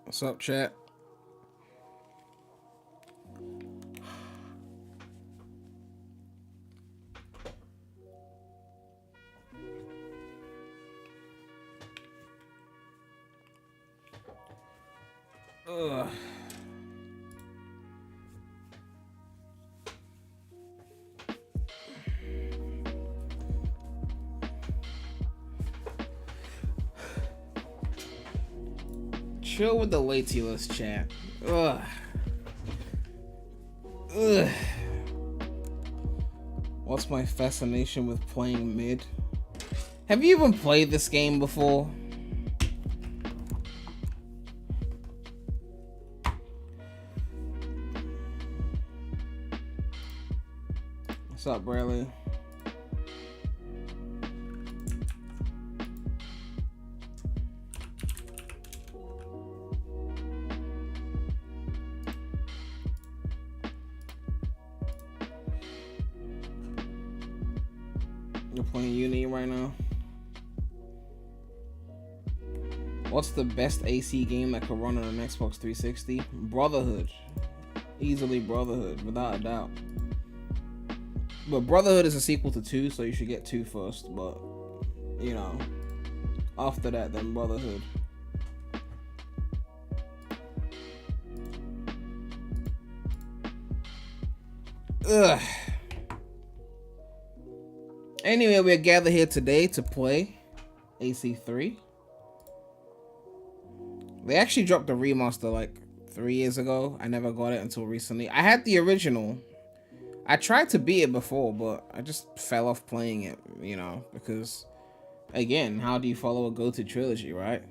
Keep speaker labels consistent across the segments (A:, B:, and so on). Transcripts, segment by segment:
A: What's up, chat? Ugh. Chill with the latey chat. Ugh. Ugh. What's my fascination with playing mid? Have you even played this game before? What's up, Bradley? You're playing Unity right now? What's the best AC game that could run on an Xbox 360? Brotherhood. Easily Brotherhood, without a doubt. But Brotherhood is a sequel to 2, so you should get 2 first. But, you know, after that, then Brotherhood. Ugh. Anyway, we're gathered here today to play AC3. They actually dropped the remaster like 3 years ago. I never got it until recently. I had the original. I tried to beat it before, but I just fell off playing it, you know, because, again, how do you follow a go-to trilogy, right?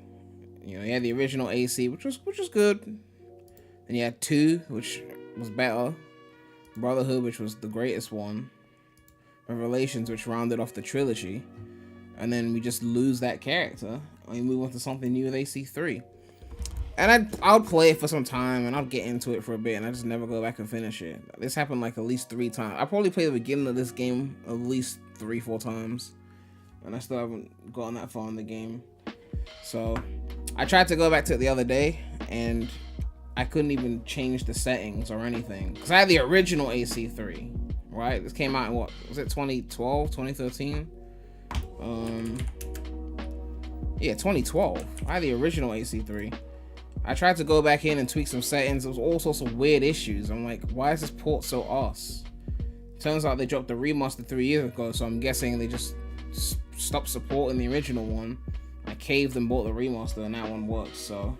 A: You know, you had the original AC, which was good. Then you had 2, which was better. Brotherhood, which was the greatest one. Revelations, which rounded off the trilogy. And then we just lose that character. I mean, move on to something new with AC3. And I'll play it for some time, and I'll get into it for a bit, and I just never go back and finish it. This happened like at least 3 times. I probably played the beginning of this game at least 3-4 times, and I still haven't gotten that far in the game. So I tried to go back to it the other day, and I couldn't even change the settings or anything, because I had the original AC3, right? This came out in what was it, 2012, 2013? Yeah, 2012. I had the original AC3. I tried to go back in and tweak some settings. There was all sorts of weird issues. I'm like, why is this port so ass? Turns out they dropped the remaster 3 years ago, so I'm guessing they just stopped supporting the original one. I caved and bought the remaster, and that one works, so.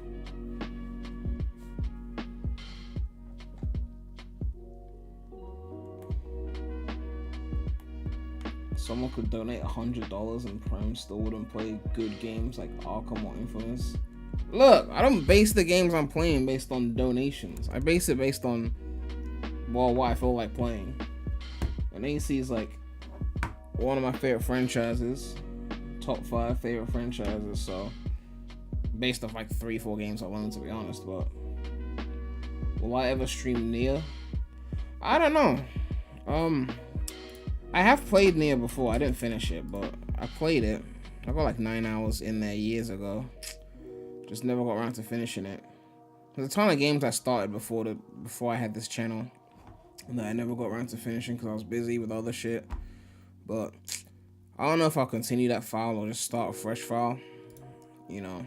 A: Someone could donate $100 and Prem still wouldn't play good games like Arkham or Infamous. Look, I don't base the games I'm playing based on donations. I base it based on, well, what I feel like playing. And AC is like one of my favorite franchises, top 5 favorite franchises. So based off like 3-4 games alone, to be honest. But will I ever stream Nier? I don't know. I have played Nier before. I didn't finish it, but I played it. I got like 9 hours in there years ago. Just never got around to finishing it. There's a ton of games I started before I had this channel that I never got around to finishing because I was busy with other shit. But I don't know if I'll continue that file or just start a fresh file. You know,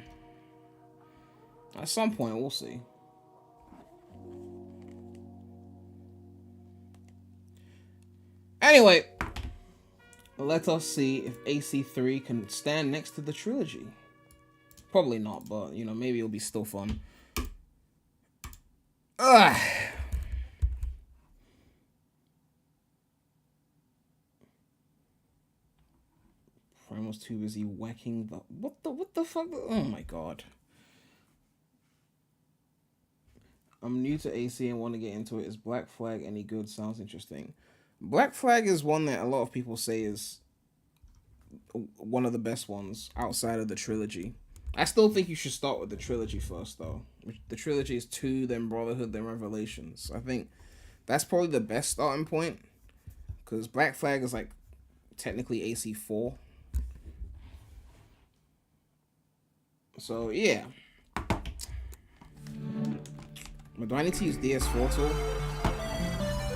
A: at some point we'll see. Anyway, let us see if AC3 can stand next to the trilogy. Probably not, but, you know, maybe it'll be still fun. Ugh. Prime was too busy whacking the... What the fuck? Oh my god. I'm new to AC and want to get into it. Is Black Flag any good? Sounds interesting. Black Flag is one that a lot of people say is one of the best ones outside of the trilogy. I still think you should start with the trilogy first, though. The trilogy is 2, then Brotherhood, then Revelations. I think that's probably the best starting point, because Black Flag is like technically AC4. So yeah. Do I need to use DS4 tool?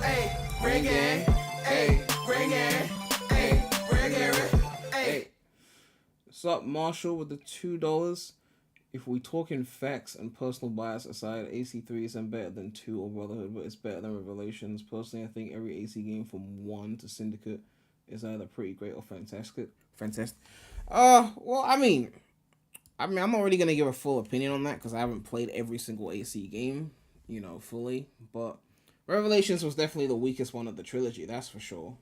B: Hey, bring it. Hey, bring it. Hey, bring it. Hey.
A: What's up, Marshall, with the $2? If we talk in facts and personal bias aside, AC3 isn't better than 2 or Brotherhood, but it's better than Revelations. Personally, I think every AC game from 1 to Syndicate is either pretty great or fantastic. Well, I mean, I'm not really gonna give a full opinion on that because I haven't played every single AC game, fully. But Revelations was definitely the weakest one of the trilogy, that's for sure.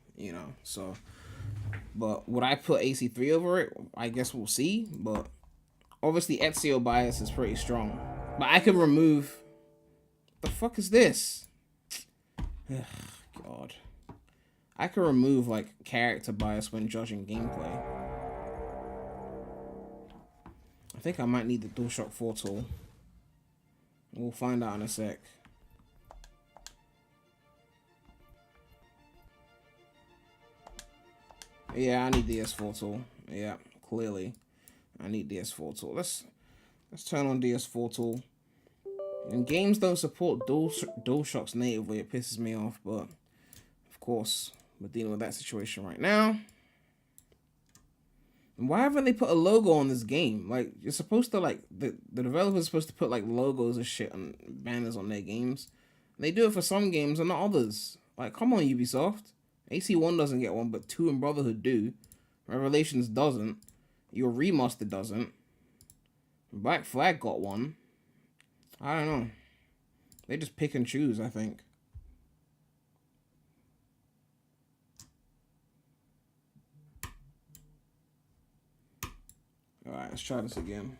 A: So. But would I put AC3 over it? I guess we'll see. But obviously, Ezio bias is pretty strong. But I can remove. The fuck is this? God. I can remove character bias when judging gameplay. I think I might need the DualShock 4 tool. We'll find out in a sec. Yeah, I need DS4 tool. Yeah, clearly. I need DS4 tool. Let's turn on DS4 tool. And games don't support DualShocks natively. It pisses me off, but of course, we're dealing with that situation right now. And why haven't they put a logo on this game? You're supposed to, the developer's supposed to put, logos and shit and banners on their games. And they do it for some games and not others. Come on, Ubisoft. AC1 doesn't get one, but 2 and Brotherhood do. Revelations doesn't. Your Remastered doesn't. Black Flag got one. I don't know. They just pick and choose, I think. Alright, let's try this again.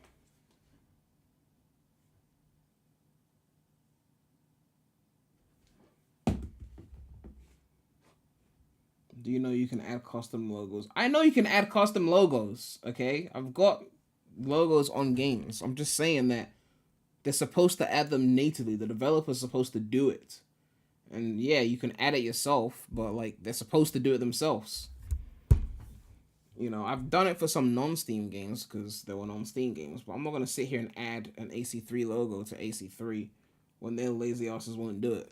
A: Do you know you can add custom logos? I know you can add custom logos, okay? I've got logos on games. I'm just saying that they're supposed to add them natively. The developer's supposed to do it. And yeah, you can add it yourself, but they're supposed to do it themselves. I've done it for some non-Steam games because there were non-Steam games, but I'm not going to sit here and add an AC3 logo to AC3 when their lazy asses won't do it.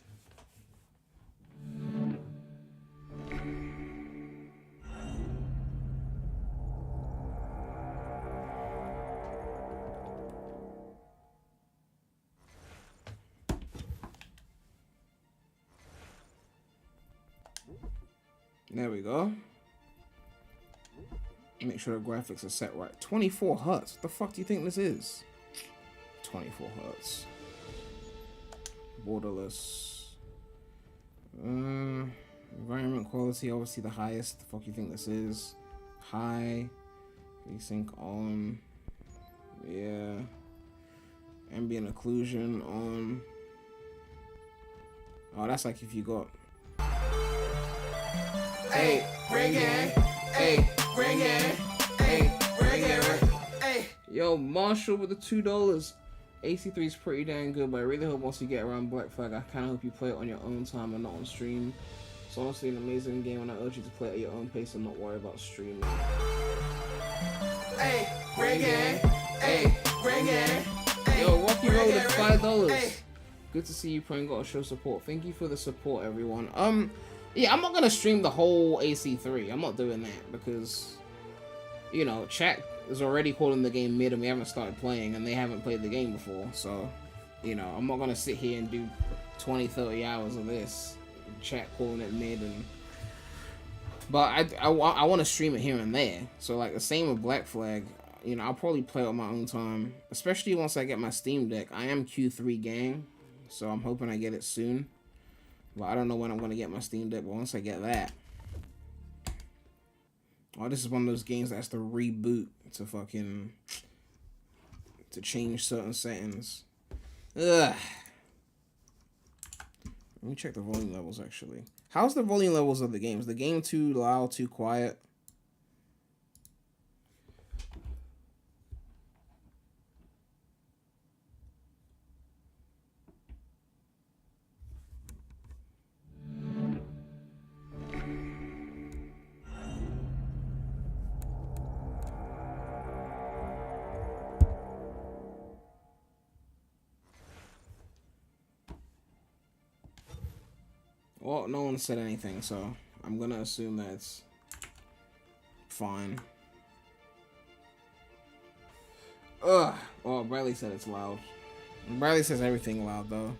A: There we go. Make sure the graphics are set right. 24 hertz. What the fuck do you think this is? 24 hertz. Borderless. Environment quality, obviously the highest. The fuck you think this is? High. Async on. Yeah. Ambient occlusion on. Oh, that's if you got.
B: Hey, bring it. Hey, bring it. Hey, bring it. Hey.
A: Yo, Marshall with the $2. AC3 is pretty damn good, but I really hope once you get around Black Flag, I kind of hope you play it on your own time and not on stream. It's honestly an amazing game, and I urge you to play it at your own pace and not worry about streaming.
B: Hey, bring it. Hey, bring it.
A: Yo, Rocky Road with $5. Good to see you playing. Gotta show support. Thank you for the support, everyone. Yeah, I'm not gonna stream the whole AC3. I'm not doing that because, chat is already calling the game mid and we haven't started playing and they haven't played the game before. So, I'm not gonna sit here and do 20, 30 hours of this. Chat calling it mid and... But I want to stream it here and there. So, the same with Black Flag. I'll probably play it on my own time. Especially once I get my Steam Deck. I am Q3 gang. So, I'm hoping I get it soon. Well, I don't know when I'm going to get my Steam Deck, but once I get that... Oh, this is one of those games that has to reboot to change certain settings. Ugh. Let me check the volume levels, actually. How's the volume levels of the game? Is the game too loud, too quiet? Well, no one said anything, so I'm gonna assume that it's fine. Ugh. Oh, Bradley said it's loud. Bradley says everything loud, though.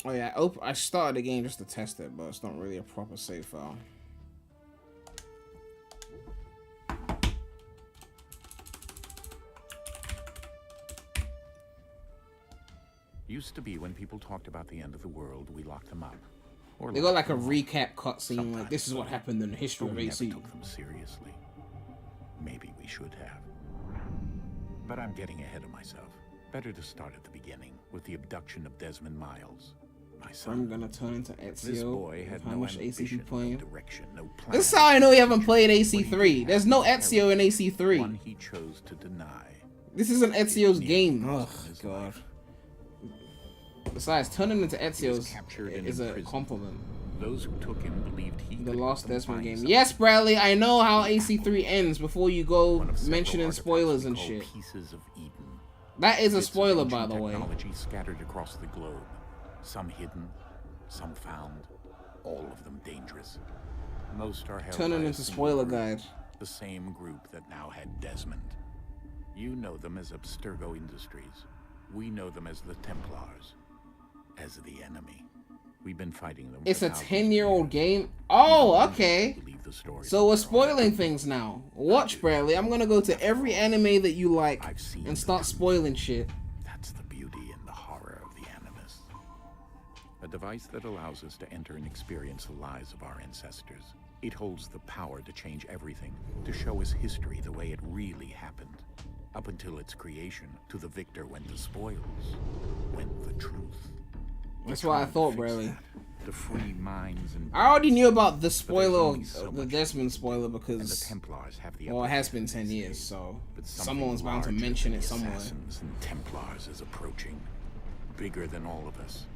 A: Oh yeah, I started the game just to test it, but it's not really a proper save file.
C: Used to be when people talked about the end of the world, we locked them up. Or
A: they got like a recap cutscene, like this is what happened in the history of
C: we
A: AC.
C: never took them seriously. Maybe we should have. But I'm getting ahead of myself. Better to start at the beginning with the abduction of Desmond Miles. My son.
A: I'm gonna turn into Ezio.
C: This boy had no ambition, no direction, no plan.
A: This is how I know you haven't played AC3. There's no Ezio in AC3.
C: One he chose to deny.
A: This isn't Ezio's game. Oh god. Besides, turning into Ezio is a compliment.
C: Those who took him believed he
A: the Lost Desmond game. Yes, Bradley, I know how AC3 ends before you go mentioning spoilers and shit.
C: Pieces of Eden.
A: That is a spoiler, by the way.
C: Technology scattered across the globe. Some hidden, some found, all of them dangerous. Most are held
A: turning
C: by
A: into spoiler
C: group,
A: guide.
C: The same group that now had Desmond. You know them as Abstergo Industries. We know them as the Templars. As the enemy. We've been fighting them.
A: It's a 10-year-old game? Oh, okay. So we're spoiling things now. Watch, Bradley. I'm gonna go to every anime that you like and start spoiling shit.
C: That's the beauty and the horror of the Animus. A device that allows us to enter and experience the lives of our ancestors. It holds the power to change everything, to show us history the way it really happened. Up until its creation, to the victor went the spoils, went the truth.
A: That's what I thought, Bradley.
C: The free minds and
A: I already knew about the spoiler, the Desmond spoiler, because
C: the Templars have the
A: well, it has been 10 years, so someone's bound to mention it somewhere.
C: Assassins and Templars is approaching, bigger than all of us.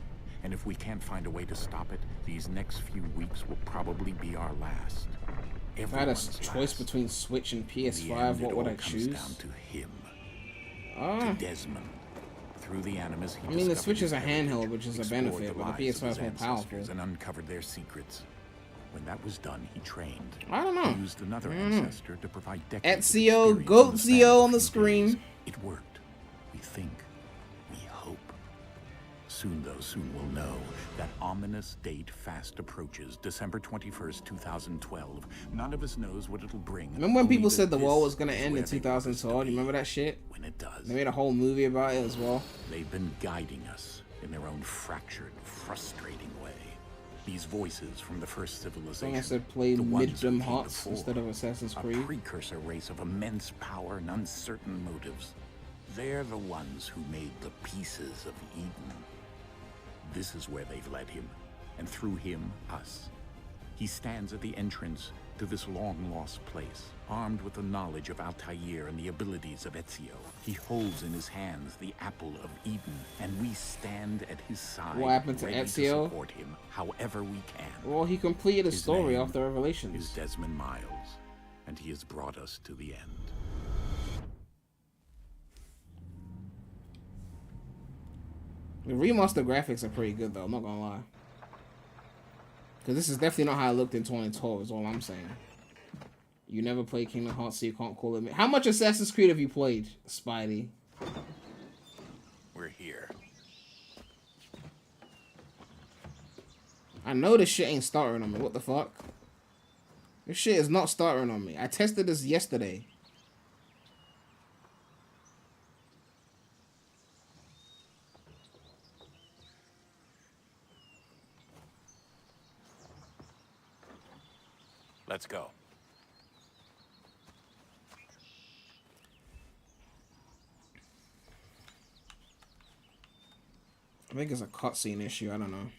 C: And if we can't find a way to stop it, these next few weeks will probably be our last.
A: If I had a choice between Switch and PS5, what would I choose?
C: Down to him, to Desmond. Through the Animus,
A: I mean, the Switch is a handheld, which is a benefit, but the PS5 is more powerful.
C: And uncovered their secrets. When that was done, he trained.
A: I don't know.
C: He used another ancestor to provide decades
A: Ezio, Goatzio on the screen.
C: It worked. We think. We hope. Soon, though, soon we'll know. That ominous date fast approaches, December 21st, 2012. None of us knows what it'll bring.
A: Remember when people said the world was gonna end in 2012? You remember that shit?
C: When it does.
A: They made a whole movie about it as well.
C: They've been guiding us in their own fractured, frustrating way. These voices from the first civilization.
A: Someone said play Midgem Hearts instead of Assassin's Creed.
C: A precursor race of immense power and uncertain motives. They're the ones who made the pieces of Eden. This is where they've led him, and through him, us. He stands at the entrance to this long-lost place, armed with the knowledge of Altair and the abilities of Ezio. He holds in his hands the apple of Eden, and we stand at his side,
A: what happened to
C: ready
A: Ezio?
C: To support him however we can.
A: Well, he completed his story after Revelations.
C: Is Desmond Miles, and he has brought us to the end.
A: The remaster graphics are pretty good, though. I'm not gonna lie. Because this is definitely not how it looked in 2012, is all I'm saying. You never played Kingdom Hearts, so you can't call it. How much Assassin's Creed have you played, Spidey?
C: We're here.
A: I know this shit ain't starting on me. What the fuck? This shit is not starting on me. I tested this yesterday.
C: Let's go.
A: I think it's a cutscene issue. I don't know.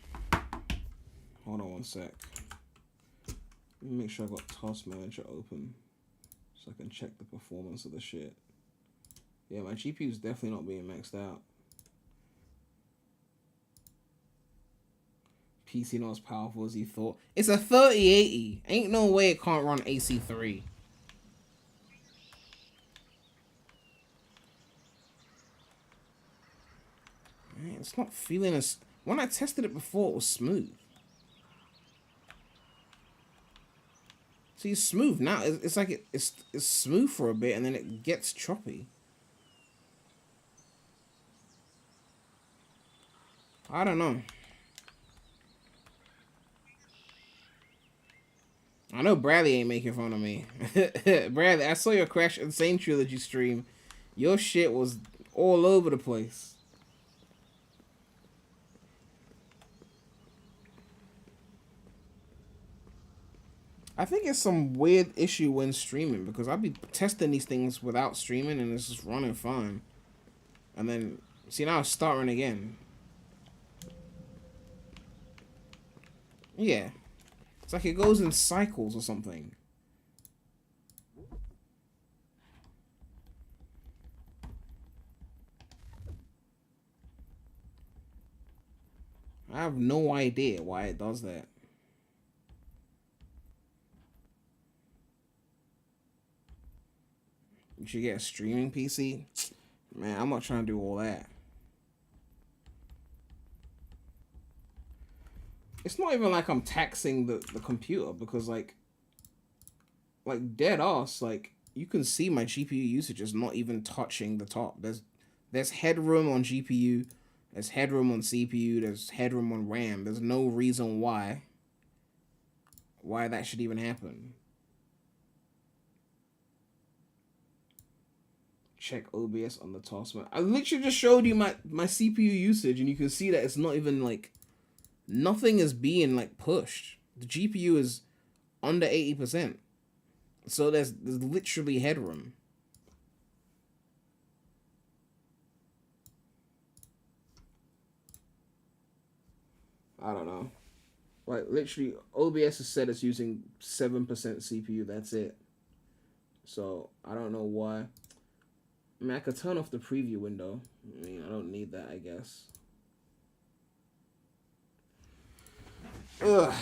A: Hold on one sec. Let me make sure I got Task Manager open so I can check the performance of the shit. Yeah, my GPU is definitely not being maxed out. PC not as powerful as you thought. It's a 3080. Ain't no way it can't run AC3. It's not feeling as... When I tested it before, it was smooth. See, it's smooth now. It's like it's smooth for a bit, and then it gets choppy. I don't know. I know Bradley ain't making fun of me. Bradley, I saw your Crash Insane Trilogy stream. Your shit was all over the place. I think it's some weird issue when streaming, because I'll be testing these things without streaming and it's just running fine. And then, see, now it's starting again. Yeah. It's like it goes in cycles or something. I have no idea why it does that. You should get a streaming PC. Man, I'm not trying to do all that. It's not even like I'm taxing the computer, because like dead ass, like you can see my GPU usage is not even touching the top. There's headroom on GPU, there's headroom on CPU, there's headroom on RAM. There's no reason why that should even happen. Check OBS on the taskbar. I literally just showed you my CPU usage, and you can see that it's not even like, nothing is being like pushed. The GPU is under 80%. So there's literally headroom. I don't know. Like literally OBS has said it's using 7% CPU, that's it. So I don't know why. I mean, I could turn off the preview window. I mean, I don't need that, I guess. Ugh.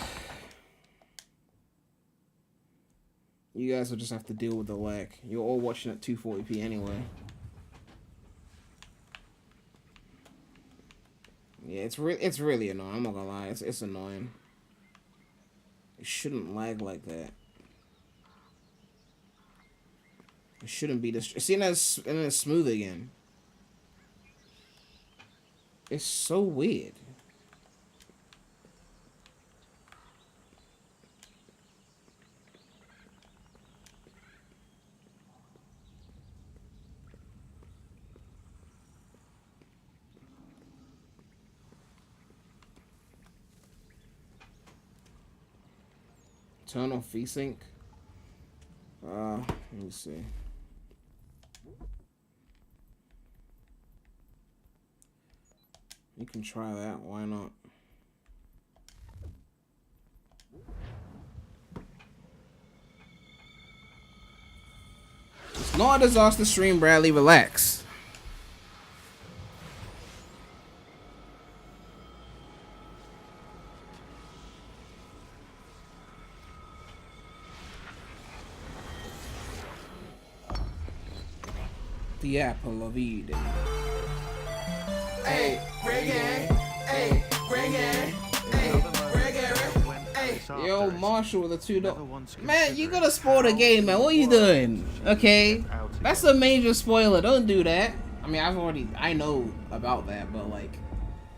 A: You guys will just have to deal with the lag. You're all watching at 240p anyway. Yeah, it's really annoying. I'm not gonna lie, it's annoying. It shouldn't lag like that. It shouldn't be this. See, and then it's smooth again. It's so weird. Turn off VSync. Let me see. You can try that, why not? It's not a disaster stream, Bradley, relax. The apple of Eden.
B: Hey, reggae. Hey, reggae. Hey, reggae. Hey.
A: Yo, Marshall with a $2. Man, you gotta spoil the game, man. What are you doing? Okay, that's a major spoiler. Don't do that. I mean, I know about that, but like,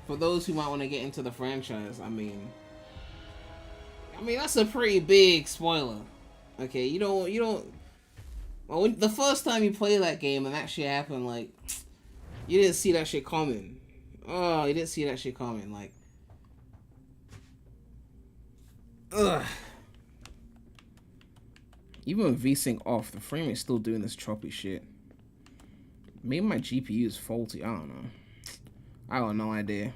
A: for those who might want to get into the franchise, I mean, that's a pretty big spoiler. Okay, you don't. Well, the first time you play that game and that shit happened, like, you didn't see that shit coming. Oh, you didn't see that shit coming, like. Ugh. Even with VSync off, the frame rate's still doing this choppy shit. Maybe my GPU is faulty, I don't know. I got no idea.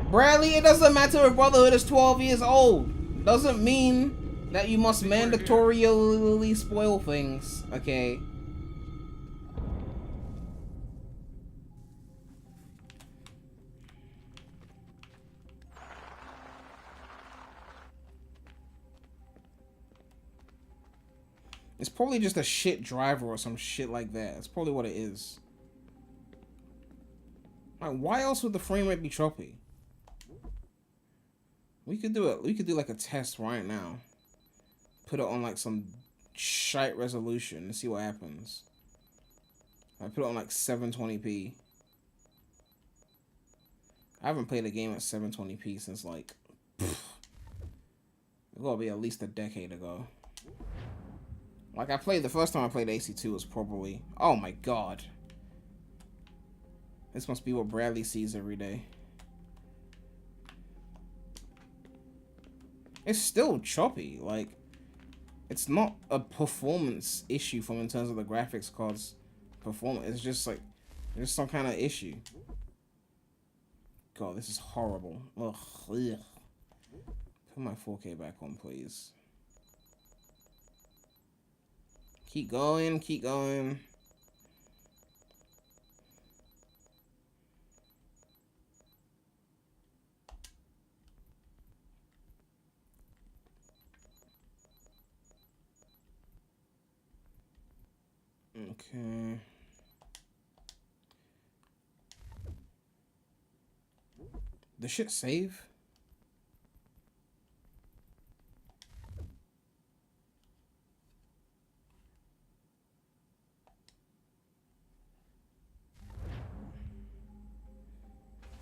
A: Bradley, it doesn't matter if Brotherhood is 12 years old. Doesn't mean that you must mandatorily spoil things, okay? It's probably just a shit driver or some shit like that. That's probably what it is. Like, why else would the frame rate be choppy? We could do it. We could do like a test right now. Put it on like some shite resolution and see what happens. I put it on like 720p. I haven't played a game at 720p since like it gotta be at least a decade ago. Like I played the first time I played AC2 was probably, oh my god. This must be what Bradley sees every day. It's still choppy. Like, it's not a performance issue from in terms of the graphics card's performance. It's just like, there's some kind of issue. God, this is horrible. Ugh. Ugh. Put my 4K back on, please. Keep going, keep going. Okay. The shit save?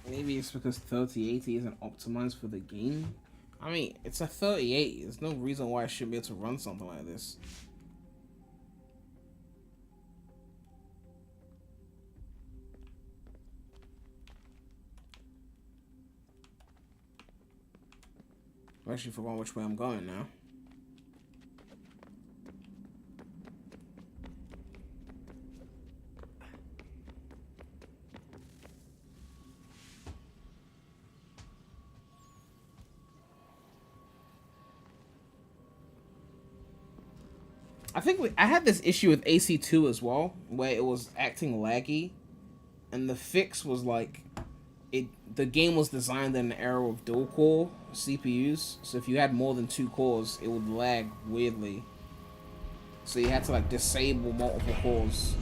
A: Maybe it's because 3080 isn't optimized for the game. I mean, it's a 3080. There's no reason why I shouldn't be able to run something like this. I actually forgot which way I'm going now. I think I had this issue with AC2 as well, where it was acting laggy, and the fix was like, the game was designed in an era of dual core CPUs, so if you had more than 2 cores, it would lag weirdly. So you had to like disable multiple cores.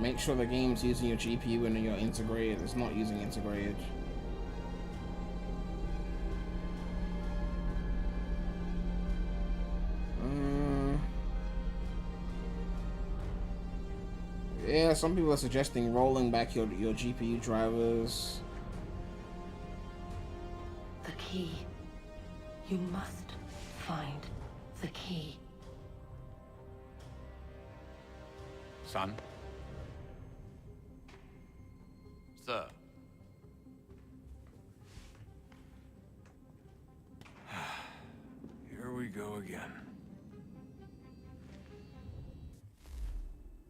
A: Make sure the game's using your GPU and your integrated. It's not using integrated. Yeah, some people are suggesting rolling back your GPU drivers.
D: The key. You must find the key.
C: Son? Sir.
B: Here we go again.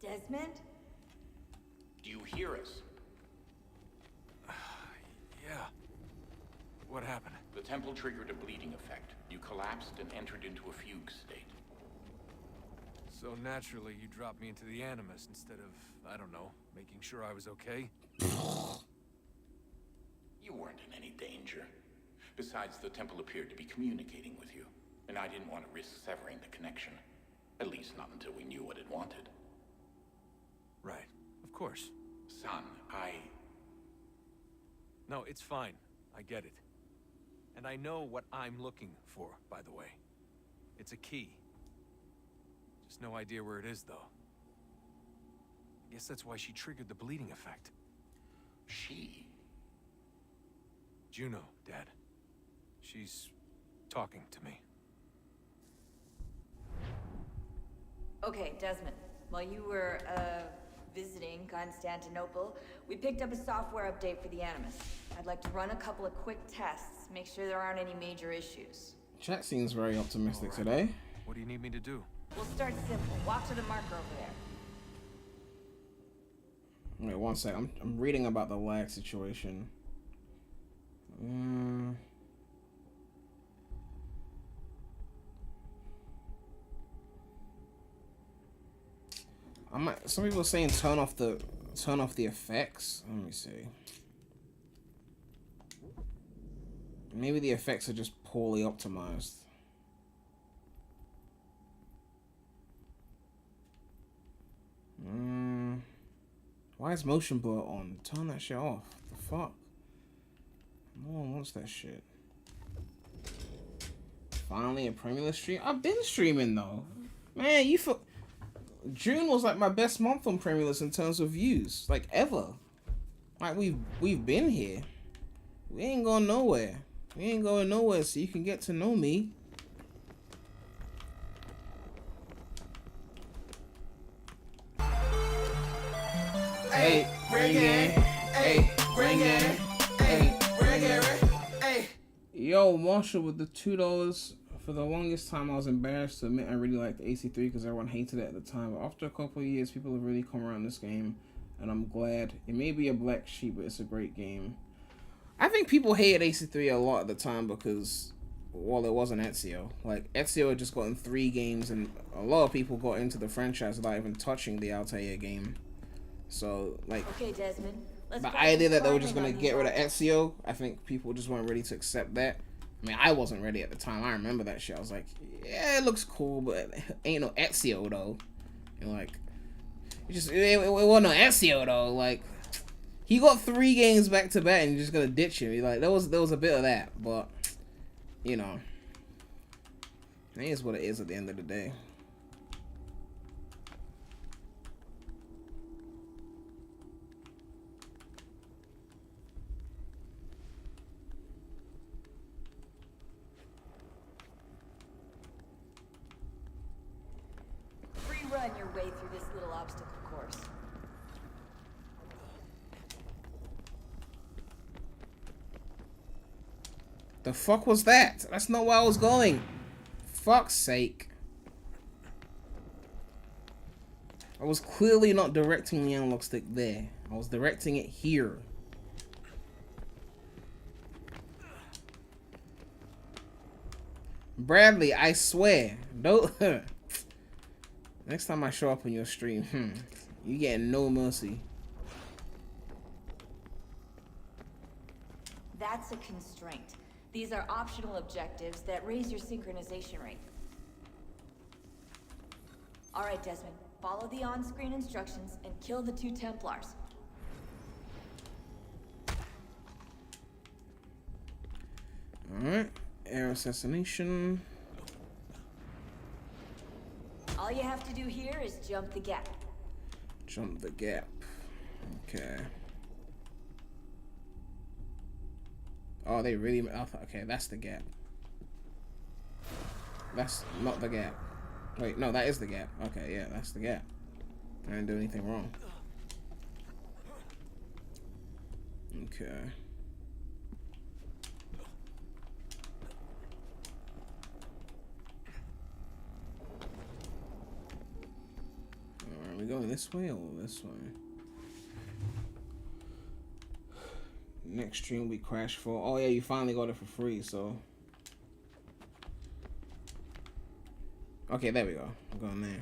D: Desmond?
C: Do you hear us?
B: Yeah. What happened?
C: The temple triggered a bleeding effect. You collapsed and entered into a fugue state.
B: So naturally, you dropped me into the Animus instead of, I don't know, making sure I was okay?
C: You weren't in any danger. Besides, the temple appeared to be communicating with you, and I didn't want to risk severing the connection. At least not until we knew what it wanted.
B: Right. Of course.
C: Son,
B: No, it's fine. I get it. And I know what I'm looking for, by the way. It's a key. Just no idea where it is, though. I guess that's why she triggered the bleeding effect.
C: She?
B: Juno, Dad. She's talking to me.
E: Okay, Desmond. While you were, visiting Constantinople, we picked up a software update for the Animus. I'd like to run a couple of quick tests, make sure there aren't any major issues.
A: Chat seems very optimistic today.
B: What do you need me to do?
E: We'll start simple. Walk to the marker over
A: Wait, one sec. I'm reading about the lag situation. Some people are saying turn off the effects. Let me see. Maybe the effects are just poorly optimized. Why is motion blur on? Turn that shit off. The fuck? No one wants that shit. Finally a PREMulous stream? I've been streaming though. Man, June was like my best month on PREMulous in terms of views. Like ever. Like we've been here. We ain't going nowhere. We ain't going nowhere, so you can get to know me. Hey, bring it. Hey, bring it. Hey, bring it. Hey. Yo, Marshall with the $2. For the longest time, I was embarrassed to admit I really liked AC3 because everyone hated it at the time. But after a couple of years, people have really come around this game, and I'm glad. It may be a black sheep, but it's a great game. I think people hated AC3 a lot at the time because, well, it wasn't Ezio. Like, Ezio had just gotten 3 games, and a lot of people got into the franchise without even touching the Altair game. So, like,
E: okay, Desmond,
A: the idea that they were just going to get rid of Ezio, I think people just weren't ready to accept that. I mean, I wasn't ready at the time. I remember that shit. I was like, yeah, it looks cool, but ain't no Ezio, though. And, like, it wasn't no Ezio, though. Like, he got 3 games back to back and you're just gonna ditch him. Like, there was a bit of that, but you know, it is what it is at the end of the day.
E: Run your way through this little obstacle course.
A: The fuck was that? That's not where I was going. Fuck's sake. I was clearly not directing the analog stick there. I was directing it here. Bradley, I swear. Don't. Next time I show up on your stream, you get no mercy.
E: That's a constraint. These are optional objectives that raise your synchronization rate. Alright, Desmond. Follow the on-screen instructions and kill the 2 Templars.
A: Alright. Air assassination.
E: All you have to do here is jump the gap.
A: Jump the gap. Okay. Oh, they really... Okay, that's the gap. That's not the gap. Wait, no, that is the gap. Okay, yeah, that's the gap. I didn't do anything wrong. Okay. Are we going this way or this way? Next stream we crash for. Oh yeah, you finally got it for free, so. Okay, there we go. I'm going there.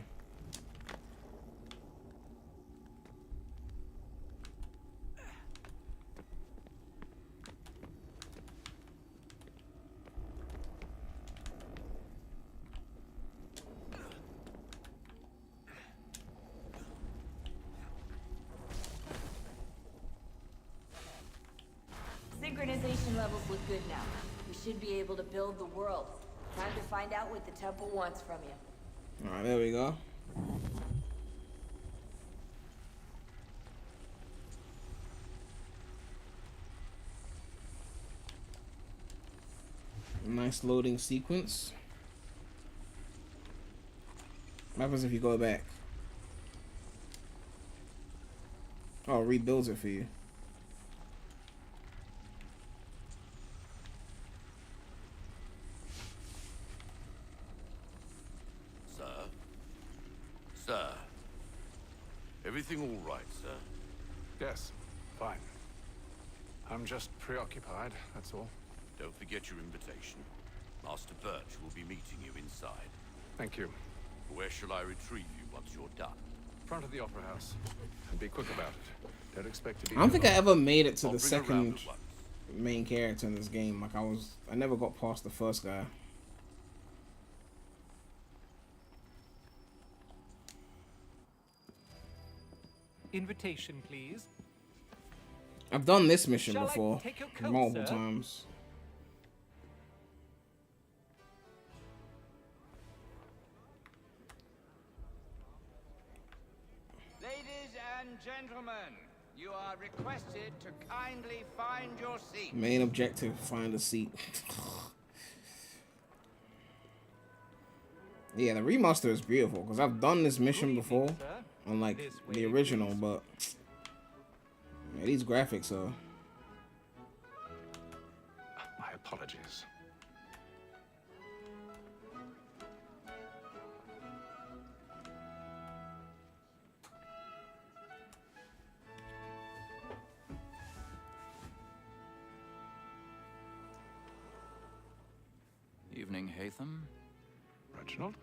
E: Synchronization levels look good now. We should be able to build the world. Time to find out what the temple wants from you.
A: Alright, there we go. Nice loading sequence. What happens if you go back? Oh, it rebuilds it for you.
F: Sir? Everything all right, sir? Yes, fine. I'm just preoccupied, that's all.
G: Don't forget your invitation. Master Birch will be meeting you inside.
F: Thank you.
G: Where shall I retrieve you once you're done?
F: Front of the Opera House. And be quick about it. Don't expect to be...
A: I don't think I ever made it to
G: I'll
A: the
G: bring around
A: second
G: at once.
A: main character in this game. Like I never got past the first guy.
H: Invitation, please.
A: I've done this mission
H: Shall I
A: before,
H: take your coat,
A: multiple
H: sir?
A: times.
I: Ladies and gentlemen, you are requested to kindly find your seat.
A: Main objective: find a seat. Yeah, the remaster is beautiful because I've done this mission before on like the original, but yeah, these graphics are.
F: My apologies.
J: Evening, Hatham.
F: Reginald?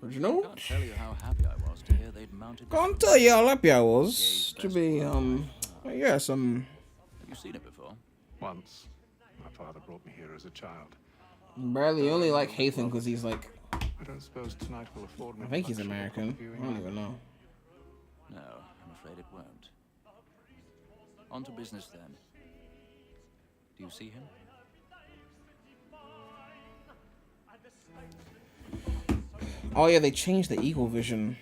A: Original?
J: Can't tell you how happy I was to hear they'd mounted.
A: Can't tell you how happy I was to be yeah, some.
J: Have you seen it before?
F: Once. My father brought me here as a child.
A: Barely only like Hatham because he's like,
F: I don't suppose tonight will afford me...
A: I think he's
F: the luxury of
A: American.
F: viewing
A: I don't
F: my-
A: even know.
J: No, I'm afraid it won't. On to business then. Do you see him?
A: Oh yeah, they changed the Eagle Vision.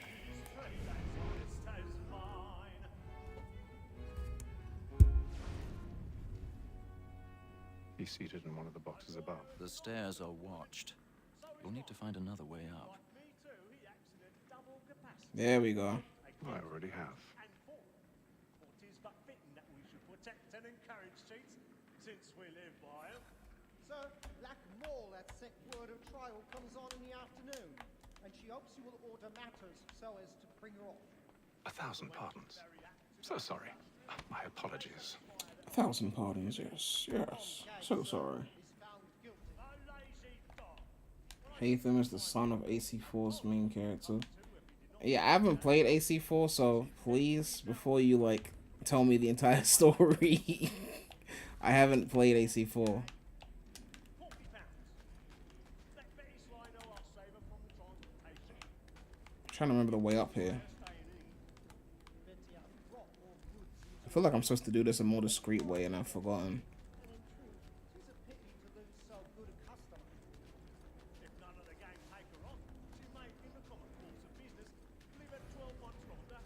F: He's seated in one of the boxes above.
J: The stairs are watched. You'll need to find another way up.
A: There we go.
F: I already have.
K: Sir, Black Mall at sick word of trial comes on in the afternoon, and she hopes you will order matters so as to bring her off.
F: 1,000 pardons. So sorry. My apologies.
A: 1,000 pardons, yes, yes. So sorry. Hatham is the son of AC4's main character. Yeah, I haven't played AC4, so please, before you like tell me the entire story, I haven't played AC4. I'm trying to remember the way up here. I feel like I'm supposed to do this a more discreet way, and I've forgotten.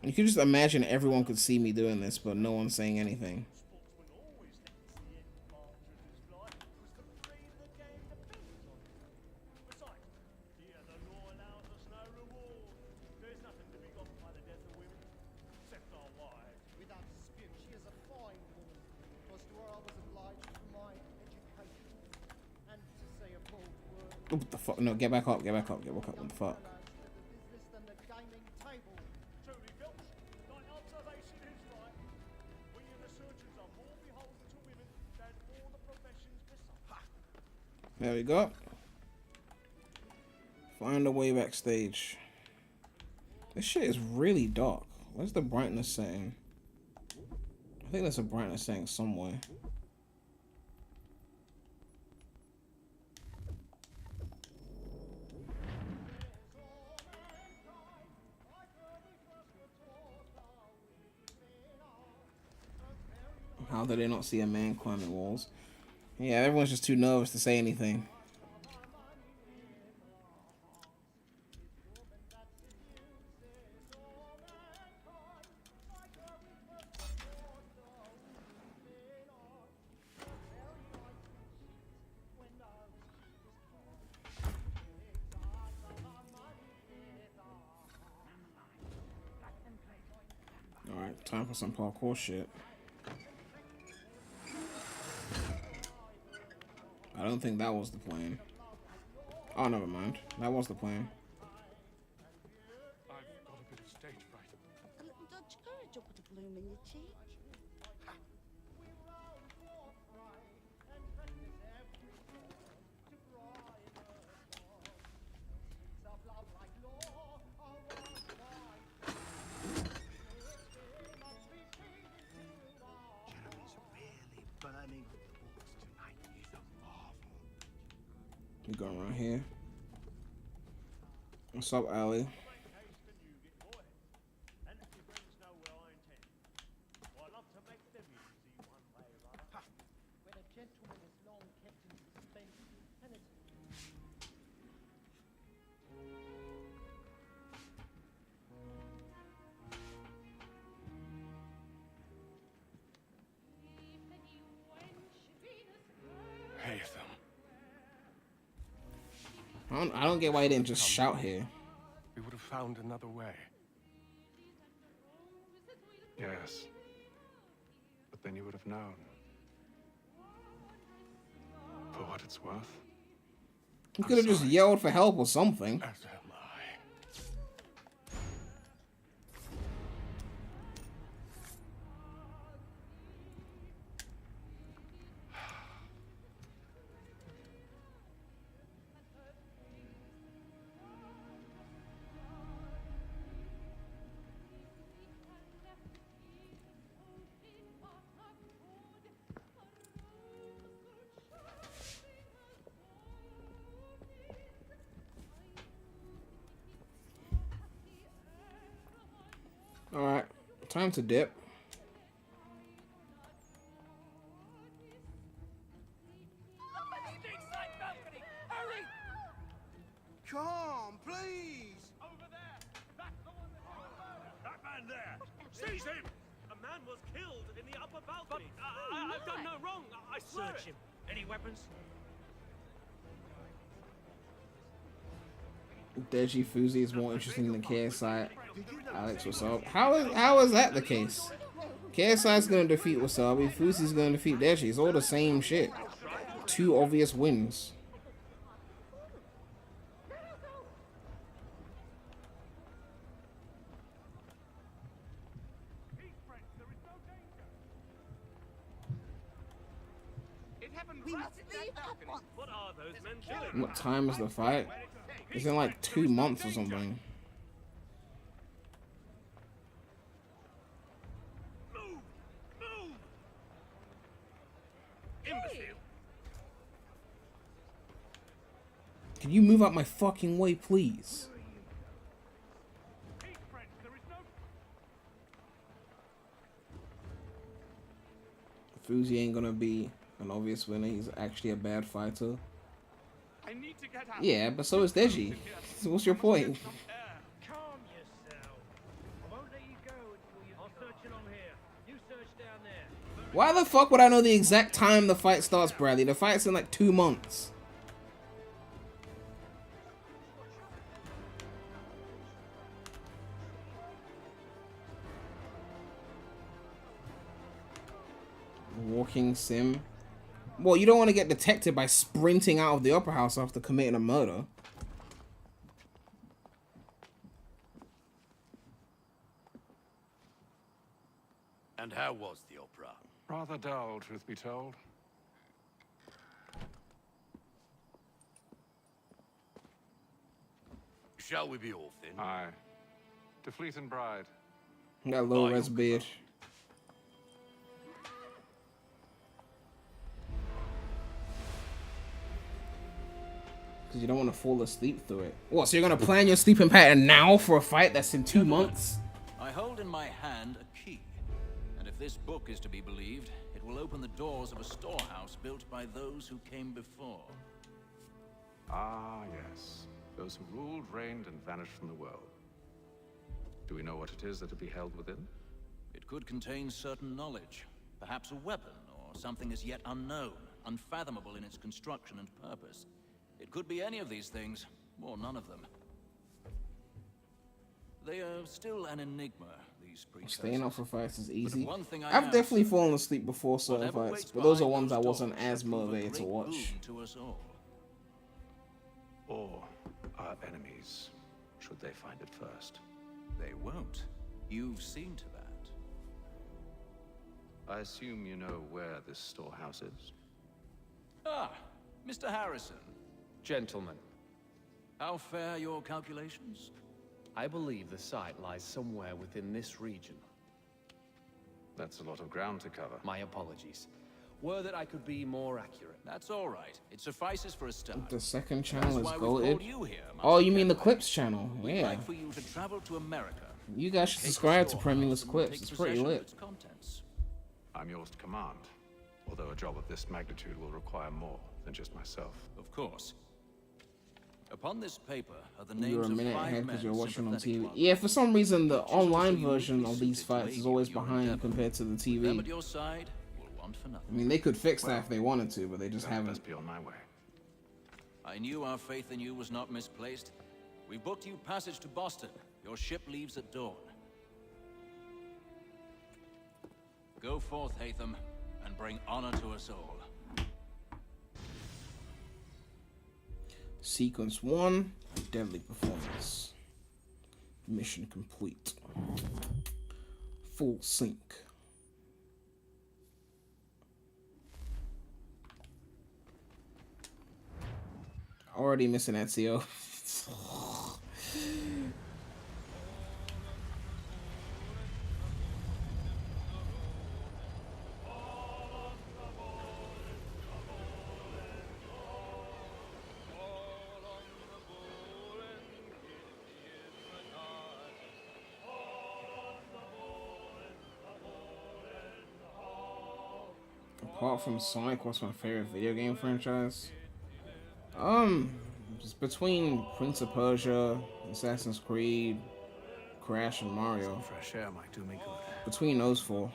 A: You can just imagine everyone could see me doing this, but no one's saying anything.
K: Without dispute, she is a fine woman, because to her I was obliged for my education. And to say a bold word,
A: Oh, what the fuck? No, get back up, get back up, get back up. What the fuck?
K: the business than the gaming table. Truly, Filch, thine observation is right. We in the surgeons are more beholden to women than all the professions besides.
A: There we go. Find a way backstage. This shit is really dark. Where's the brightness setting? I think there's a brightness setting somewhere. How did they not see a man climbing walls? Yeah, everyone's just too nervous to say anything. Alright, time for some parkour shit. I don't think that was the plan. Oh, never mind. That was the plan.
F: I've got a bit of stage fright.
K: A little
L: dodge courage or put a bloom in your cheek?
A: We going around here. What's up, Allie? I don't get why he didn't just shout here.
F: We would have found another way. Yes. But then you would have known. For what it's worth.
A: He could have just yelled for help or something.
F: As am I.
A: Alright, time to dip.
I: Come, please!
K: Over there! That's the one that man there! Seize him! A man was killed in the upper balcony. I've done no wrong. I swear Search him. Any weapons?
A: Deji Fuzi is more interesting than KSI. Alex, what's up? How is that the case? KSI is gonna defeat Wasabi, Fuzi's gonna defeat Deji. It's all the same shit. Two obvious wins.
K: What are those men doing?
A: What time is the fight? It's in like 2 months or something.
K: Move! Move! Imbecile!
A: Can you move out my fucking way, please? Fuzi ain't gonna be an obvious winner. He's actually a bad fighter.
K: I need to get out.
A: Yeah, but so is Deji. So what's your point?
K: Calm yourself. I won't let you go until I'll search along here. You search down there.
A: Why the fuck would I know the exact time the fight starts, Bradley? The fight's in like 2 months. Walking sim. Well, you don't want to get detected by sprinting out of the opera house after committing a murder.
G: And how was the opera?
F: Rather dull, truth be told.
G: Shall we be off then?
F: Aye. To Fleet and Bride.
A: That low res beard. Because you don't want to fall asleep through it. What, so you're going to plan your sleeping pattern now for a fight that's in 2 months?
J: I hold in my hand a key. And if this book is to be believed, it will open the doors of a storehouse built by those who came before.
F: Ah, yes. Those who ruled, reigned, and vanished from the world. Do we know what it is that will be held within?
J: It could contain certain knowledge. Perhaps a weapon, or something as yet unknown, unfathomable in its construction and purpose. It could be any of these things, or none of them. They are still an enigma, these precursors.
A: Staying up for fights is easy.
J: One thing
A: I've
J: am
A: definitely fallen asleep before certain
J: whatever
A: fights,
J: waits
A: but those are
J: behind
A: ones I
J: those
A: wasn't
J: doors
A: as
J: shall prove a
A: motivated to
J: great
A: watch.
J: boon to us all.
F: Or our enemies, should they find it first?
J: They won't. You've seen to that.
F: I assume you know where this storehouse is?
J: Ah, Mr. Harrison.
M: Gentlemen,
J: How fare your calculations?
M: I believe the site lies somewhere within this region.
F: That's a lot of ground to cover.
M: My apologies. Were that I could be more accurate.
J: That's all right. It suffices for a start.
A: The second channel is
J: That's why we've
A: goated.
J: called you here,
A: Oh,
J: Master
A: you mean the
J: Kenway.
A: Clips channel?
J: We'd
A: Yeah.
J: like for you to travel to America.
A: You guys should
J: Take the
A: subscribe to
J: storehouse
A: PREMulous
J: and
A: Clips.
J: take
A: It's pretty
J: possession of
A: lit.
J: its contents.
F: I'm yours to command, although a job of this magnitude will require more than just myself.
J: Of course. Upon this paper are the
A: You're
J: names
A: a
J: of
A: minute
J: 5
A: ahead
J: men
A: because you're watching on
J: sympathetic
A: TV.
J: to our
A: Yeah, for some reason the
J: Each is
A: online
J: to you
A: version
J: be
A: of these
J: suited to
A: fights is
J: aid
A: always
J: you in your
A: behind
J: endeavor.
A: compared to the
J: Them
A: TV.
J: at your side will want for nothing.
A: I mean, they could fix that if they wanted to, but they just
F: Then it
A: haven't.
F: must be on my way.
J: I knew our faith in you was not misplaced. We booked you passage to Boston. Your ship leaves at dawn. Go forth, Hatham, and bring honor to us all.
A: Sequence 1, deadly performance. Mission complete. Full sync. Already missing Ezio. Apart from Sonic, what's my favorite video game franchise? Just between Prince of Persia, Assassin's Creed, Crash, and Mario.
B: Fresh air might do me good.
A: Between those four.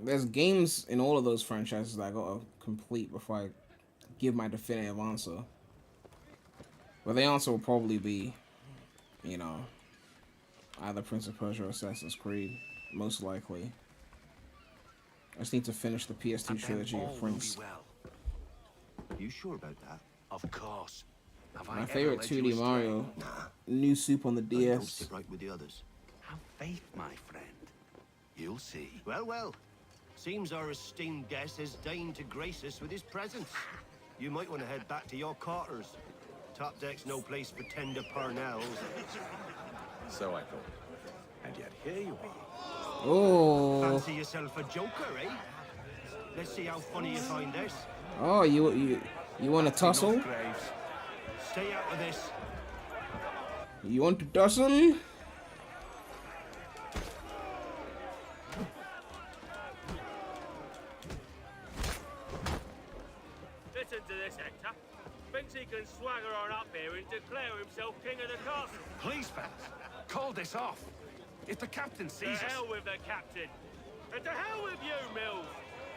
A: There's games in all of those franchises that I gotta complete before I give my definitive answer. But the answer will probably be, you know, either Prince of Persia or Assassin's Creed, most likely. I just need to finish the PS2 trilogy of Prince.
G: You sure about that? Of course. Have I
A: My
G: ever
A: favorite
G: led you
A: 2D
G: astray?
A: Mario,
G: Nah.
A: New Soup on the
G: Then don't
A: DS.
G: sit right with the others. Have faith, my friend. You'll see. Well, well. Seems our esteemed guest has deigned to grace us with his presence. You might want to head back to your quarters. Top deck's no place for tender parnells.
F: So I thought. And yet here you are.
A: Oh.
G: Fancy yourself a joker, eh? Let's see how funny you find this.
A: Oh, you want to tussle?
G: Enough, Graves. Stay out of this.
A: You want to tussle?
N: Listen to this, Hector. Thinks he can swagger on up here and declare himself king of the castle.
B: Please, fellas, call this off. If the captain
N: To
B: sees us...
N: hell with the captain. And to hell with you, Mills.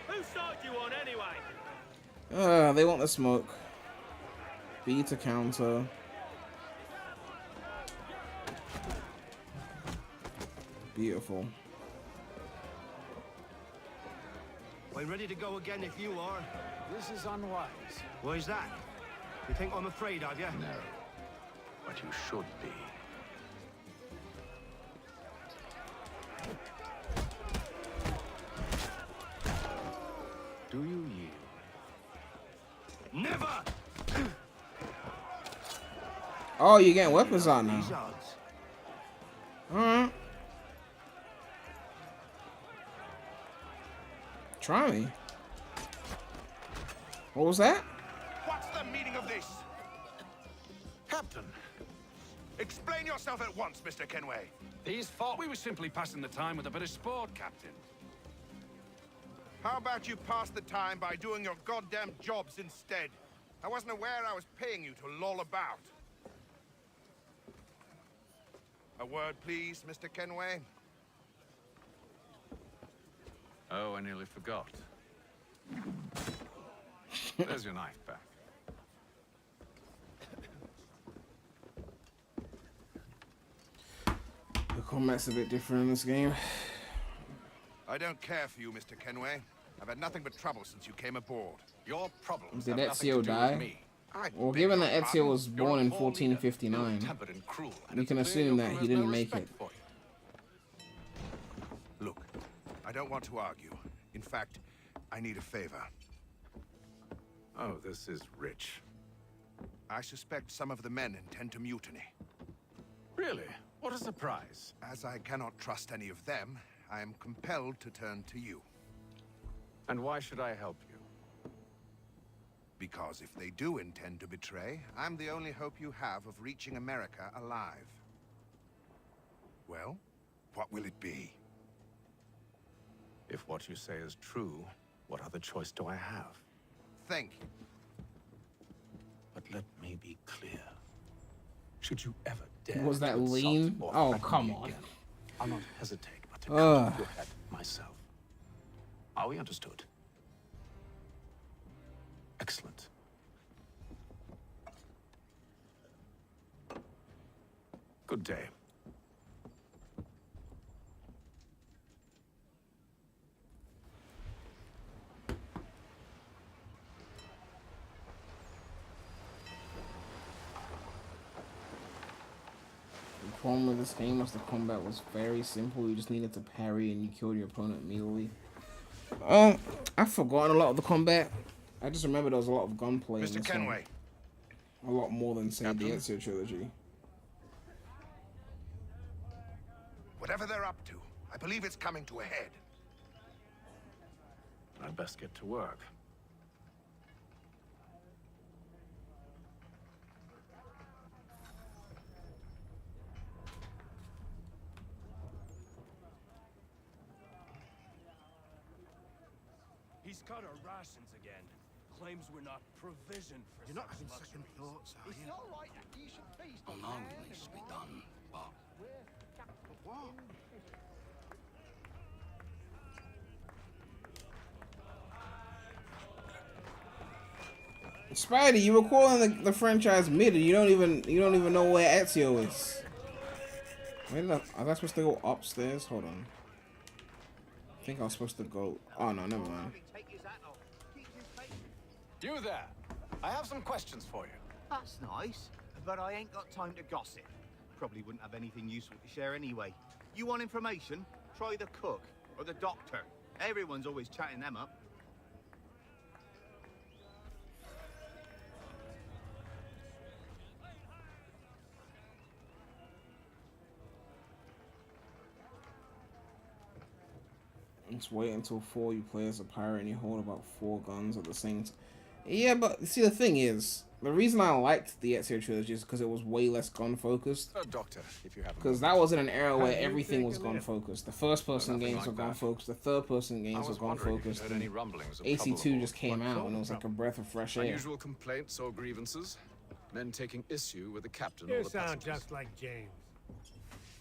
N: Who started you on anyway?
A: They want the smoke. B to counter. Beautiful.
G: I'm ready to go again if you are.
B: This is unwise.
G: Why's that? You think I'm afraid of you?
F: No. But you should be. Do you yield?
G: Never!
A: Oh, you're getting weapons out now.
G: These odds.
A: Alright. Try me. What was that?
K: What's the meaning of this?
B: Captain,
K: Explain yourself at once, Mr. Kenway.
B: these thought we were simply passing the time with a bit of sport, Captain.
K: How about you pass the time by doing your goddamn jobs instead? I wasn't aware I was paying you to loll about. A word, please, Mr. Kenway.
F: Oh, I nearly forgot. There's your knife back.
A: The combat's a bit different in this game.
K: I don't care for you, Mr. Kenway.
O: I've had nothing but trouble since you came aboard.
F: Your problems
A: Did
F: have nothing to
A: Ezio
F: do with
A: die?
F: me.
A: Well, given that Ezio was
F: You're
A: born
F: a
A: in
F: poor leader,
A: 1459,
F: ill-tempered and cruel, and
A: we
F: it's
A: can
F: clear
A: assume
F: your
A: that
F: crew
A: he
F: has
A: didn't
F: no
A: make it.
F: respect for you.
O: Look, I don't want to argue. In fact, I need a favor.
F: Oh, this is rich.
O: I suspect some of the men intend to mutiny.
F: Really? What a surprise.
O: As I cannot trust any of them, I am compelled to turn to you.
F: And why should I help you?
O: Because if they do intend to betray, I'm the only hope you have of reaching America alive. Well, what will it be?
F: If what you say is true, what other choice do I have?
O: Thank you.
F: But let me be clear. Should you ever dare
A: Was that
F: to insult
A: lean?
F: or
A: Oh,
F: threaten
A: come
F: me
A: on.
F: again, I'll not hesitate but to cut off your head myself. Are we understood? Excellent. Good day.
A: The problem with this game was the combat was very simple. You just needed to parry and you killed your opponent immediately. I've forgotten a lot of the combat. I just remember there was a lot of gunplay in
O: Mr.
A: this
O: Kenway.
A: one. A lot more than, say, the Ezio trilogy.
O: Whatever they're up to, I believe it's coming to a head.
F: I'd best get to work.
P: He's cut our rations again. Claims we're not provisioned for
G: You're not
P: such
G: having second
P: luxuries.
G: thoughts, are
I: It's
G: you?
I: not right that you should feast
C: I
I: on
C: know
I: man
C: it needs to be
I: and
C: done, but
G: What?
A: Spidey, you were calling the franchise mid, and you don't even know where Ezio is. Where did I was supposed to go upstairs? Hold on. I think I was supposed to go. Oh no, never mind.
B: You there. I have some questions for you.
I: That's nice, but I ain't got time to gossip. Probably wouldn't have anything useful to share anyway. You want information? Try the cook or the doctor. Everyone's always chatting them up.
A: Just wait until 4 you play as a pirate and you hold about 4 guns at the same time. Yeah, but see, the thing is, the reason I liked the Ezio trilogy is because it was way less gun focused.
F: Doctor, if you have.
A: Because that was in an era where everything was gun focused. The first person games were gun focused. The third person games were gun focused. AC2 just came out and it was like a breath of fresh air.
F: Unusual complaints or grievances? Men taking issue with the captain or
N: You
F: the
N: sound
F: passengers?
N: just like James.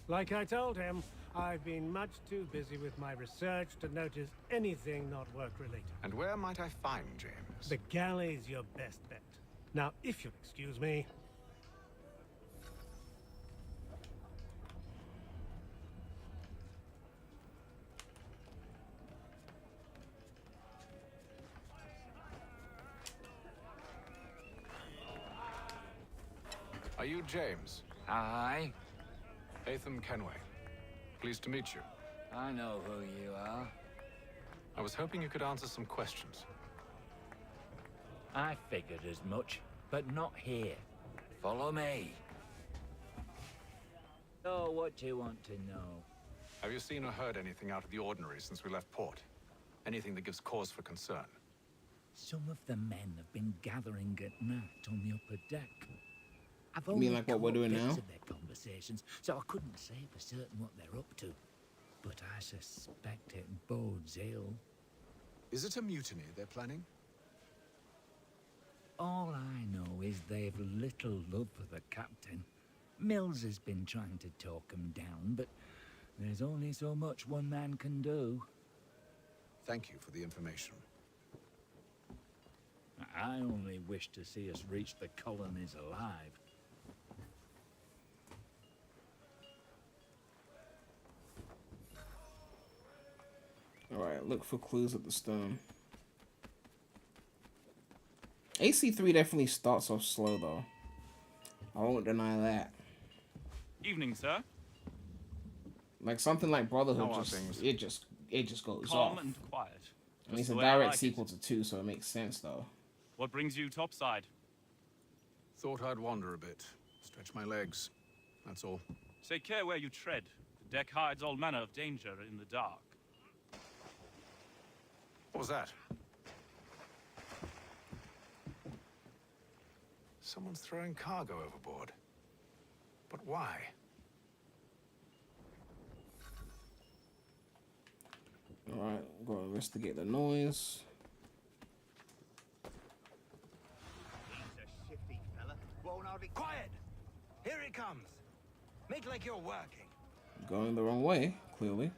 N: Like I told him, I've been much too busy with my research to notice anything not work-related.
F: And where might I find James?
N: The galley's your best bet. Now, if you'll excuse me.
F: Are you James?
Q: Aye.
F: Atham Kenway. Pleased to meet you.
Q: I know who you are.
F: I was hoping you could answer some questions.
Q: I figured as much, but not here. Follow me. So, what do you want to know?
F: Have you seen or heard anything out of the ordinary since we left port? Anything that gives cause for concern?
Q: Some of the men have been gathering at night on the upper deck. I've
A: You
Q: only
A: mean like what we're
Q: caught
A: doing
Q: bits
A: now?
Q: of their conversations, so I couldn't say for certain what they're up to. But I suspect it bodes ill.
F: Is it a mutiny they're planning?
Q: All I know is they've little love for the captain. Mills has been trying to talk him down, but there's only so much one man can do.
F: Thank you for the information.
Q: I only wish to see us reach the colonies alive.
A: Alright, look for clues at the stone. AC3 definitely starts off slow though. I won't deny that.
R: Evening, sir.
A: Like something like Brotherhood,
F: How are
A: just
F: things?
A: it just goes
R: Calm
A: off.
R: and quiet.
A: I mean, it's
R: Just
A: a
R: the way I
A: direct
R: like it.
A: sequel to 2, so it makes sense though.
R: What brings you topside?
F: Thought I'd wander a bit. Stretch my legs. That's all.
R: Take care where you tread. The deck hides all manner of danger in the dark.
F: What was that? Someone's throwing cargo overboard. But why?
A: Alright, go investigate the noise.
I: He's a shifty fella. Won't hardly...
P: Quiet! Here it comes. Make like you're working.
A: Going the wrong way, clearly.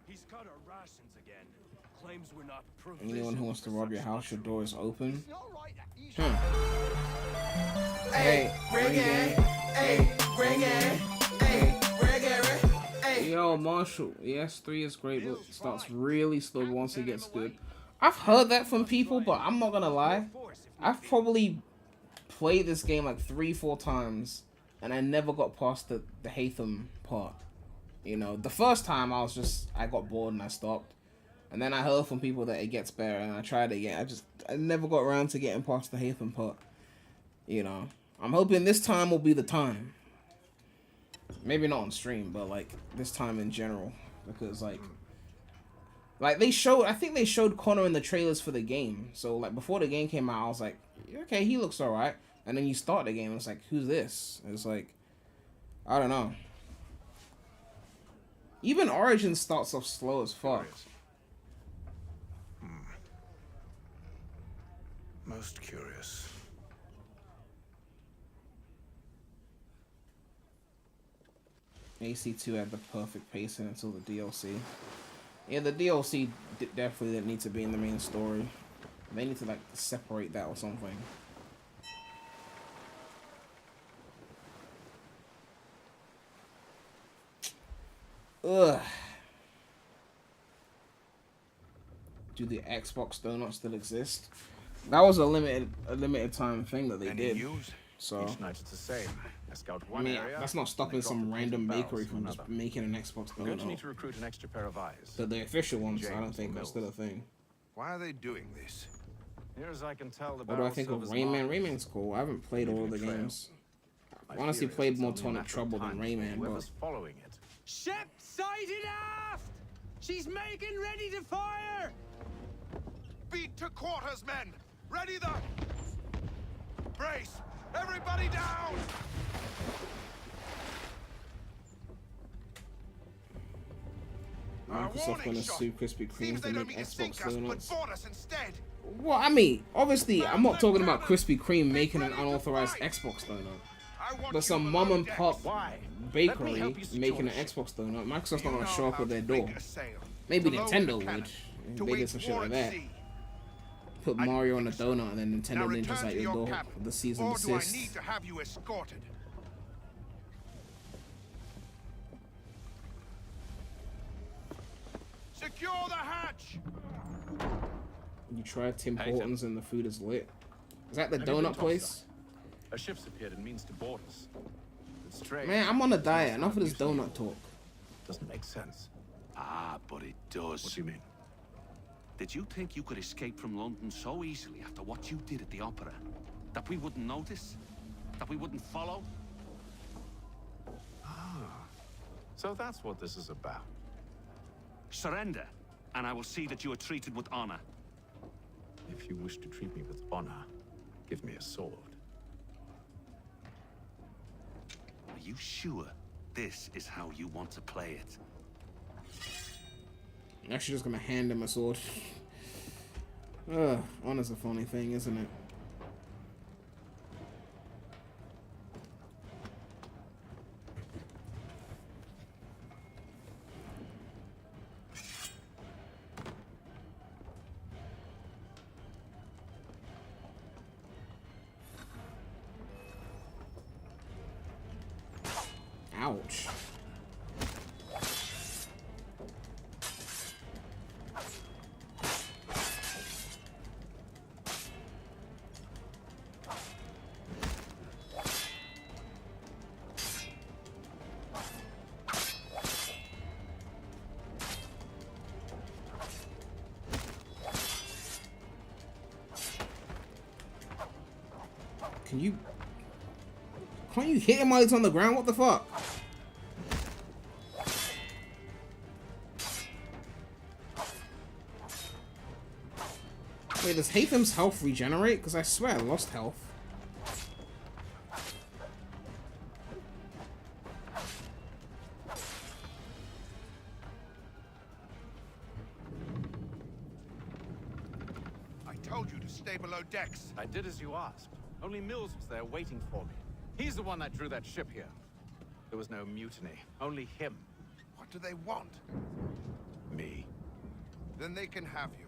P: He's cut our rations again. Claims we're not
A: Anyone who wants to rob your house, your door is open.
P: Hmm.
A: Hey, bring it. Hey, bring it. Hey, bring it. Hey. Yo, Marshall. Yes, 3 is great, but it starts really slow once it gets good. I've heard that from people, but I'm not gonna lie. I've probably played this game like 3-4 times, and I never got past the Hatham part. You know, the first time I got bored and I stopped. And then I heard from people that it gets better, and I tried it again. I never got around to getting past the Hatham part. You know, I'm hoping this time will be the time. Maybe not on stream, but like this time in general, because like they showed. I think they showed Connor in the trailers for the game. So like before the game came out, I was like, okay, he looks alright. And then you start the game, and it's like, who's this? It's like, I don't know. Even Origin starts off slow as fuck.
F: Most curious.
A: AC2 had the perfect pacing until the DLC. Yeah, the DLC definitely didn't need to be in the main story. They need to like separate that or something. Ugh. Do the Xbox donuts still exist? That was a limited time thing that they did. So
F: each night it's the same. I scout
A: I
F: one
A: mean,
F: area,
A: that's not stopping some random bakery from just making an Xbox
F: I'm going to
A: donut.
F: need to recruit an extra pair of eyes.
A: The official ones, I don't
F: James
A: think
F: or
A: that's still a thing.
O: Why are they doing this?
F: Near as I can tell, the
A: What do I think of Rayman? Rayman's cool. I haven't played all of the games. I honestly played more Tonic Trouble than Rayman, but
F: following it.
P: Ship sighted aft! She's making ready to fire!
O: Beat to quarters, men! Ready the... Brace! Everybody down!
A: Microsoft gonna sue Krispy Kreme to make Xbox donuts.
O: Board us instead.
A: Well, I mean, obviously, I'm not talking about Krispy Kreme making an unauthorized Xbox donut. But some mom and pop bakery making an Xbox donut, Microsoft's not gonna show up at their door. Maybe Nintendo would. They did some shit like that. Put Mario on a donut and then Nintendo Ninja's at your door for the season
O: Or do I
A: desist.
O: need to have you escorted? Secure the hatch!
A: You try Tim Hortons and the food is lit. Is that the
F: Have you been
A: donut place?
F: A ship's appeared and means to board us. It's strange.
A: Man, I'm on a diet. Enough of this donut talk.
F: Doesn't make sense.
S: Ah, but it does.
F: What do you mean?
S: Did you think you could escape from London so easily after what you did at the opera? That we wouldn't notice? That we wouldn't follow?
F: So that's what this is about.
S: Surrender, and I will see that you are treated with honor.
F: If you wish to treat me with honor, give me a sword.
S: Are you sure this is how you want to play it?
A: Actually, just gonna hand him a sword. Honor's a funny thing, isn't it? Ow. Ouch. Can't you hit him while he's on the ground? What the fuck? Wait, does Hatham's health regenerate? Because I swear I lost health.
O: I told you to stay below decks.
F: I did as you asked. Only Mills was there waiting for me. He's the one that drew that ship here. There was no mutiny, only him.
O: What do they want?
F: Me.
O: Then they can have you.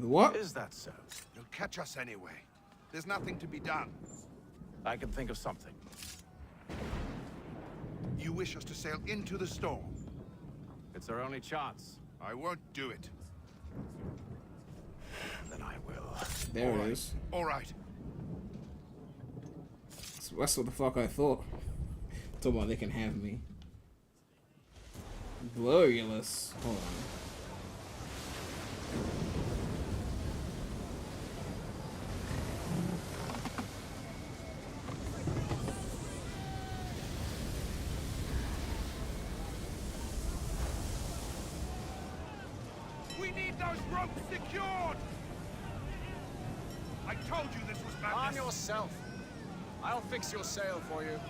A: What?
F: Is that so?
O: You'll catch us anyway. There's nothing to be done.
F: I can think of something.
O: You wish us to sail into the storm?
F: It's our only chance.
O: I won't do it.
F: Then I will.
A: There it is.
O: All right.
A: That's what the fuck I thought. Talking about they can have me. PREMulous. Hold on.
O: We need those ropes secured! I told you this was madness.
B: Arm yourself. I'll fix your sail for you.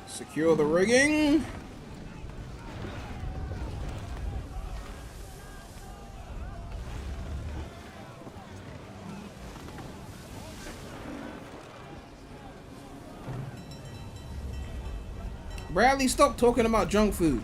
A: Secure the rigging. Bradley, stop talking about junk food.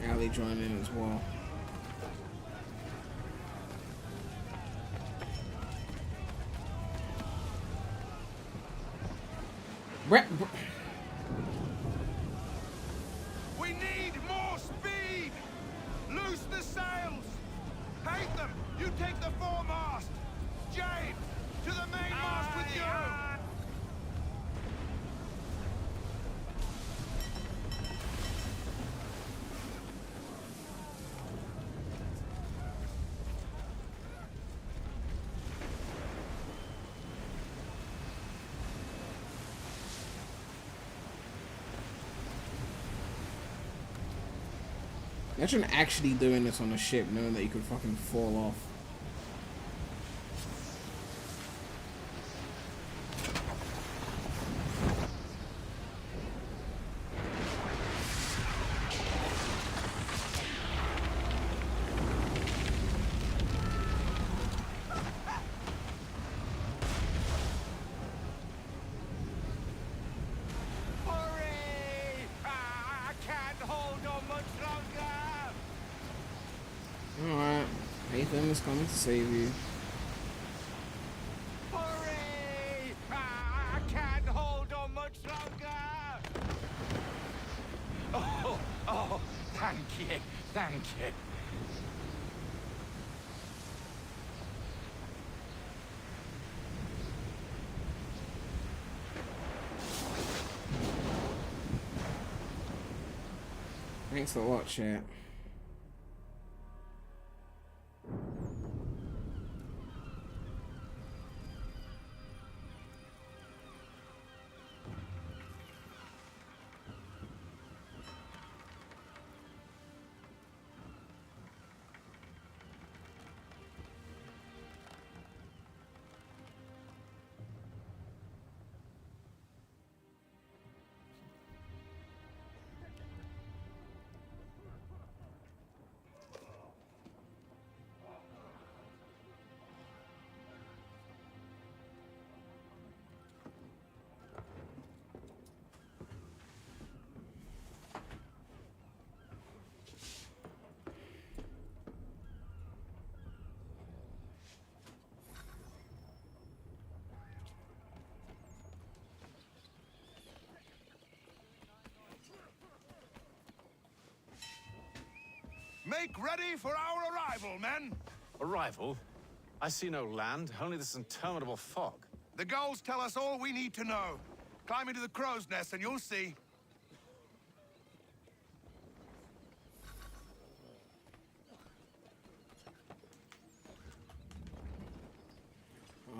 A: Allie joined in as well.
O: We need more speed! Loose the sails! Hate them! You take the foremast! James! To the mainmast with you!
A: Imagine actually doing this on a ship, knowing that you could fucking fall off. Alright, Nathan is coming to save you.
O: Hurry! I can't hold on much longer! Oh, thank you, thank you.
A: Thanks a lot, chat.
O: Make ready for our arrival, men!
F: Arrival? I see no land, only this interminable fog.
O: The goals tell us all we need to know. Climb into the crow's nest and you'll see.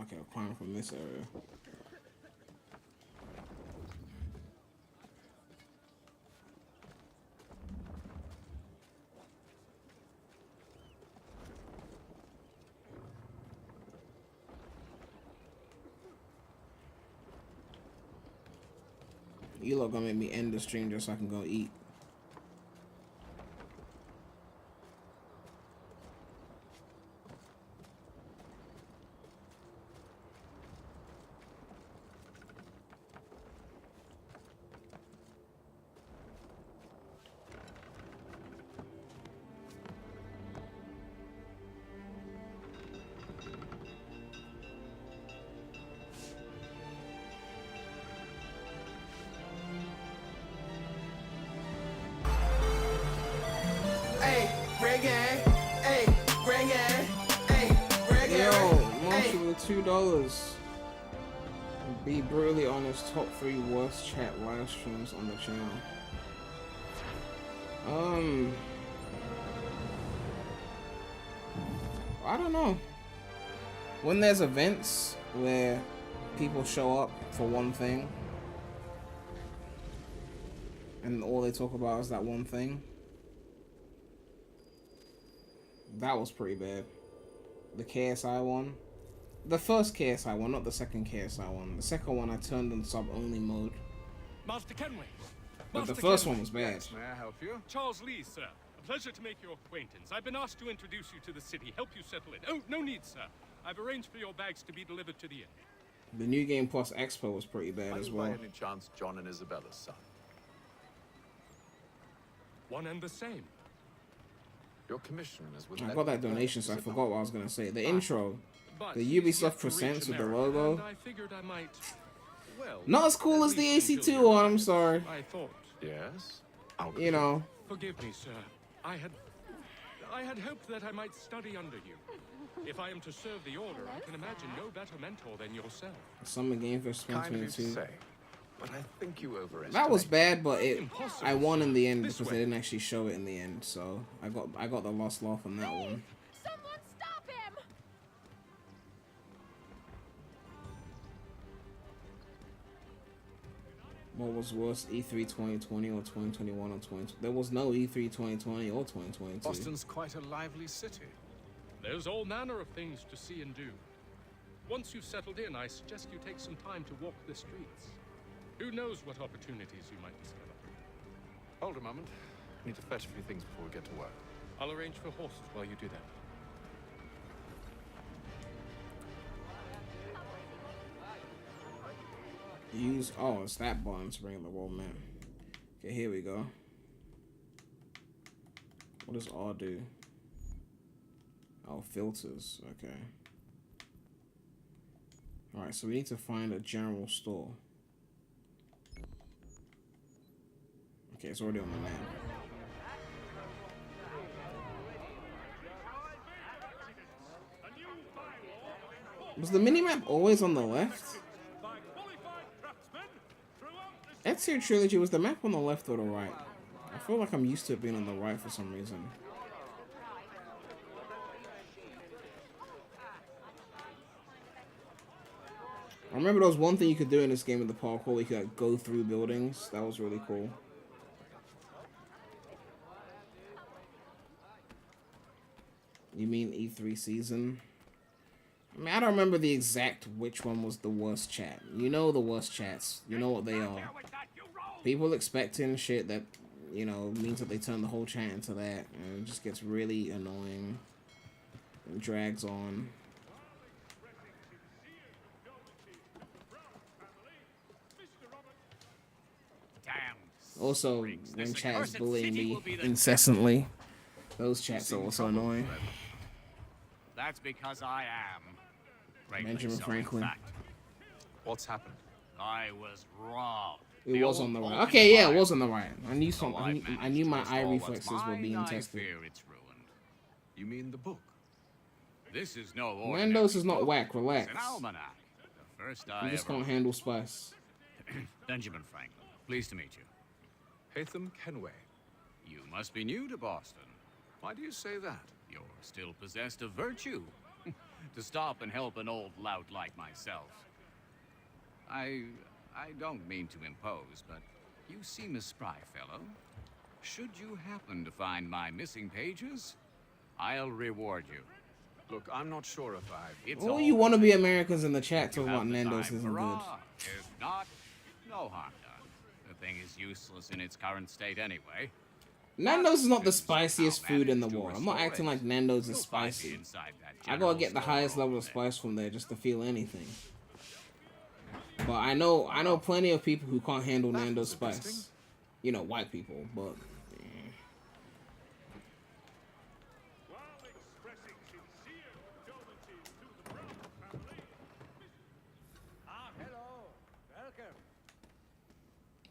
A: Okay, I'll climb from this area. You lot gonna make me end the stream just so I can go eat. $2. Be brutally honest, top 3 worst chat live streams on the channel. I don't know. When there's events where people show up for one thing and all they talk about is that one thing, that was pretty bad. The KSI one. The first KSI one, not the second KSI one. The second one I turned on sub-only mode.
T: Master Kenway.
A: But the first one was bad.
F: Yes, may I help you?
T: Charles Lee, sir. A pleasure to make your acquaintance. I've been asked to introduce you to the city, help you settle in. Oh, no need, sir. I've arranged for your bags to be delivered to the inn.
A: The New Game Plus Expo was pretty bad as well.
F: By any chance John and Isabella's son?
T: One and the same.
F: Your commission is with...
A: I got that donation, so I forgot what I was going to say. The intro.
T: But
A: The Ubisoft Presents with the logo.
T: and I figured I might, well,
A: Not as cool as the AC2 one, I'm sorry.
T: I thought.
F: Yes?
A: You know.
T: Forgive me, sir. I had hoped that I might study under you. If I am to serve the Order, I can imagine no better mentor than yourself.
A: Summer Game Fest
F: Kind of you to
A: 2022.
F: say, but I think you overestimate.
A: That was bad, but I won in the end because they didn't actually show it in the end. So I got the lost laugh on that one.
U: Someone stop him!
A: What was worse, E3 2020 or 2021 or 20? There was no E3 2020 or 2022.
F: Boston's quite a lively city.
T: There's all manner of things to see and do. Once you've settled in, I suggest you take some time to walk the streets. Who knows what opportunities you might discover.
F: Hold a moment. I need to fetch a few things before we get to work.
T: I'll arrange for horses while you do that.
A: Use it's that button to bring up the world map. Okay, here we go. What does R do? Oh, filters. Okay. Alright, so we need to find a general store. Okay, it's already on the map. Was the minimap always on the left? Ezio Trilogy, was the map on the left or the right? I feel like I'm used to it being on the right for some reason. I remember there was one thing you could do in this game with the parkour where you could like, go through buildings. That was really cool. You mean E3 season? I mean, I don't remember the exact which one was the worst chat. You know the worst chats. You know what they are. People expecting shit that, you know, means that they turn the whole chat into that. And it just gets really annoying. And drags on. Also, when chat's bullying me incessantly, those chats are also annoying.
V: That's because I am.
A: Benjamin Franklin.
F: What's happened?
V: I was wrong.
A: It was on the right. Okay, yeah, it was on the right. I knew some. I knew my eye reflexes were being tested.
V: I fear its ruin.
B: You mean the book?
V: This is no ordinary
A: Nando's is not
V: book.
A: whack. Relax.
V: It's an almanac. The first I
A: You just
V: ever
A: can't
V: owned.
A: handle spice.
V: Benjamin Franklin, pleased to meet you.
B: Hatham Kenway.
V: You must be new to Boston.
B: Why do you say that?
V: You're still possessed of virtue. To stop and help an old lout like myself. I don't mean to impose, but you seem a spry fellow. Should you happen to find my missing pages, I'll reward you.
B: Look, I'm not sure if
V: It's
A: All
V: all
A: you
V: right.
A: wannabe Americans in the chat
V: If you
A: talking
V: have
A: about
V: the
A: Nando's
V: time,
A: isn't good.
V: hurrah. If not, no harm done. The thing is useless in its current state anyway.
A: Nando's is not the spiciest food in the world. I'm not acting like Nando's is spicy.
V: Inside that
A: I gotta
V: general
A: get the
V: store
A: highest level of spice from there just to feel anything. But I know plenty of people who can't handle Nando's spice. You know, white people, but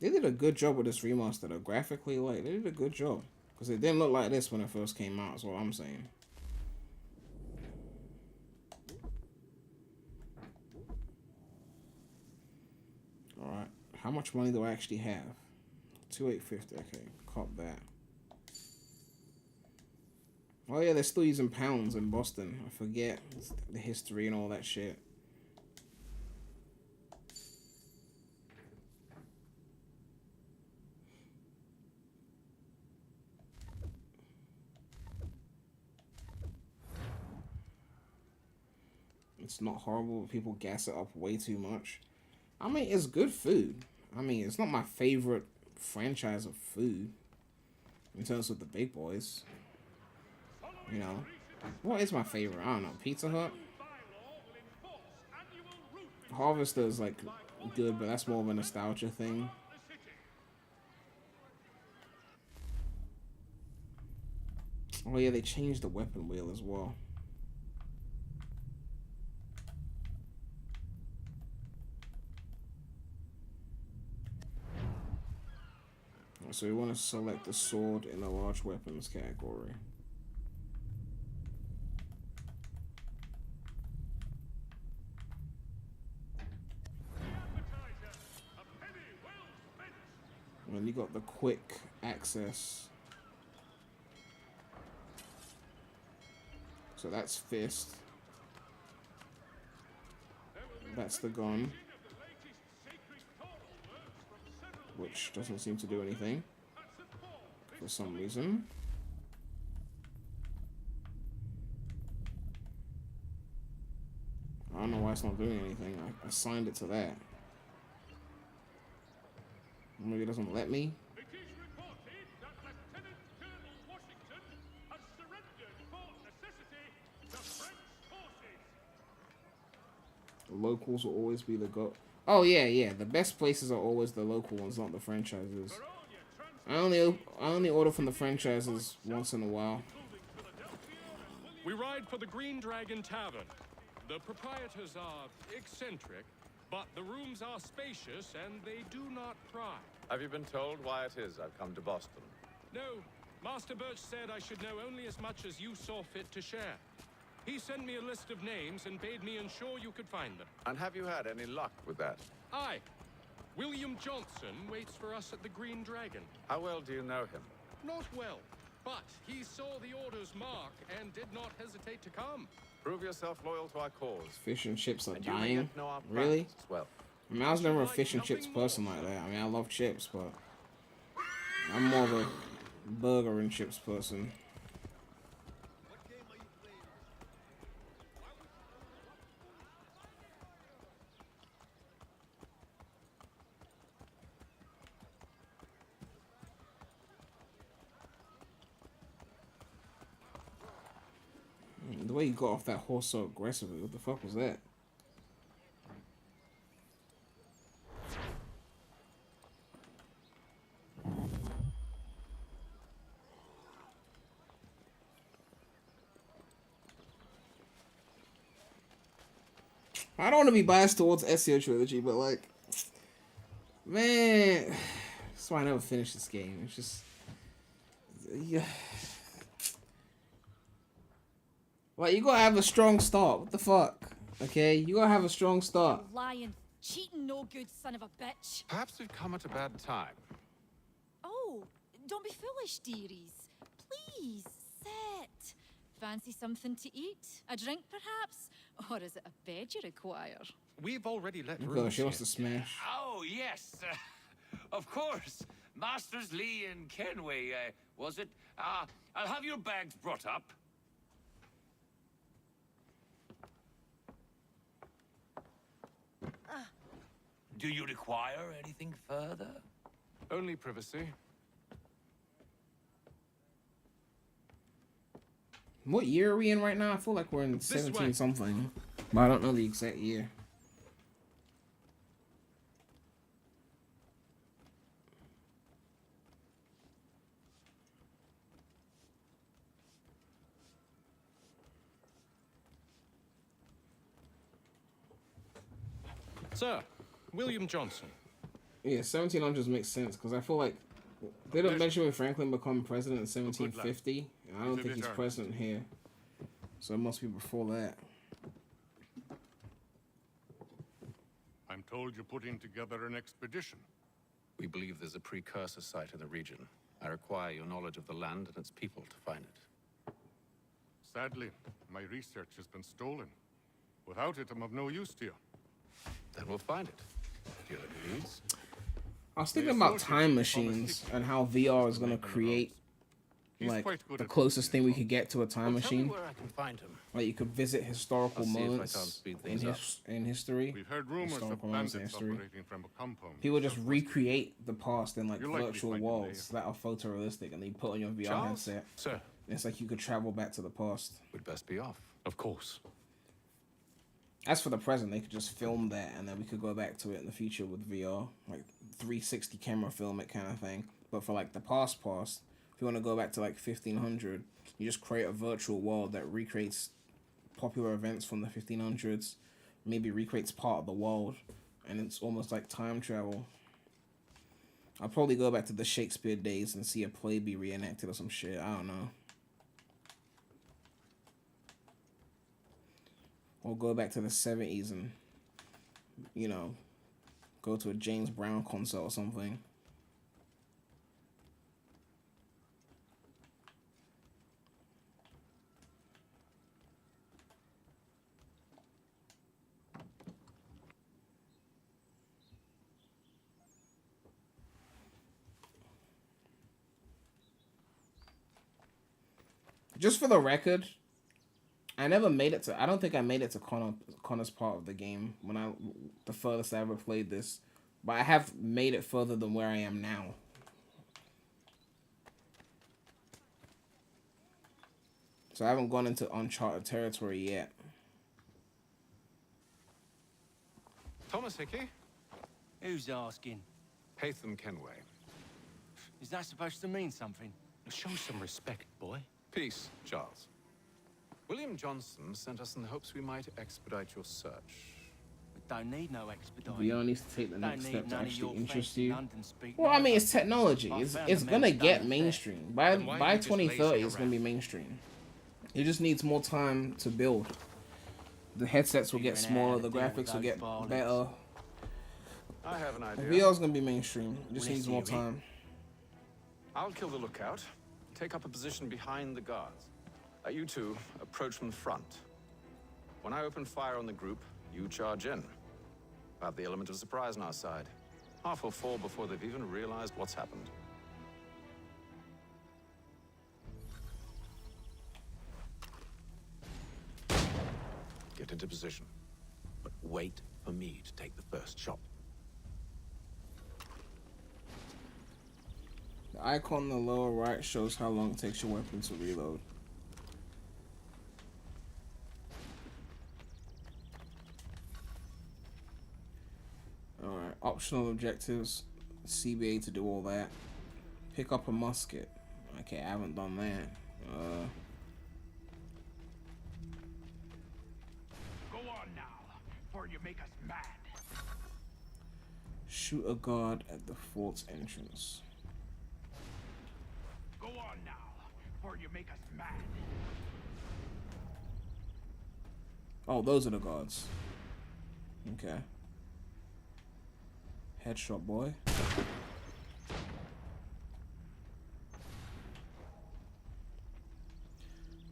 A: they did a good job with this remaster though. Graphically, like, they did a good job. Because it didn't look like this when it first came out, is what I'm saying. Alright, how much money do I actually have? 2,850, okay, cop that. Oh yeah, they're still using pounds in Boston. I forget the history and all that shit. It's not horrible, but people gas it up way too much. I mean, it's good food. I mean, it's not my favorite franchise of food in terms of the big boys. You know, what is my favorite? I don't know. Pizza Hut. Harvester is like good, but that's more of a nostalgia thing. Oh yeah, they changed the weapon wheel as well. So we want to select the sword in the large weapons category. And then you got the quick access. So that's fist. That's the gun. Which doesn't seem to do anything for some reason. I don't know why it's not doing anything. I assigned it to that. Maybe it doesn't let me. The locals will always be the go. Oh yeah. The best places are always the local ones, not the franchises. I only order from the franchises once in a while.
T: We ride for the Green Dragon Tavern. The proprietors are eccentric, but the rooms are spacious and they do not pry.
F: Have you been told why it is I've come to Boston?
T: No, Master Birch said I should know only as much as you saw fit to share. He sent me a list of names and bade me ensure you could find them.
F: And have you had any luck with that?
T: Aye. William Johnson waits for us at the Green Dragon.
F: How well do you know him?
T: Not well, but he saw the order's mark and did not hesitate to come.
F: Prove yourself loyal to our cause.
A: Fish and chips are
F: And you may
A: dying.
F: yet know our
A: Really?
F: plans as well.
A: I mean, I was never a fish and chips person like that. I mean, I love chips, but I'm more of a burger and chips person. The way you got off that horse so aggressively, what the fuck was that? I don't want to be biased towards Ezio Trilogy, but like, man, that's why I never finished this game. It's just, yeah. Like, you gotta have a strong start. What the fuck? Okay, you gotta have a strong start.
U: Lying, cheating, no good son of a bitch.
B: Perhaps we've come at a bad time.
U: Oh, don't be foolish, dearies. Please, sit. Fancy something to eat? A drink, perhaps? Or is it a bed you require?
B: We've already let
A: Oh,
B: rooms
A: she wants to
B: here.
A: smash.
V: Oh, yes. Of course. Masters Lee and Kenway, was it? I'll have your bags brought up. Do you require anything further?
B: Only privacy.
A: What year are we in right now? I feel like we're in 17 something, but I don't know the exact year.
T: Sir, William Johnson.
A: Yeah, 1700s makes sense because I feel like they don't mention when Franklin become president in 1750. And I don't think he's president here, so it must be before that.
T: I'm told you're putting together an expedition.
F: We believe there's a precursor site in the region. I require your knowledge of the land and its people to find it.
T: Sadly, my research has been stolen. Without it, I'm of no use to you.
F: Then we'll find it. Do you have any needs?
A: I was thinking about time machines and how VR is gonna create like the closest thing we could get to a time machine.
F: Where I can find him.
A: Like you could visit historical
F: I'll see if I
A: moments
F: can't speed
A: in
F: things up.
A: history.
T: We've heard rumors of
A: Historical moments in
T: bandits
A: history.
T: operating from a compound.
A: He would just recreate the past in like
T: You're likely
A: virtual
T: finding
A: worlds that are photorealistic, and then you put on your VR
F: Charles?
A: headset.
F: Sir.
A: It's like you could travel back to the past.
F: We'd best be off.
T: Of course.
A: As for the present, they could just film that, and then we could go back to it in the future with VR, like 360 camera film it kind of thing. But for like the past, if you want to go back to like 1500, you just create a virtual world that recreates popular events from the 1500s, maybe recreates part of the world, and it's almost like time travel. I'll probably go back to the Shakespeare days and see a play be reenacted or some shit. I don't know. Or go back to the 70s and, you know, go to a James Brown concert or something. Just for the record, I never made it to. I don't think I made it to Connor's part of the game the furthest I ever played this, but I have made it further than where I am now. So I haven't gone into uncharted territory yet.
B: Thomas Hickey?
D: Who's asking?
B: Haytham Kenway.
D: Is that supposed to mean something?
F: Show some respect, boy.
B: Peace, Charles. William Johnson sent us in the hopes we might expedite your search.
D: We don't need no expediting.
A: We all need to take the
D: Don't
A: next
D: need
A: step to
D: none of
A: actually
D: your
A: interest
D: fancy
A: you.
D: London speak
A: Well, I mean,
D: neither.
A: it's technology.
D: I
A: It's
D: found
A: it's
D: the
A: gonna
D: men's
A: get
D: done
A: mainstream.
B: Then why are
A: By
B: you just
A: 2030,
B: lazing
A: it's gonna be
B: around?
A: mainstream. It just needs more time to build. The headsets will get
D: Figuring out
A: smaller.
D: how
A: The
D: to deal with
A: graphics will
D: those
A: get
D: varlets.
A: better.
B: I have an idea.
A: VR's gonna be mainstream. It just
D: Well,
A: needs
D: let's
A: more
D: hear it.
A: time.
B: I'll kill the lookout. Take up a position behind the guards. You two approach from the front. When I open fire on the group, you charge in. Have the element of surprise on our side. Half will fall before they've even realized what's happened. Get into position. But wait for me to take the first shot.
A: The icon in the lower right shows how long it takes your weapon to reload. Alright, optional objectives. CBA to do all that. Pick up a musket. Okay, I haven't done that.
C: Go on now, before you make us mad.
A: Shoot a guard at the fort's entrance.
C: Go on now, before you make us mad.
A: Oh, those are the guards. Okay. Headshot boy.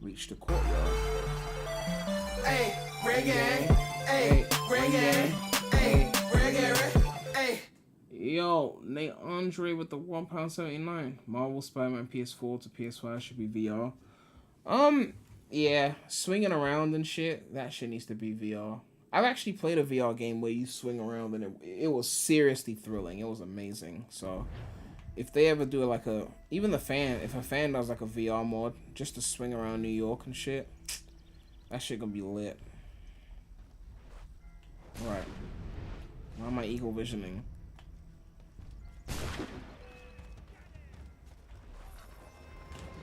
A: Reach the courtyard.
O: Hey, reggae. Hey, reggae. Hey, reggae. Hey.
A: Yo, Nate Andre with the £1.79. Marvel Spider-Man PS4 to PS5 should be VR. Yeah, swinging around and shit. That shit needs to be VR. I've actually played a VR game where you swing around and it was seriously thrilling. It was amazing. So, if they ever do like a, even the fan, if a fan does like a VR mod just to swing around New York and shit, that shit gonna be lit. Alright. Why am I eagle visioning?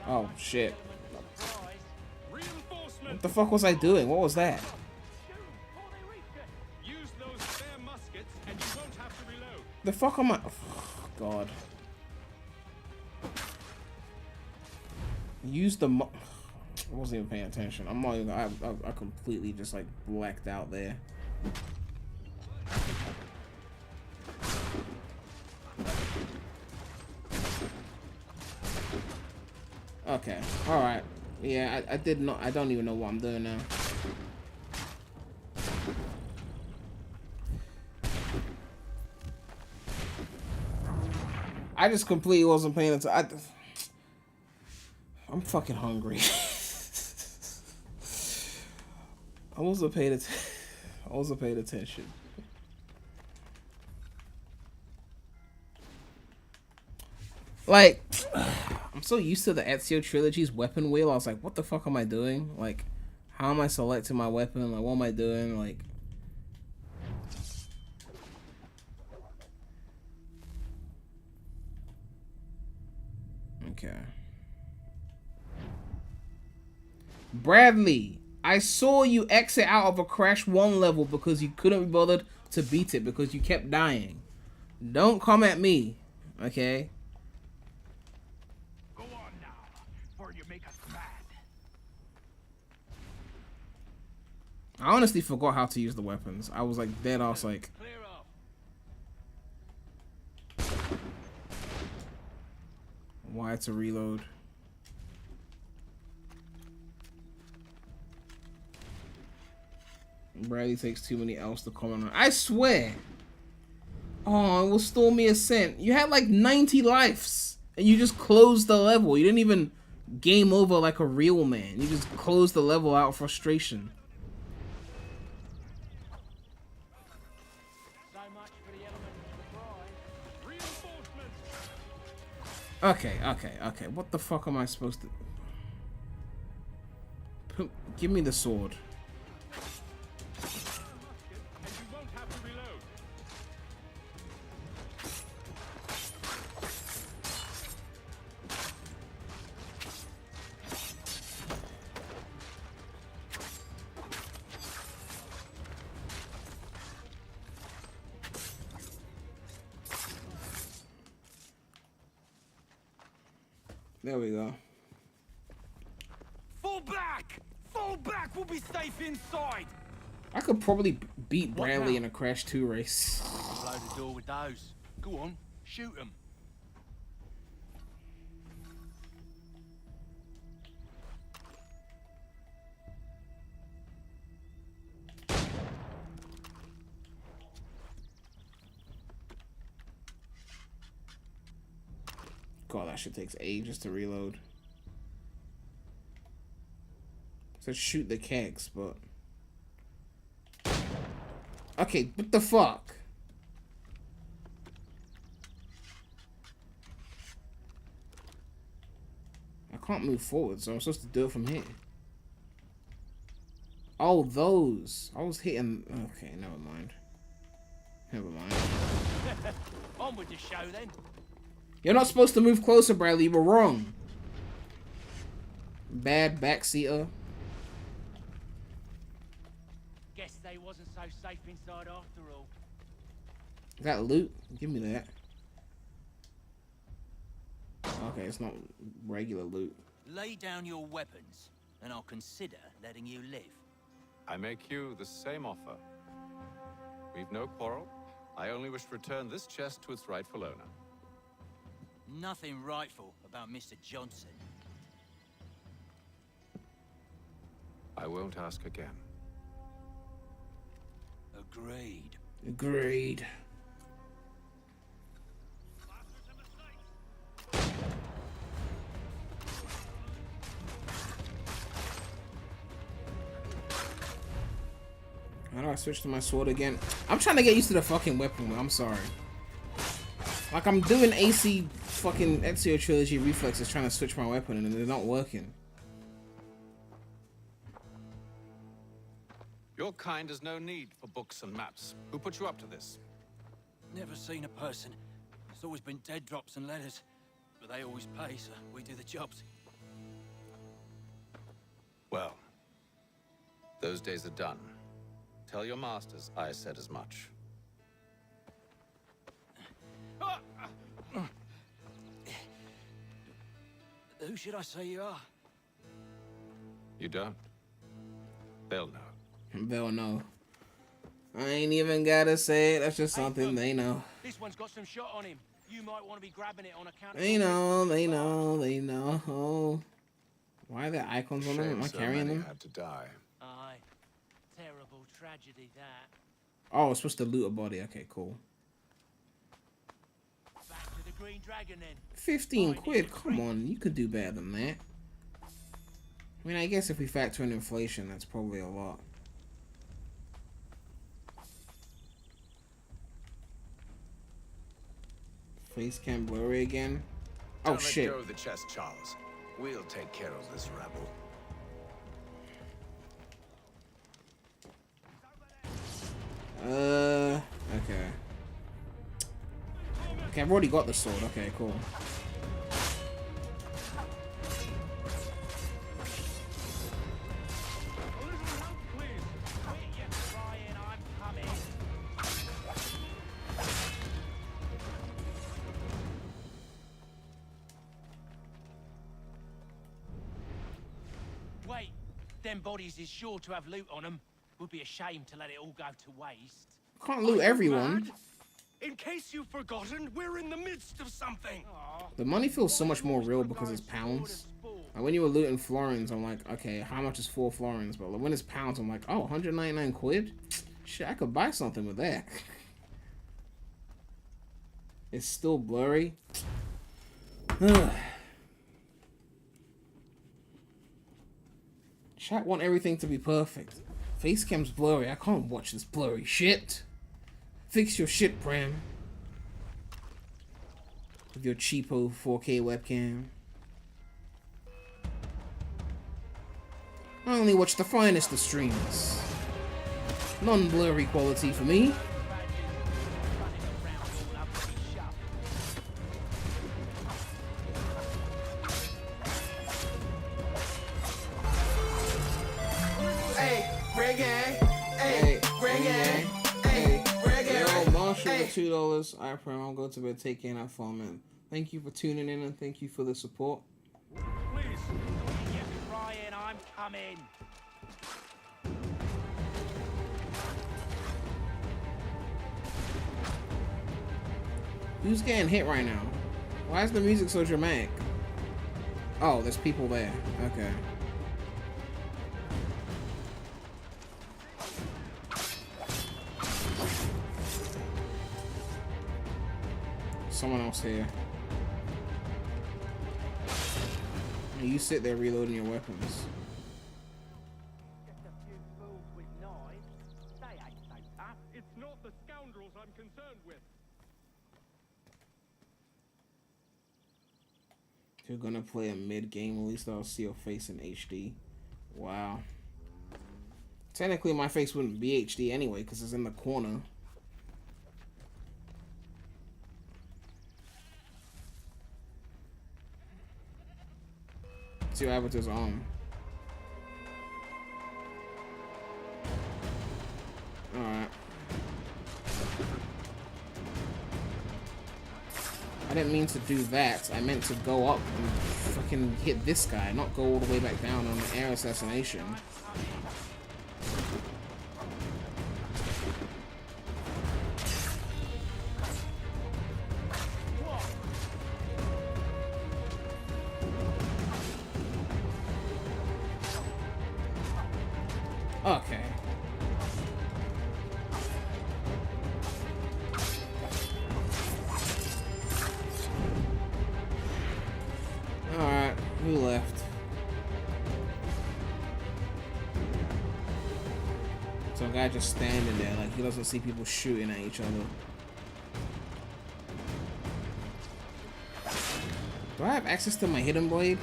A: Oh shit. What the fuck was I doing? What was that?
T: Use those spare muskets and you won't have to reload.
A: The fuck am I? Oh, God. Use the I wasn't even paying attention. I'm not even. I completely just like blacked out there. Okay. All right. Yeah, I did not. I don't even know what I'm doing now. I just completely wasn't paying attention. I'm fucking hungry. I wasn't paying attention. I wasn't paying attention. Like, I'm so used to the Ezio Trilogy's weapon wheel. I was like, what the fuck am I doing? Like, how am I selecting my weapon? Like, what am I doing? Like, okay. Bradley, I saw you exit out of a Crash 1 level because you couldn't be bothered to beat it because you kept dying. Don't come at me, okay?
O: Go on now, before you make us mad.
A: I honestly forgot how to use the weapons. I was like dead ass like. Why to reload? Bradley takes too many L's to comment on. I swear. Oh, it will store me a cent. You had like 90 lives and you just closed the level. You didn't even game over like a real man. You just closed the level out of frustration. Okay. What the fuck am I supposed to... Give me the sword. There we go.
O: Fall back! Fall back! We'll be safe inside!
A: I could probably beat Bradley in a Crash 2 race.
D: Blow the door with those. Go on, shoot them.
A: God, that shit takes ages to reload. It says shoot the kegs, but... Okay, what the fuck? I can't move forward, so I'm supposed to do it from here. Oh, those. I was hitting... Okay, never mind. Never mind.
D: On with the show then.
A: You're not supposed to move closer, Bradley. You were wrong. Bad backseater.
D: Guess they wasn't so safe inside after all.
A: Is that loot? Give me that. Okay, it's not regular loot.
D: Lay down your weapons, and I'll consider letting you live.
F: I make you the same offer. We've no quarrel. I only wish to return this chest to its rightful owner.
D: Nothing rightful about Mr. Johnson.
F: I won't ask again.
D: Agreed.
A: Agreed. How do I switch to my sword again? I'm trying to get used to the fucking weapon. I'm sorry. Like, I'm doing AC fucking Ezio Trilogy reflexes trying to switch my weapon and they're not working.
F: Your kind has no need for books and maps. Who put you up to this?
D: Never seen a person. It's always been dead drops and letters. But they always pay, so we do the jobs.
F: Well, those days are done. Tell your masters I said as much.
D: Who should I say you are?
F: You don't? They'll know.
A: They'll know. I ain't even gotta say it. That's just something they know.
D: This one's got some shot on him. You might want to be grabbing it on account of...
A: They know, they know, they know. Why are there icons on them? Am I carrying them?
F: Had to die.
D: Aye. Terrible tragedy, that.
A: Oh, it's supposed to loot a body. Okay, cool.
D: Back to the Green Dragon then.
A: 15 quid? Come on, you could do better than that. I mean, I guess if we factor in inflation, that's probably a lot. Face cam blurry again. Oh shit.
F: Don't let go of the chest, Charles. We'll take care of this rebel.
A: Okay. Okay, I've already got the sword. Okay, cool.
D: Wait, them bodies is sure to have loot on them. Would be a shame to let it all go to waste.
A: Can't loot everyone.
O: In case you've forgotten, we're in the midst of something.
A: The money feels so much more real because it's pounds. Like when you were looting florins, I'm like, okay, how much is 4 florins? But when it's pounds, I'm like, oh, 199 quid? Shit, I could buy something with that. It's still blurry. Chat want everything to be perfect. Facecam's blurry. I can't watch this blurry shit. Fix your shit, Prem. With your cheapo 4K webcam. I only watch the finest of streams. Non-blurry quality for me. $2. I Prem, I'll go to bed. Take care and have fun, man. Thank you for tuning in and thank you for the support.
D: Please. You're crying, I'm coming.
A: Who's getting hit right now? Why is the music so dramatic? Oh, there's people there. Okay. Someone else here. You sit there reloading your weapons.
D: Just a few fools with knives. They ain't so tough.
T: It's not the scoundrels I'm concerned with.
A: If you're gonna play a mid-game, at least I'll see your face in HD. Wow. Technically, my face wouldn't be HD anyway, because it's in the corner. See what happens to his arm. Alright. I didn't mean to do that. I meant to go up and fucking hit this guy, not go all the way back down on an air assassination. Some guy just standing there, like he doesn't see people shooting at each other. Do I have access to my hidden blade?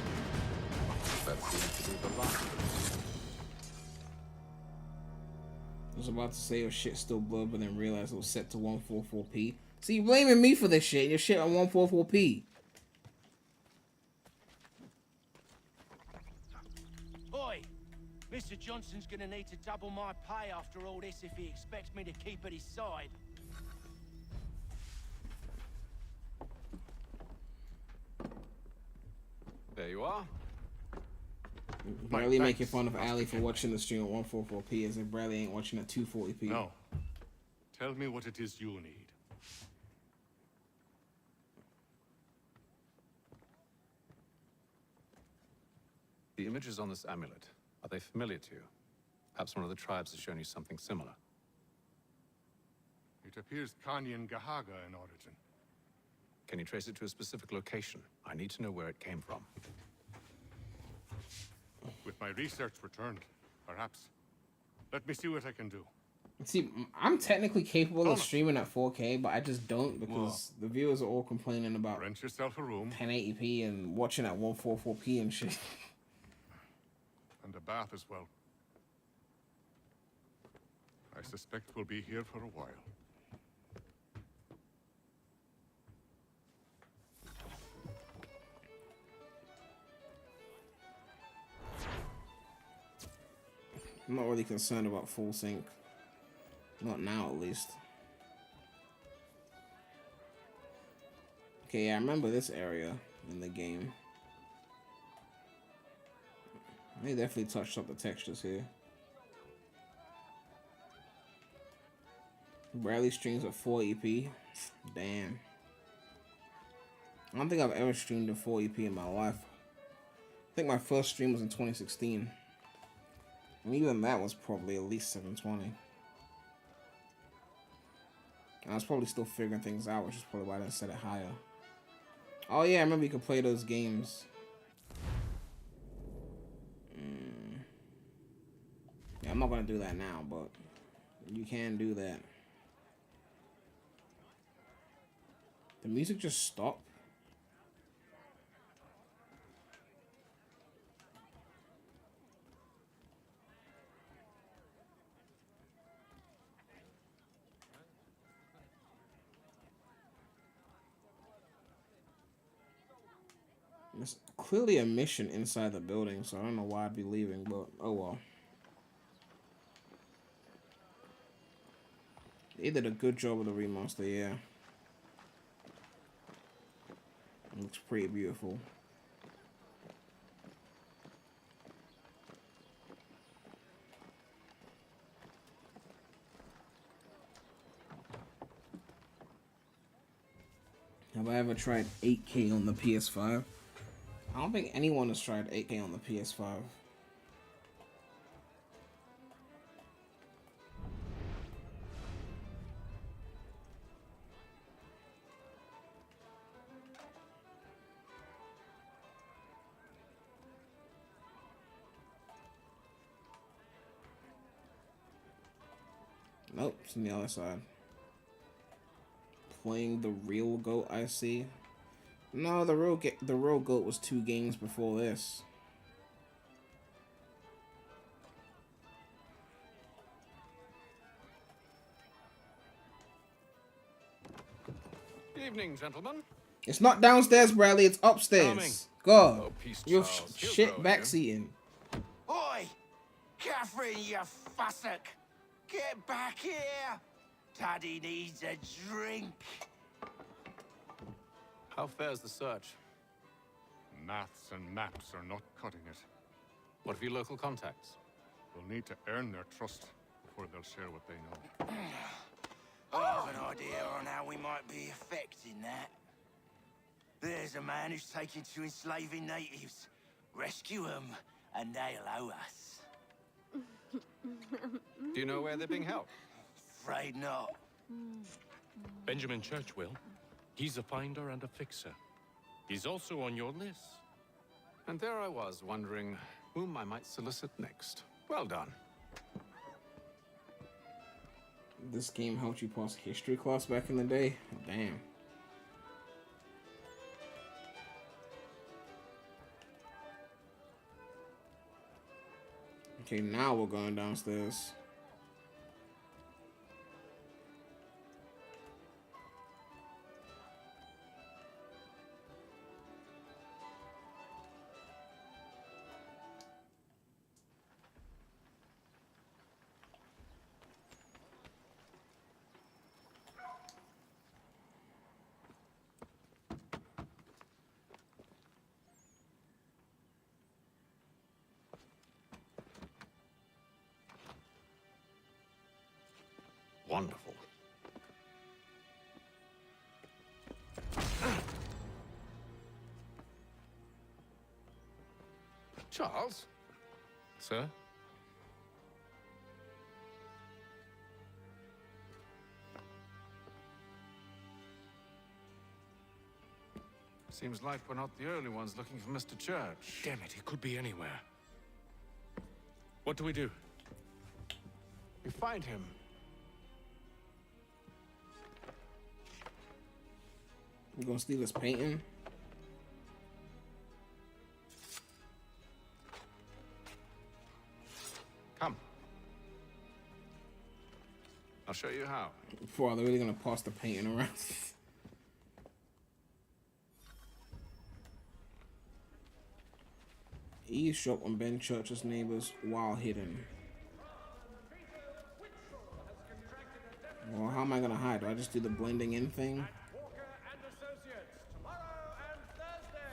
B: That seems to be the last.
A: I was about to say, oh shit, still blood, but then realized it was set to 144p. See, you blaming me for this shit. Your shit on 144p.
E: Oi! Mr. Johnson's gonna need to double my pay after all this if he expects me to keep at his side.
B: There you are.
A: Barely making fun of Ali for watching the stream at 144p as if Bradley ain't watching at 240p.
T: Now, tell me what it is you need.
B: The images on this amulet, are they familiar to you? Perhaps one of the tribes has shown you something similar.
T: It appears Kanyan Gahaga in origin.
B: Can you trace it to a specific location? I need to know where it came from.
T: With my research returned, perhaps. Let me see what I can do.
A: See, I'm technically capable of streaming at 4K, but I just don't because the viewers are all complaining about
T: Rent yourself a room
A: 1080p and watching at 144p and shit.
T: and a bath as well. I suspect we'll be here for a while.
A: I'm not really concerned about full sync. Not now, at least. Okay, yeah, I remember this area in the game. They definitely touched up the textures here. Bradley streams at 480p. Damn. I don't think I've ever streamed at 480p in my life. I think my first stream was in 2016. And even that was probably at least 720. I was probably still figuring things out, which is probably why I didn't set it higher. Oh yeah, I remember you could play those games. Yeah, I'm not gonna do that now, but you can do that. The music just stopped. There's clearly a mission inside the building, so I don't know why I'd be leaving, but oh well. They did a good job with the remaster, yeah. It looks pretty beautiful. Have I ever tried 8K on the PS5? I don't think anyone has tried 8K on the PS5. Nope, it's on the other side. Playing the real goat, I see. No, the real goat was 2 games before this.
B: Evening, gentlemen.
A: It's not downstairs, Bradley. It's upstairs. God,
B: Oh, peace,
A: you're
B: Charles. He'll
A: shit
B: grow
A: backseating.
E: Oi! Catherine, you fussock! Get back here! Taddy needs a drink.
B: How fares the search?
T: Maths and maps are not cutting it.
B: What of your local contacts?
T: We'll need to earn their trust before they'll share what they know.
E: I have an idea on how we might be affecting that. There's a man who's taken to enslaving natives. Rescue them, and they'll owe us.
B: Do you know where they're being held?
E: Afraid not.
T: Benjamin Churchwill. He's a finder and a fixer. He's also on your list.
B: And there I was, wondering whom I might solicit next. Well done.
A: This game helped you pass history class back in the day? Damn. Okay, now we're going downstairs.
F: Wonderful. Charles? Sir? Seems like we're not the only ones looking for Mr. Church.
T: Damn it, he could be anywhere. What do we do?
F: We find him.
A: You gonna steal his painting?
F: Come. I'll show you how.
A: Before they're really gonna pass the painting around. Eavesdrop on Ben Church's neighbors while hidden. Well, how am I gonna hide? Do I just do the blending in thing?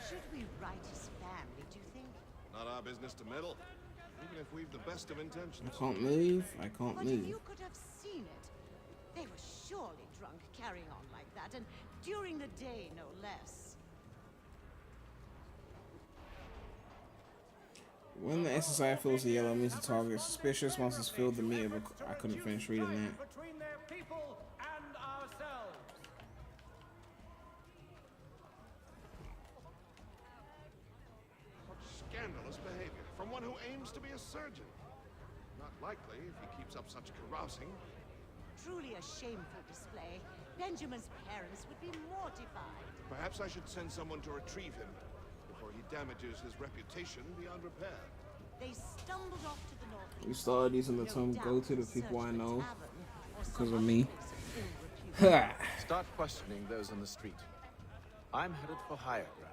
H: Should we write his family, do you think?
O: Not our business to meddle, even if we've the best of intentions.
A: I can't move. I can't
H: But
A: move.
H: if you could have seen it, they were surely drunk carrying on like that, and during the day, no less.
A: When the SSI fills the yellow, means the target is suspicious. Once it's filled the meter, but I couldn't finish reading that.
K: Between their people and ourselves.
O: Such scandalous behavior from one who aims to be a surgeon. Not likely if he keeps up such carousing.
H: Truly a shameful display. Benjamin's parents would be mortified.
O: Perhaps I should send someone to retrieve him before he damages his reputation beyond repair.
H: They stumbled off to the north.
A: We started using the term "go to" the people I know because of me.
F: Start questioning those on the street. I'm headed for higher ground.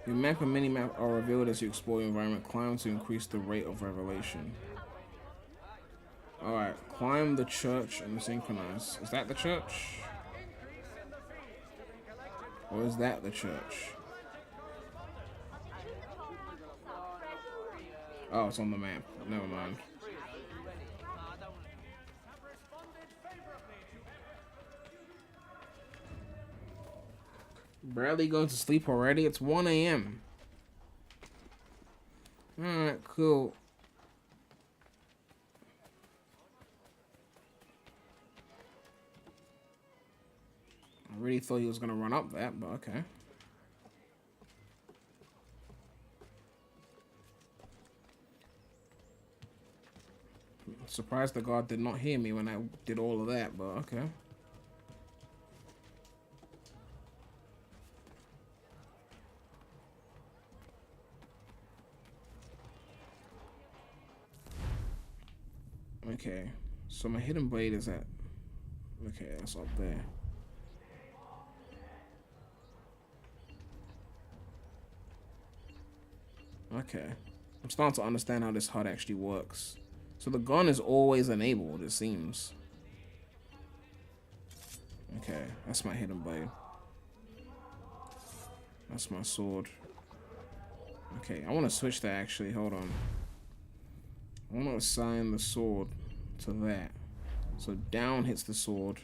A: Your map and mini-map are revealed as you explore your environment. Climb to increase the rate of revelation. Alright, climb the church and synchronize. Is that the church? Or is that the church? Oh, it's on the map. Never mind. Barely going to sleep already? It's 1 a.m. Alright, cool. I really thought he was going to run up that, but okay. Surprised the guard did not hear me when I did all of that, but okay. Okay, so my hidden blade is at... Okay, that's up there. Okay. I'm starting to understand how this HUD actually works. So the gun is always enabled, it seems. Okay, that's my hidden blade. That's my sword. Okay, I want to switch that actually. Hold on. I want to assign the sword to that. So down hits the sword.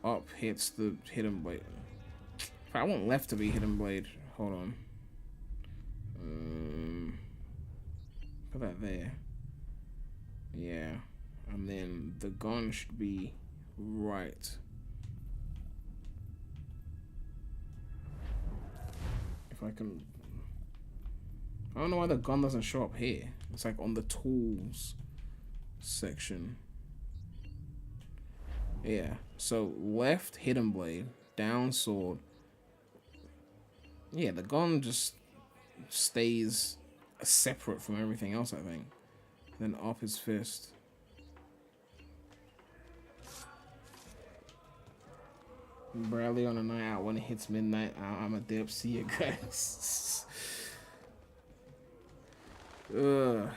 A: Up hits the hidden blade. I want left to be hidden blade. Hold on. Put that there. Yeah. And then the gun should be right. If I can... I don't know why the gun doesn't show up here. It's like on the tools. section. Yeah, so left hidden blade, down sword. Yeah, the gun just stays separate from everything else, I think. Then up his fist. Barely on a night out when it hits midnight. I'm a dip. See you guys. Ugh.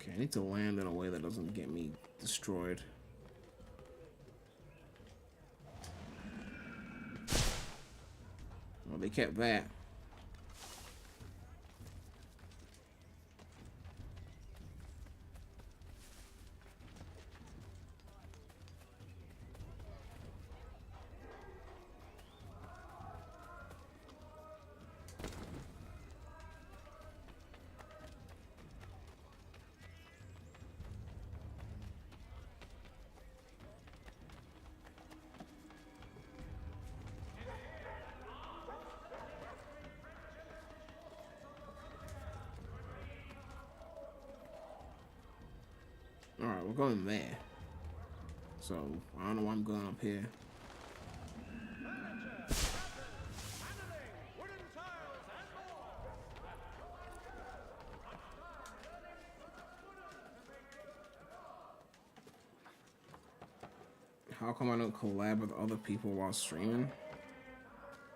A: Okay, I need to land in a way that doesn't get me destroyed. Well, they kept that. Alright, we're going there. So, I don't know why I'm going up here. How come I don't collab with other people while streaming?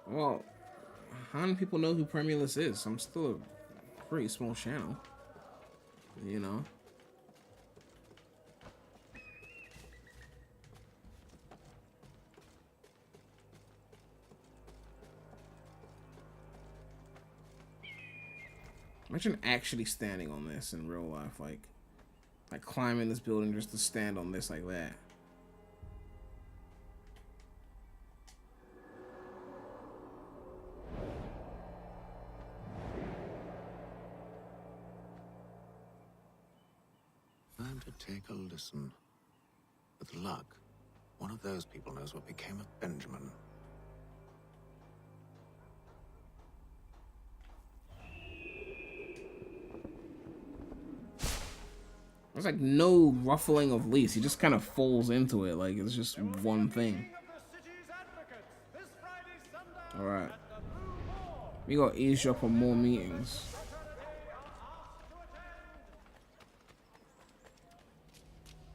A: Well, how many people know who PREMulous is? I'm still a pretty small channel. You know? Imagine actually standing on this in real life, like climbing this building just to stand on this like that.
L: Time to take a listen. With luck, one of those people knows what became of Benjamin.
A: There's like no ruffling of leaves. He just kind of falls into it. Like it's just one thing. Alright. We got eavesdrop on more meetings.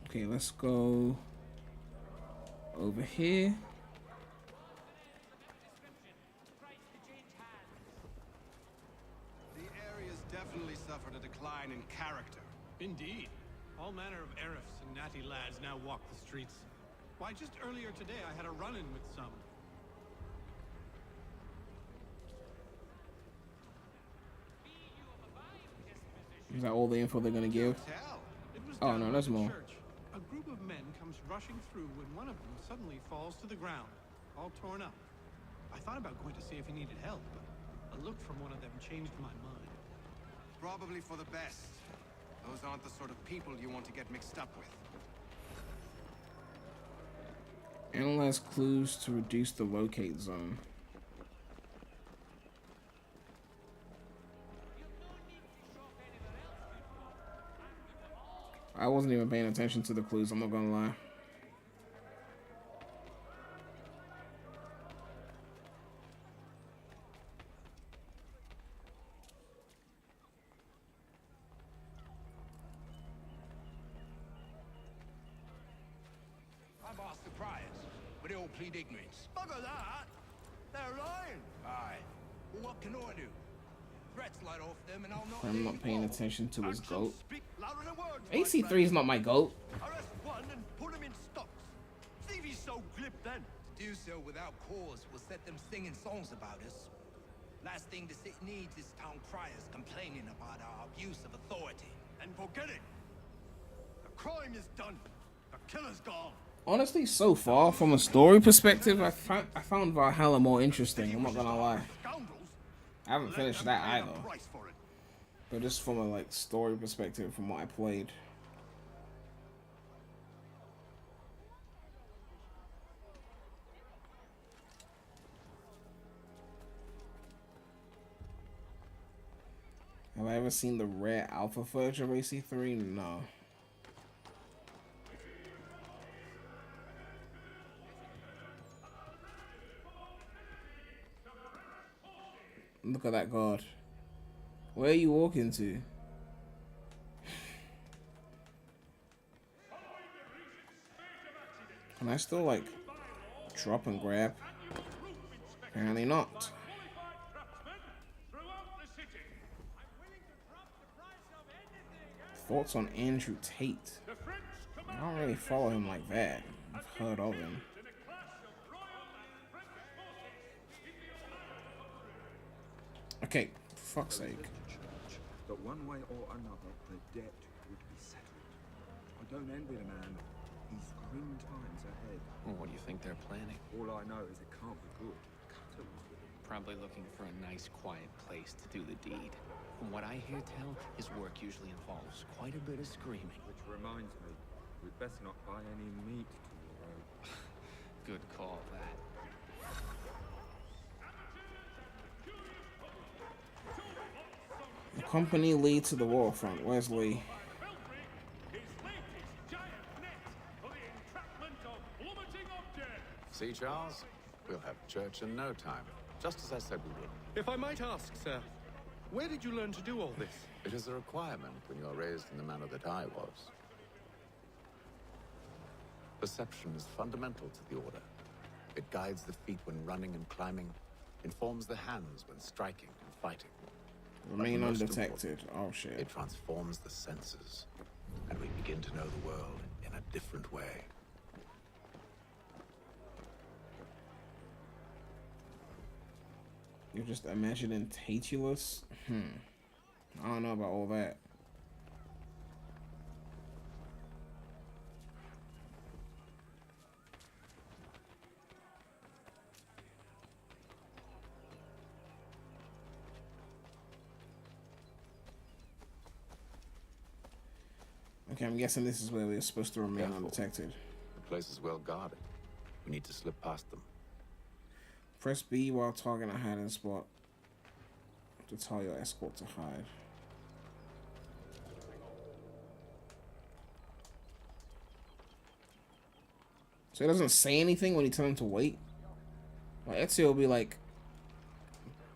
A: Okay, let's go over here.
F: The area's definitely suffered a decline in character. Indeed. All manner of Arifs and natty lads now walk the streets. Why, just earlier today I had a run-in with some.
A: Is that all the info they're gonna give? Oh no, there's more.
F: A group of men comes rushing through when one of them suddenly falls to the ground, all torn up. I thought about going to see if he needed help, but a look from one of them changed my mind. Probably for the best. Those aren't the sort of people you want to get mixed up with.
A: Analyze clues to reduce the locate zone. I wasn't even paying attention to the clues, I'm not gonna lie.
O: I've asked the criers, but they all plead ignorance. Bugger that! They're lying! Aye. Well, what can I do? Threats light off them and I'll not
A: I'm not paying attention to his goat.
O: speak louder than words,
A: AC3 is not my goat.
O: Arrest one and put him in stocks. See if he's so glib then.
E: To do so without cause will set them singing songs about us. Last thing the city needs is town criers complaining about our abuse of authority.
O: And forget it. The crime is done. The killer's gone.
A: Honestly, so far, from a story perspective, I found Valhalla more interesting, I'm not gonna lie. I haven't finished that either. But just from a like story perspective, from what I played. Have I ever ever seen the rare alpha footage of AC3? No. Look at that guard. Where are you walking to? Can I still, like, drop and grab? Apparently not. Thoughts on Andrew Tate? I don't really follow him like that. I've heard of him. Okay, for fuck's sake.
J: But one way or another, the debt would be settled. I don't envy the man. He's grim times ahead.
M: Well, what do you think they're planning?
J: All I know is it can't be good.
M: Probably looking for a nice, quiet place to do the deed. From what I hear tell, his work usually involves quite a bit of screaming.
J: Which reminds me, we'd best not buy any meat tomorrow.
M: Good call, that.
A: The company lead to the waterfront. Where's Lee?
L: See, Charles? We'll have church in no time. Just as I said we would.
T: If I might ask, sir, where did you learn to do all this?
L: It is a requirement when you are raised in the manner that I was. Perception is fundamental to the Order. It guides the feet when running and climbing, informs the hands when striking and fighting.
A: Remain undetected. Oh shit.
L: It transforms the senses, and we begin to know the world in a different way.
A: You're just imagining PREMulous? I don't know about all that. Okay, I'm guessing this is where we're supposed to remain undetected.
L: The place is well guarded. We need to slip past them.
A: Press B while targeting a hiding spot to tell your escort to hide. So it doesn't say anything when you tell him to wait? Like, Ezio will be like,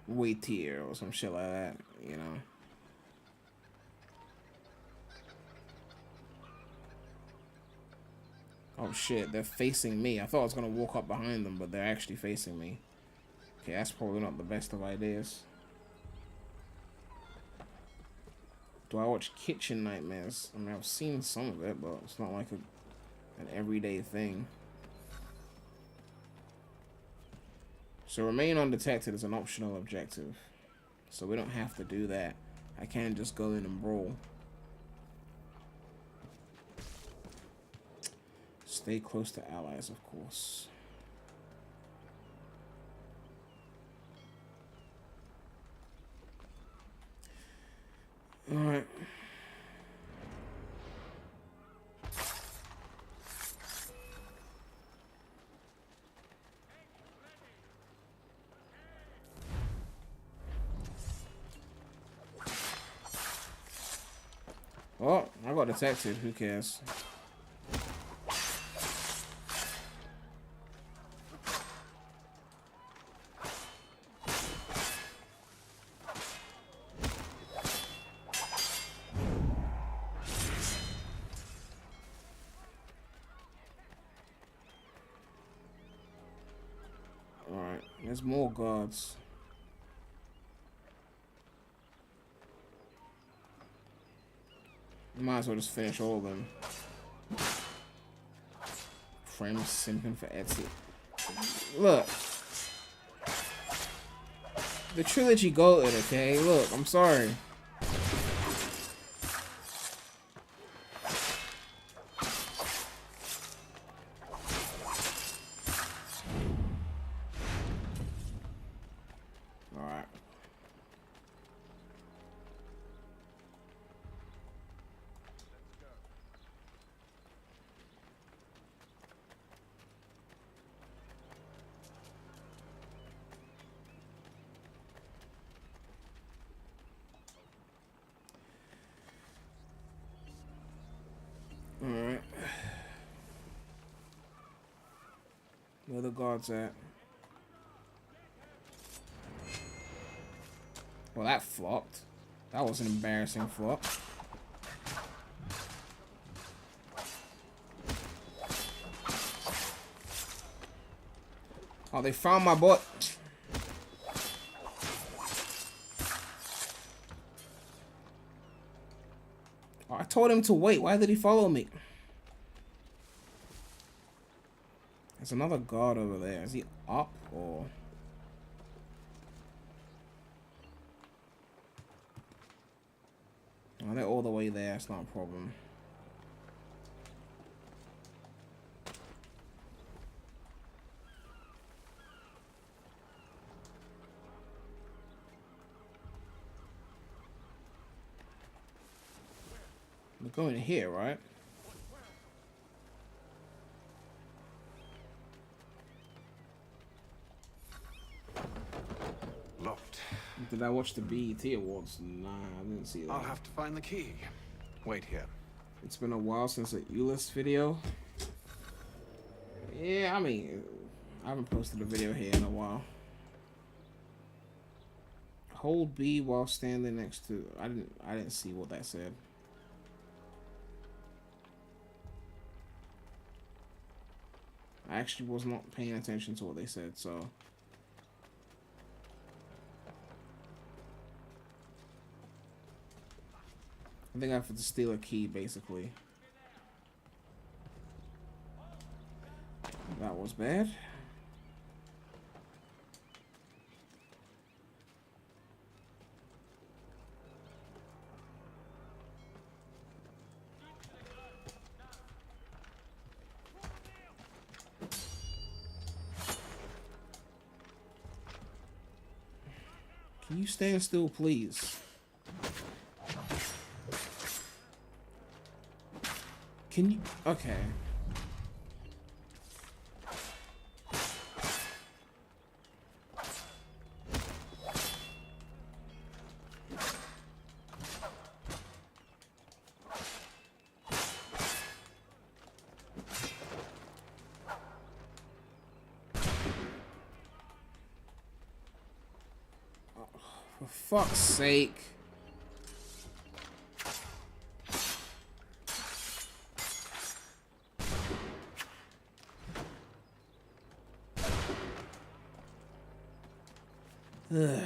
A: wait here or some shit like that, you know? Oh shit, they're facing me. I thought I was gonna walk up behind them, but they're actually facing me. Okay, that's probably not the best of ideas. Do I watch Kitchen Nightmares? I mean, I've seen some of it, but it's not like an everyday thing. So remain undetected is an optional objective. So we don't have to do that. I can just go in and brawl. Stay close to allies, of course. All right. Oh, I got detected. Who cares? Alright, there's more guards. Might as well just finish all of them. Friends simping for Etsy. Look. The trilogy goated, okay? Look, I'm sorry. Alright. Alright. Where the guards at? Well, that flopped. That was an embarrassing flop. Oh, they found my butt. Oh, I told him to wait. Why did he follow me? There's another guard over there. Is he up or? Oh, they're all the way there. It's not a problem. We're going here, right?
B: Locked.
A: Did I watch the BET Awards? Nah, I didn't see that.
B: I'll have to find the key. Wait here.
A: It's been a while since a Ulyss video. Yeah, I mean, I haven't posted a video here in a while. Hold B while standing next to. I didn't see what that said. I actually was not paying attention to what they said, so. I think I have to steal a key, basically. That was bad. Can you stand still, please? Can you? Okay. For fuck's sake. Ugh.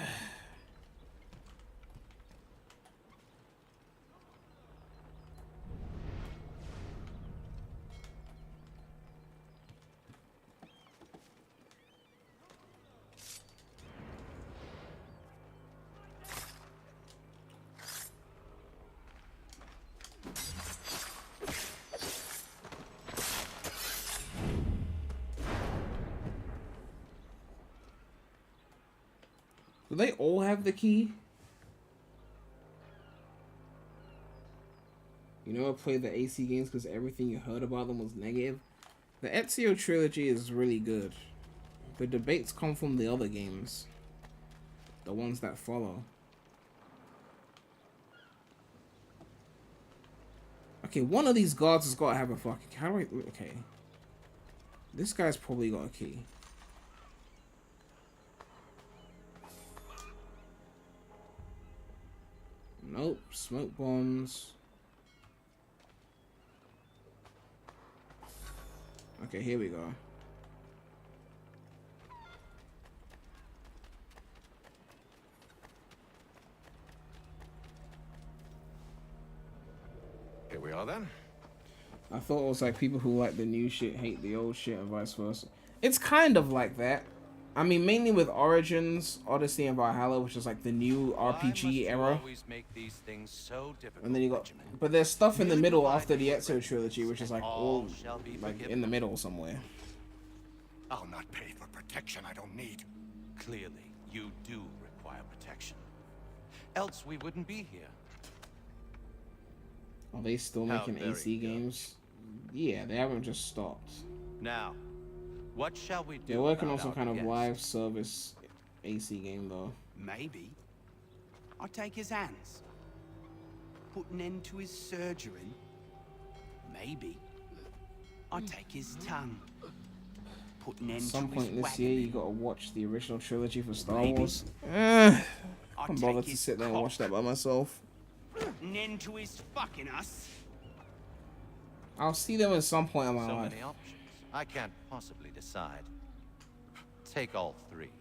A: Do they all have the key? You know, I played the AC games because everything you heard about them was negative. The Ezio Trilogy is really good. The debates come from the other games. The ones that follow. Okay, one of these guards has got to have a fucking... How do I... Okay. This guy's probably got a key. Nope. Smoke bombs. Okay, here we go.
B: Here we are then.
A: I thought it was like people who like the new shit hate the old shit and vice versa. It's kind of like that. I mean, mainly with Origins, Odyssey, and Valhalla, which is like the new RPG era. And then you got, but there's stuff in the middle after the Ezio Trilogy, which is like all like in the middle somewhere.
O: I'll not pay for protection I don't need.
B: Clearly, you do require protection. Else we wouldn't be here.
A: Are they still making AC games? Yeah, they haven't just stopped.
B: Now, what shall we do?
A: They're working on some kind of live service AC game though.
G: Maybe. I'll take his hands. Put an end to his surgery.
E: Maybe. I'd take his tongue. Put an
A: At
E: end
A: some
E: to his
A: point this
E: wagon.
A: year, you gotta watch the original trilogy for Star
E: Maybe.
A: Wars.
E: I'd
A: I'm
E: take
A: bothered to
E: his
A: sit there and watch
E: cock.
A: that by myself.
E: An end to his fucking us.
A: I'll see them at some point in my
G: So
A: life.
G: many options. I can't possibly decide. Take all three.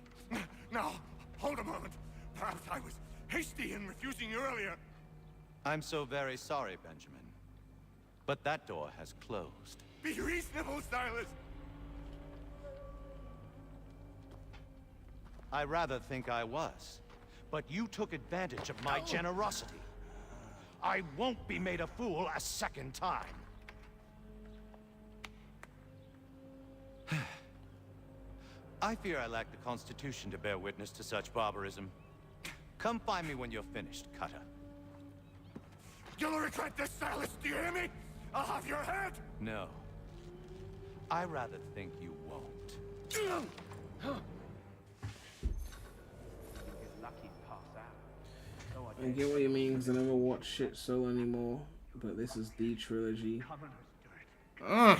O: Now, hold a moment. Perhaps I was hasty in refusing you earlier.
G: I'm so very sorry, Benjamin. But that door has closed.
O: Be reasonable, Silas.
G: I rather think I was. But you took advantage of my generosity. I won't be made a fool a second time. I fear I lack the constitution to bear witness to such barbarism. Come find me when you're finished, Cutter.
O: You'll regret this, Silas. Do you hear me? I'll have your head.
G: No. I rather think you won't.
A: I get what you mean, because I never watch shit Solo anymore. But this is the trilogy. Ugh.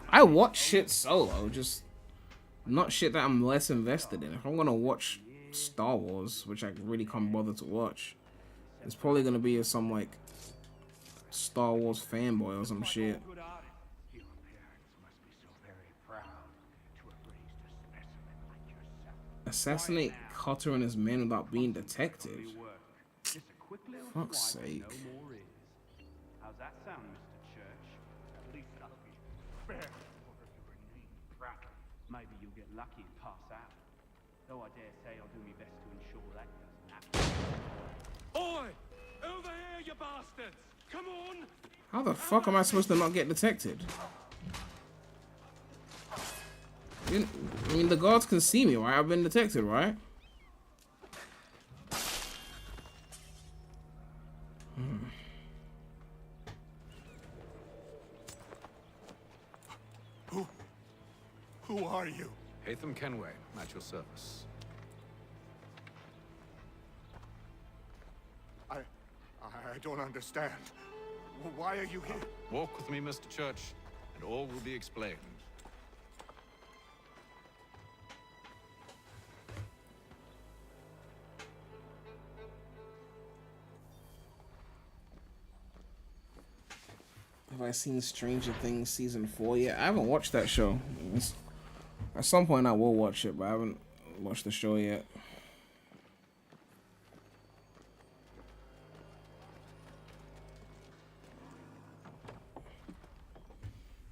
A: I watch shit Solo, just not shit that I'm less invested in. If I'm gonna watch Star Wars, which I really can't bother to watch, it's probably gonna be some like Star Wars fanboy or some shit. Assassinate Cotter and his men without being detected. Fuck's sake.
N: How's that sound, Mr. Church? At least that'll be fair for her to remain proud. Maybe you'll get lucky and pass out. Though I dare say I'll do my best to ensure that doesn't happen.
T: Oi! Over here, you bastards! Come on!
A: How the fuck am I supposed to not get detected? I mean, the guards can see me, right? I've been detected, right?
O: Who are you?
L: Hatham Kenway, at your service.
O: I don't understand. Why are you here?
L: Walk with me, Mr. Church, and all will be explained.
A: Have I seen Stranger Things season 4 yet? I haven't watched that show. At some point I will watch it, but I haven't watched the show yet.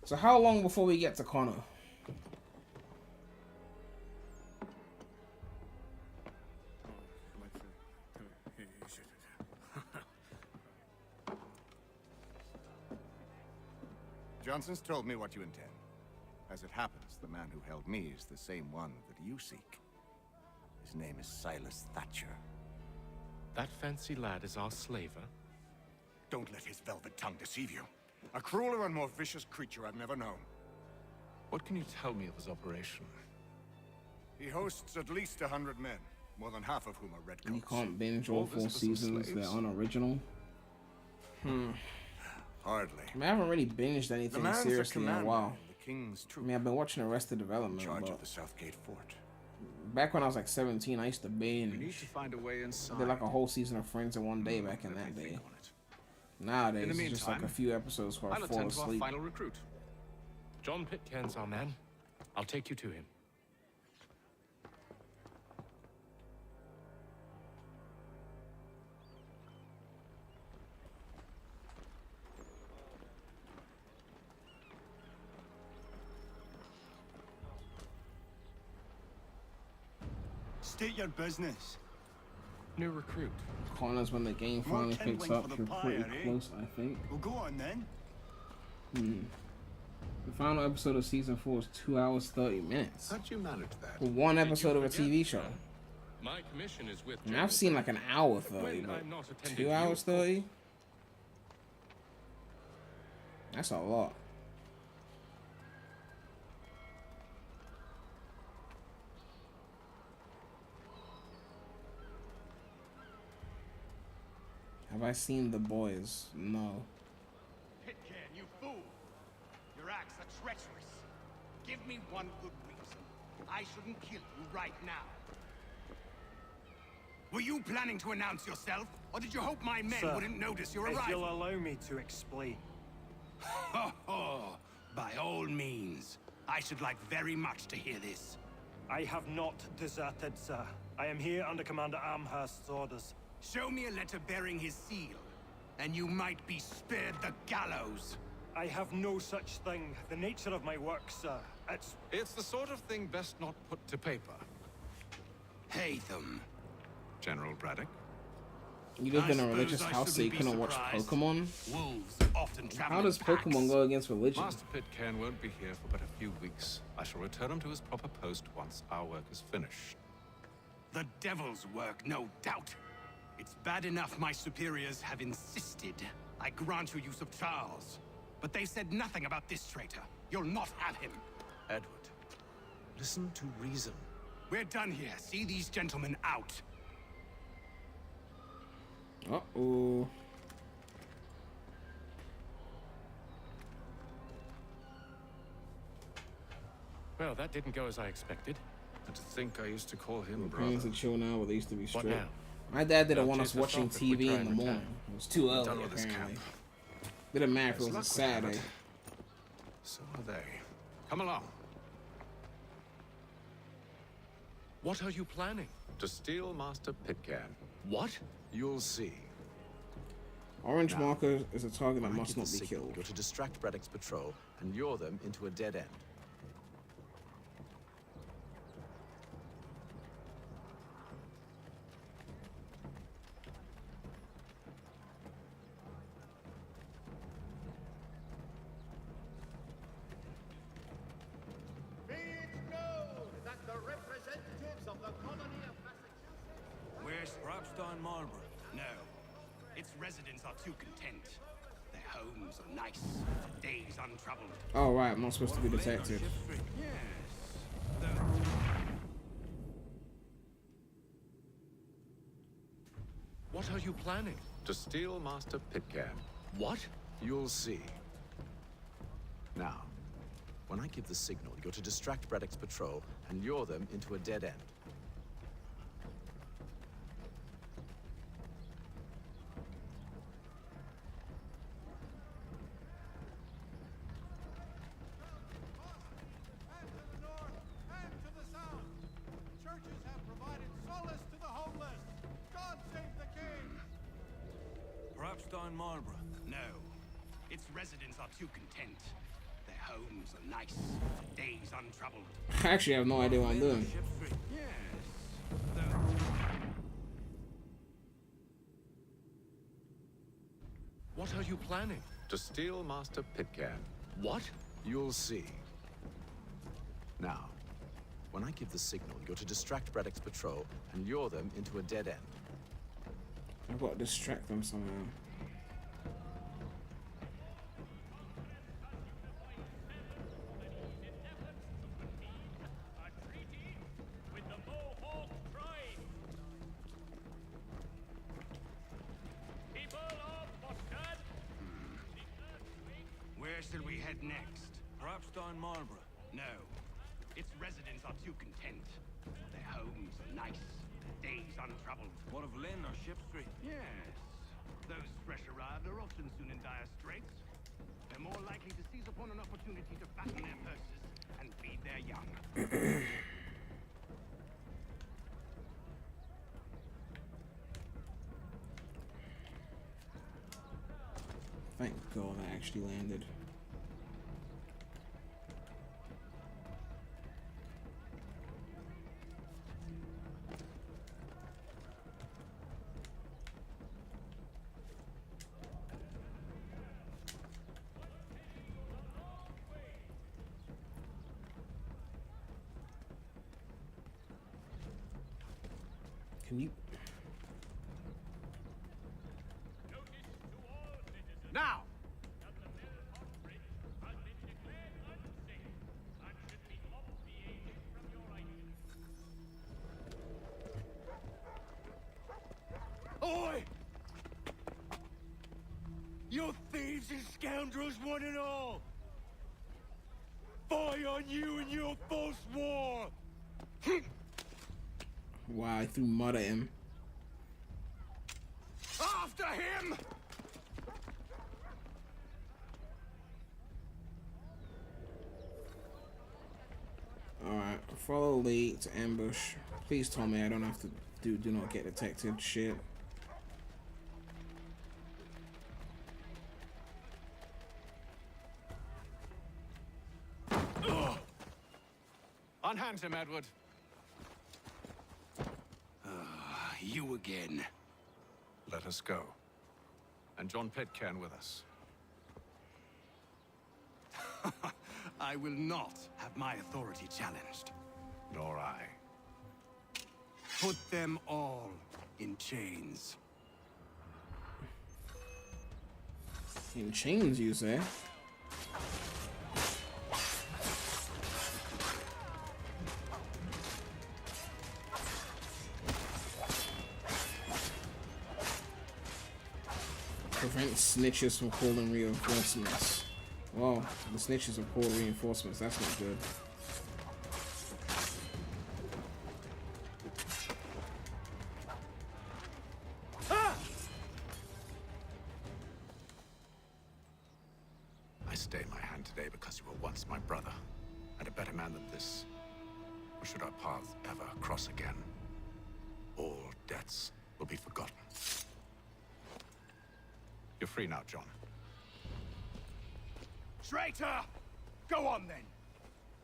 A: So how long before we get to Connor?
I: Johnson's told me what you intend. As it happens, the man who held me is the same one that you seek. His name is Silas Thatcher.
T: That fancy lad is our slaver?
O: Don't let his velvet tongue deceive you. A crueler and more vicious creature I've never known.
T: What can you tell me of his operation?
O: He hosts at least 100 men, more than half of whom are redcoats.
A: You can't binge all 4 seasons. They're unoriginal.
O: Hardly.
A: I mean, I haven't really binged anything seriously in a while.
O: The King's
A: I mean, I've been watching Arrested Development,
O: charge
A: but
O: of the Southgate Fort.
A: back when I was like 17, I used to binge.
L: We need to find a way
A: I
L: inside.
A: did like a whole season of Friends in one day back in that day. Nowadays, it's just like a few episodes before I
T: I'll
A: fall
T: attend to our
A: asleep.
T: final recruit. John Pitcairn's our man. I'll take you to him.
O: State your business.
T: New recruit.
A: Connor's when the game
O: More
A: finally picks
O: kindling
A: up.
O: for the
A: You're pretty
O: pyre, eh?
A: close, I think.
O: Well, go on then.
A: The final episode of season 4 is 2 hours 30 minutes.
L: How'd you manage that?
A: For one episode of a TV show.
T: My commission is with
A: I mean, I've seen like an hour 30, but
T: I'm not attending
A: 2
T: to
A: hours
T: your
A: 30? That's a lot. Have I seen The Boys? No.
O: Pitcairn, you fool!
G: treacherous. Give me one good reason I shouldn't kill you right now. Were you planning to announce yourself, or did you hope my men
K: Sir,
G: wouldn't notice your
K: if
G: arrival?
K: you'll allow me to explain.
G: Ho ho! By all means. I should like very much to hear this.
K: I have not deserted, sir. I am here under Commander Amherst's orders.
G: Show me a letter bearing his seal, and you might be spared the gallows.
K: I have no such thing. The nature of my work, sir.
T: It's the sort of thing best not put to paper.
G: Hatham.
T: General Braddock?
A: You lived in a religious house so you couldn't watch Pokemon?
G: Wolves often travel
A: How does
G: in packs.
A: Pokemon go against religion?
T: Master Pitcairn won't be here for but a few weeks. I shall return him to his proper post once our work is finished.
G: The devil's work, no doubt. It's bad enough my superiors have insisted I grant you use of Charles. But they said nothing about this traitor. You'll not have him.
L: Edward, listen to reason.
G: We're done here. See these gentlemen out.
A: Uh-oh.
T: Well, that didn't go as I expected. And to think I used to call him brother.
A: Parents are chill now, but they used to be
T: What
A: strict.
T: now?
A: My dad didn't
T: They'll
A: want
T: chase
A: us
T: us
A: watching
T: off if we
A: TV
T: try
A: in the
T: and
A: morning.
T: return.
A: It was too
T: We're
A: early,
T: done with this
A: apparently.
T: camp.
A: Didn't matter if it
T: Best
A: was a
T: luck with
A: Saturday.
T: that. So are they. Come along. What are you planning?
L: To steal Master Pitcairn.
T: What?
L: You'll see.
A: Orange
L: Now,
A: marker is a target that
L: when I
A: must
L: give
A: not
L: the
A: be
L: signal,
A: killed.
L: You're to distract Braddock's patrol and lure them into a dead end.
K: Be it known that the representatives of the colony of Massachusetts...
G: Where's Robstein Marlborough? No. Its residents are too content. Their homes are nice, days untroubled.
A: Oh, right. I'm not supposed to be detective.
G: Yes.
T: What are you planning?
L: To steal Master Pitcairn.
T: What?
L: You'll see. Now, when I give the signal, you're to distract Braddock's patrol and lure them into a dead end.
K: And to the north, and to the south. Churches have provided solace to the homeless. God save the king!
G: Robstein Marlborough? No. Its residents are too content. Their homes are nice, days untroubled.
A: I actually have no idea what I'm doing.
G: Yes.
T: What are you planning?
L: To steal Master Pitcairn.
T: What?
L: You'll see. Now, when I give the signal, you're to distract Braddock's patrol and lure them into a dead end.
A: I've got to distract them somehow.
G: Where shall we head next? Robstein Marlborough? No. Its residents are too content. Their homes are nice, days untroubled. What of Lynn or Ship Street? Yes. Those fresh arrived are often soon in dire straits. They're more likely to seize upon an opportunity to fatten their purses and feed their young.
A: Thank God I actually landed. Can you...
G: Now! Oi! You thieves and scoundrels, one and all! on you and your false war!
A: Wow, I threw mud at him.
G: After him!
A: Alright, follow lead to ambush. Please tell me I don't have to do not get detected shit.
V: Unhand him, Edward.
G: You again.
V: Let us go. And John Pitcairn with us.
G: I will not have my authority challenged.
V: Nor I.
G: Put them all in chains.
A: In chains, you say? Prevent snitches from calling reinforcements. Well, the snitches have called reinforcements. That's not good.
L: I stay my hand today because you were once my brother, and a better man than this. Or should our paths ever cross again, all debts will be forgotten. You're free now, John.
G: Traitor! Go on then.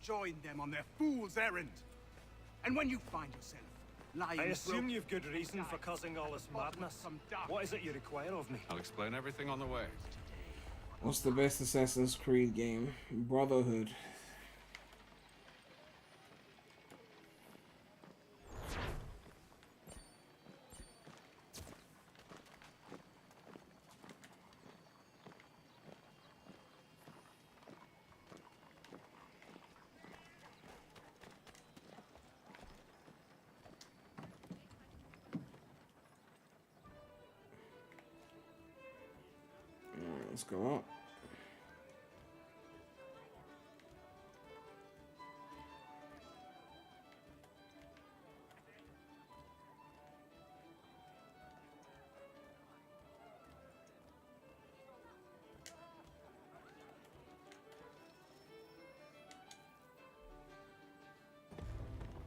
G: Join them on their fool's errand. And when you find yourself lying...
Q: I assume you've good reason for causing all this madness. What is it you require of me?
V: I'll explain everything on the way.
A: What's the best Assassin's Creed game? Brotherhood. Let's go up.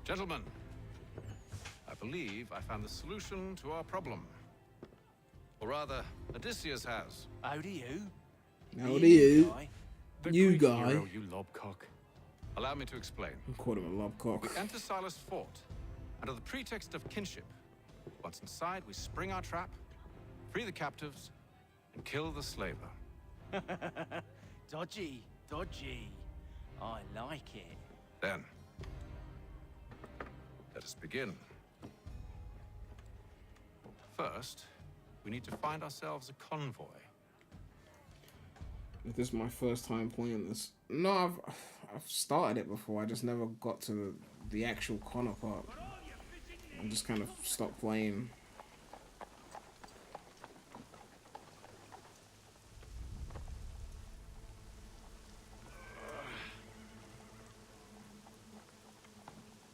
V: Gentlemen, I believe I found the solution to our problem. Or rather, Odysseus has.
G: How do you?
A: How do you?
V: The
A: You
V: Greek
A: guy.
V: hero, you lobcock. Allow me to explain.
A: I called him a lobcock.
V: We enter Silas' fort, under the pretext of kinship. Once inside, we spring our trap, free the captives, and kill the slaver.
G: Dodgy, dodgy. I like it.
V: Then, let us begin. First, we need to find ourselves a convoy.
A: This is my first time playing this. No, I've started it before. I just never got to the actual Connor part. I just kind of stopped playing.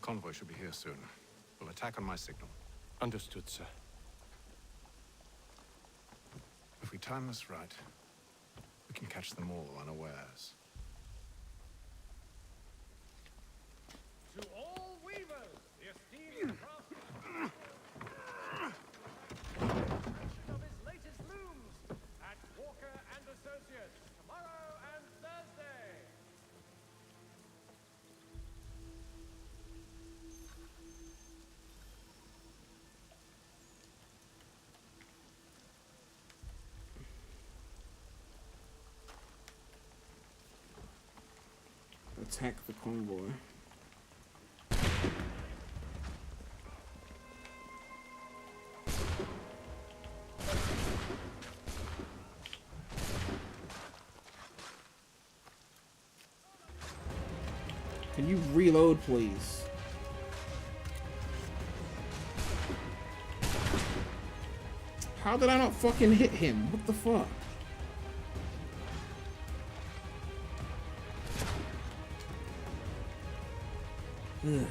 V: Convoy should be here soon. We'll attack on my signal.
Q: Understood, sir.
L: If we time this right, we can catch them all unawares.
K: To all weavers, the esteemed craftsman of his latest looms at Walker and Associates tomorrow and Thursday.
A: Attack the convoy. Can you reload, please? How did I not fucking hit him? What the fuck? Ugh.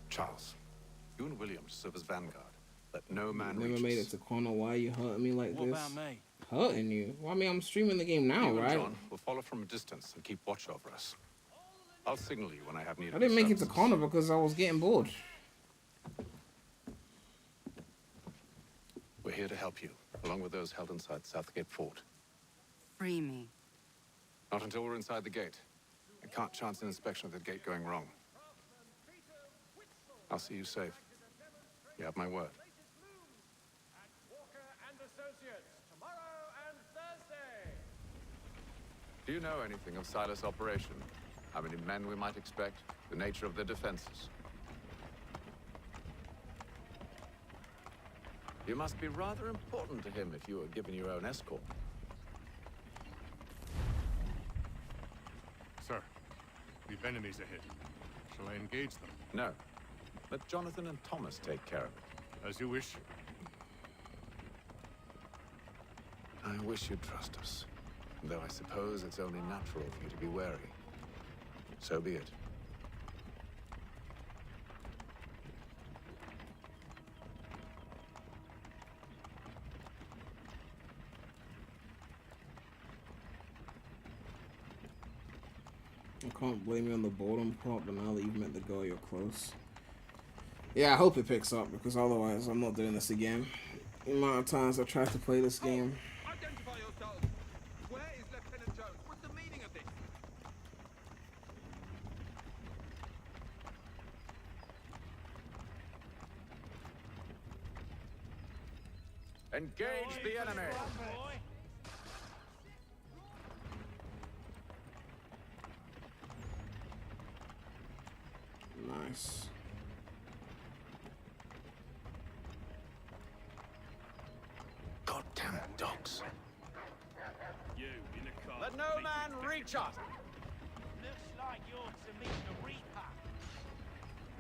L: Charles, you and William serve as vanguard. Let no man
A: Never
L: reach
A: made
L: us.
A: it to corner. Why are you hurting me like
D: What
A: this?
D: about me?
A: Hurting you? Well, I mean, I'm streaming the game now,
L: You and
A: right?
L: John will follow from a distance and keep watch over us. I'll signal you when I have need of
A: I didn't
L: your
A: make it to
L: services.
A: corner because I was getting bored.
L: We're here to help you, along with those held inside Southgate Fort.
P: Free me.
L: Not until we're inside the gate. I can't chance an inspection of the gate going wrong. I'll see you safe. You have my word.
K: Walker and Associates, tomorrow and Thursday.
L: Do you know anything of Silas' operation? How many men we might expect? The nature of their defenses? You must be rather important to him if you were given your own escort.
R: Sir, we've enemies ahead. Shall I engage them?
L: No. Let Jonathan and Thomas take care of it.
R: As you wish.
L: I wish you'd trust us. Though I suppose it's only natural for you to be wary. So be it.
A: I can't blame you on the boredom part, but now that you've met the girl, you're close. Yeah, I hope it picks up, because otherwise I'm not doing this again. The amount of times I tried to play this game.
O: Identify yourselves. Where is Lieutenant Jones? What's the meaning of this?
L: Engage the enemy!
A: Nice.
L: Goddamn dogs.
N: You in the car.
O: Let no man reach us.
E: Looks like you're to meet the Reaper.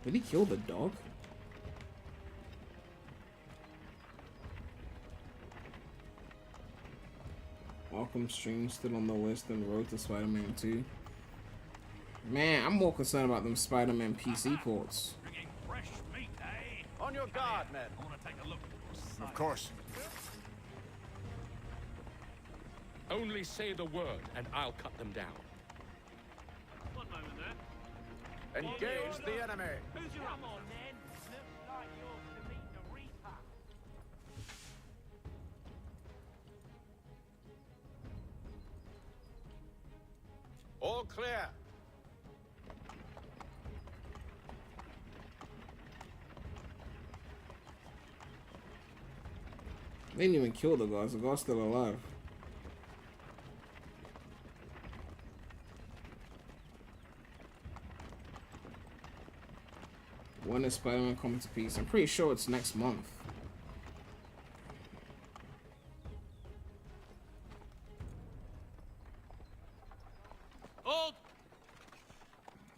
A: Did he kill the dog? Arkham stream still on the list and Road to Spider-Man 2. Man, I'm more concerned about them Spider-Man PC ports.
N: Bringing fresh meat, eh?
O: On your guard, men.
N: I want to take a look.
R: Of course.
T: Only say the word, and I'll cut them down.
N: One moment there.
L: Engage the enemy!
N: Who's your
E: Come on, then. Looks like you're to meet the Reaper.
O: All clear.
A: They didn't even kill the guards. The guard's still alive. When is Spider-Man coming to peace? I'm pretty sure it's next month.
N: Hold!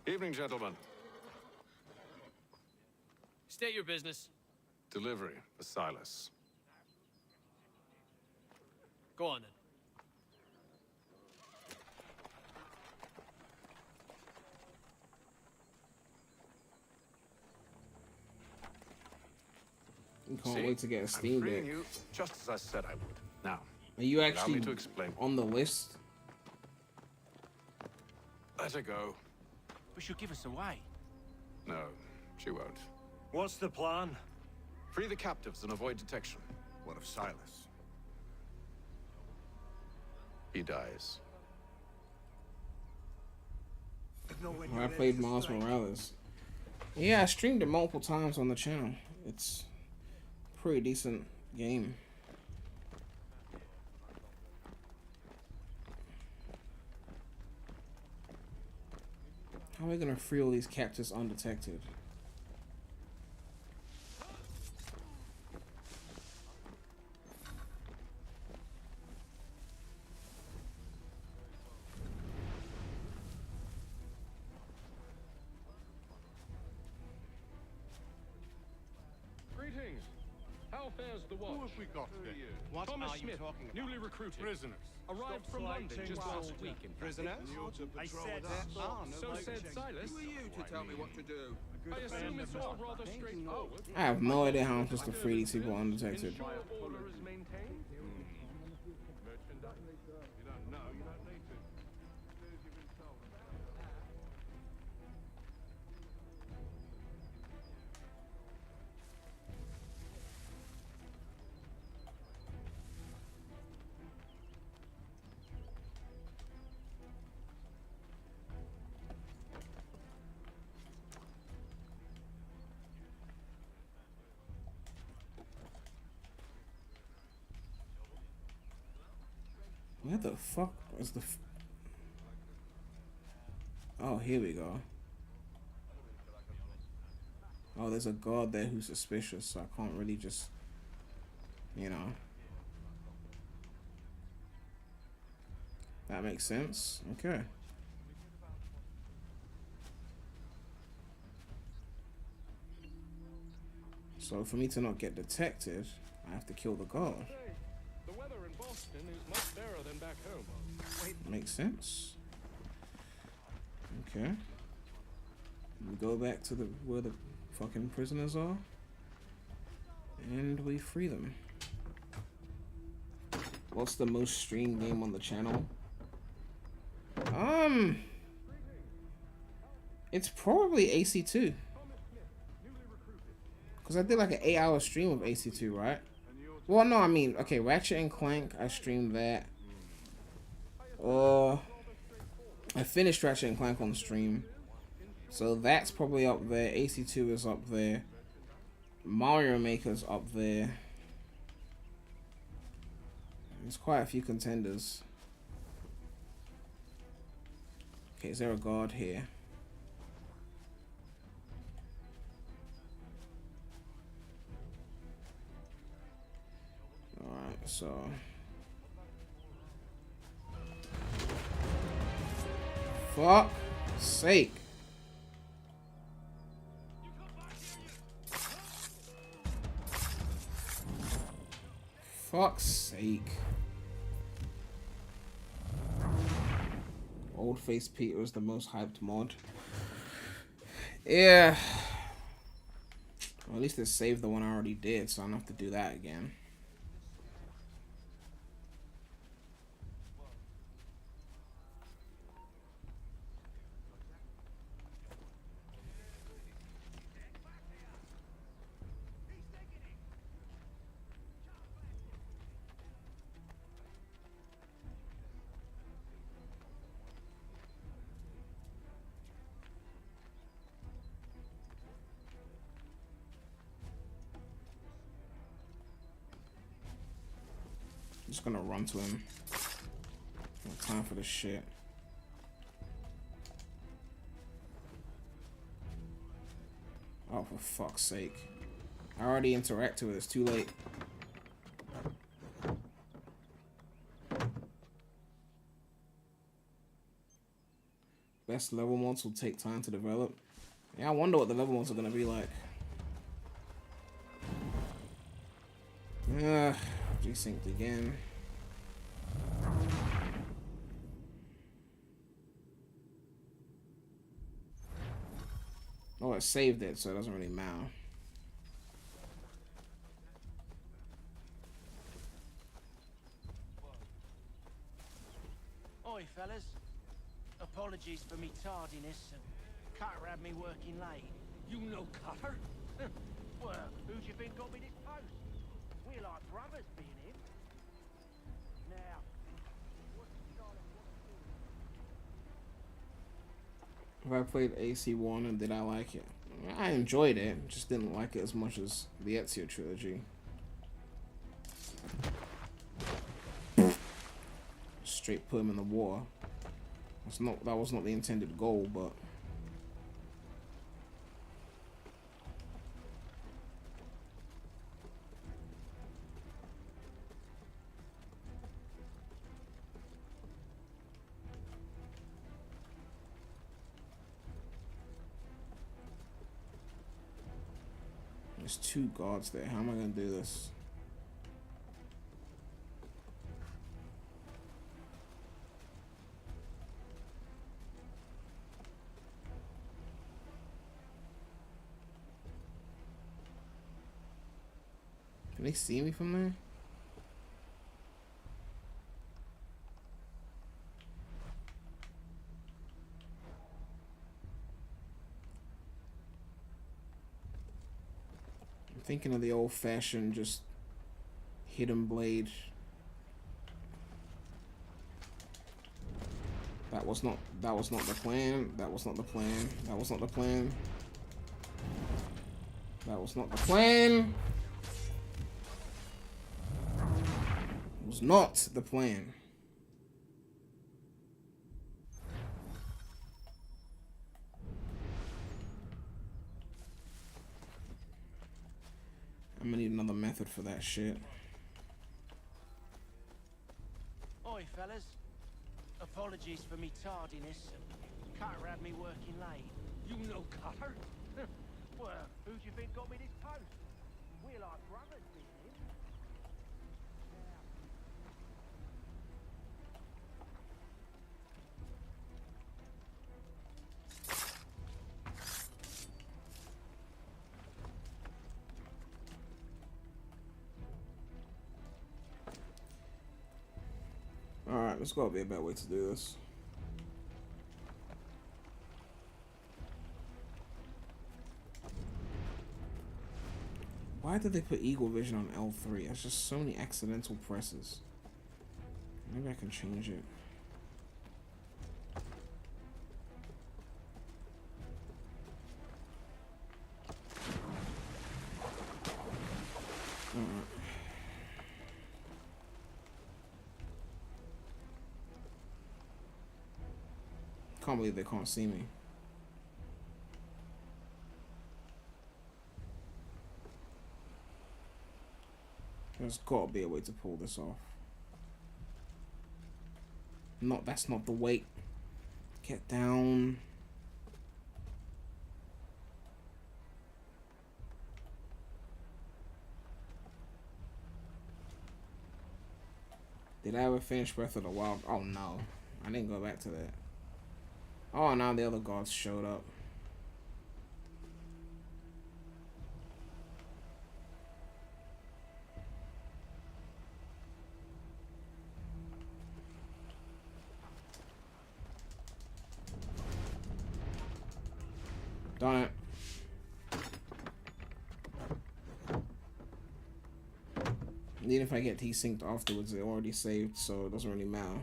L: Evening, gentlemen.
N: State your business.
L: Delivery for Silas.
N: Go on then.
A: You can't
L: See?
A: wait to get a
L: I'm
A: Steam
L: freeing
A: Deck.
L: you, just as I said I would. Now,
A: Are you
L: allow
A: actually
L: me to explain.
A: on the list?
L: Let her go.
D: But she'll give us away.
L: No, she won't.
Q: What's the plan?
L: Free the captives and avoid detection.
R: What of Silas?
L: He dies.
A: I played Miles Morales. Yeah, I streamed it multiple times on the channel. It's a pretty decent game. How are we gonna free all these captives undetected?
T: Greetings. How fares the watch?
R: Who have we got here?
N: What
T: Thomas
N: are you
T: Smith,
N: talking about?
T: newly recruited.
R: Prisoners.
T: Arrived from London just last week, in fact.
N: Prisoners? I said
T: So said Silas.
J: Who are you to tell me what to do?
T: I assume it's all rather straightforward.
A: I have no idea how I'm supposed to free these people undetected.
T: Ensure order is maintained.
R: Merchandise. You don't know, you don't need to. As soon as you've been told.
A: Where the fuck is the... Oh, here we go. Oh, there's a guard there who's suspicious, so I can't really just... You know. That makes sense. Okay. So for me to not get detected, I have to kill the guard.
T: The weather in Boston is much fairer than back home.
A: Makes sense. Okay. We go back to the where the fucking prisoners are, and we free them. What's the most streamed game on the channel? It's probably AC2. Because I did like an 8-hour stream of AC2, right? Well, no, I mean, okay, Ratchet and Clank, I streamed that. I finished Ratchet and Clank on stream. So that's probably up there. AC2 is up there. Mario Maker's up there. There's quite a few contenders. Okay, is there a guard here? Alright, so... Fuck sake. Fuck's sake. Old Face Peter was the most hyped mod. Yeah. Well, at least it saved the one I already did, so I don't have to do that again. Just gonna run to him. No time for this shit. Oh, for fuck's sake. I already interacted with it. It's too late. Best level mods will take time to develop. Yeah, I wonder what the level mods are gonna be like. Desynced again. Oh, it saved it, so it doesn't really matter.
E: Oi, fellas. Apologies for me tardiness. Cutter had me working late.
D: You know Cutter?
E: Well, who do you think got me this post? We're like brothers being here. Now,
A: If I played AC1 and did I like it? I enjoyed it, just didn't like it as much as the Ezio trilogy. Straight put him in the water. That was not the intended goal, but There's 2 guards there. How am I gonna do this? Can they see me from there? I'm thinking of the old-fashioned just hidden blade. That was not the plan. That was not the plan. That was not the plan. That was not the plan. It was not the plan. I'm gonna need another method for that shit.
E: Oi, fellas. Apologies for me tardiness. Cutter had me working late.
G: You know Cutter?
E: Well, who do you think got me this post? We're like brothers, me and him.
A: Alright, there's gotta be a better way to do this. Why did they put Eagle Vision on L3? That's just so many accidental presses. Maybe I can change it. Alright. Can't believe they can't see me. There's gotta be a way to pull this off. That's not the weight. Get down. Did I ever finish Breath of the Wild? Oh no. I didn't go back to that. Oh, now the other guards showed up. Darn it. Even if I get desynced afterwards, it already saved, so it doesn't really matter.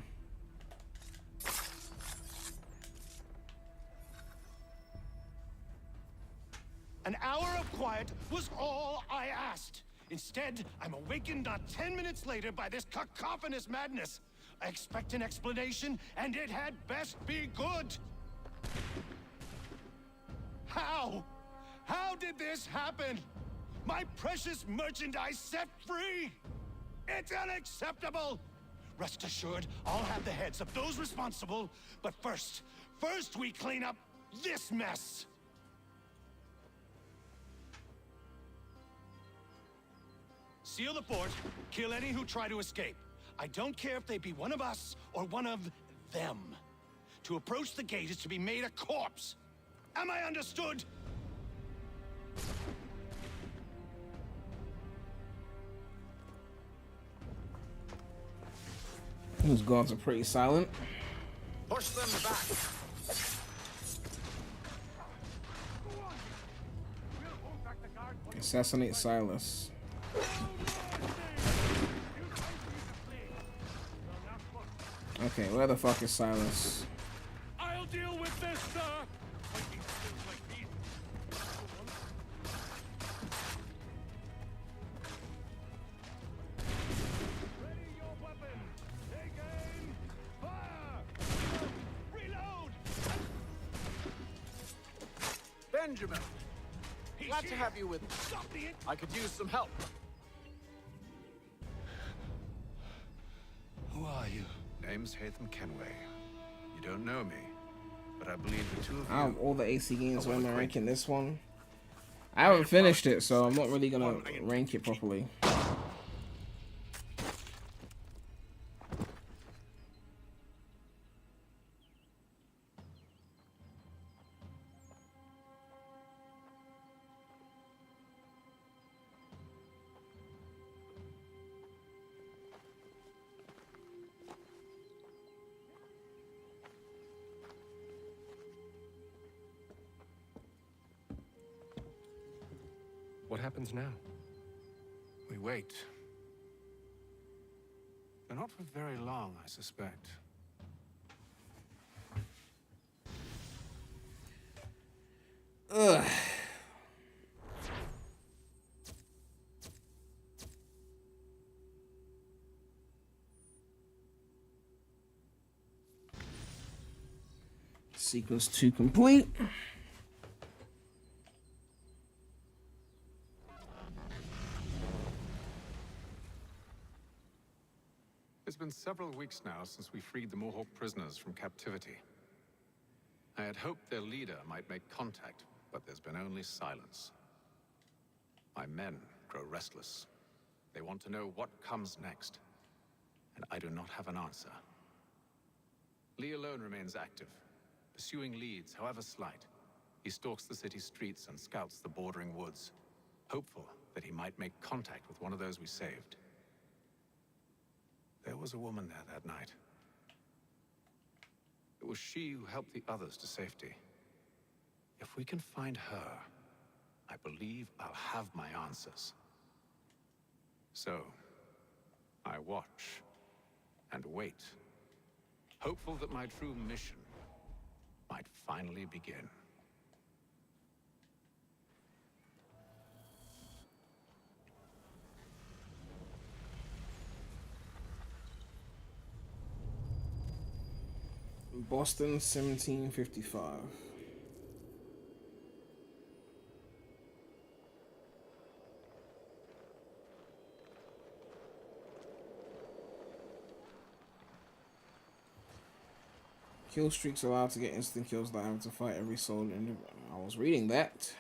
O: An hour of quiet was all I asked. Instead, I'm awakened not 10 minutes later by this cacophonous madness. I expect an explanation, and it had best be good. How? How did this happen? My precious merchandise set free? It's unacceptable! Rest assured, I'll have the heads of those responsible, but first we clean up this mess! Seal the fort, kill any who try to escape. I don't care if they be one of us or one of them. To approach the gate is to be made a corpse. Am I understood?
A: Those guards are pretty silent.
O: Push them back.
A: Assassinate Silas. Okay, where the fuck is Silas?
T: I'll deal with this, sir!
P: Benjamin, glad to have you with me. I could use some help.
L: Who are you? Name's Hatham Kenway. You don't know me, but I believe the two of you...
A: Out of all the AC games, where am I ranking this one? I haven't finished it, so I'm not really gonna rank it properly.
B: What happens now?
L: We wait. But not for very long, I suspect.
A: Ugh. Sequence 2 complete.
L: It's been several weeks now since we freed the Mohawk prisoners from captivity. I had hoped their leader might make contact, but there's been only silence. My men grow restless. They want to know what comes next, and I do not have an answer. Lee alone remains active, pursuing leads, however slight. He stalks the city streets and scouts the bordering woods, hopeful that he might make contact with one of those we saved. There was a woman there that night. It was she who helped the others to safety. If we can find her, I believe I'll have my answers. So, I watch and wait, hopeful that my true mission might finally begin.
A: Boston, 1755. Kill streaks allowed to get instant kills without having to fight every soul. I was reading that.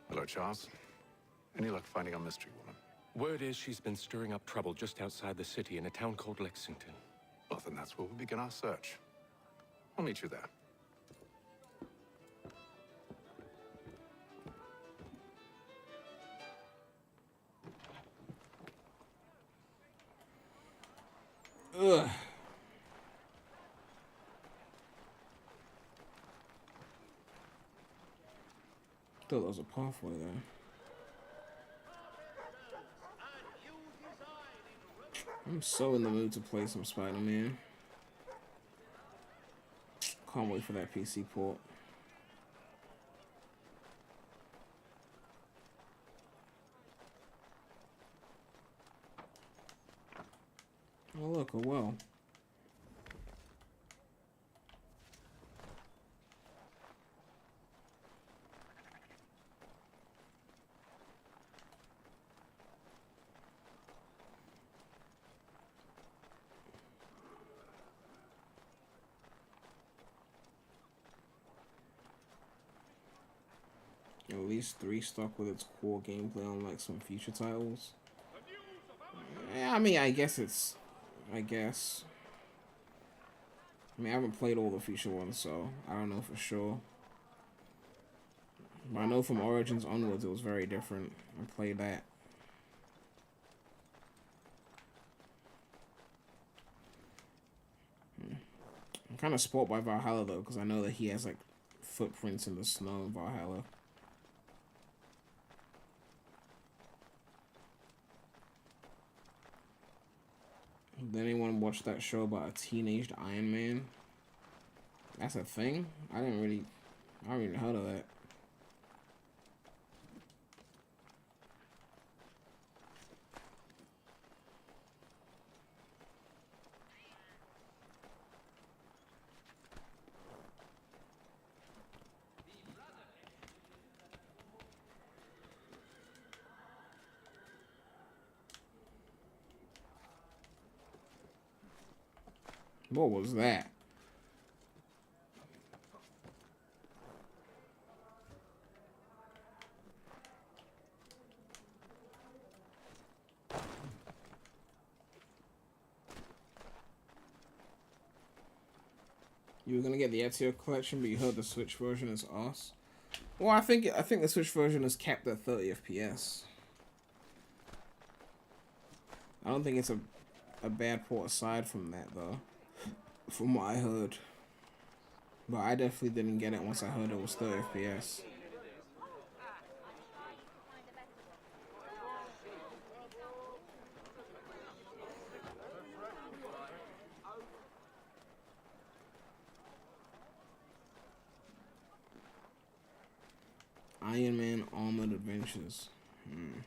L: Hello, Charles. Any luck finding our mystery woman?
T: Word is she's been stirring up trouble just outside the city in a town called Lexington.
L: Well, then that's where we'll begin our search. I'll meet you there.
A: Ugh. Thought there was a pathway there. I'm so in the mood to play some Spider-Man. Can't wait for that PC port. Oh look, a well. At least 3 stuck with its core gameplay, unlike some future titles. Yeah, I mean, I guess. I mean, I haven't played all the future ones, so I don't know for sure. But I know from Origins onwards, it was very different. I played that. I'm kind of spoiled by Valhalla, though, because I know that he has, like, footprints in the snow in Valhalla. Did anyone watch that show about a teenaged Iron Man? That's a thing? I haven't even heard of that. What was that? You were gonna get the Ezio collection, but you heard the Switch version is ass. Well, I think the Switch version is capped at 30 FPS. I don't think it's a bad port aside from that though, from what I heard. But I definitely didn't get it once I heard it was 30 FPS. Iron Man Armored Adventures. I'm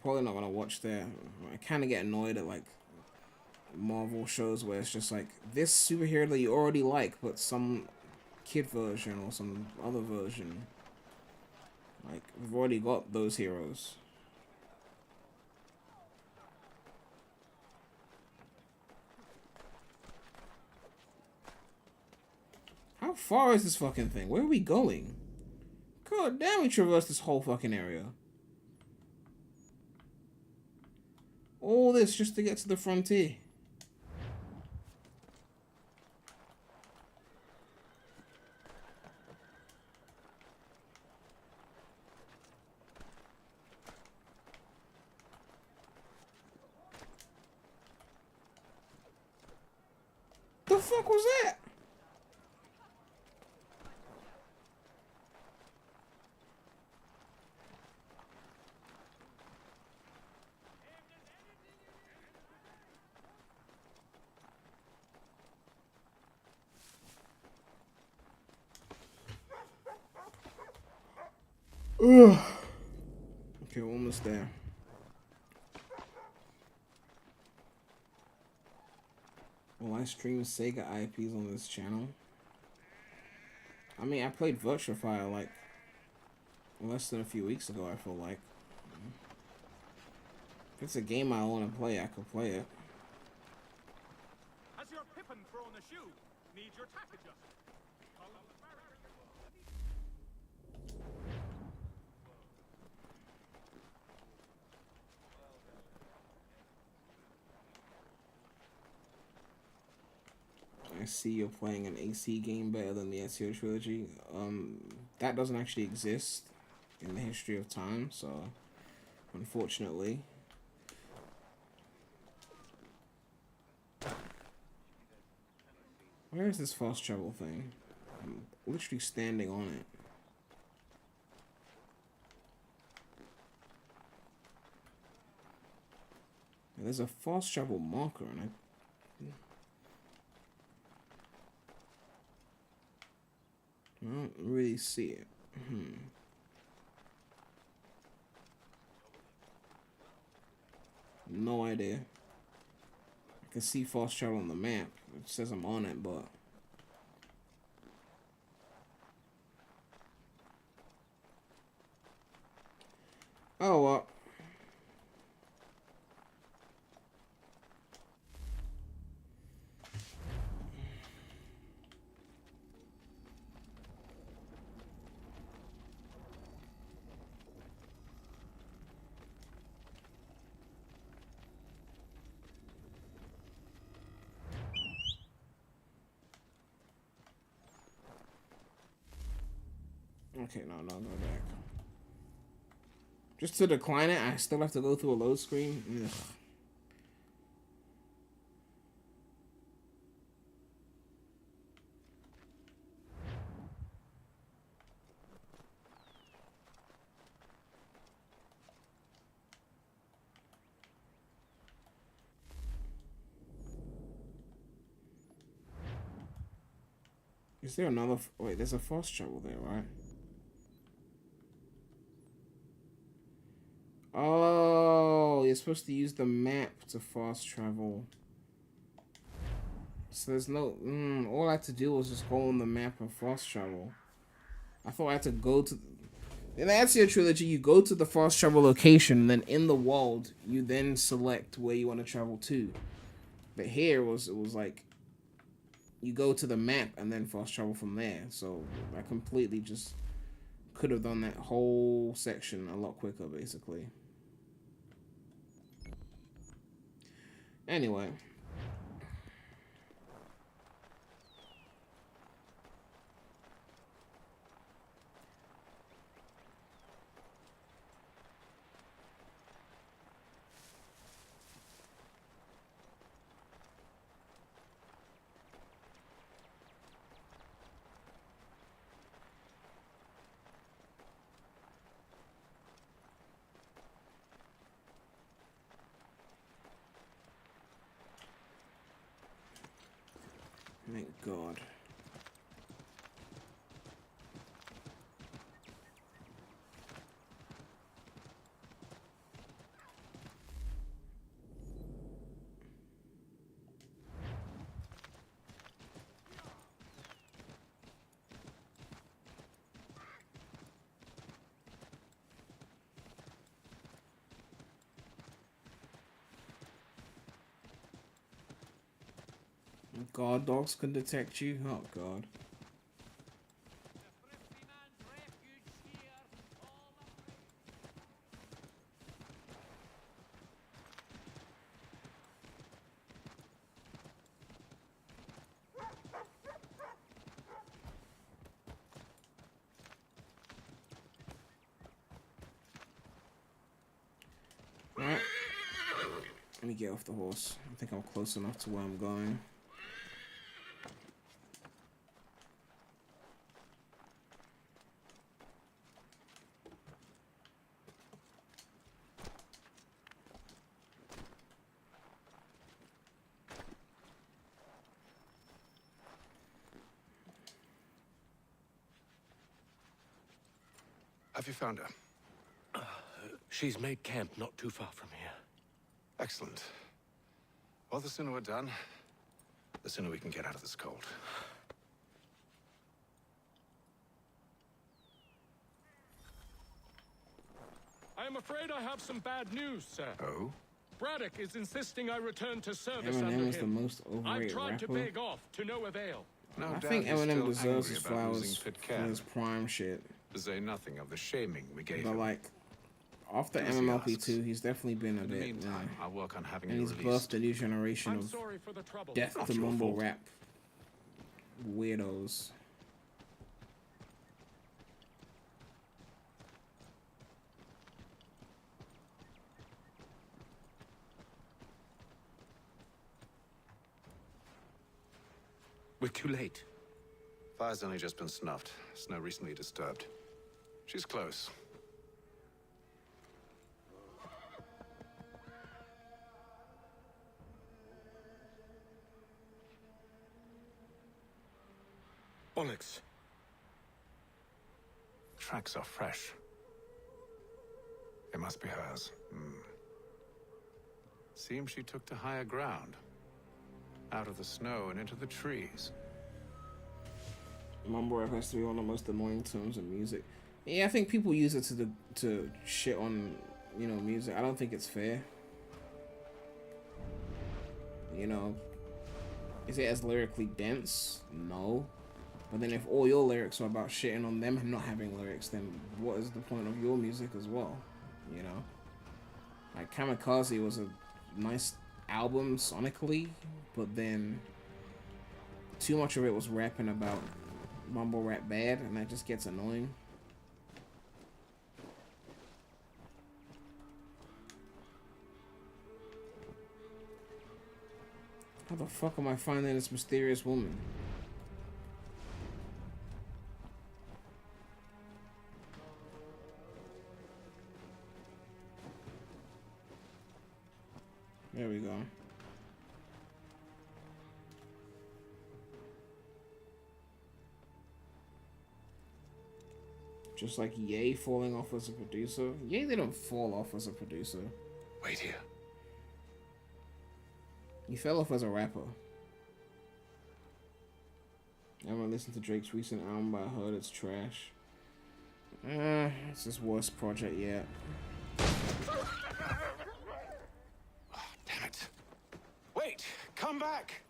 A: probably not gonna watch that. I kind of get annoyed at like Marvel shows where it's just like this superhero that you already like, but some kid version or some other version. Like we've already got those heroes. How far is this fucking thing? Where are we going? God damn, we traversed this whole fucking area. All this just to get to the frontier. The fuck was that? Ugh. Okay, we're almost there. Will I stream Sega IPs on this channel? I mean, I played Virtua Fighter like less than a few weeks ago, I feel like. If it's a game I want to play, I could play it.
G: Has your Pippin thrown a shoe? Need your tack adjusted?
A: I see you're playing an AC game better than the Ezio Trilogy. That doesn't actually exist in the history of time, so unfortunately. Where is this fast travel thing? I'm literally standing on it. And there's a fast travel marker, and I don't really see it. No idea. I can see fast travel on the map. It says I'm on it, but oh well. Okay, no, go back. Just to decline it, I still have to go through a load screen. Ugh. Is there another? Wait, there's a fast travel there, right? Oh, you're supposed to use the map to fast travel. So there's no... all I had to do was just go on the map and fast travel. I thought I had to go to... In the Ezio Trilogy, you go to the fast travel location, and then in the world, you then select where you want to travel to. But here, it was like, you go to the map and then fast travel from there. So I completely just could have done that whole section a lot quicker, basically. Anyway. Thank God. God, dogs can detect you. Oh God. Alright. Let me get off the horse. I think I'm close enough to where I'm going.
L: Have you found her?
T: She's made camp not too far from here.
L: Excellent. Well, the sooner we're done, the sooner we can get out of this cold.
T: I am afraid I have some bad news, sir.
L: Oh?
T: Braddock is insisting I return to service
A: Eminem
T: under
A: is the
T: him.
A: most
T: I've
A: overrated
T: tried to
A: rapper.
T: beg off, to no avail.
L: No
A: I
L: doubt
A: think
L: he's
A: Eminem
L: still
A: deserves
L: angry
A: his
L: about losing
A: flowers for
L: Pitcairn.
A: his prime shit.
L: To say nothing of the shaming we gave
A: But
L: him.
A: like, after
L: Do as he
A: MMLP2,
L: asks.
A: he's definitely been a
L: In the
A: bit.
L: meantime, I'll work on having
A: and
L: you
A: he's
L: released.
A: birthed a new generation
T: I'm
A: of
T: sorry for the trouble.
A: death
L: Not
A: to
L: your
A: mumble
L: fault.
A: rap weirdos.
T: We're too late.
L: Fire's only just been snuffed. Snow recently disturbed. She's close.
T: Onyx.
L: Tracks are fresh. It must be hers. Seems she took to higher ground. Out of the snow and into the trees.
A: Mumble rap has to be one of the most annoying terms of music. Yeah, I think people use it to shit on, you know, music. I don't think it's fair. You know, is it as lyrically dense? No. But then if all your lyrics are about shitting on them and not having lyrics, then what is the point of your music as well? You know? Like, Kamikaze was a nice album sonically, but then too much of it was rapping about mumble rap bad, and that just gets annoying. How the fuck am I finding this mysterious woman? There we go. Just like Ye falling off as a producer. Ye didn't fall off as a producer.
T: Wait here.
A: He fell off as a rapper. I haven't listened to Drake's recent album, but I heard it's trash. It's his worst project yet.
L: Damn it. Wait! Come back!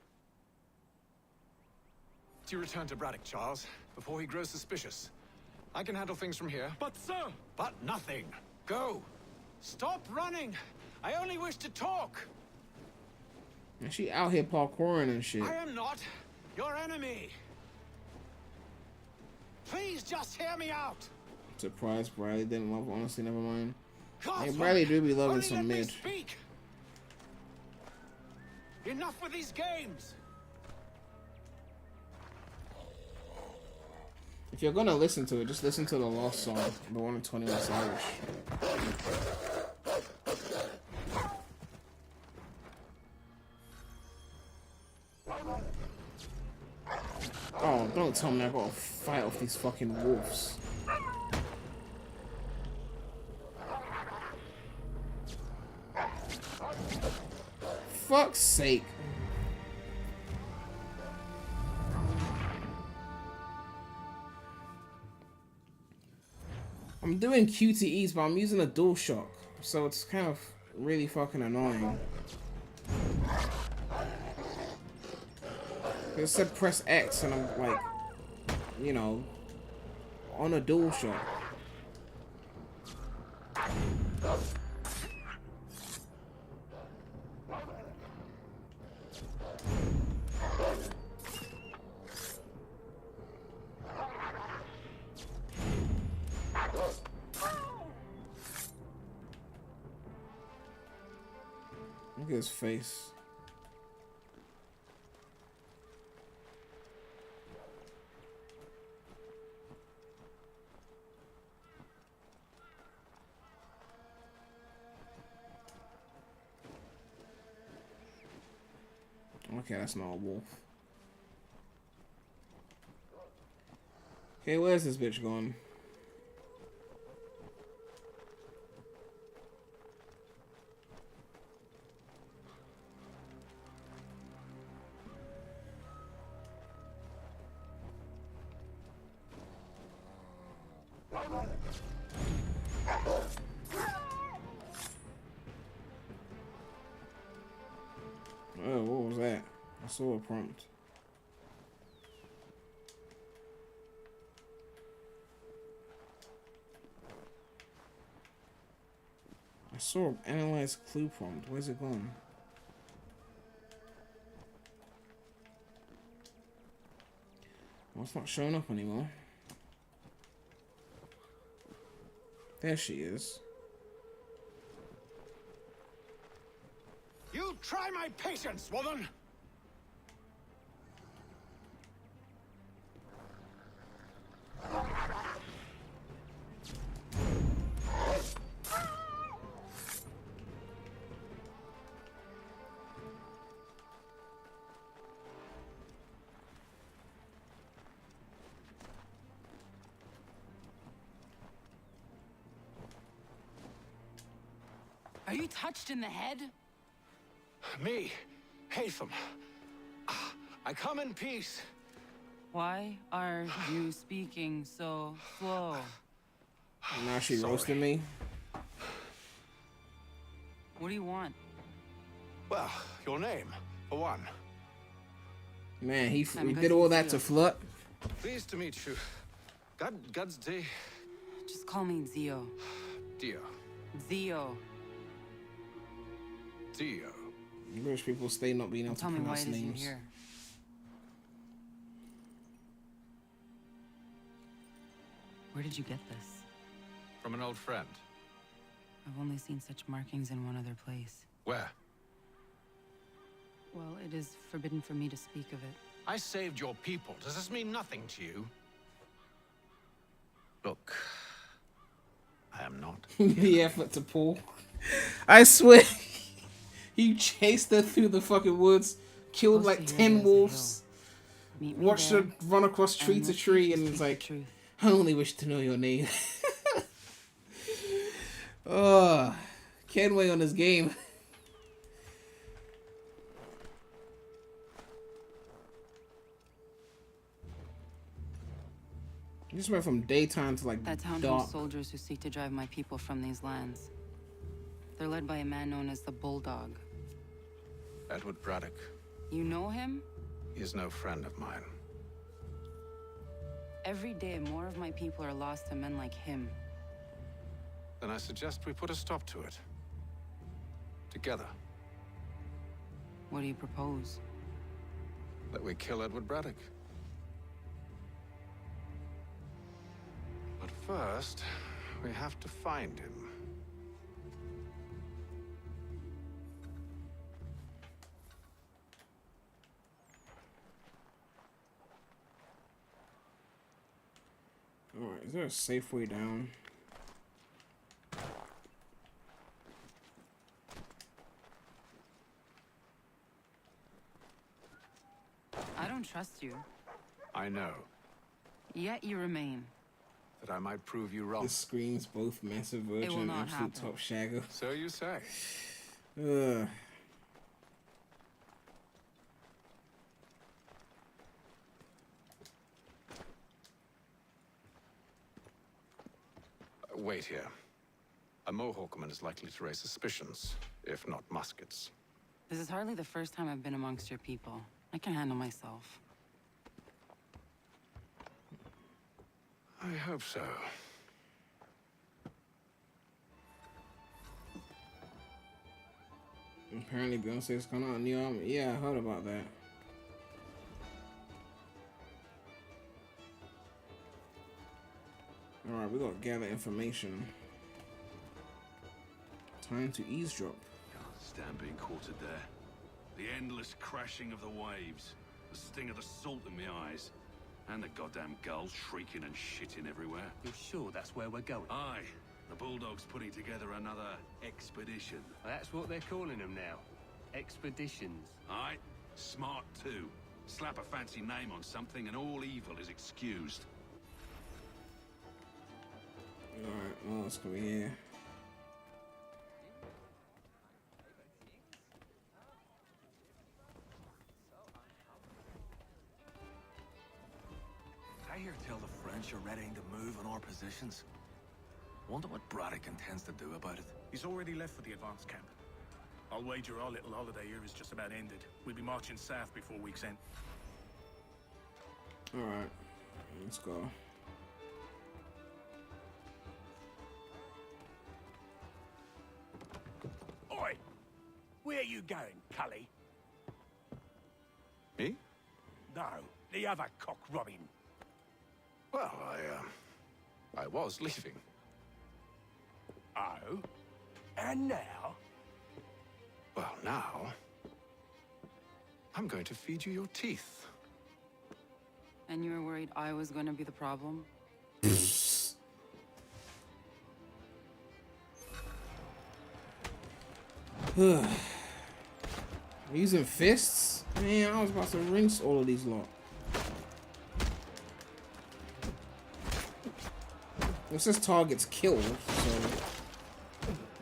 L: you return to Braddock, Charles, before he grows suspicious. I can handle things from here.
P: But sir!
L: But nothing. Go.
P: Stop running! I only wish to talk!
A: And she out here parkouring and shit.
P: I am not your enemy! Please just hear me out!
A: Surprised Bradley didn't love honestly, never mind.
P: God,
A: Hey, Bradley do be loving
P: only
A: some
P: let me
A: mid.
P: speak. Enough with these games!
A: If you're gonna listen to it, just listen to the last song, the one in 21 Savage. Oh, don't tell me I gotta fight off these fucking wolves. Fuck's sake. I'm doing QTEs, but I'm using a DualShock, so it's kind of really fucking annoying. It said press X, and I'm like, you know, on a DualShock. Look at his face. Okay, that's not a wolf. Okay, where's this bitch going? Oh, what was that? I saw a prompt. I saw an analyze clue prompt. Where's it gone? Well, it's not showing up anymore. There she is.
P: You try my patience, woman!
S: Are you touched in the head?
P: Me, Hatham. I come in peace.
S: Why are you speaking so slow?
A: Now she roasting me.
S: What do you want?
P: Well, your name, for one.
A: Man, he did all that to flirt.
L: Pleased to meet you. God's day.
S: Just call me Zio.
L: Dio.
S: Zio.
L: Dio.
A: British people stay not being able to pronounce names. Tell me why it is you're here.
S: Where did you get this?
L: From an old friend.
S: I've only seen such markings in one other place.
L: Where?
S: Well, it is forbidden for me to speak of it.
L: I saved your people. Does this mean nothing to you? Look, I am not.
A: The effort to pull. I swear. He chased her through the fucking woods, killed like 10 wolves, watched her run across tree to tree, and it's like, I only wish to know your name. Oh, Kenway on his game. He just went from daytime to like
S: that town
A: dark.
S: holds soldiers who seek to drive my people from these lands. They're led by a man known as the Bulldog.
L: Edward Braddock.
S: You know him?
L: He is no friend of mine.
S: Every day, more of my people are lost to men like him.
L: Then I suggest we put a stop to it. Together.
S: What do you propose?
L: That we kill Edward Braddock. But first, we have to find him.
A: Alright, is there a safe way down?
S: I don't trust you.
L: I know.
S: Yet you remain.
L: That I might prove you wrong.
A: This screams both massive virgin and absolute top shagger.
L: So you say.
A: Ugh.
L: Wait here. A Mohawkman is likely to raise suspicions, if not muskets.
S: This is hardly the first time I've been amongst your people. I can handle myself.
L: I hope so.
A: Apparently Beyonce's coming out a new album. Yeah, I heard about that. Alright, we gotta gather information. Time to eavesdrop.
G: Stand being quartered there. The endless crashing of the waves. The sting of the salt in my eyes. And the goddamn gulls shrieking and shitting everywhere.
Q: You're sure that's where we're going?
G: Aye. The Bulldog's putting together another expedition.
Q: That's what they're calling them now. Expeditions.
G: Aye. Smart too. Slap a fancy name on something and all evil is excused.
A: Alright, what else can we hear?
B: I hear tell the French are readying to move on our positions. Wonder what Braddock intends to do about it.
K: He's already left for the advance camp. I'll wager our little holiday here is just about ended. We'll be marching south before week's end.
A: Alright, let's go.
O: Oi! Where are you going, Cully?
L: Me?
O: No, the other cock Robin.
L: Well, I was leaving.
O: Oh? And now?
L: Well, now... I'm going to feed you your teeth.
S: And you were worried I was going to be the problem?
A: Using fists? Man, I was about to rinse all of these lot. It says targets killed, so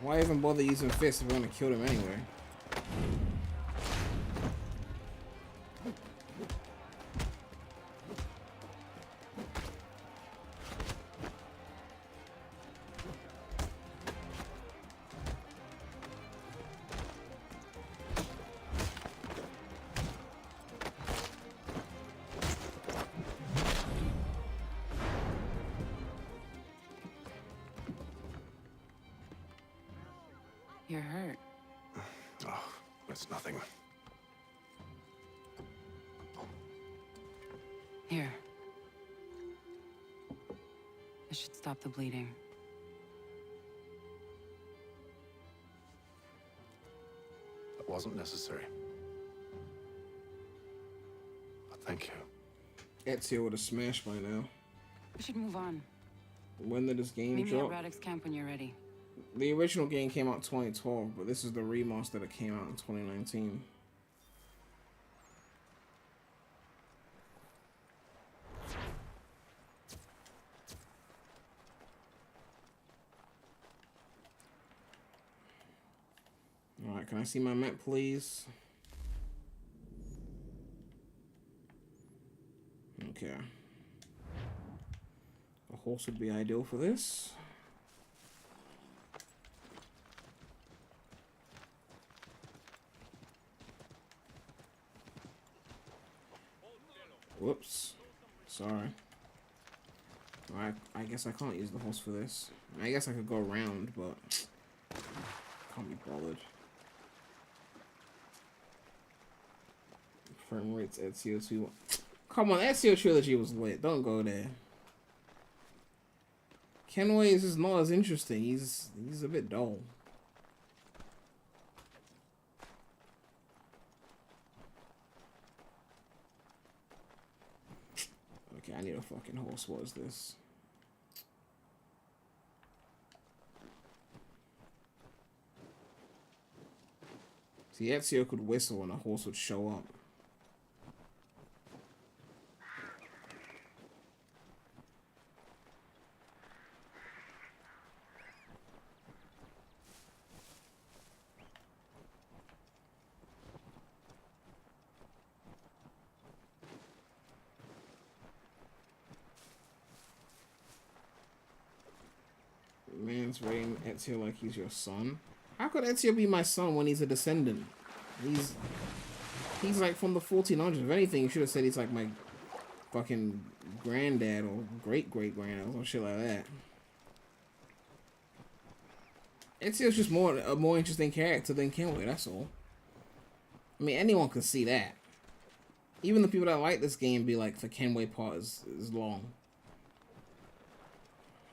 A: why even bother using fists if we're gonna kill them anyway?
S: You're hurt.
L: Oh, that's nothing.
S: Here. This should stop the bleeding.
L: That wasn't necessary. But thank you.
A: Ezio would have smashed by now.
S: We should move on.
A: When did this game
S: Meet me
A: drop?
S: at Braddock's camp when you're ready.
A: The original game came out 2012, but this is the remaster that came out in 2019. Alright, can I see my map, please? Okay. A horse would be ideal for this. Whoops. Sorry. I guess I can't use the horse for this. I guess I could go around, but can't be bothered. Frame rates Ezio 2. Come on, Ezio Trilogy was lit. Don't go there. Kenway is just not as interesting. He's a bit dull. Okay, I need a fucking horse. What is this? See, Ezio could whistle and a horse would show up. Man's rating Ezio like he's your son. How could Ezio be my son when he's a descendant? He's like from the 1400s. If anything, you should have said he's like my fucking granddad or great-great-granddad or some shit like that. Ezio's just a more interesting character than Kenway, that's all. I mean, anyone can see that. Even the people that like this game be like, the Kenway part is long.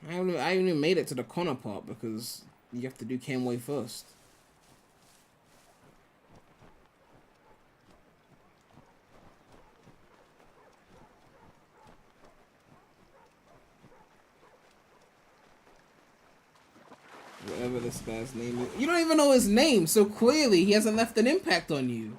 A: I haven't even made it to the Connor part because you have to do Kenway first. Whatever this guy's name is. You don't even know his name, so clearly he hasn't left an impact on you.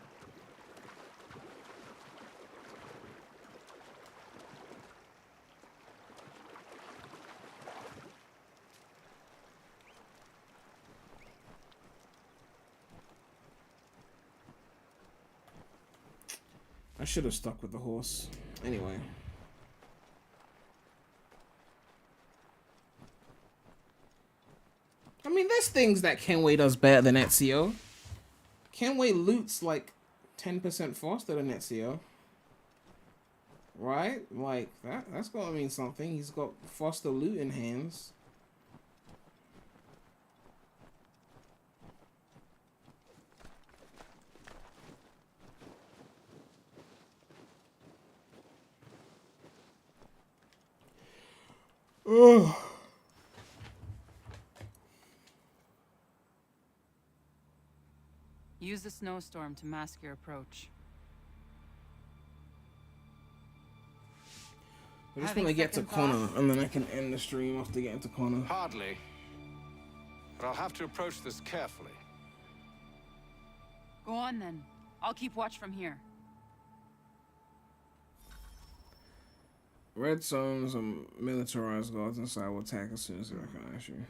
A: I should have stuck with the horse. Anyway. I mean, there's things that Kenway does better than Ezio. Kenway loots like 10% faster than Ezio. Right? Like, that's gotta mean something. He's got faster loot in hands. Ugh.
S: Use the snowstorm to mask your approach.
A: I just want to get to Connor, and then I can end the stream after getting to Connor.
L: Hardly. But I'll have to approach this carefully.
S: Go on then. I'll keep watch from here.
A: Red zones and militarized guards inside will attack as soon as they recognize you.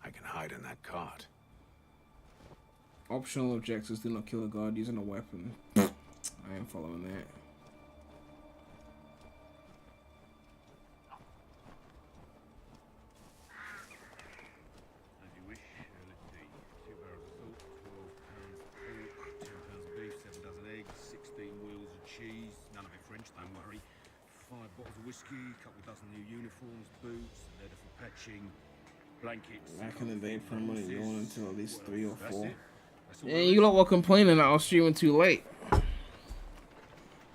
L: I can hide in that cart.
A: Optional objectives: do not kill a guard using a weapon. I am following that.
G: As you wish. Let's see. 2 barrels of salt, 12 pounds pork, 10 pounds of beef, 7 dozen eggs, 16 wheels of cheese. None of it French, don't worry. 5 bottles of whiskey, a couple dozen new uniforms, boots, leather for patching, blankets.
A: Back in the day, PREMulous you went until at least 3 or 4.
G: That's all
A: And you lot were complaining that I was streaming too late.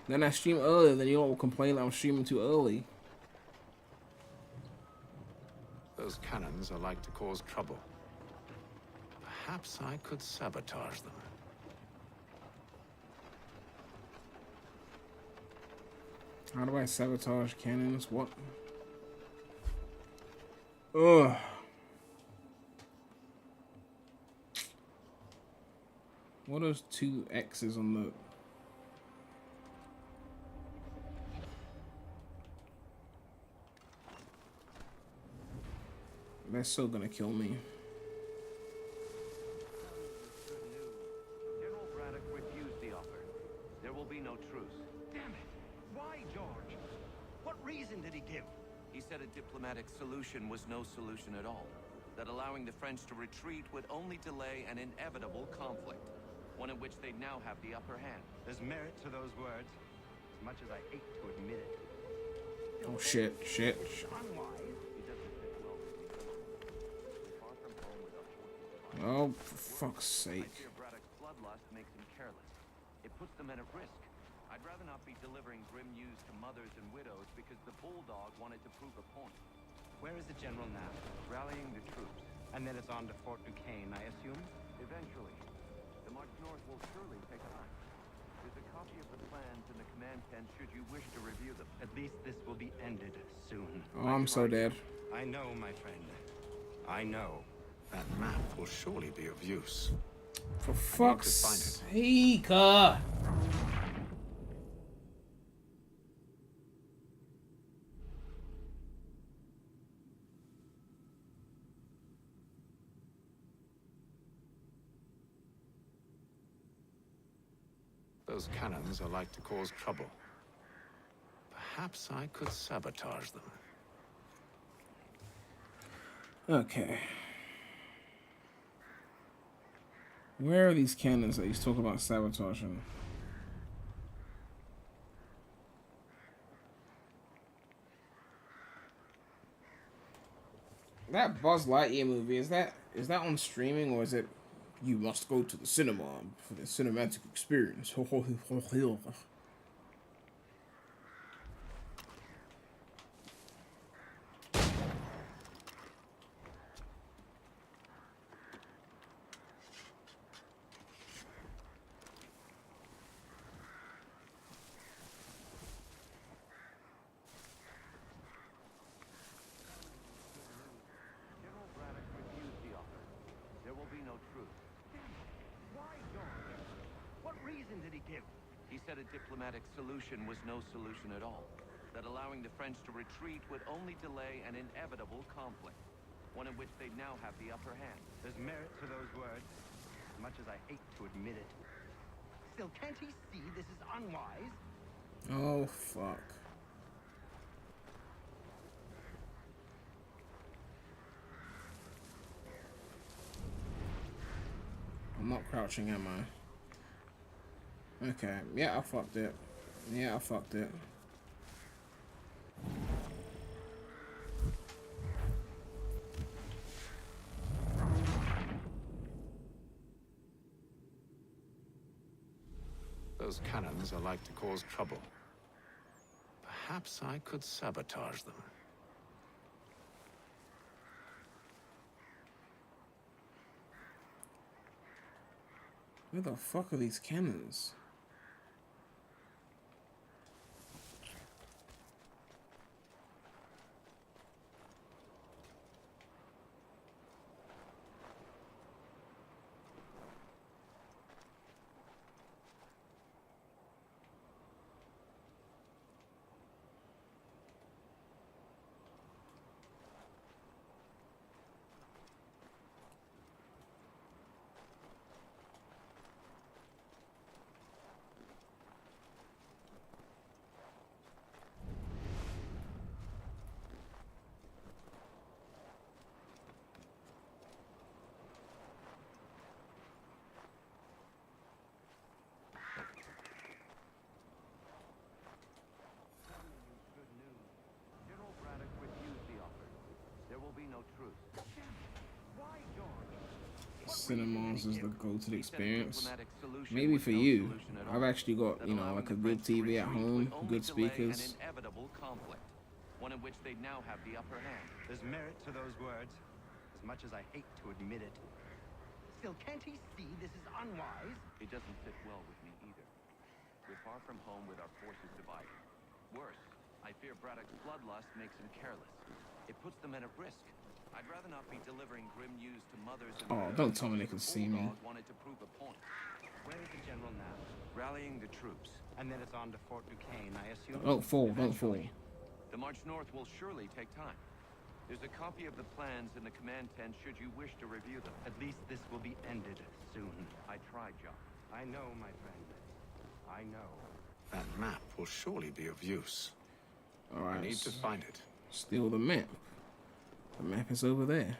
A: Then I stream earlier, then you lot will complain that I'm streaming too early.
L: Those cannons are like to cause trouble. Perhaps I could sabotage them.
A: How do I sabotage cannons? What? Ugh. What are those 2 X's on the... They're still gonna kill me.
C: General Braddock refused the offer. There will be no truce.
K: Damn it! Why, George? What reason did he give?
C: He said a diplomatic solution was no solution at all. That allowing the French to retreat would only delay an inevitable conflict. One in which they now have the upper hand.
N: There's merit to those words, as much as I hate to admit it.
A: Oh shit, shit. Oh, for fuck's sake.
C: I fear Braddock's bloodlust makes him careless. It puts them at a risk. I'd rather not be delivering grim news to mothers and widows because the bulldog wanted to prove a point.
N: Where is the general now?
C: Rallying the troops.
N: And then it's on to Fort Duquesne, I assume?
C: Eventually. The march north will surely take time. There's a copy of the plans in the command tent should you wish to review them.
N: At least this will be ended soon.
A: Oh, I'm so dead.
N: I know, my friend. I know.
L: That map will surely be of use.
A: For fuck's sake.
L: Those cannons are like to cause trouble. Perhaps I could sabotage them.
A: Okay. Where are these cannons that he's talking about sabotaging? That Buzz Lightyear movie, is that on streaming, or is it you must go to the cinema for the cinematic experience?
C: General Braddock refused the offer. There will be no truce.
N: Why, George? What reason did he give?
C: He said a diplomatic solution was no solution at all. That allowing the French to retreat would only delay an inevitable conflict. One in which they now have the upper hand.
N: There's merit to those words, as much as I hate to admit it. Still, can't he see this is unwise?
A: Oh, fuck. I'm not crouching, am I? Okay. Yeah, I fucked it. Yeah, I fucked it.
L: Those cannons are like to cause trouble. Perhaps I could sabotage them.
A: Where the fuck are these cannons?
C: General Braddock refused the offer. There will be no truce.
N: Why, George?
A: Cinemas is the go-to experience. Maybe for you. I've actually got, you know, like a good TV at home, good speakers.
C: An inevitable conflict. One in which they now have the upper hand.
N: There's merit to those words, as much as I hate to admit it. Still, can't he see this is unwise?
C: It doesn't sit well with me either. We're far from home with our forces divided. Worse, I fear Braddock's bloodlust makes him careless. It puts the men at risk. I'd rather not be delivering grim news to mothers and
A: Oh, don't tell me they can see me.
C: wanted to prove a point.
N: Where is the general now?
C: Rallying the troops.
N: And then it's on to Fort Duquesne, I assume?
A: Don't fall, don't fall.
C: The march north will surely take time. There's a copy of the plans in the command tent should you wish to review them.
N: At least this will be ended soon.
C: I tried, John.
N: I know, my friend. I know.
L: That map will surely be of use.
A: Alright.
L: I need to find it.
A: Steal the map. The map is over there.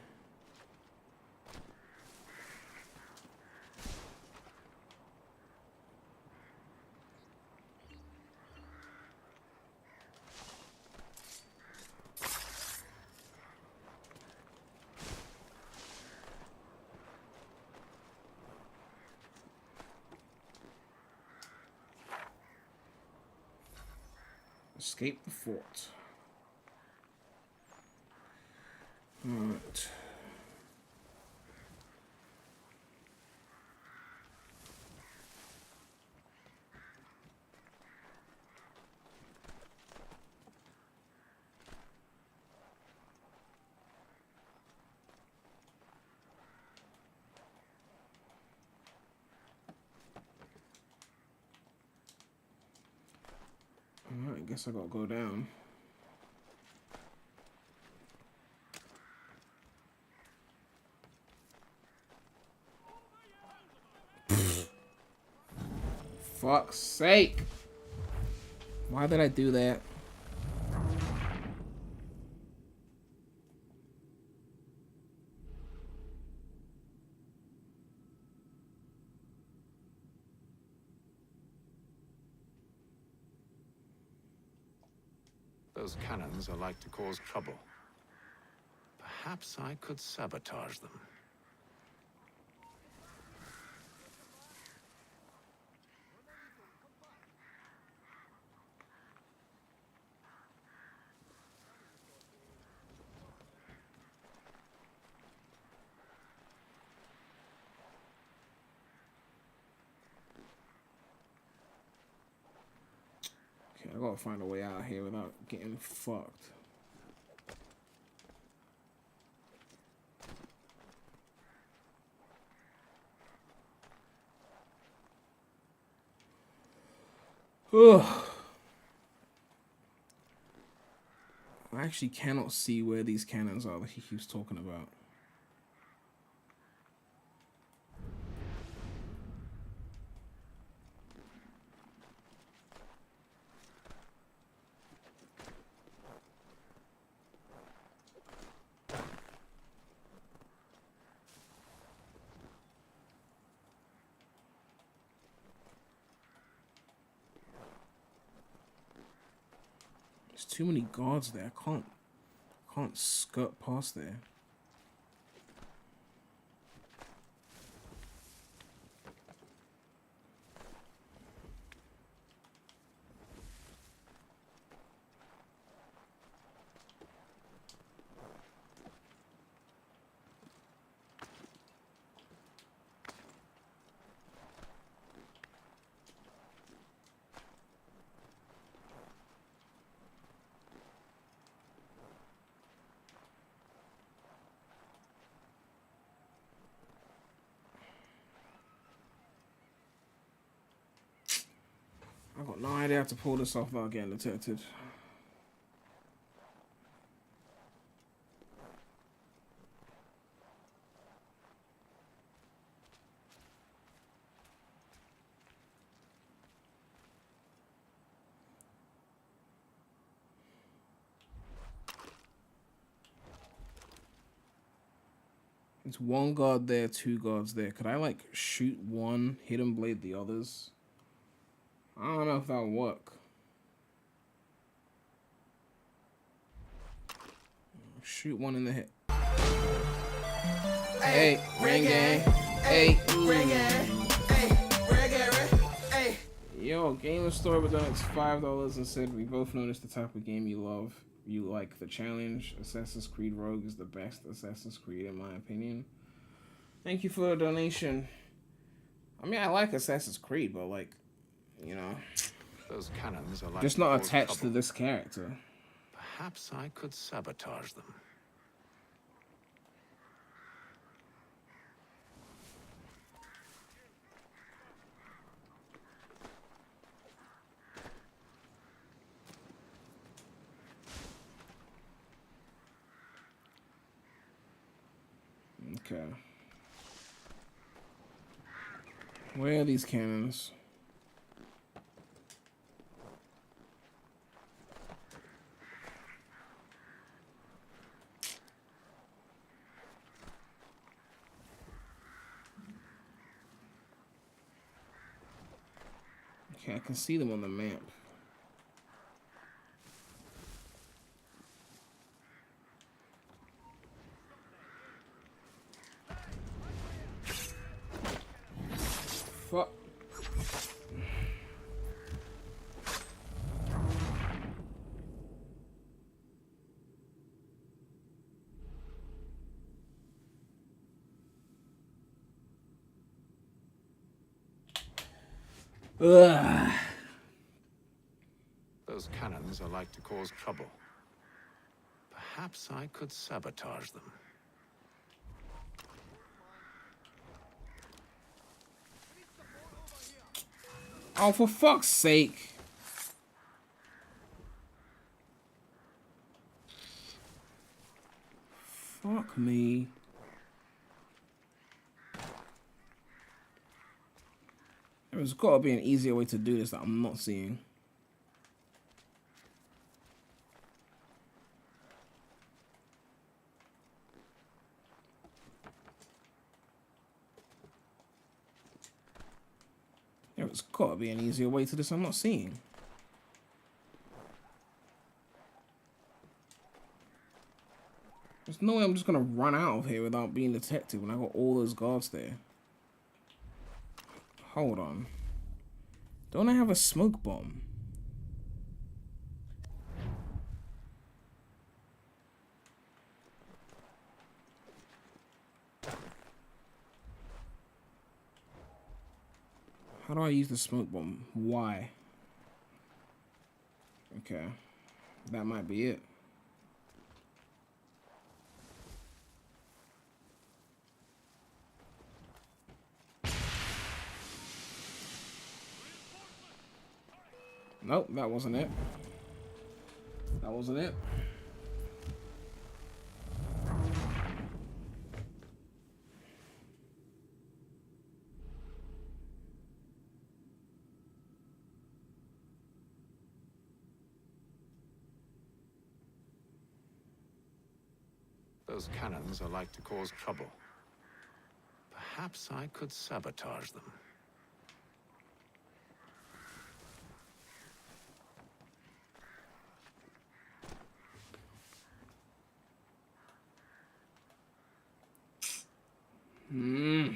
A: Escape the fort. Alright. Alright, I guess I gotta go down. Fuck's sake. Why did I do that?
L: Those cannons are like to cause trouble. Perhaps I could sabotage them.
A: Okay, I gotta find a way out here without getting fucked. Ugh. I actually cannot see where these cannons are that he keeps talking about. There's too many guards there. I can't skirt past there. I've got no idea how to pull this off without getting detected. There's one guard there, two guards there. Could I like shoot one, hit and blade the others? I don't know if that'll work. Shoot one in the head. Hey, ring gang. Hey, ring gang. Hey, ring gang. Hey. Yo, Game Store with donates $5 and said, we both know this the type of game you love. You like the challenge. Assassin's Creed Rogue is the best Assassin's Creed in my opinion. Thank you for the donation. I mean, I like Assassin's Creed, but like, you know,
L: Those cannons are like
A: just not attached to this character.
L: Perhaps I could sabotage them.
A: Okay. Where are these cannons? Okay, I can see them on the map. Fuck. Ugh.
L: Those cannons are like to cause trouble. Perhaps I could sabotage them.
A: Oh, for fuck's sake. Fuck me. There's gotta be an easier way to do this that I'm not seeing. There's gotta be an easier way to this I'm not seeing. There's no way I'm just gonna run out of here without being detected when I got all those guards there. Hold on. Don't I have a smoke bomb? How do I use the smoke bomb? Why? Okay. That might be it. Nope, that wasn't it. That wasn't it.
L: Those cannons are like to cause trouble. Perhaps I could sabotage them.
A: Hmm.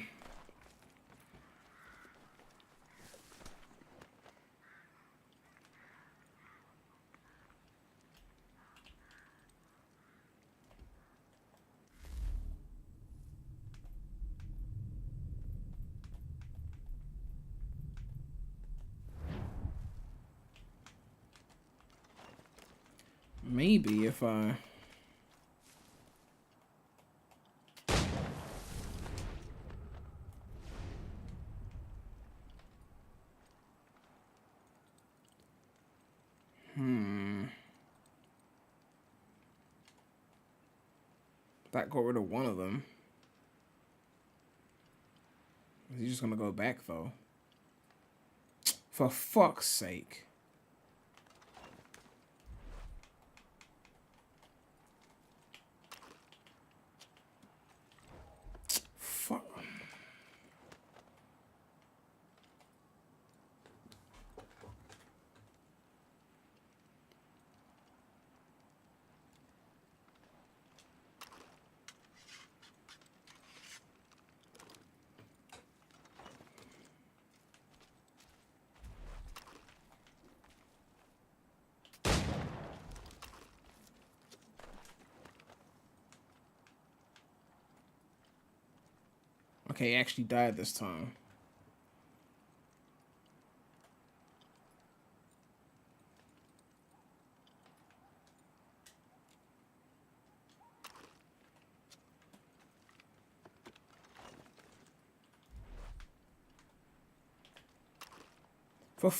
A: Maybe if I... That got rid of one of them. Is he just gonna go back though? For fuck's sake. Fuck. Okay, he actually died this time. For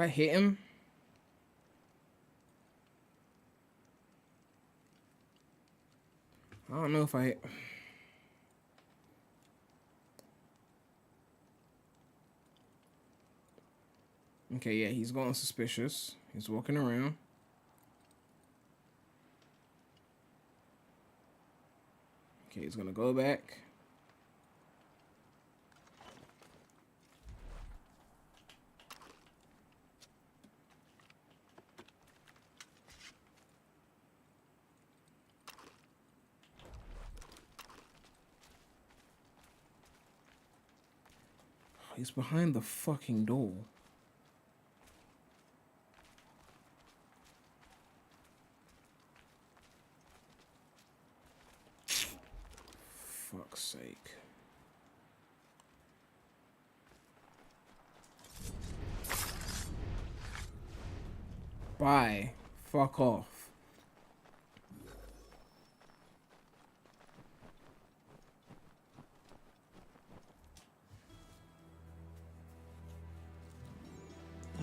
A: Did I hit him? I don't know if I hit... Okay, yeah, he's going suspicious. He's walking around. Okay, he's gonna go back. He's behind the fucking door. Fuck's sake. Bye. Fuck off.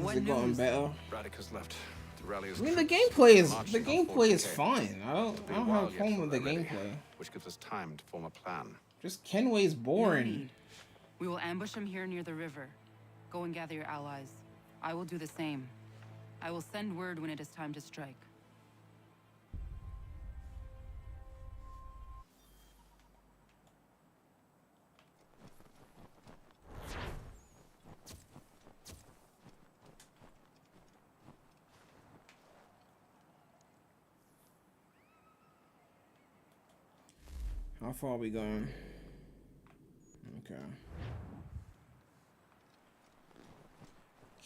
A: Has it gotten better?
L: Braddock has left to rally his
A: I mean, the
L: troops,
A: gameplay is
L: marching on Fort
A: fine. I don't
L: It'll be
A: have
L: while
A: a
L: yet
A: problem
L: till
A: with the
L: they're ready,
A: gameplay.
L: which gives us time to form a plan.
A: Just Kenway's
S: No
A: boring.
S: need. We will ambush him here near the river. Go and gather your allies. I will do the same. I will send word when it is time to strike.
A: How far are we going? Okay.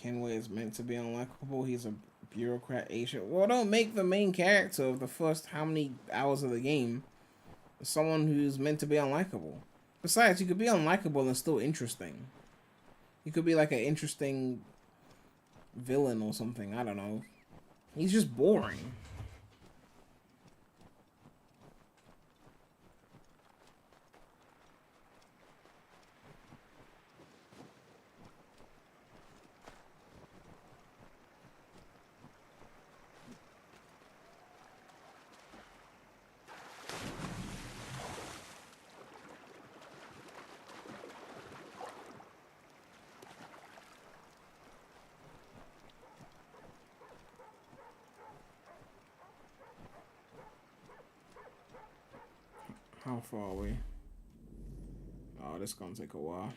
A: Kenway is meant to be unlikable. He's a bureaucrat agent. Well, don't make the main character of the first how many hours of the game someone who's meant to be unlikable. Besides, you could be unlikable and still interesting. You could be like an interesting villain or something. I don't know. He's just boring. How far are we? Oh, this is gonna take a while.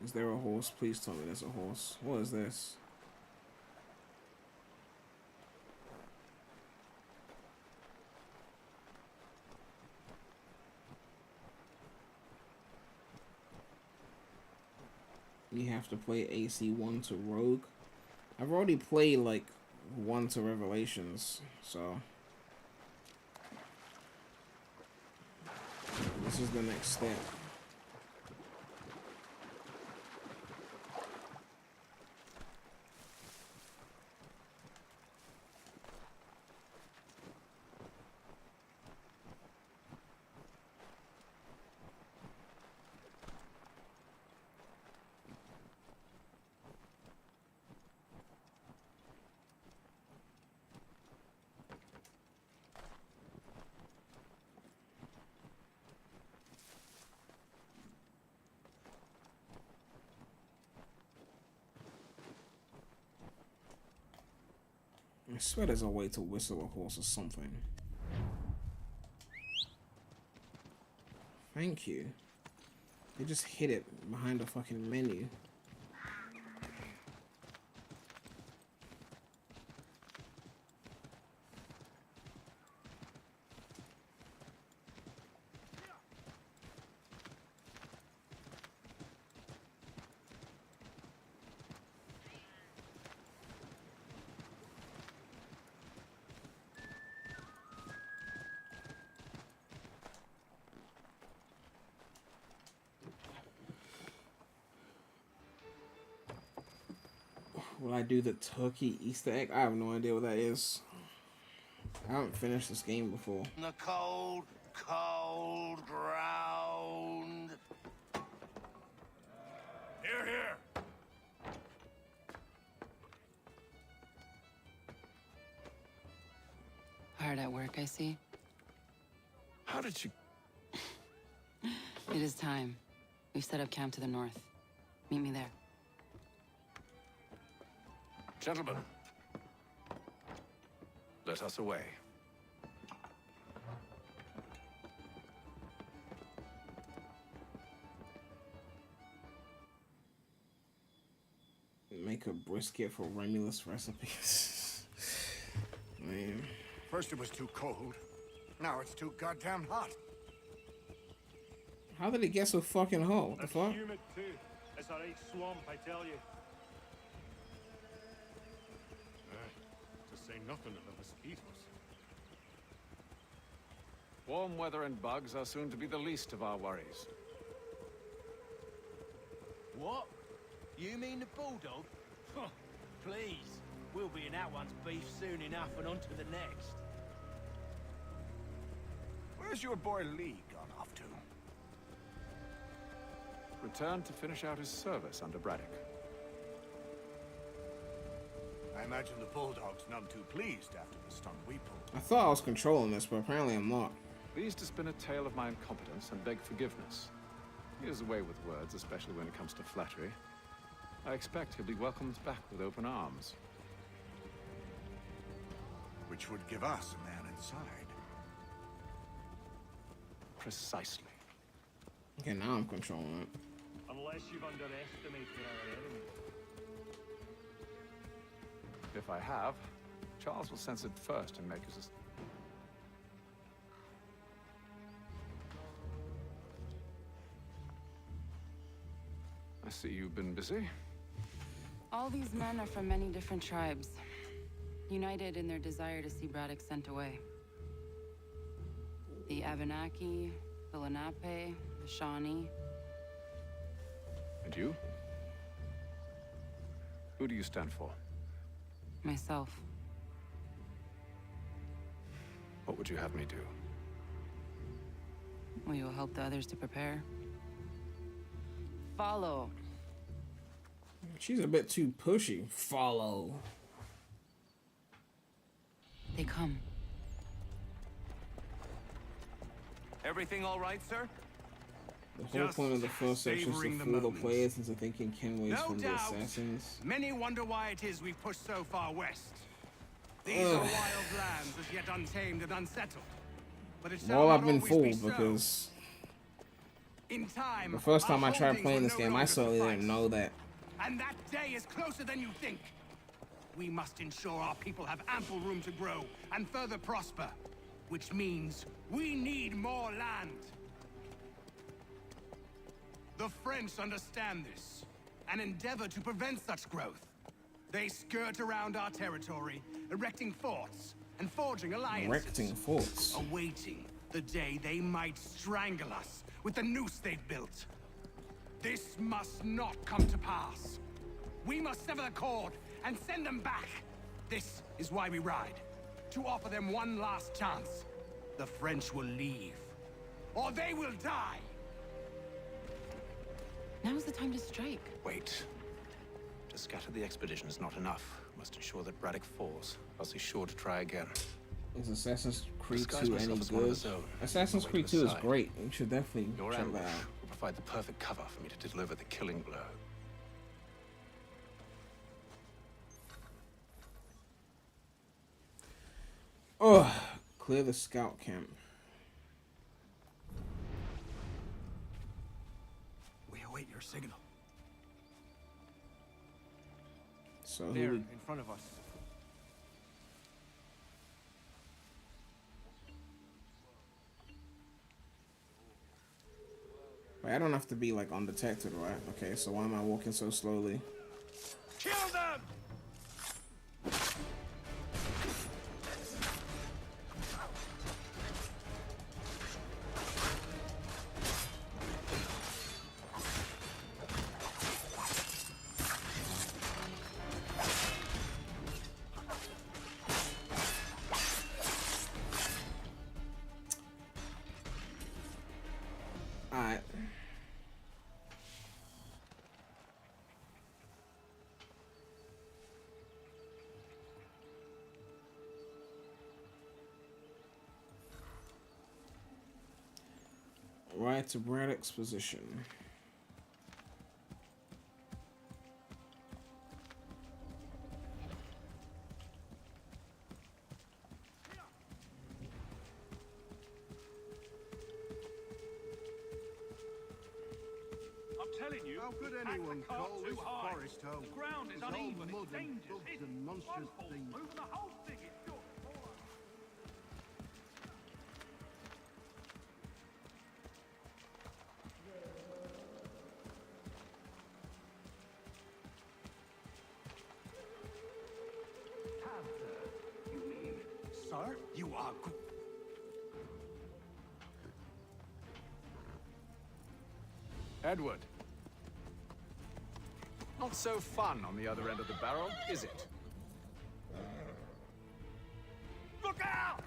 A: Is there a horse? Please tell me there's a horse. What is this? You have to play AC1 to Rogue. I've already played like 1 to Revelations, so this is the next step. I swear there's a way to whistle a horse or something. Thank you. They just hid it behind the fucking menu. Will I do the turkey Easter egg? I have no idea what that is. I haven't finished this game before.
E: The cold, cold ground.
O: Here, here.
S: Hard at work, I see.
O: How did you...
S: It is time. We've set up camp to the north. Meet me there.
L: Gentlemen, let us away.
A: Make a brisket for Remulous recipes. Man.
O: First it was too cold. Now it's too goddamn hot.
A: How did it get so fucking hot? What the fuck?
Q: Humid too. It's a right swamp, I tell you.
R: To say nothing of the mosquitoes.
L: Warm weather and bugs are soon to be the least of our worries.
N: What? You mean the bulldog? Huh, please. We'll be in that one's beef soon enough and on to the next.
G: Where's your boy Lee gone off to?
L: Returned to finish out his service under Braddock.
G: I imagine the bulldog's none too pleased after the stunt we pulled.
A: I thought I was controlling this, but apparently I'm not.
L: Pleased to spin a tale of my incompetence and beg forgiveness. He is away with words, especially when it comes to flattery. I expect he'll be welcomed back with open arms.
G: Which would give us a man inside.
L: Precisely.
A: Okay, now I'm controlling it.
Q: Unless you've underestimated our enemy.
L: If I have, Charles will sense it first and make us. I see you've been busy.
S: All these men are from many different tribes, united in their desire to see Braddock sent away. The Abenaki, the Lenape, the Shawnee.
L: And you? Who do you stand for?
S: Myself.
L: What would you have me do?
S: Will you help the others to prepare? Follow.
A: She's a bit too pushy. Follow.
S: They come.
C: Everything all right, sir?
A: The whole point of the first section is to fool the players into thinking Kenway's from the assassins.
G: Many wonder why it is we've pushed so far west. These are wild lands as yet untamed and unsettled. But it shall
A: Well,
G: not
A: I've been
G: always
A: fooled
G: be so.
A: because
G: In time,
A: the first time
G: our
A: I tried
G: holdings
A: playing
G: will
A: this
G: no
A: game, I
G: longer
A: certainly
G: suffice.
A: didn't know that.
G: And that day is closer than you think. We must ensure our people have ample room to grow and further prosper, which means we need more land. The French understand this and endeavor to prevent such growth. They skirt around our territory, erecting forts and forging alliances.
A: Erecting forts.
G: Awaiting the day they might strangle us with the noose they've built. This must not come to pass. We must sever the cord and send them back. This is why we ride. To offer them one last chance. The French will leave. Or they will die.
S: Now's the time to strike.
H: Wait. To scatter the expedition is not enough. Must ensure that Braddock falls, else he's sure to try again.
A: Is Assassin's Creed
H: Disguise
A: 2 any
H: myself as one of
A: good?
H: his own.
A: Assassin's
H: Wait
A: Creed
H: to
A: 2 is
H: decide.
A: great. You should definitely
H: Your
A: check
H: ambush
A: that out.
H: will provide the perfect cover for me to deliver the killing blow.
A: Oh, clear the scout camp.
G: We await your signal.
A: So
N: There,
A: who?
N: in front of us.
A: Wait, I don't have to be like undetected, right? Okay, so why am I walking so slowly?
G: Kill them!
A: Alright. Right to Braddock's position.
N: I'm telling you,
I: How could
N: pack
I: anyone
N: the cart
I: call
N: too
I: this
N: high.
I: forest home?
N: The ground is
I: It's all
N: uneven,
I: mud
N: it's
I: and
N: dangerous.
I: bugs
N: It's
I: and monstrous
N: one
I: things.
N: Moving the whole thing is good.
L: Edward. Not so fun on the other end of the barrel, is it?
O: Look out!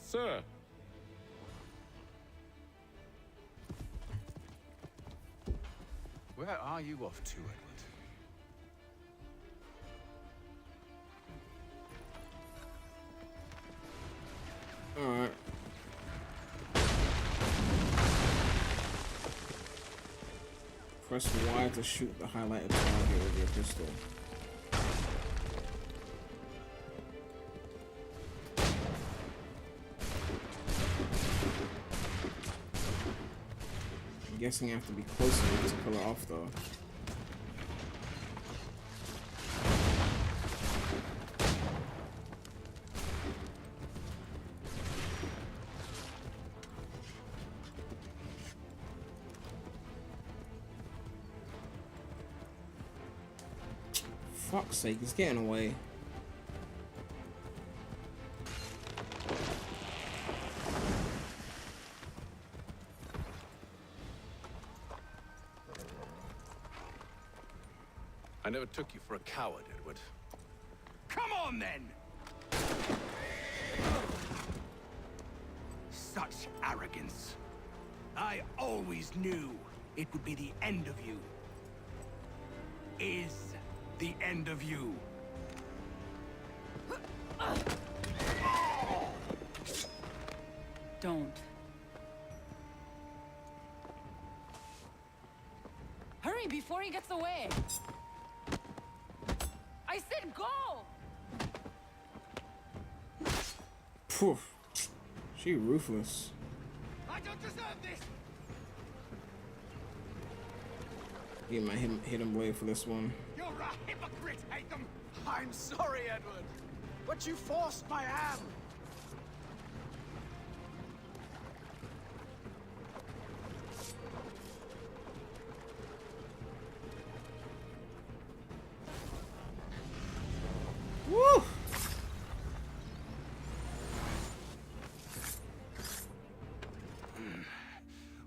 T: Sir.
L: Where are you off to, Edward?
A: Alright. Press Y to shoot the highlighted target with your pistol. I'm guessing I have to be close enough to pull it off though. Fuck's sake, it's getting away.
L: I never took you for a coward, Edward.
O: Come on, then! Such arrogance. I always knew it would be the end of you. Is the end of you.
S: Don't. Hurry before he gets away. I said go!
A: Phew. She ruthless.
O: I don't deserve this!
A: Get my hidden blade for this one.
O: You're a hypocrite, Hatham!
P: I'm sorry, Edward, but you forced my hand.
A: Woo!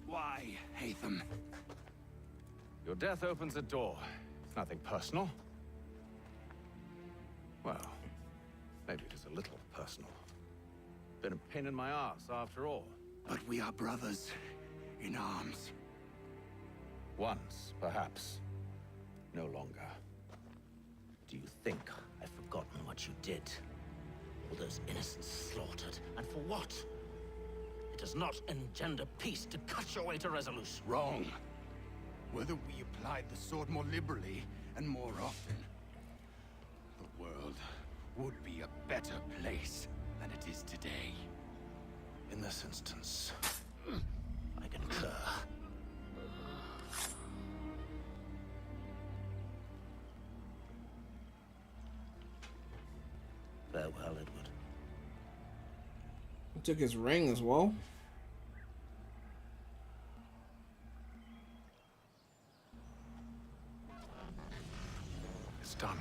O: Why, Hatham?
L: Your death opens a door. It's nothing personal. Well, maybe it is a little personal. Been a pain in my ass, after all.
O: But we are brothers in arms.
L: Once, perhaps. No longer.
E: Do you think I've forgotten what you did? All those innocents slaughtered, and for what? It does not engender peace to cut your way to resolution.
O: Wrong. Whether we applied the sword more liberally and more often, the world would be a better place than it is today.
E: In this instance, I concur. Farewell, Edward.
A: He took his ring as well.
L: It's done.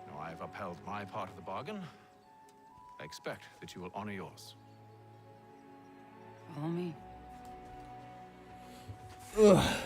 L: Now I've upheld my part of the bargain. I expect that you will honor yours.
S: Follow me.
A: Ugh.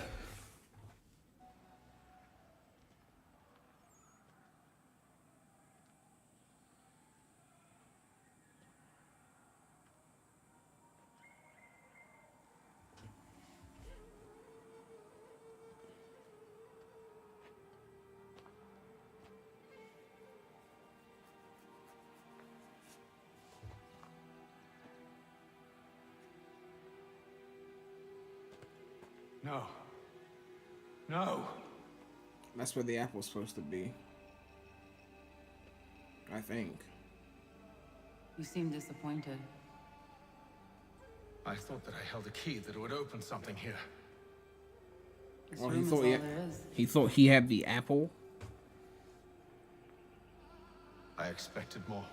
L: No. No.
A: That's where the apple's supposed to be. I think.
S: You seem disappointed.
L: I thought that I held a key that would open something here.
S: This
A: Well,
S: room is all there is.
A: he thought he had the apple.
L: I expected more.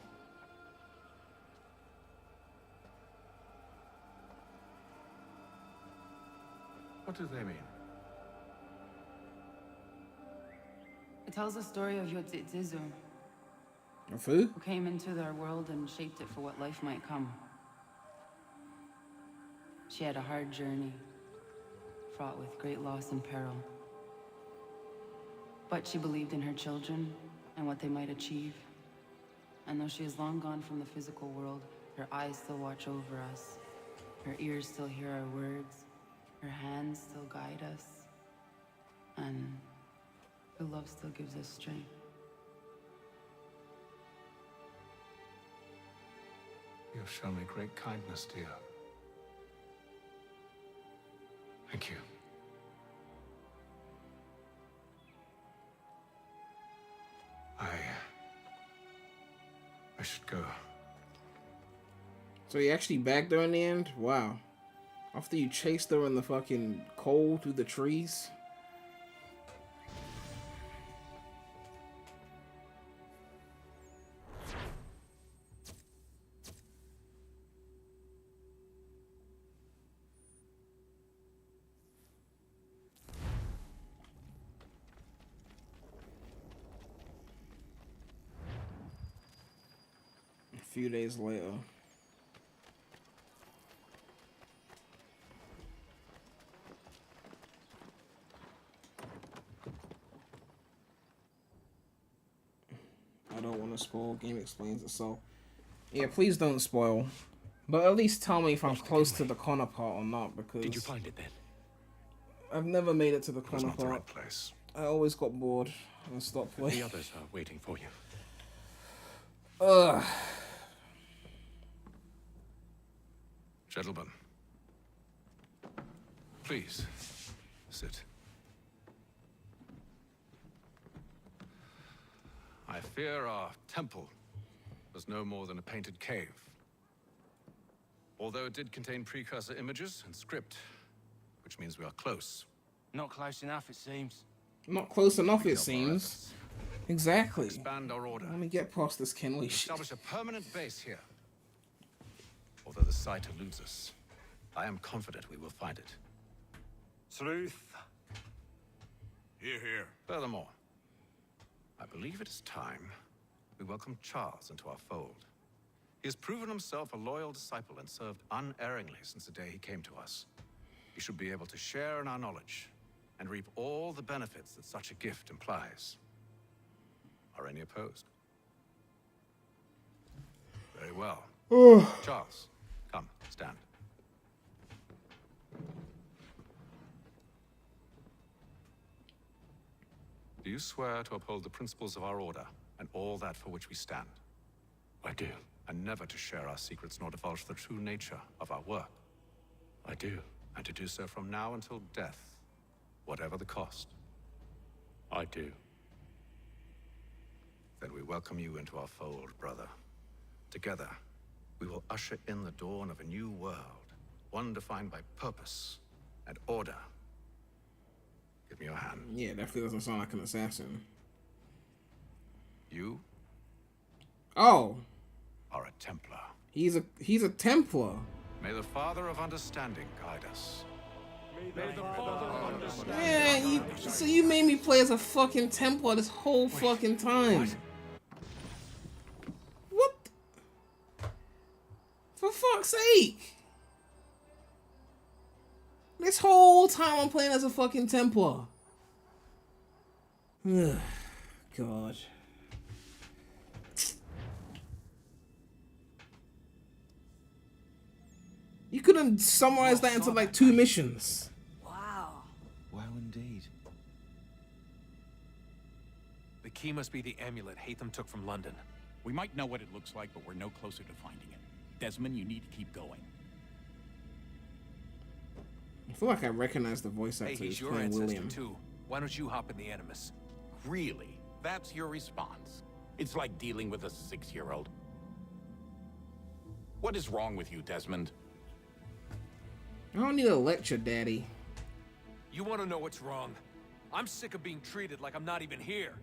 L: What do they mean?
S: It tells the story of Yotzitzizu,
A: Of who?
S: who came into their world and shaped it for what life might come. She had a hard journey, fraught with great loss and peril. But she believed in her children and what they might achieve. And though she is long gone from the physical world, her eyes still watch over us. Her ears still hear our words. Her hands still guide us. And her love still gives us strength.
L: You have shown me great kindness, dear. Thank you. I should go.
A: So he actually backed her in the end? Wow. After you chased her in the fucking cold through the trees? A few days later. I don't want to spoil. Game explains itself. Yeah, please don't spoil. But at least tell me if I'm close to the corner part or not, because...
H: Did you find it then?
A: I've never made it to the corner
L: It was not the
A: part.
L: right place.
A: I always got bored and stopped playing.
H: The others are waiting for you.
A: Ugh.
L: Gentlemen, please sit. I fear our temple was no more than a painted cave. Although it did contain precursor images and script, which means we are close.
E: Not close enough, it seems.
A: Not close enough, it seems. Exactly.
L: Expand our order.
A: Let me get past this Kenway shit.
L: Establish a permanent base here. Although the site eludes us, I am confident we will find it.
Q: Truth.
L: Hear, hear. Furthermore, I believe it is time we welcome Charles into our fold. He has proven himself a loyal disciple and served unerringly since the day he came to us. He should be able to share in our knowledge and reap all the benefits that such a gift implies. Are any opposed? Very well. Charles, come, stand. Do you swear to uphold the principles of our order and all that for which we stand?
H: I do.
L: And never to share our secrets nor divulge the true nature of our work?
H: I do.
L: And to do so from now until death, whatever the cost?
H: I do.
L: Then we welcome you into our fold, brother. Together, we will usher in the dawn of a new world, one defined by purpose and order. Give me your hand.
A: Yeah, definitely doesn't sound like an assassin.
L: You
A: Oh,
L: are a Templar.
A: he's a Templar.
L: May the Father of Understanding guide us.
T: May the Father understand.
A: Man, so you made me play as a fucking Templar this whole fucking time. What? For fuck's sake. This whole time I'm playing as a fucking Templar. Ugh, God. You could have summarized that into like 2 missions.
E: Wow. Well, indeed.
B: The key must be the amulet Hatham took from London.
F: We might know what it looks like, but we're no closer to finding it. Desmond, you need to keep going.
A: I feel like I recognize the voice actor
B: Hey,
A: who's
B: he's your
A: playing
B: ancestor
A: William.
B: too. Why don't you hop in the Animus?
F: Really? That's your response? It's like dealing with a 6-year-old. What is wrong with you, Desmond?
A: I don't need a lecture, Daddy.
B: You want to know what's wrong? I'm sick of being treated like I'm not even here.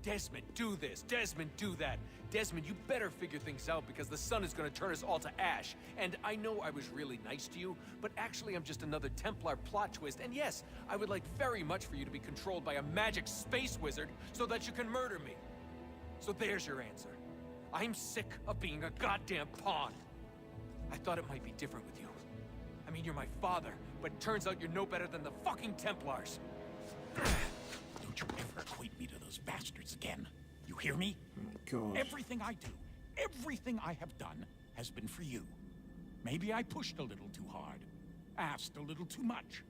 B: Desmond, do this. Desmond, do that. Desmond, you better figure things out because the sun is going to turn us all to ash. And I know I was really nice to you, but actually I'm just another Templar plot twist. And yes, I would like very much for you to be controlled by a magic space wizard so that you can murder me. So there's your answer. I'm sick of being a goddamn pawn. I thought it might be different with you. I mean, you're my father, but turns out you're no better than the fucking Templars.
F: Don't you ever equate me to those bastards again. You hear me?
A: God.
F: Everything I do, everything I have done, has been for you. Maybe I pushed a little too hard, asked a little too much.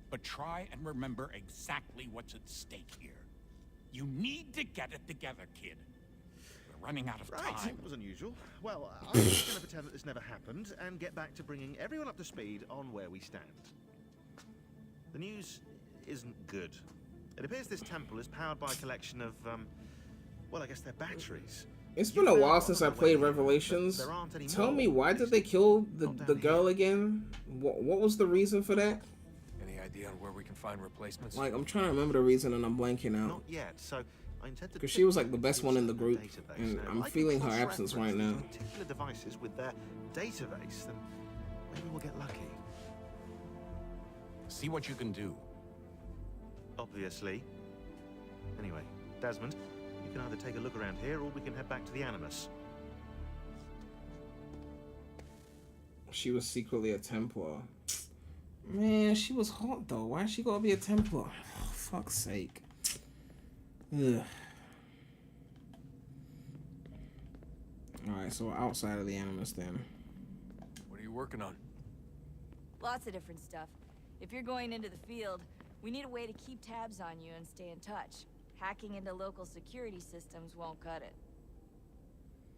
F: But try and remember exactly what's at stake here. You need to get it together, kid. We're running out of
M: Right,
F: time.
M: it was unusual. Well, I'm just going to pretend that this never happened and get back to bringing everyone up to speed on where we stand. The news isn't good. It appears this temple is powered by a collection of, well, I guess they're batteries.
A: It's been a while since I played Revelations. Tell me, why did they kill the girl again? What was the reason for that?
B: Any idea on where we can find replacements?
A: Like, I'm trying to remember the reason and I'm blanking out.
M: Not yet, so I intend to...
A: Because she was like the best one in the group, and I'm feeling her absence right now.
M: Particular devices with their database, then maybe we'll get lucky.
F: See what you can do.
M: Obviously. Anyway, Desmond, you can either take a look around here or we can head back to the Animus.
A: She was secretly a Templar. Man, she was hot though. Why is she gonna be a Templar? Oh, fuck's sake. Ugh. Alright, so we're outside of the Animus then.
B: What are you working on?
U: Lots of different stuff. If you're going into the field, we need a way to keep tabs on you and stay in touch. Hacking into local security systems won't cut it.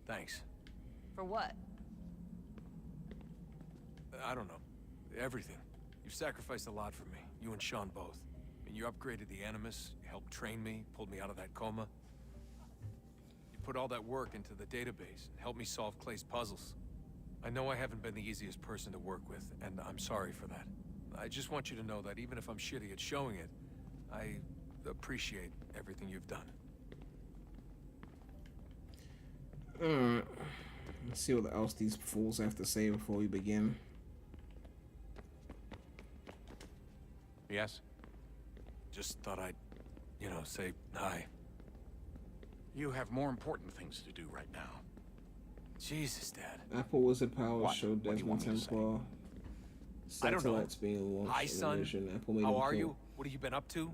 B: Thanks.
U: For what?
B: I don't know. Everything. You've sacrificed a lot for me. You and Sean both. I mean, you upgraded the Animus, you helped train me, pulled me out of that coma. You put all that work into the database and helped me solve Clay's puzzles. I know I haven't been the easiest person to work with, and I'm sorry for that. I just want you to know that even if I'm shitty at showing it, I appreciate everything you've done.
A: Alright. Let's see what else these fools have to say before we begin.
F: Yes?
B: Just thought I'd, say hi.
F: You have more important things to do right now.
B: Jesus, Dad.
A: Apple Wizard Powers
F: What?
A: showed
F: What do you want
A: Desmond
F: me to say?
A: Templar.
B: I don't know.
A: Satellites being launched.
B: Hi,
A: in the
B: son.
A: mission. Apple made
B: How
A: him
B: are
A: kill.
B: you? What have you been up to?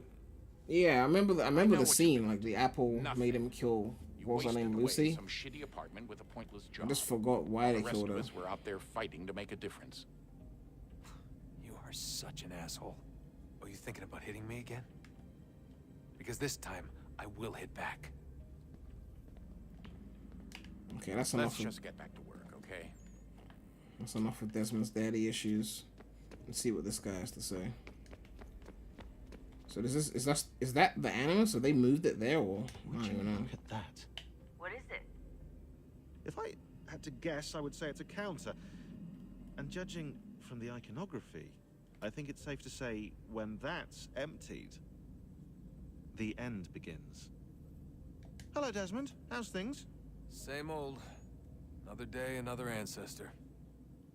A: Yeah, I remember
F: know
A: the
F: what
A: scene. Like the Apple
F: Nothing.
A: made him kill.
F: You
A: What was her
F: wasted
A: name?
F: away
A: Lucy.
F: some shitty apartment with a pointless job.
A: I just forgot why
F: the
A: they
F: rest
A: killed
F: of
A: her.
F: us were out there fighting to make a difference.
B: You are such an asshole. Are you thinking about hitting me again? Because this time, I will hit back.
A: Okay, that's
F: Let's
A: enough.
F: just get back to work, okay?
A: That's enough with Desmond's daddy issues. Let's see what this guy has to say. So is that the Animus, or they moved it there, or I don't even know.
M: Look at that.
U: What is it?
M: If I had to guess, I would say it's a counter. And judging from the iconography, I think it's safe to say when that's emptied, the end begins. Hello, Desmond. How's things?
B: Same old. Another day, another ancestor.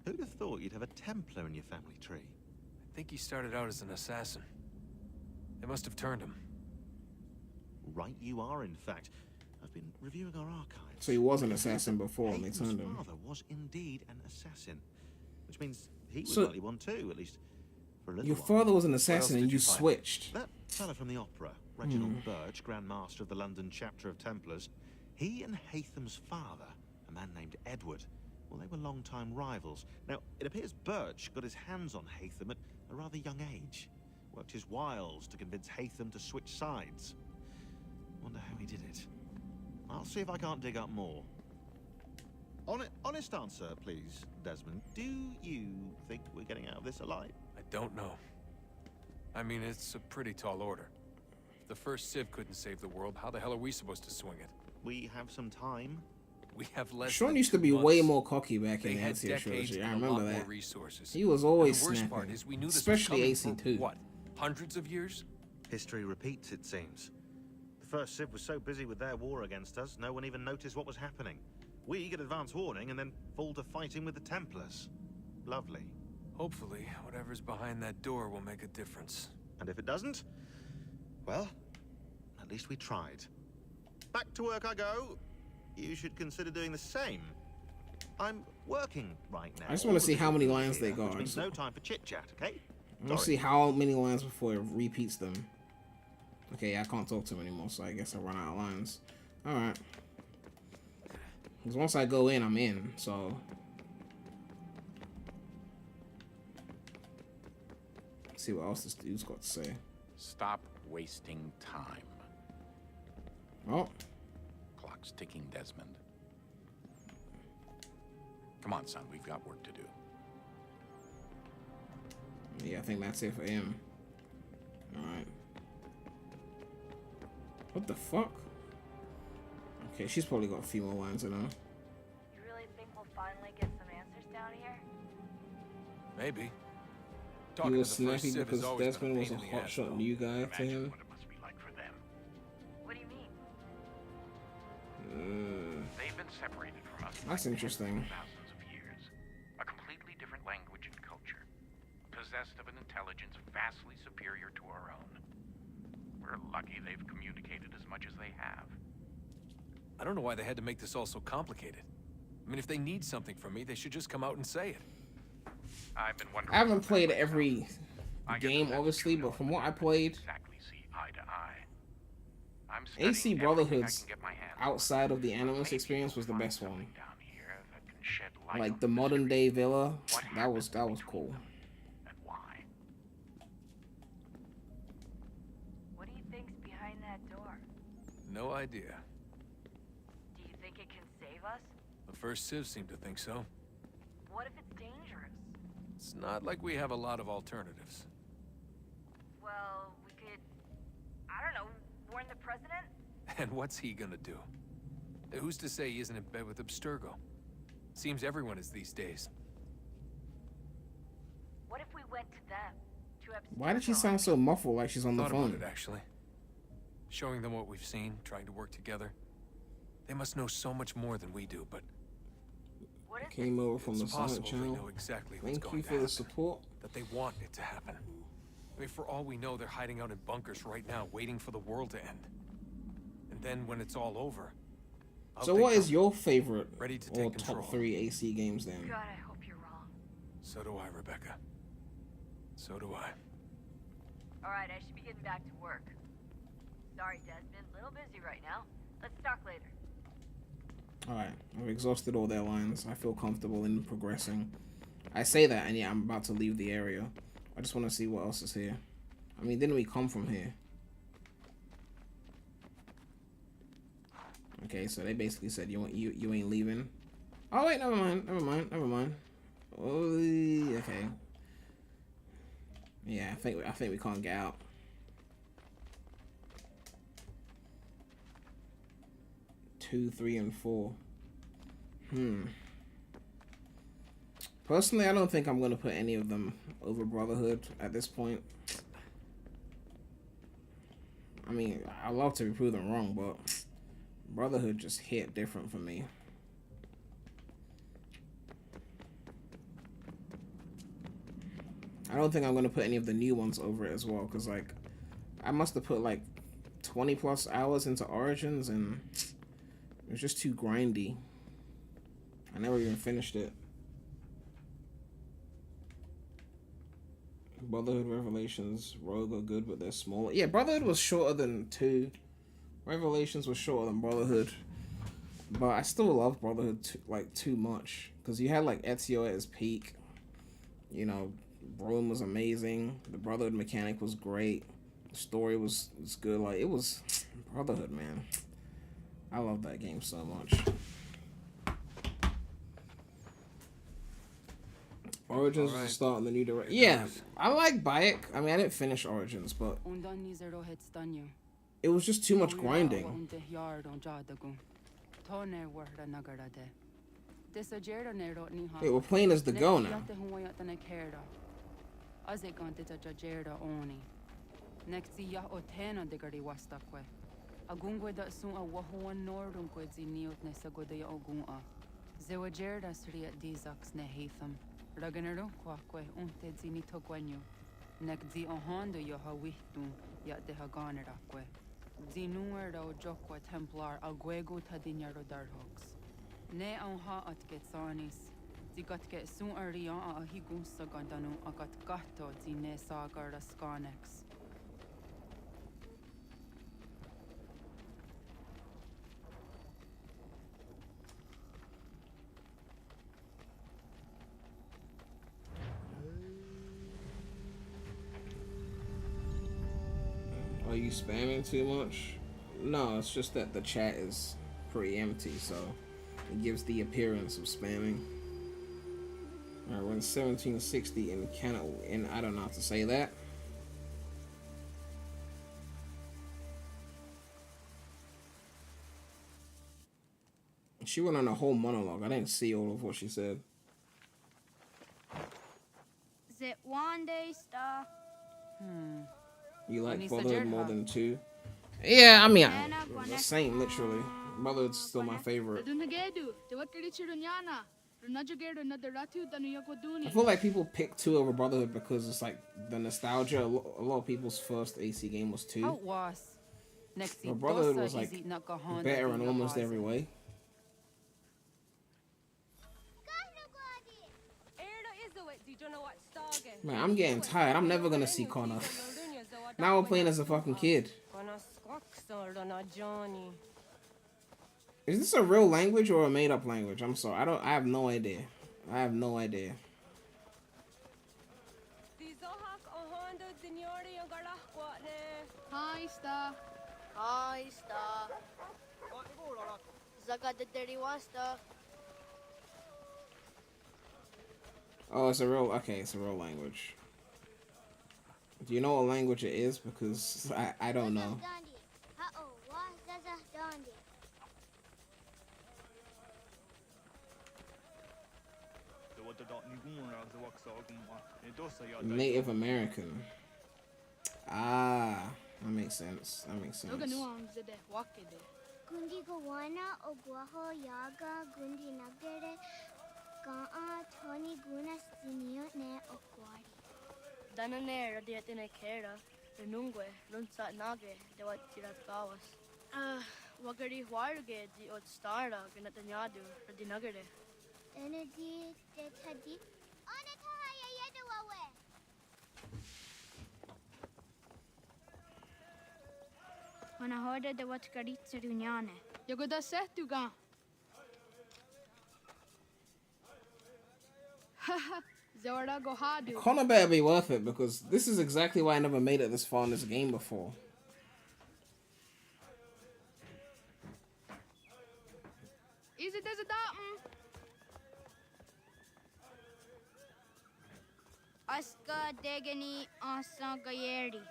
M: Who'd have thought you'd have a Templar in your family tree?
B: I think he started out as an assassin. They must have turned him.
M: Right you are, in fact. I've been reviewing our archives.
A: So he was an assassin before, and they turned him.
M: His father was indeed an assassin, which means he was
A: So-
M: likely one too, at least for a little
A: Your
M: while.
A: father was an assassin, and you switched.
M: That fella from the opera, Reginald Birch, Grand Master of the London chapter of Templars, he and Haytham's father, a man named Edward, well, they were long-time rivals. Now, it appears Birch got his hands on Haytham at a rather young age. Worked his wiles to convince Haytham to switch sides. Wonder how he did it. I'll see if I can't dig up more. Honest answer, please, Desmond. Do you think we're getting out of this alive?
B: I don't know. I mean, it's a pretty tall order. If the first Civ couldn't save the world, how the hell are we supposed to swing it?
M: We have some time.
B: We have less
A: Sean
B: than
A: used to
B: 2
A: be
B: months.
A: way more cocky back
B: They
A: in the
B: had
A: AC
B: decades
A: trilogy. I
B: and a
A: remember
B: lot
A: that.
B: more resources.
A: He was always
B: And the worst
A: snapping,
B: part is we knew this
A: especially
B: was coming
A: AC2.
B: for, what, hundreds of years?
M: History repeats, it seems. The First Civ was so busy with their war against us, no one even noticed what was happening. We get advance warning and then fall to fighting with the Templars. Lovely.
B: Hopefully, whatever's behind that door will make a difference.
M: And if it doesn't, well, at least we tried. Back to work I go. You should consider doing the same. I'm working right now.
A: I just want to see how many lines they got.
M: Which means no time for chit-chat, okay?
A: I want to see how many lines before it repeats them. Okay, I can't talk to him anymore, so I guess I run out of lines. Alright. Because once I go in, I'm in, so... Let's see what else this dude's got to say.
J: Stop wasting time.
A: Oh.
J: Clock's ticking, Desmond. Come on, son, we've got work to do.
A: Yeah, I think that's it for him. Alright. What the fuck? Okay, she's probably got a few more lines in her.
U: You really think we'll finally get some answers down here?
B: Maybe.
A: He was snappy because Desmond was a hotshot new guy to him.
U: What do you mean?
J: They've been separated from us.
A: That's interesting.
J: Thousands of years. A completely different language and culture. Possessed of an intelligence vastly superior to our own. We're lucky they've communicated as much as they have.
B: I don't know why they had to make this all so complicated. I mean, if they need something from me, they should just come out and say it.
J: I've been wondering.
A: I haven't played every game, obviously, but from what I played, AC Brotherhood's outside of the Animus experience was the best one. Like the modern day villa, that was cool.
U: What do you think's behind that door?
B: No idea.
U: Do you think it can save us?
B: The first Civ seemed to think so.
U: What if it's dangerous?
B: It's not like we have a lot of alternatives.
U: Well, we could... I don't know, warn the president?
B: And what's he gonna do? Who's to say he isn't in bed with Abstergo? Seems everyone is these days.
U: What if we went to them? To Abstergo?
A: Why did she sound so muffled like she's on the
B: Thought
A: phone?
B: about it, actually. Showing them what we've seen, trying to work together. They must know so much more than we do, but...
A: Came over from the Silent
B: possible they
A: Channel.
B: know exactly what's
A: Thank
B: going
A: you
B: to
A: for the
B: happen.
A: support.
B: That they want it to happen. I mean, for all we know, they're hiding out in bunkers right now, waiting for the world to end. And then when it's all over...
A: So what is your favorite
B: ready to
A: or
B: take
A: top
B: control.
A: 3 AC games then?
U: God, I hope you're wrong.
B: So do I, Rebecca. So do I.
U: Alright, I should be getting back to work. Sorry, Desmond, a little busy right now. Let's talk later.
A: Alright, I've exhausted all their lines. I feel comfortable in progressing. I say that, and yeah, I'm about to leave the area. I just want to see what else is here. I mean, didn't we come from here? Okay, so they basically said you ain't leaving. Oh wait, never mind. Oh, okay. Yeah, I think we can't get out. Two, 3, and 4. Personally, I don't think I'm gonna put any of them over Brotherhood at this point. I mean, I love to be proven wrong, but Brotherhood just hit different for me. I don't think I'm gonna put any of the new ones over it as well, because like I must have put like 20 plus hours into Origins and it was just too grindy. I never even finished it. Brotherhood, Revelations, Rogue are good, but they're smaller. Yeah, Brotherhood was shorter than 2. Revelations was shorter than Brotherhood. But I still love Brotherhood too much. Because you had like Ezio at his peak. You know, Rome was amazing. The Brotherhood mechanic was great. The story was good. Like, it was Brotherhood, man. I love that game so much. Origins was the start in the new direction. Yeah, I like Bayek. I mean, I didn't finish Origins, but it was just too much grinding. Wait, we're playing as the Go now.
S: Agungwe da sun a wahuan nordum kwedzi niot ne sagoda ya ogun'a. Zewajerda sri at dizax ne hatham. Raganero kwakwe unte zini togwanyo. Nek di ohondo yo hawihtun ya de haganerakwe. Zinuer da ojokwa templar agwego tadinyaro darhox. Ne onha at getsanis. Zigat get sun arian a higun sagandanu agat gato zine sagar skanex.
A: Are you spamming too much? No, it's just that the chat is pretty empty, so it gives the appearance of spamming. Alright, we're in 1760 in Canada, and I don't know how to say that. She went on a whole monologue. I didn't see all of what she said.
D: Is it one day stuff?
A: You like Brotherhood more than 2? Yeah, I mean, the same, literally. Brotherhood's still my favorite. I feel like people pick 2 over Brotherhood because it's like the nostalgia. A lot of people's first AC game was 2. But Brotherhood was like better in almost every way. Man, I'm getting tired. I'm never gonna see Connor. Now we're playing as a fucking kid. Is this a real language or a made-up language? I'm sorry. I have no idea. I have no idea.
D: Hi, Star. Hi, Star. Zaga the dirty wasta.
A: Oh, it's a real... Okay, it's a real language. Do you know what language it is? Because I don't know. Native American. Ah, that makes sense. That makes sense.
D: Gundi Gawana Oguaho Yaga Gundi Nagere Gaa Tony Gunas Zinio Ne Okwari. Danane Radiatine Kera, Renungue, Runsat Nage, the what Tirat Wagari Warge, the old Starla, Ganatanyadu, Radinagere. Energy, the Tadi. When I heard the what Garitza Dunyane. You go to set to go.
A: Connor better be worth it because this is exactly why I never made it this far in this game before.
D: Is it as a datum? Aska Degani Asa Gayeri.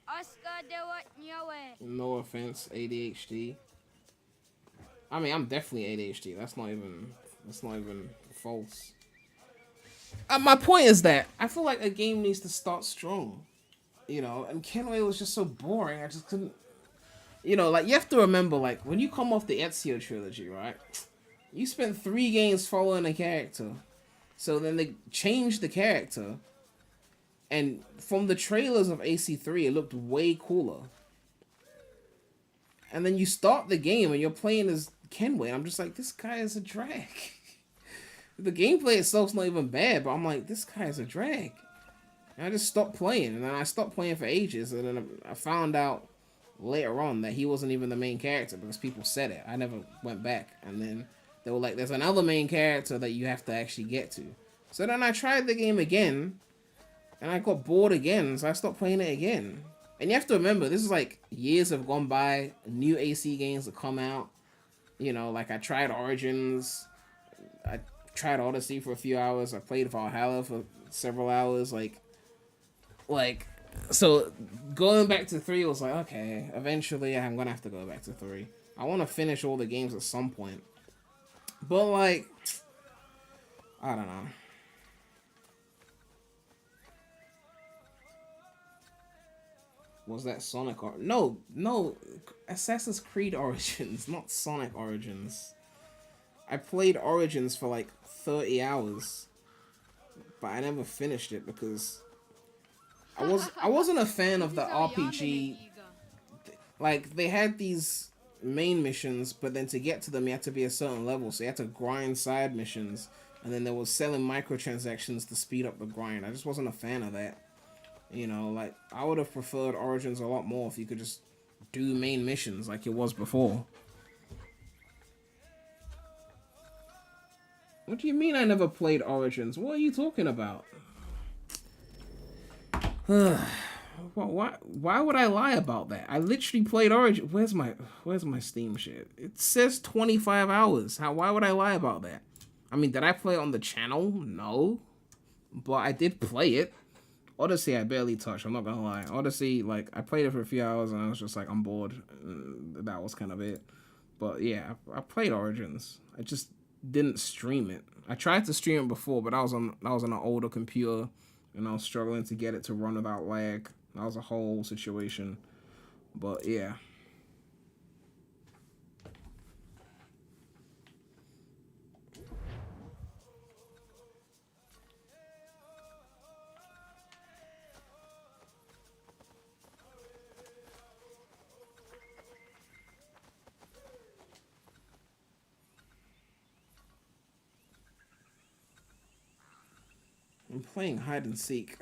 D: Aska de what Nyawe.
A: No offense, ADHD. I mean, I'm definitely ADHD. That's not even false. My point is that I feel like a game needs to start strong, you know. And Kenway was just so boring. I just couldn't, you know. Like you have to remember, like when you come off the Ezio trilogy, right? You spent 3 games following a character, so then they changed the character, and from the trailers of AC3, it looked way cooler. And then you start the game and you're playing as Kenway, and I'm just like, this guy is a drag. The gameplay itself's not even bad, but I'm like, this guy is a drag. And I just stopped playing, and then I stopped playing for ages, and then I found out later on that he wasn't even the main character because people said it. I never went back, and then they were like, there's another main character that you have to actually get to. So then I tried the game again, and I got bored again, so I stopped playing it again. And you have to remember, this is like years have gone by, new AC games have come out. You know, like I tried Origins, I tried Odyssey for a few hours, I played Valhalla for several hours, like, so going back to 3 was like, okay, eventually I'm gonna have to go back to 3. I want to finish all the games at some point. But like, I don't know. Was that Sonic or no, no, Assassin's Creed Origins, not Sonic Origins. I played Origins for like 30 hours, but I never finished it because I wasn't a fan of the RPG. Like, they had these main missions, but then to get to them you had to be a certain level, so you had to grind side missions, and then there was selling microtransactions to speed up the grind. I just wasn't a fan of that. You know, like, I would have preferred Origins a lot more if you could just do main missions like it was before. What do you mean I never played Origins? What are you talking about? Why would I lie about that? I literally played Origin. Where's my Steam shit? It says 25 hours. Why would I lie about that? I mean, did I play it on the channel? No. But I did play it. Odyssey I barely touched, I'm not gonna lie. Odyssey, like, I played it for a few hours and I was just like, I'm bored. That was kind of it. But yeah, I played Origins. I just didn't stream it. I tried to stream it before, but I was on an older computer and I was struggling to get it to run without lag. That was a whole situation. But yeah. I'm playing hide and seek.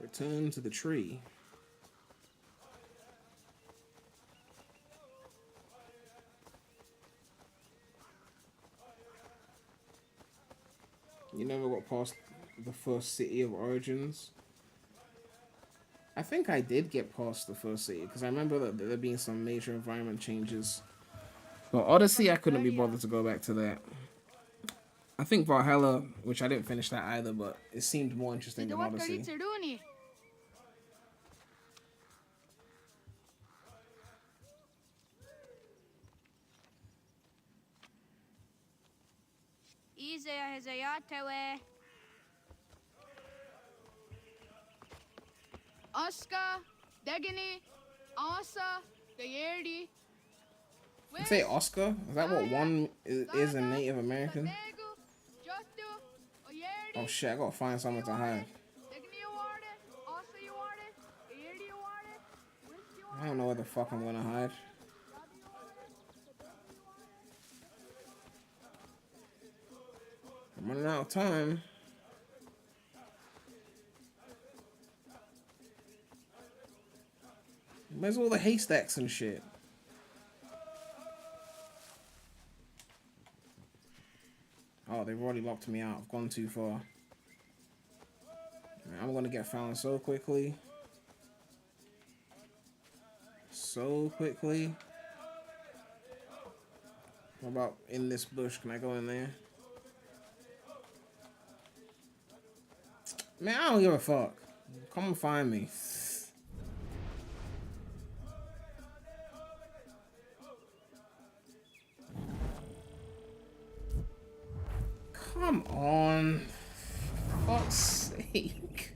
A: Return to the tree. You never got past the first city of Origins? I think I did get past the first city, because I remember that there being some major environment changes. But Odyssey, I couldn't be bothered to go back to that. I think Valhalla, which I didn't finish that either, but it seemed more interesting than Odyssey. You say Oscar? Is that what one is in Native American? Oh shit, I gotta find somewhere to hide. I don't know where the fuck I'm gonna hide. I'm running out of time. Where's all the haystacks and shit? Oh, they've already locked me out. I've gone too far. Man, I'm gonna get found so quickly. So quickly. What about in this bush? Can I go in there? Man, I don't give a fuck. Come and find me. Come on. For fuck's sake.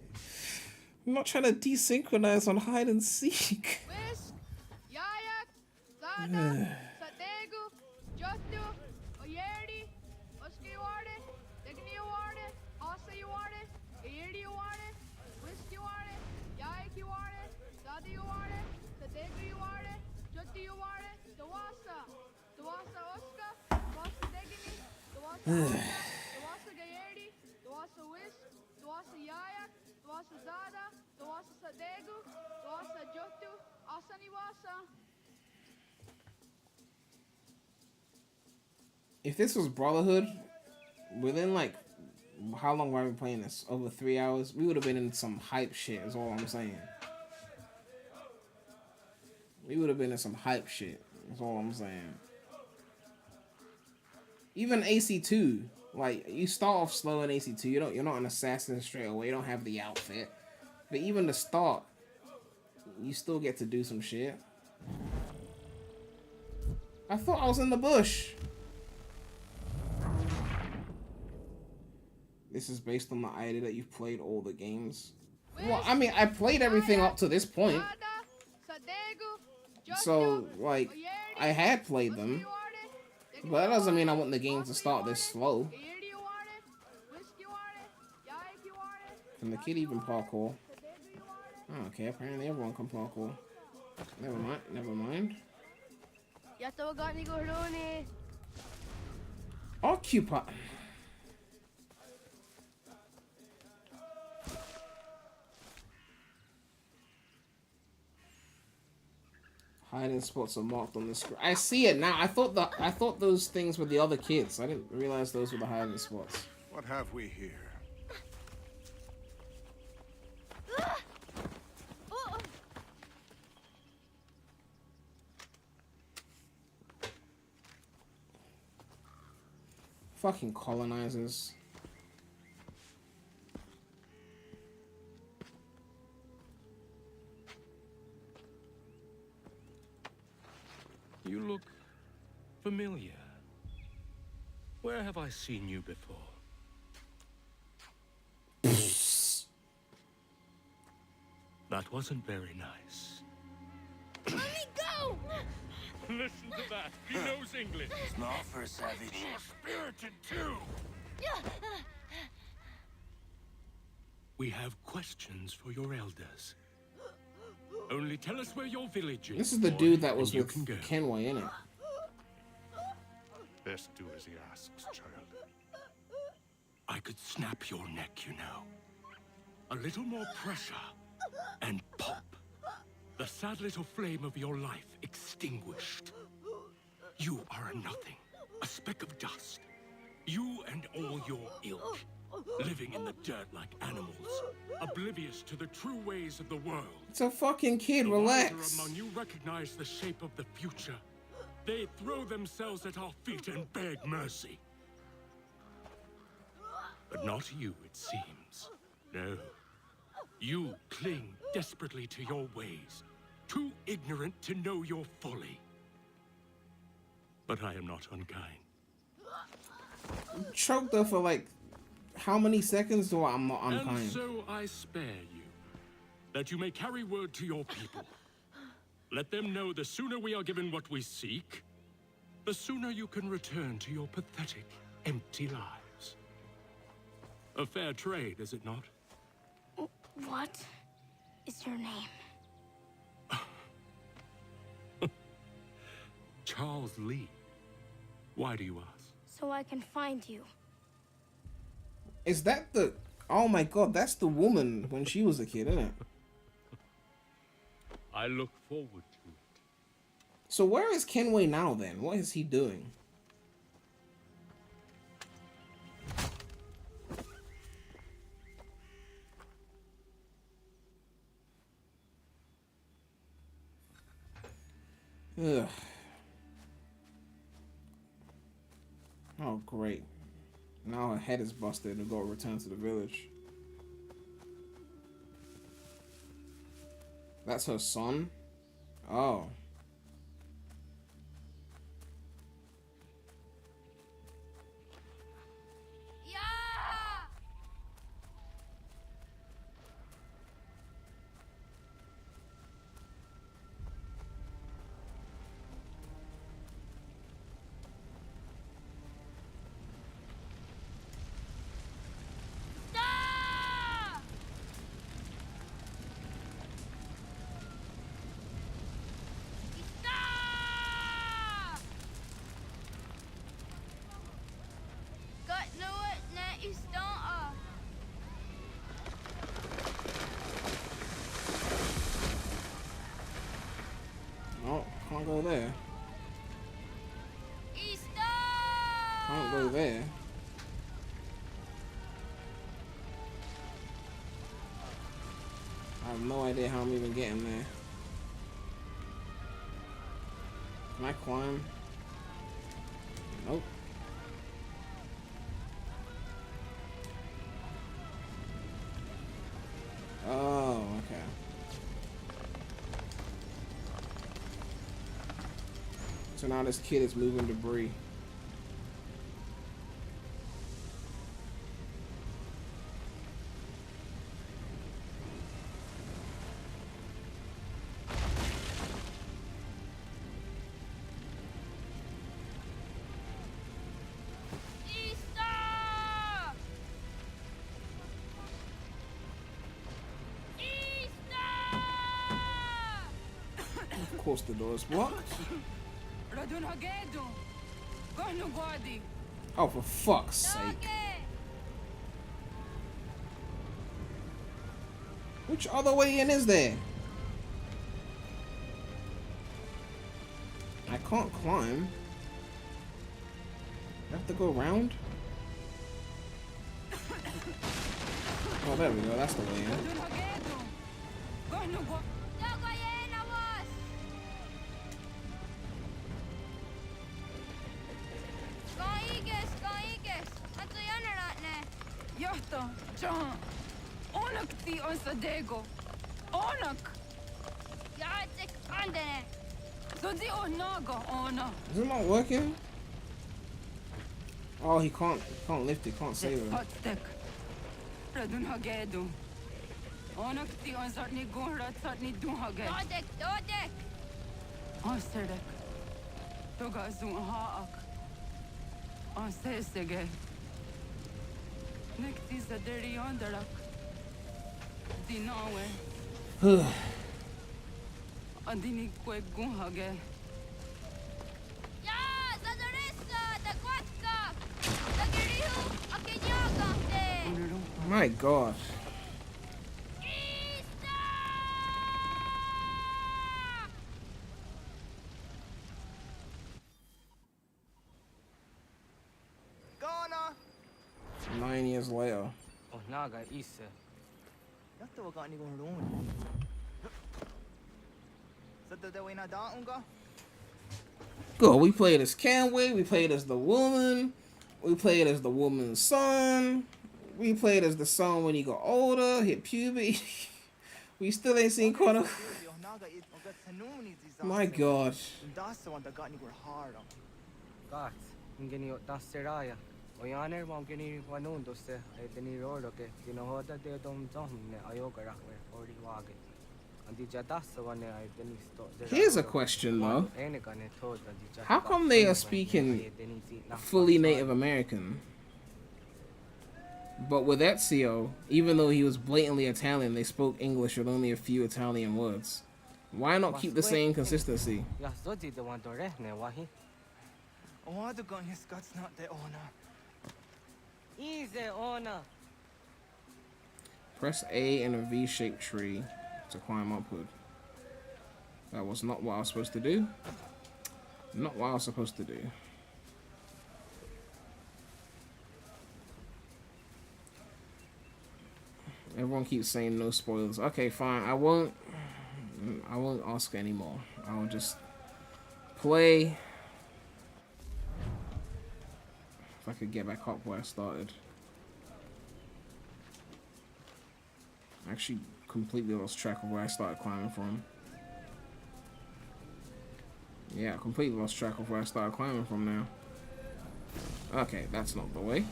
A: I'm not trying to desynchronize on hide and seek. If this was Brotherhood, within like how long have I been playing this? Over 3 hours. We would have been in some hype shit. Is all I'm saying. We would have been in some hype shit. That's all I'm saying. Even AC2, like you start off slow in AC2. You're not an assassin straight away. You don't have the outfit, but even the start, you still get to do some shit. I thought I was in the bush. This is based on the idea that you've played all the games. Well, I mean, I played everything up to this point. So, like, I had played them. But that doesn't mean I want the game to start this slow. Can the kid even parkour? Oh, okay, apparently everyone can parkour. Never mind, never mind. Occupy. Hiding spots are marked on the screen. I see it now. I thought those things were the other kids. I didn't realize those were the hiding spots.
O: What have we here?
A: Fucking colonizers.
T: You look familiar. Where have I seen you before? That wasn't very nice.
D: Let me go!
T: Listen to that. He knows English.
E: It's not for a savage.
T: You're spirited too. We have questions for your elders. Only tell us where your village is.
A: This is the dude that was with Kenway, innit?
F: Best do as he asks, child.
T: I could snap your neck, you know. A little more pressure, and pop. The sad little flame of your life extinguished. You are a nothing, a speck of dust. You and all your ilk, living in the dirt like animals, oblivious to the true ways of the world.
A: It's a fucking kid, relax.
T: Among you recognize the shape of the future. They throw themselves at our feet and beg mercy. But not you, it seems. No. You cling desperately to your ways, too ignorant to know your folly. But I am not unkind.
A: Choked her for like how many seconds do I'm not unkind?
T: And so I spare you, that you may carry word to your people. Let them know the sooner we are given what we seek, the sooner you can return to your pathetic, empty lives. A fair trade, is it not?
D: What is your name?
T: Charles Lee. Why do you ask?
D: So I can find you.
A: Is that the... Oh my god, that's the woman when she was a kid, isn't it?
T: I look forward to it.
A: So where is Kenway now then? What is he doing? Ugh. Oh, great. Now her head is busted and gotta return to the village. That's her son? Oh. Oh, can't go there. Can't go there. I have no idea how I'm even getting there. Can I climb? Nope. Oh, okay. So now this kid is moving debris. Of course the door is blocked. Oh, for fuck's sake. Which other way in is there? I can't climb. I have to go around? Oh, there we go. That's the way in. Is it not working? Oh, he can't lift it, can't save him. My God.
I: Ghana.
A: 9 years later.
K: Oh, naga isse.
I: Yatta wakani go ron. Sadda de wena da unga.
A: Go, we played as Canway, we played as the woman, we played as the woman's son, we played as the son when he got older, hit puberty. We still ain't seen Connor. My God.
K: Gat, ingeni tasseraya. Oyaner mom geni wanundo se edeni rodo ke dinohoda de dom domne ayogara we ori wage.
A: Here's a question though. How come they are speaking fully Native American? But with Ezio, even though he was blatantly Italian, they spoke English with only a few Italian words. Why not keep the same consistency? Press A in a V-shaped tree to climb upward. That was not what I was supposed to do. Not what I was supposed to do. Everyone keeps saying no spoilers. Okay, fine. I won't ask anymore. I'll just play. If I could get back up where I started. I actually completely lost track of where I started climbing from. Yeah, I completely lost track of where I started climbing from now. Okay, that's not the way.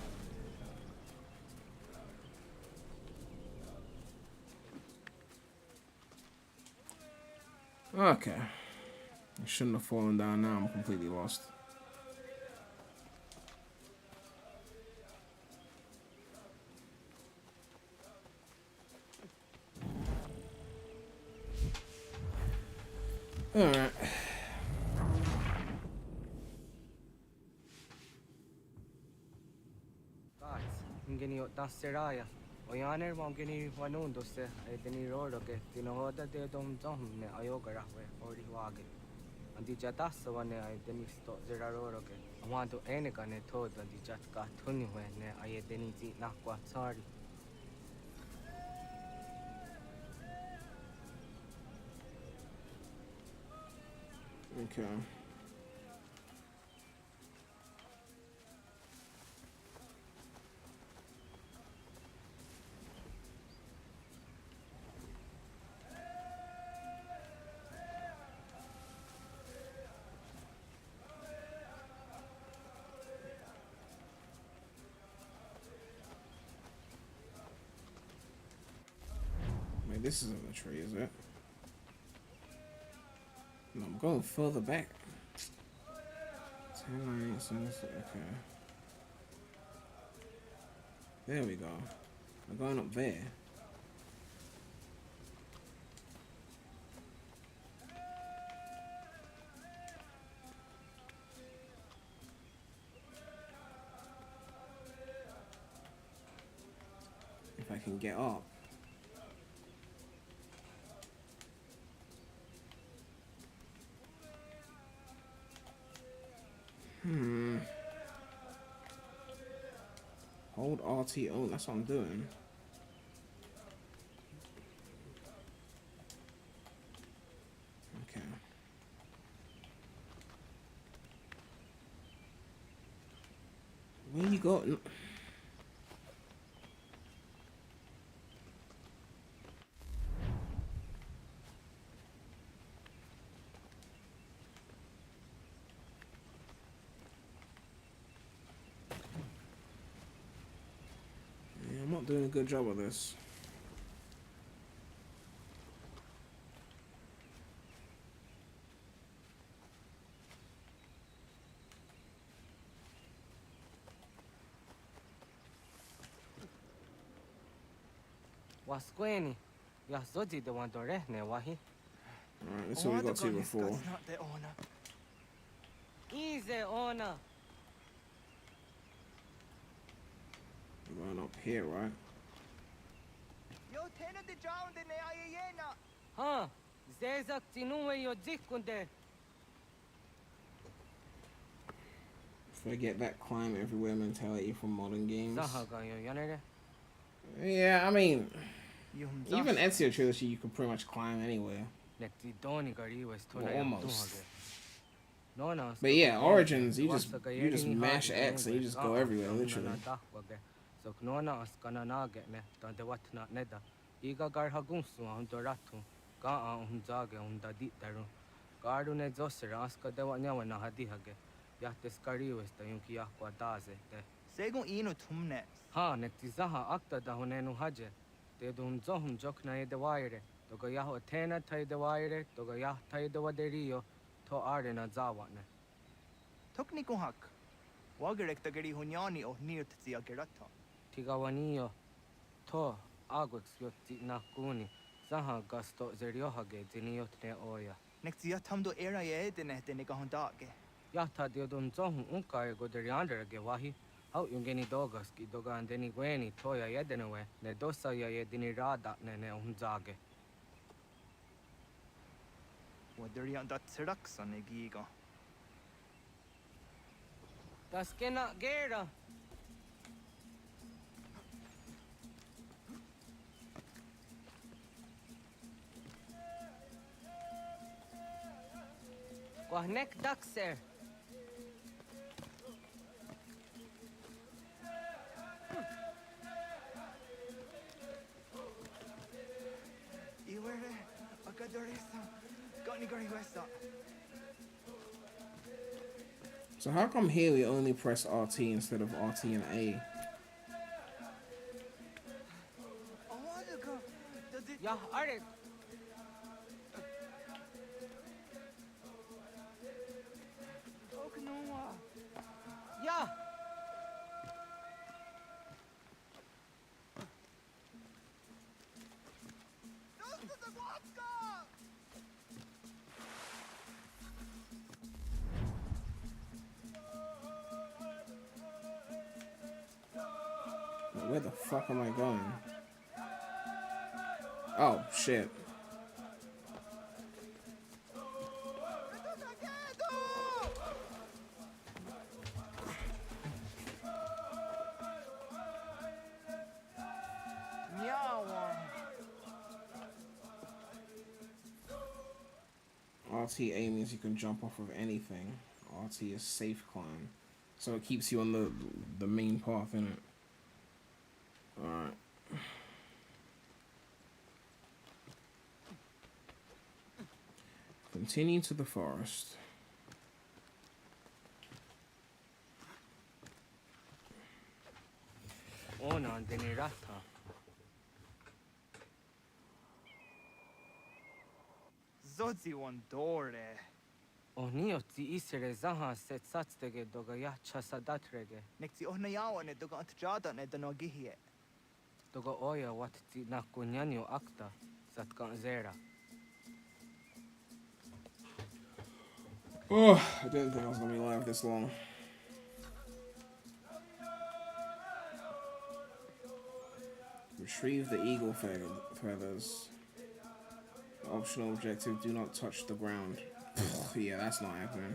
A: Okay. I shouldn't have fallen down now. I'm completely lost. Alright.
K: Ingeni tasseraya. Oyaner mom geni wanundo se edeni rodo ke dinohoda de dom domne ayogara we ori wage. Andi jatassa wane ay denisto zeraroro ke. Awanto ene kane todo andi jatka tuni ne ay deniti nakwa sorry.
A: Okay. Wait, this isn't the tree, is it? No, I'm going further back. 10, 9, 7, okay. There we go. I'm going up there. If I can get up. Hold RTO, that's what I'm doing. Okay. Where you go? Yeah, I'm not doing a good job of this.
K: Wasqueni. Ya zodi de wandore ne wahi.
A: Alright, that's what we got to before.
K: Easy owner.
A: We're going up here, right?
K: Huh? Zezak tinuwe yo dikunde.
A: Forget that climb everywhere mentality from modern games.
K: Zahaga yo yanere.
A: Yeah, I mean, even Ezio Trilogy, you can pretty much climb anywhere. Well, almost. But yeah, Origins, you just mash X and you just go everywhere, literally.
K: So knona askana na getne tante watna neda. Iga gar hagunsu huntoratu. Ga hunzage hundadi daru. Garu ne zosera aska de wanyawa na hadi hage. Yahtes kariwes ta yunki yakwa daze te.
R: Segun ino tumne.
K: Ha nektizaha akta da hunenu haje. Te dun zohum jokna e de waire. Toga yaho tena tai de waire. Toga yah tai de waderio. To are na zawatne.
R: Tokni kuhak. Wagerek tagari hunyani o nirt zia gerata.
K: Tigawanio. To agwex yotti nakuni. Zaha gasto zeriohage ziniotne oya.
R: Nekzia tamdo era ye dene dene gahondage.
K: Yahta de dun zohum unka e goderiander ge wahi. How yungeni dogas ki dogan deni gweni toya yedenewe ne dosa ya yedini rada ne unzage.
R: Waderian dat seraksa ne giga.
K: Das kena gera. Wahnek dakser.
R: Iwere akadorisa gani gari wesa.
A: So how come here we only press RT instead of RT and A?
K: Ya are. Ya.
A: Where the fuck am I going? Oh, shit. RTA means you can jump off of anything. RT is safe climb. So it keeps you on the main path, innit? Alright. Continue to the forest.
K: Oh no, dini rata.
R: Zodzi one dore.
K: Onio ti isere zaha set satstege doga ya chasadatrege.
R: Nekti ohnayawa ne doga antjada ne danogihie.
K: Doga oya wat ti nakunyanyo akta satkan zera.
A: Oh, I didn't think I was gonna be alive this long. Retrieve the eagle feathers. Optional objective, do not touch the ground. Yeah, that's not happening.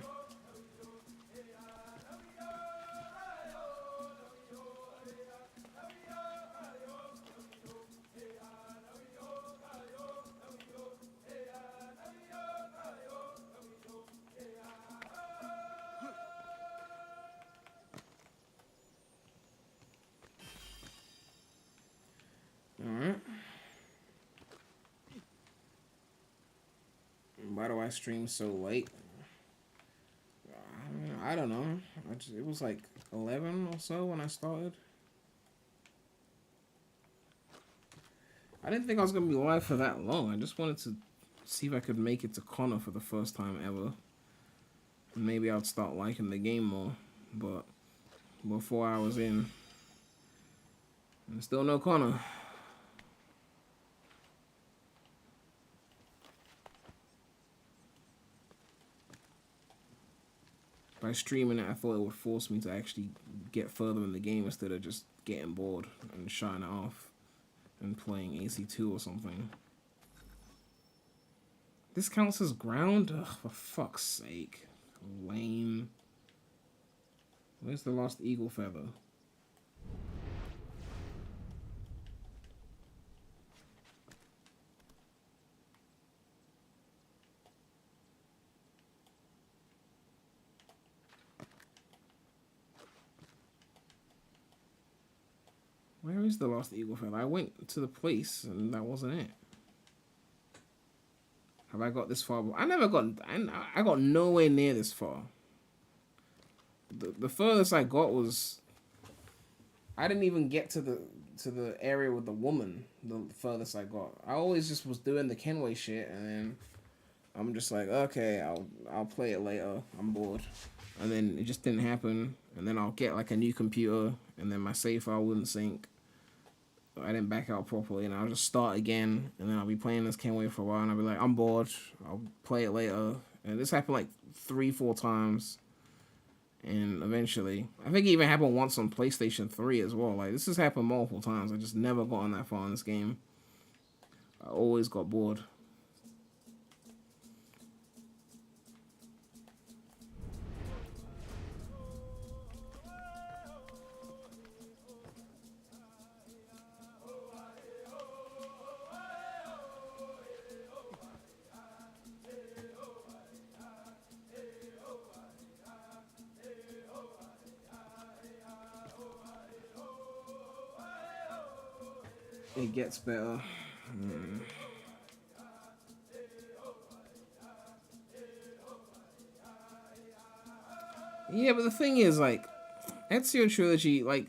A: Alright. Why do I stream so late? I don't know. It was like 11 or so when I started. I didn't think I was going to be live for that long. I just wanted to see if I could make it to Connor for the first time ever. And maybe I'd start liking the game more. But we're 4 hours in. And still no Connor. By streaming it, I thought it would force me to actually get further in the game instead of just getting bored and shutting it off and playing AC2 or something. This counts as ground? Ugh, for fuck's sake. Lame. Where's the lost eagle feather? Where is the lost eagle feather? I went to the place and that wasn't it. Have I got this far? I got nowhere near this far. The furthest I got was, I didn't even get to the area with the woman. The furthest I got. I always just was doing the Kenway shit, and then I'm just like, okay, I'll play it later. I'm bored, and then it just didn't happen. And then I'll get like a new computer, and then my save file wouldn't sync. I didn't back out properly, and I'll just start again, and then I'll be playing this Kenway for a while, and I'll be like, I'm bored. I'll play it later. And this happened like 3-4 times. And eventually, I think it even happened once on PlayStation 3 as well. Like, this has happened multiple times. I just never gotten that far in this game. I always got bored. It gets better. Yeah, but the thing is, like, Ezio Trilogy, like,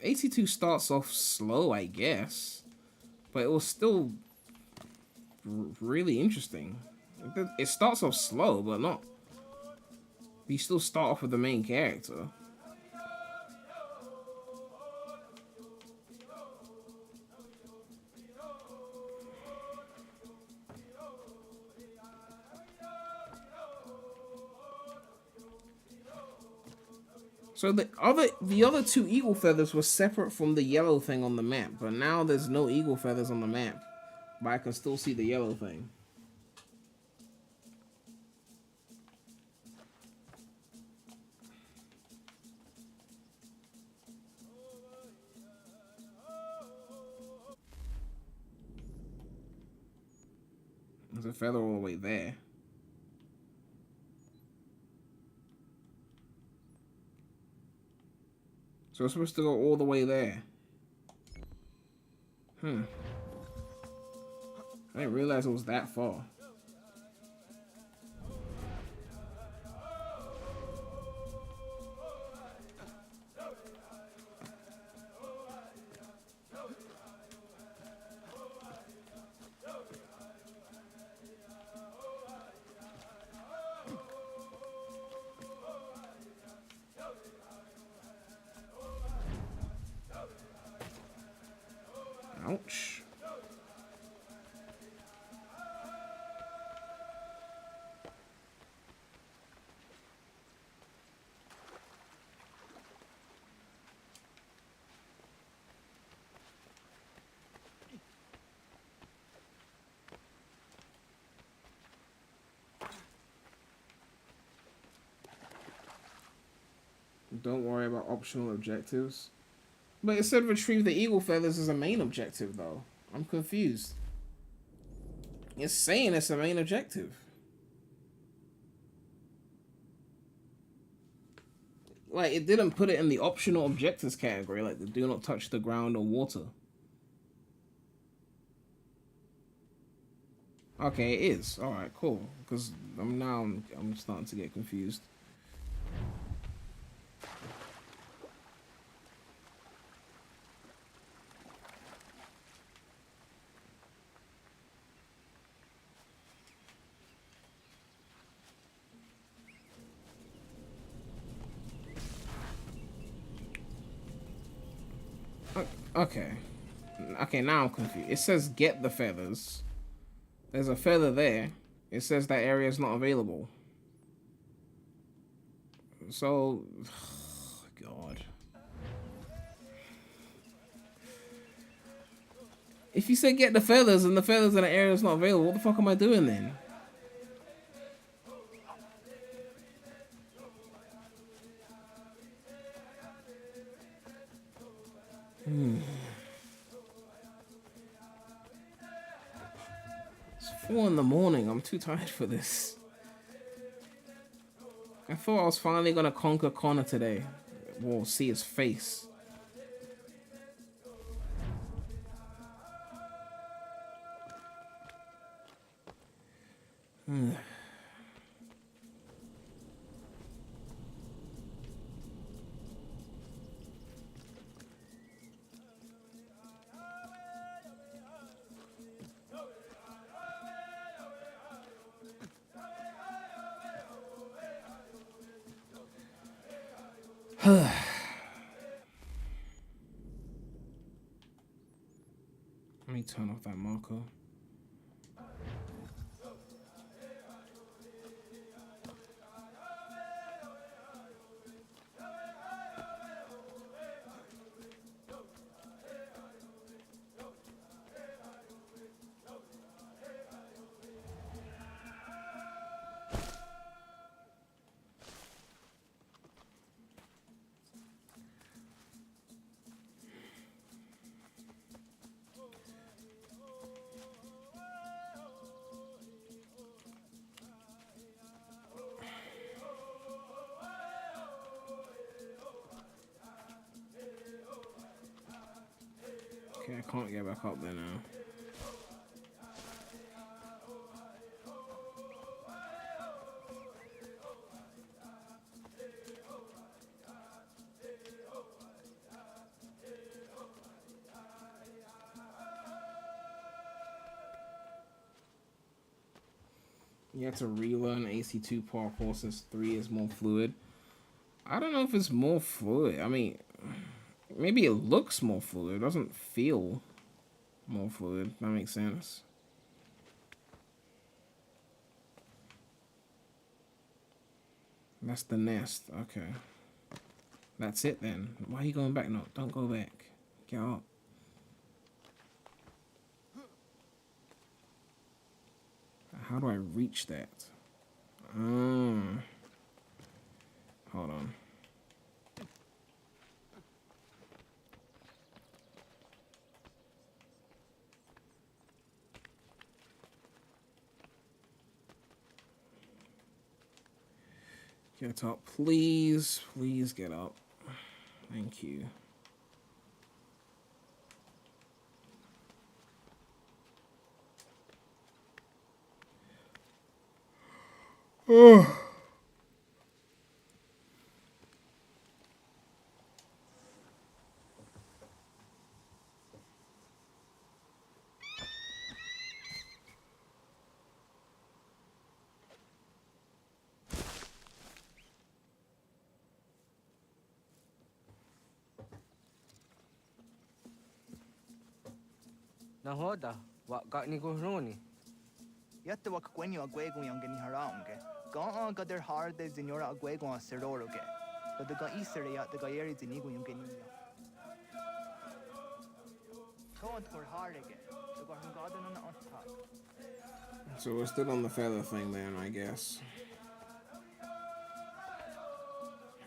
A: 82 starts off slow, I guess. But it was still really interesting. It starts off slow, but not... You still start off with the main character. So the other two eagle feathers were separate from the yellow thing on the map, but now there's no eagle feathers on the map, but I can still see the yellow thing. There's a feather all the way there. So we're supposed to go all the way there. I didn't realize it was that far. Ouch. Don't worry about optional objectives. But it said retrieve the eagle feathers as a main objective, though. I'm confused. It's saying it's a main objective. Like, it didn't put it in the optional objectives category, like the do not touch the ground or water. Okay, it is. Alright, cool. Because I'm starting to get confused. Okay. Okay, now I'm confused. It says get the feathers. There's a feather there. It says that area is not available. So, God. If you say get the feathers and the feathers in the area is not available, what the fuck am I doing then? It's 4 in the morning. I'm too tired for this. I thought I was finally gonna conquer Connor today. We'll see his face. Let me turn off that marker. Okay, I can't get back up there now. You have to relearn AC2 parkour since 3 is more fluid. I don't know if it's more fluid. I mean, maybe it looks more fluid. It doesn't feel more fluid. That makes sense. That's the nest. Okay. That's it then. Why are you going back? No, don't go back. Get up. How do I reach that? Hold on. Get up, please. Please get up. Thank you.
K: Nahoda, what got ni guruni?
R: Yatta wak kwenyo agwego yang gani haraunge. Ga gader har de zinora agwego a seroroge. But the ga isere ya the gayeri zinigo yung gani ya. Taunt for harege. The garden garden on attack.
A: So we're still on the feather thing then, I guess.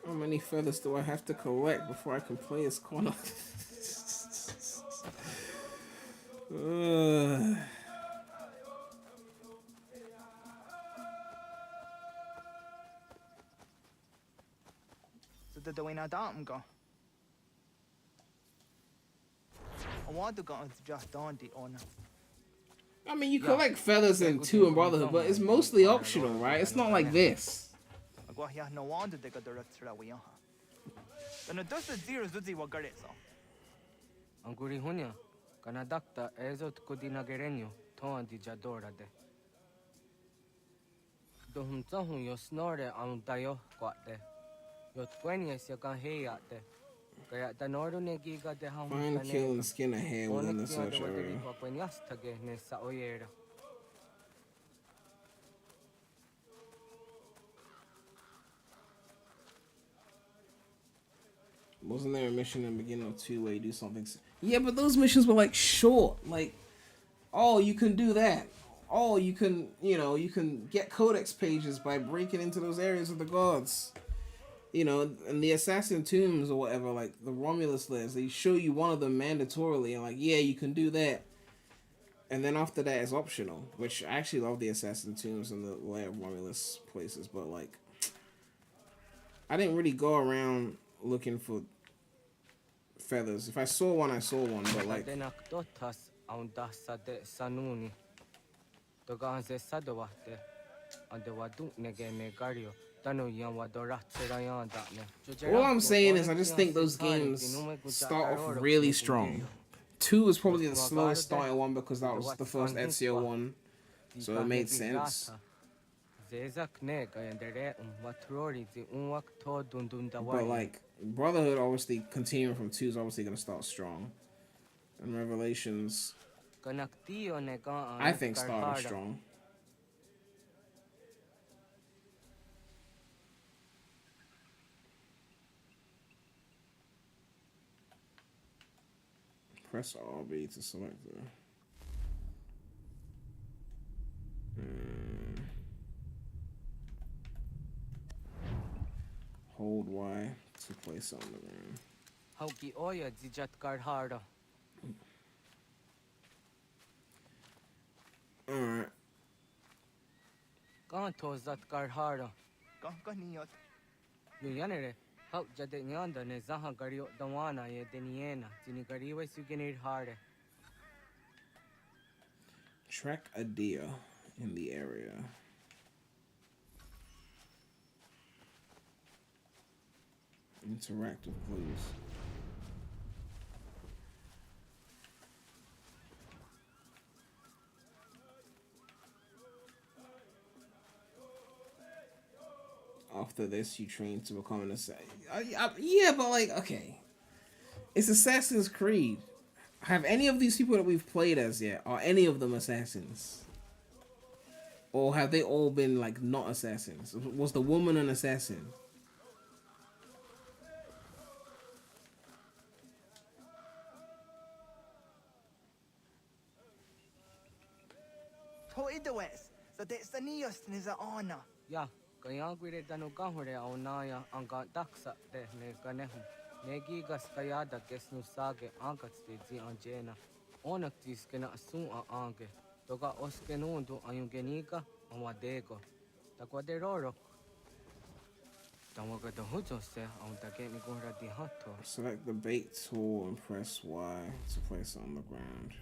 A: How many feathers do I have to collect before I can play as Connor?
R: So the way na dam go. I want to go just on the honor.
A: I mean, you collect feathers in 2 and Brotherhood, but it's mostly optional, right? It's not like this.
R: No wonder they got the rest of the then does the zero zuzi wagarezo.
K: Anguri hunya, kanadakta ezot kudina gerenyo, toan di jadora de. Dohum tahun yo snore ang tayo kwate. Yot kwenyes ya kan heyate. Kaya tanoru ne giga de ham.
A: Find, kill, and skin a hair within the search area. Wasn't there a mission in the beginning of 2 where you do something? Yeah, but those missions were like short. Like, oh, you can do that. Oh, you can, you can get codex pages by breaking into those areas of the gods. And the assassin tombs or whatever, like the Romulus list, they show you one of them mandatorily and like, yeah, you can do that. And then after that, it's optional, which I actually love the assassin tombs and the Lair of Romulus places, but like, I didn't really go around looking for feathers. If I saw one, I saw one, but like. All I'm saying is I just think those games start off really strong. 2 was probably the slowest starting one because that was the first Ezio one, so it made sense. But like Brotherhood, obviously continuing from 2 is obviously gonna start strong, and Revelations, I think, started strong. Press RB to select the. Hold Y to place on the room.
K: Hauki oya dijat card harder.
A: Alright.
K: Kanto zat card harder.
R: Kaniyot.
K: Yuyanere. How jade nyanda ne zaha gario dawana ye deniena. Tini gariwe sugenir harder.
A: Track a deer in the area. Interactive clues. After this, you train to become an assassin. Yeah, but like, okay. It's Assassin's Creed. Have any of these people that we've played as yet, are any of them assassins? Or have they all been like not assassins? Was the woman an assassin?
R: So that's the nearest is a honor.
K: Yeah, kaya gwire dano kahore au naya anga daksa de ne kanehum. Negi gas kaya da kesnu sage angats de zi anjena. Onak tis kena asun a ange. Toga oskenundu ayungenika awadego. Takwaderoro.
A: Select the bait tool and press Y to place it on the ground.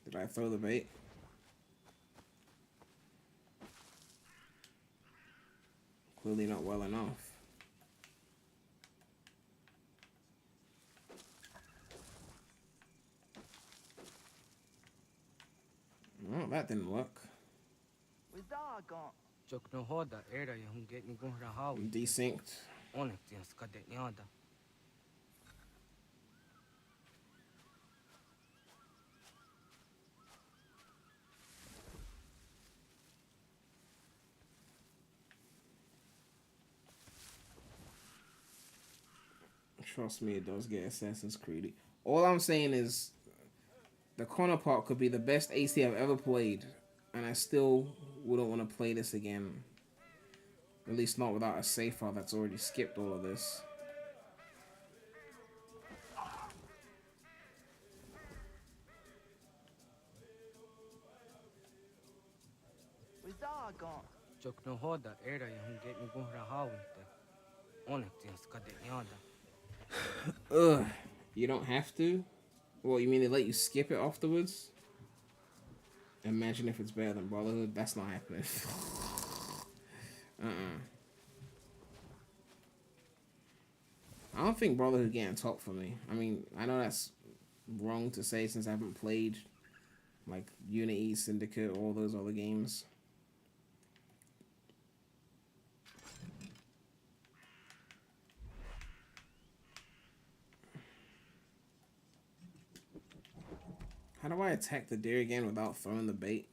A: Did I throw the bait? Clearly not well enough. Oh, that didn't work. Desynced. Trust me, it does get Assassin's Creed. All I'm saying is the corner part could be the best AC I've ever played, and I still wouldn't want to play this again. At least not without a save file that's already skipped all of this. Ugh, you don't have to? Well, you mean they let you skip it afterwards? Imagine if it's better than Brotherhood. That's not happening. I don't think Brotherhood getting top for me. I mean, I know that's wrong to say since I haven't played like Unity, Syndicate, all those other games. How do I attack the deer again without throwing the bait?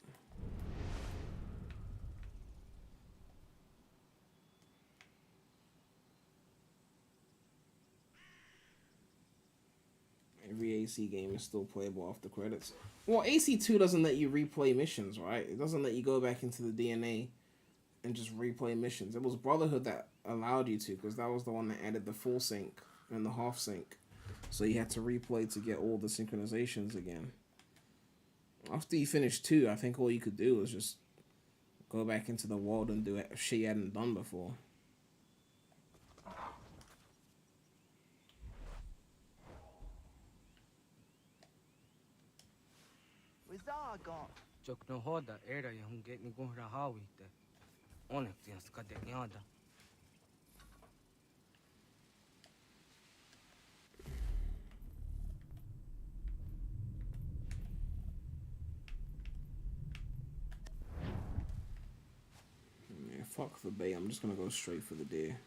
A: Every AC game is still playable after credits. Well, AC2 doesn't let you replay missions, right? It doesn't let you go back into the DNA and just replay missions. It was Brotherhood that allowed you to, because that was the one that added the full sync and the half sync. So you had to replay to get all the synchronizations again. After you finish 2, I think all you could do was just go back into the world and do shit you hadn't done before. Man, fuck the bait. I'm just gonna go straight for the deer.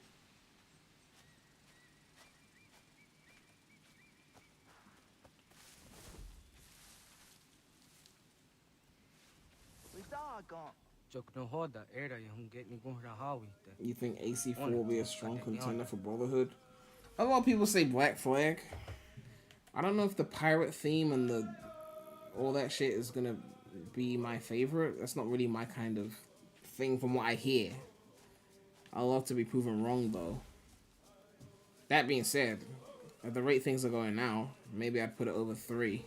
A: You think AC4 will be a strong contender for Brotherhood? A lot of people say Black Flag. I don't know if the pirate theme and the all that shit is gonna be my favorite. That's not really my kind of thing from what I hear. I'd love to be proven wrong though. That being said, at the rate things are going now, maybe I'd put it over 3.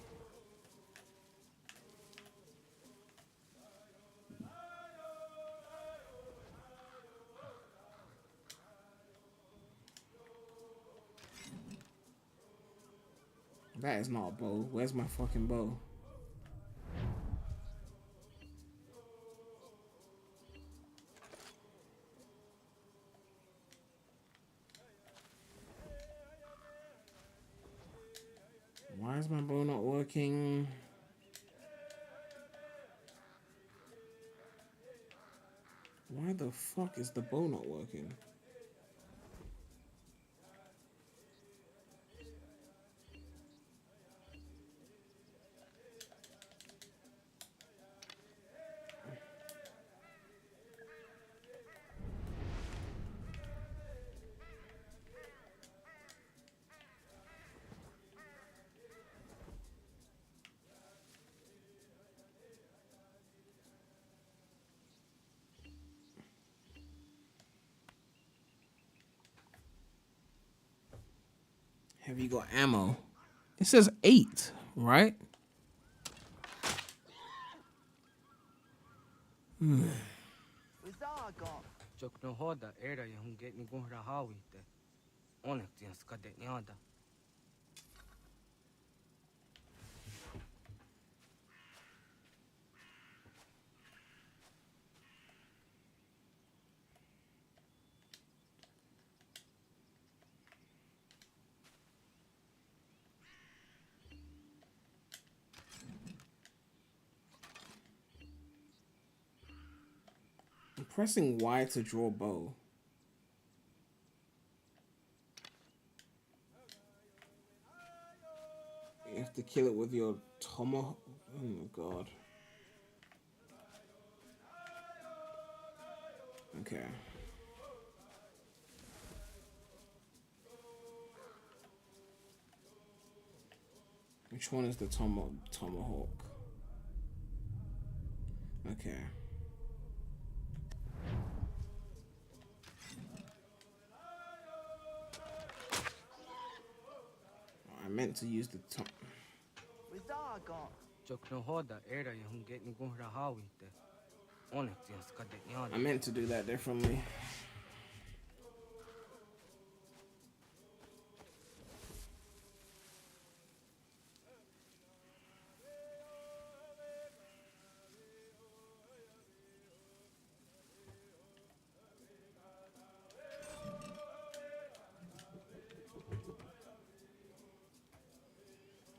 A: That is not a bow. Where's my fucking bow? Why is my bow not working? Why the fuck is the bow not working? Have you got ammo? It says 8, right?
K: Chok no hoda era yung get ni gun rahawi te. Onek tiyan skade nyada.
A: I'm pressing Y to draw bow. You have to kill it with your tomahawk. Oh my god. Okay. Which one is the tomahawk? Okay. I meant to use the top.
K: Chok no hoda era yung get ni gun rahawi te. Onek tiyan skade nyada.
A: I meant to do that differently.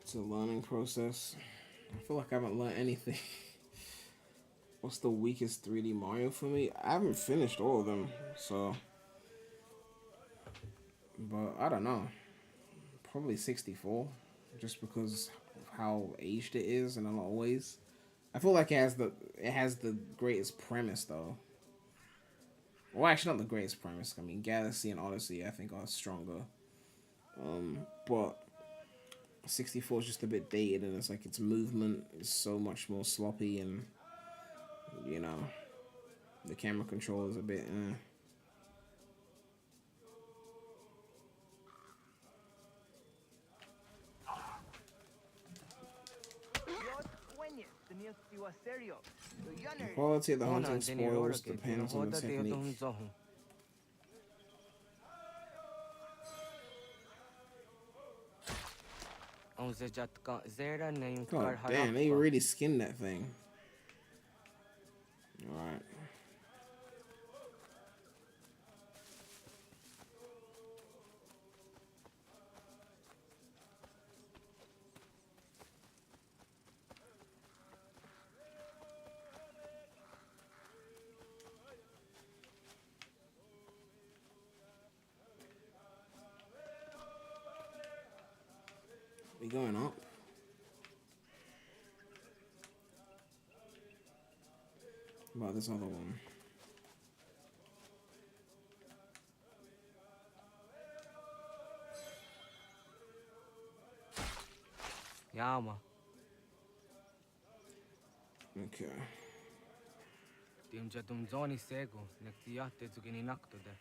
A: It's a learning process. I feel like I haven't learned anything. What's the weakest 3D Mario for me? I haven't finished all of them, so. But I don't know. Probably 64, just because of how aged it is in a lot of ways. I feel like it has the greatest premise though. Well, actually, not the greatest premise. I mean, Galaxy and Odyssey, I think, are stronger. But 64 is just a bit dated, and it's like its movement is so much more sloppy, and you know, the camera control is a bit. The quality of the hunting spoils depends on the technique. God damn, they really skinned that thing. Alright. We going up? What about this other one?
K: Yama.
A: Okay.
K: Tim jadum zoni sego, nekti yatte zugini nakto de.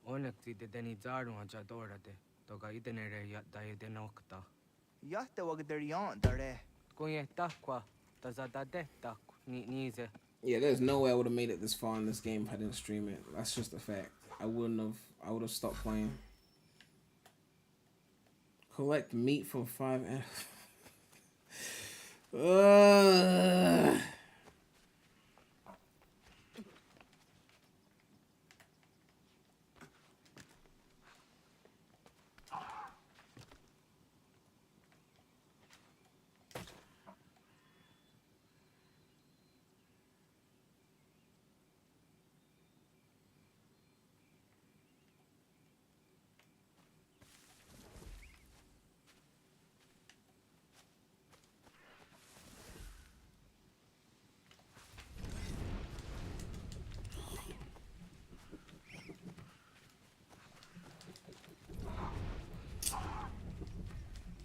K: Onekti de deni zaru ajadora de. Toga idenere yat da idenokta.
R: Yatte wagder yan dare.
K: Kunye takwa, tazada de tak, nize.
A: Yeah, there's no way I would have made it this far in this game if I didn't stream it. That's just a fact. I would have stopped playing. Collect meat from 5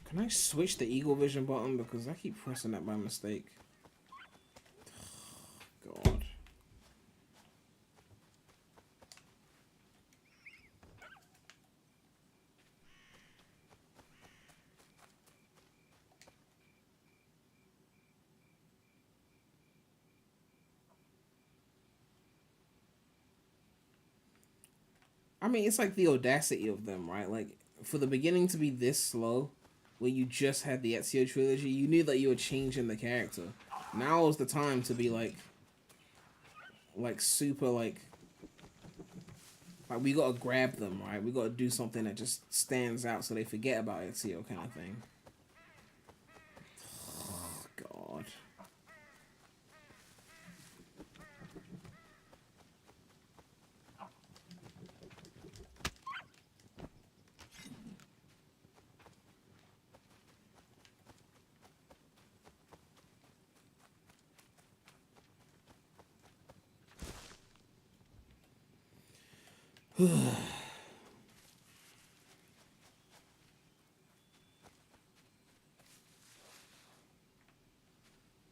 A: Can I switch the Eagle Vision button? Because I keep pressing that by mistake. God. I mean, it's like the audacity of them, right? Like, for the beginning to be this slow, where you just had the Ezio trilogy, you knew that you were changing the character. Now is the time to be like super like we gotta grab them, right? We gotta do something that just stands out so they forget about Ezio, kind of thing. Oh God.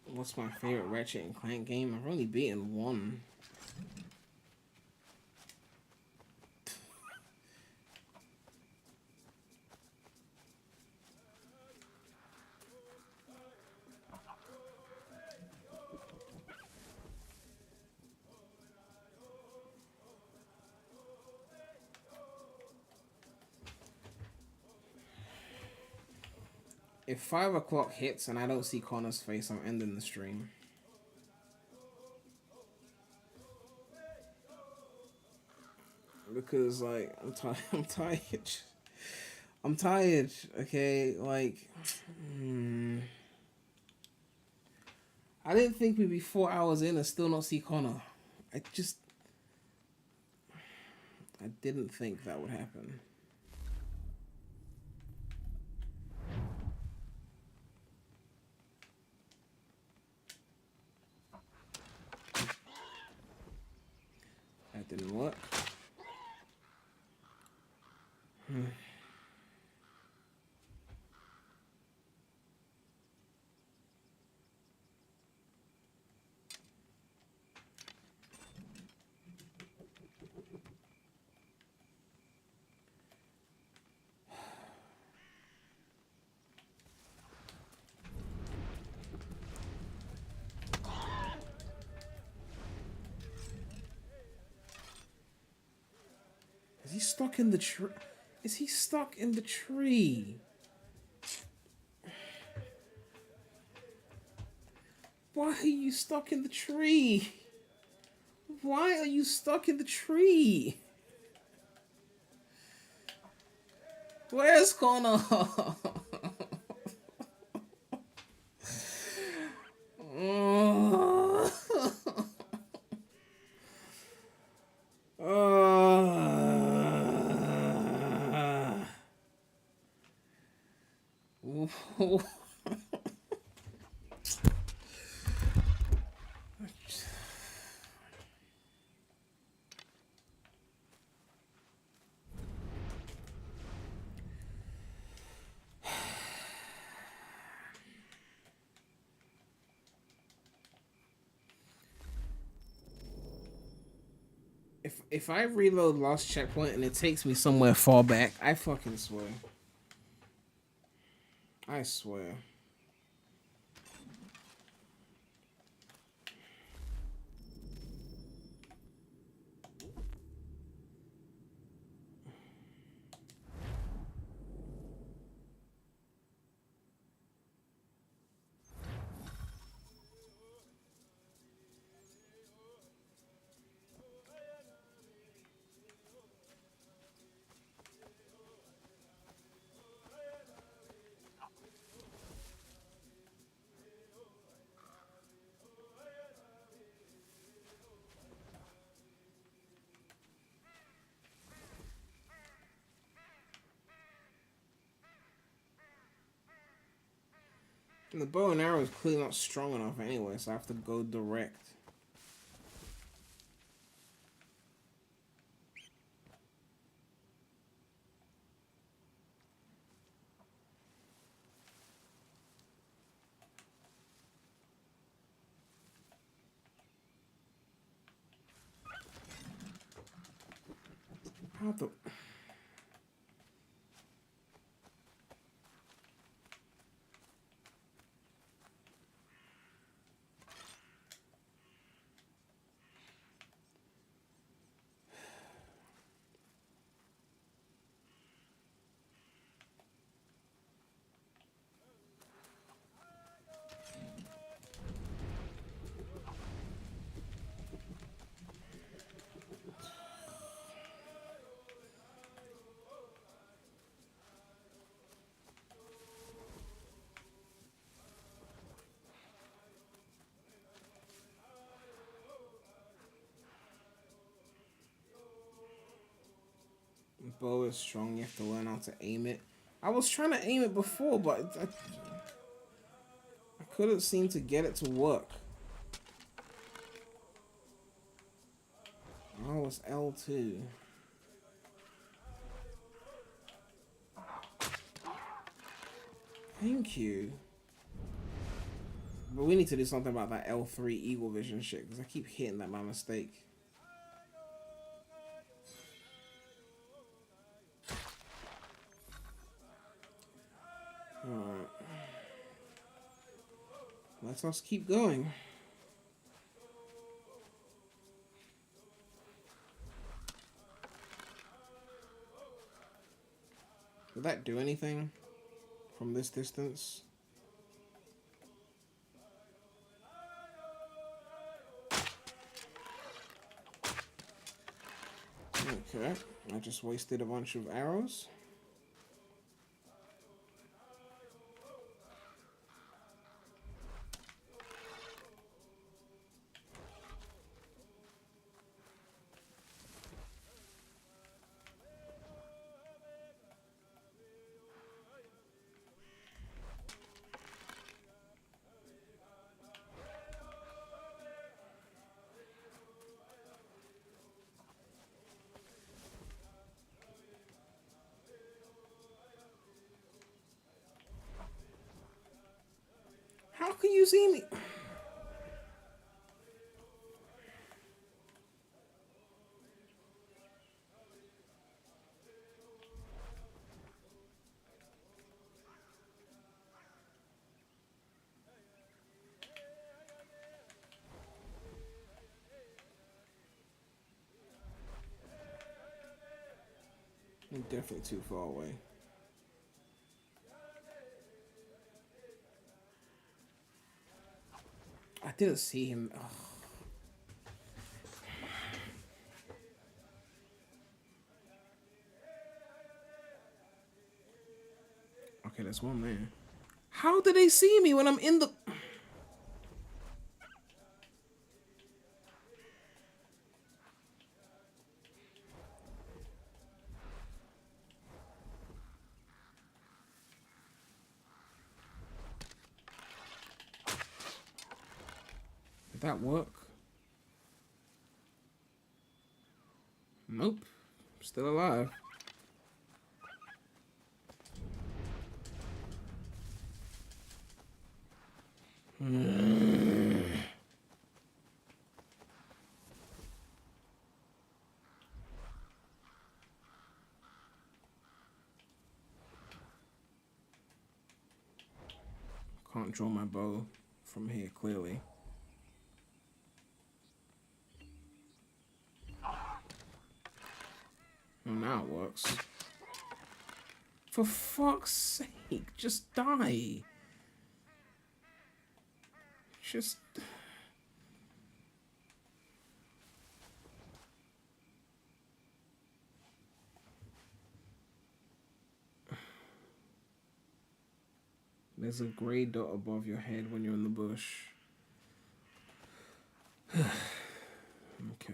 A: What's my favorite Ratchet and Clank game? I've only beaten one. If 5 o'clock hits and I don't see Connor's face, I'm ending the stream. Because like I'm tired. I'm tired. I'm tired. Okay, like I didn't think we'd be 4 hours in and still not see Connor. I didn't think that would happen. That didn't work. Is he stuck in the tree? Is he stuck in the tree? Why are you stuck in the tree? Why are you stuck in the tree? Where's Connor? If I reload Lost Checkpoint and it takes me somewhere far back, I fucking swear. I swear. And the bow and arrow is clearly not strong enough anyway, so I have to go direct. How the... Bow is strong. You have to learn how to aim it. I was trying to aim it before, but I couldn't seem to get it to work. Oh, it's L2. Thank you. But we need to do something about that L3 Eagle Vision shit, because I keep hitting that by mistake. Alright. Let us keep going. Did that do anything from this distance? Okay, I just wasted a bunch of arrows. How can you see me? I'm definitely too far away. I didn't see him. Ugh. Okay, there's one there. How do they see me when I'm in the... Did that work? Nope. Still alive. Can't draw my bow from here, clearly. Well, now it works. For fuck's sake, just die. Just... There's a grey dot above your head when you're in the bush. Okay.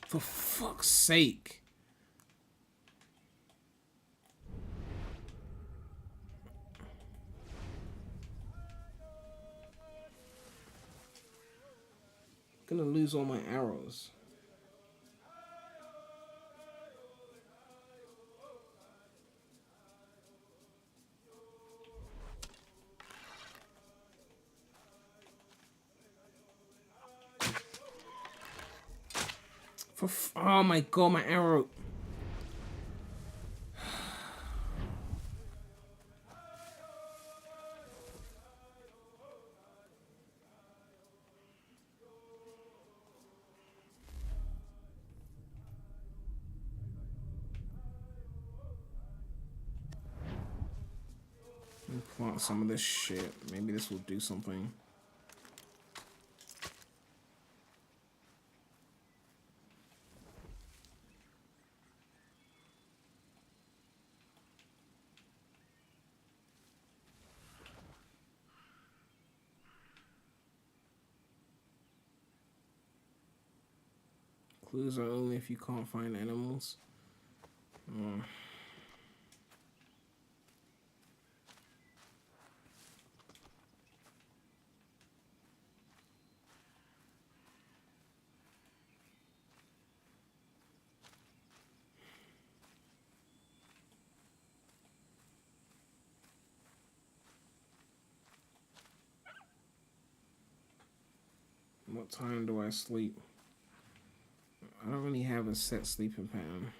A: For fuck's sake. I'm gonna lose all my arrows. Oh my god, my arrow. Plant some of this shit. Maybe this will do something. Clues are only if you can't find animals. What time do I sleep? I don't really have a set sleeping pattern.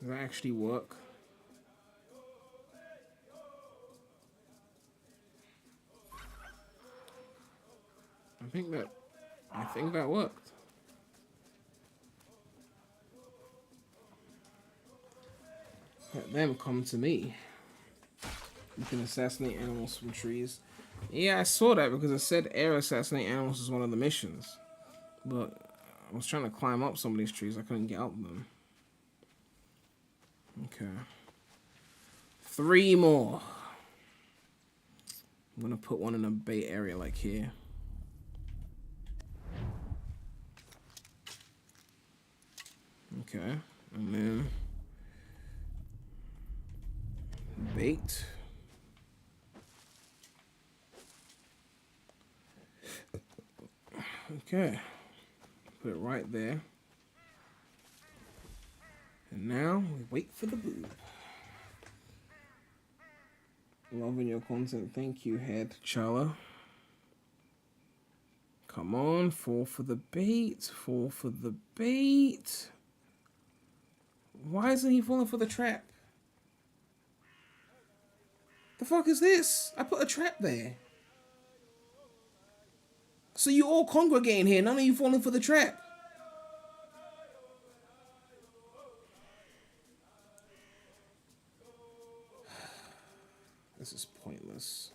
A: Does that actually work? I think that worked. Let them come to me. You can assassinate animals from trees. Yeah, I saw that because it said air assassinate animals is one of the missions. But I was trying to climb up some of these trees. I couldn't get up them. Okay. 3 more. I'm gonna put one in a bait area like here. Okay. And then bait. Okay. Put it right there. And now we wait for the boob. Loving your content. Thank you, Head Chala. Come on, fall for the bait. Fall for the bait. Why isn't he falling for the trap? The fuck is this? I put a trap there. So you all congregating here, none of you falling for the trap. This is pointless.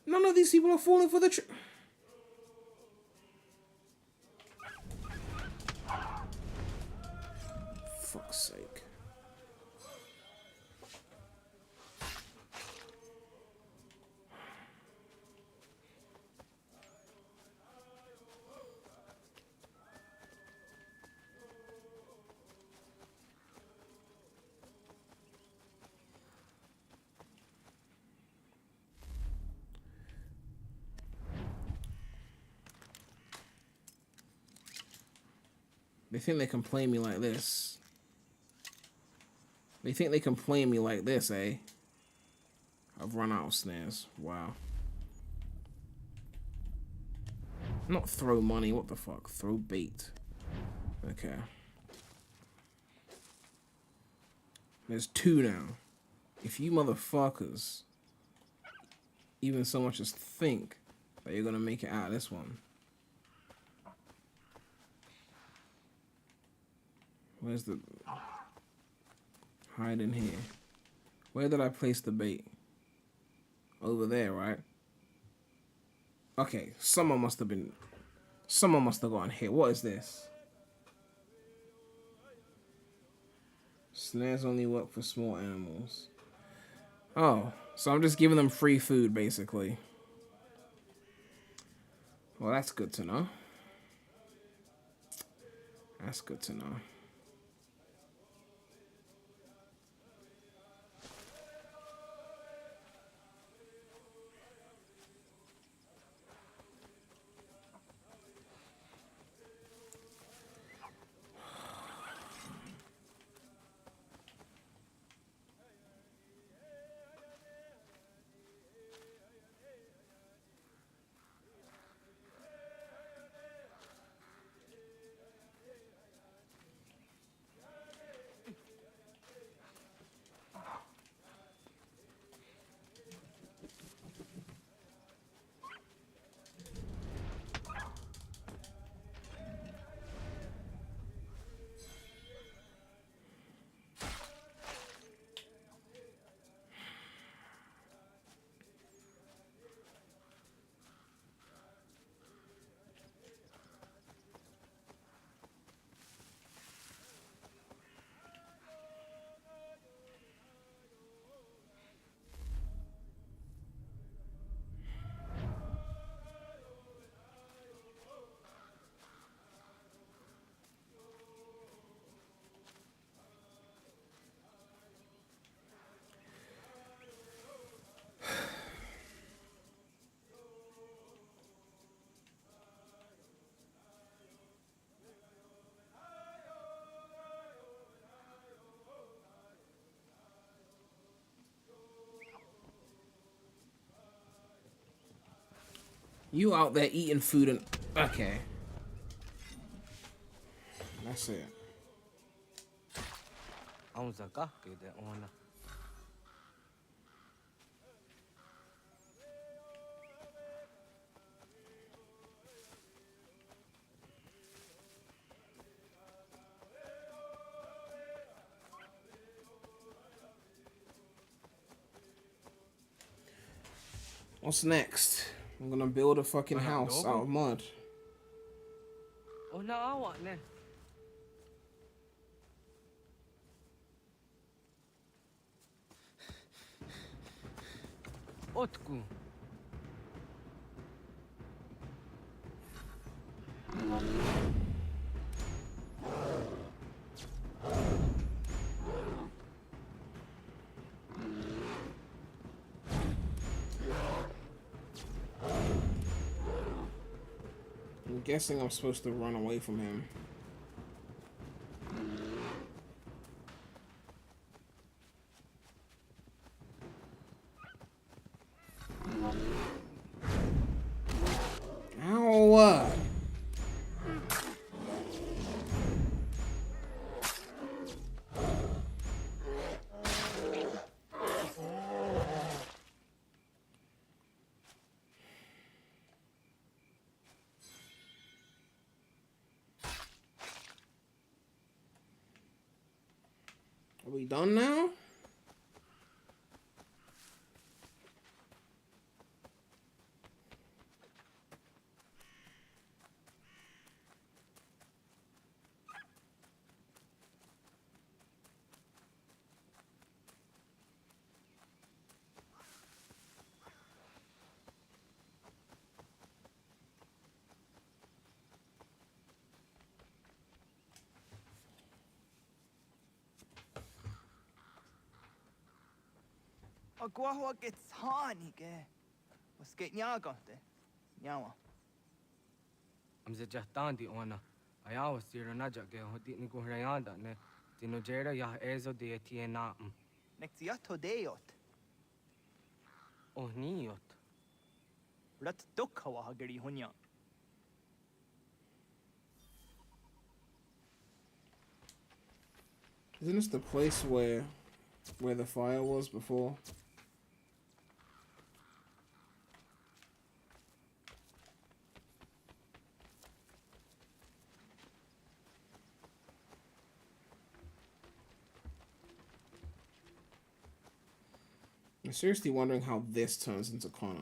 A: None of these people are falling for the trap. Fuck's sake. They think they can play me like this. They think they can play me like this, eh? I've run out of snares. Wow. Not throw money, what the fuck? Throw bait. Okay. There's 2 now. If you motherfuckers even so much as think that you're gonna make it out of this one. Where's the... Hide in here. Where did I place the bait? Over there, right? Okay, someone must have gone here. What is this? Snares only work for small animals. Oh, so I'm just giving them free food, basically. Well, that's good to know. That's good to know. You out there eating food and okay. That's it. What's next? I'm gonna build a fucking house out of mud.
K: Oh no, I want ne. Otku.
A: I'm guessing I'm supposed to run away from him. Ow! Are we done now?
R: Agua gets honey, was get nyaga de. Nyawa.
K: I'm the Jahtandi ona. I always see Renaja ge hoti ni kuhrayanda ne. Tino jera ya ezo de tiena.
R: Nexiato deot.
K: Oh niot.
R: Rat dukhawa hageri hunya.
A: Isn't this the place where the fire was before? I'm seriously wondering how this turns into Connor.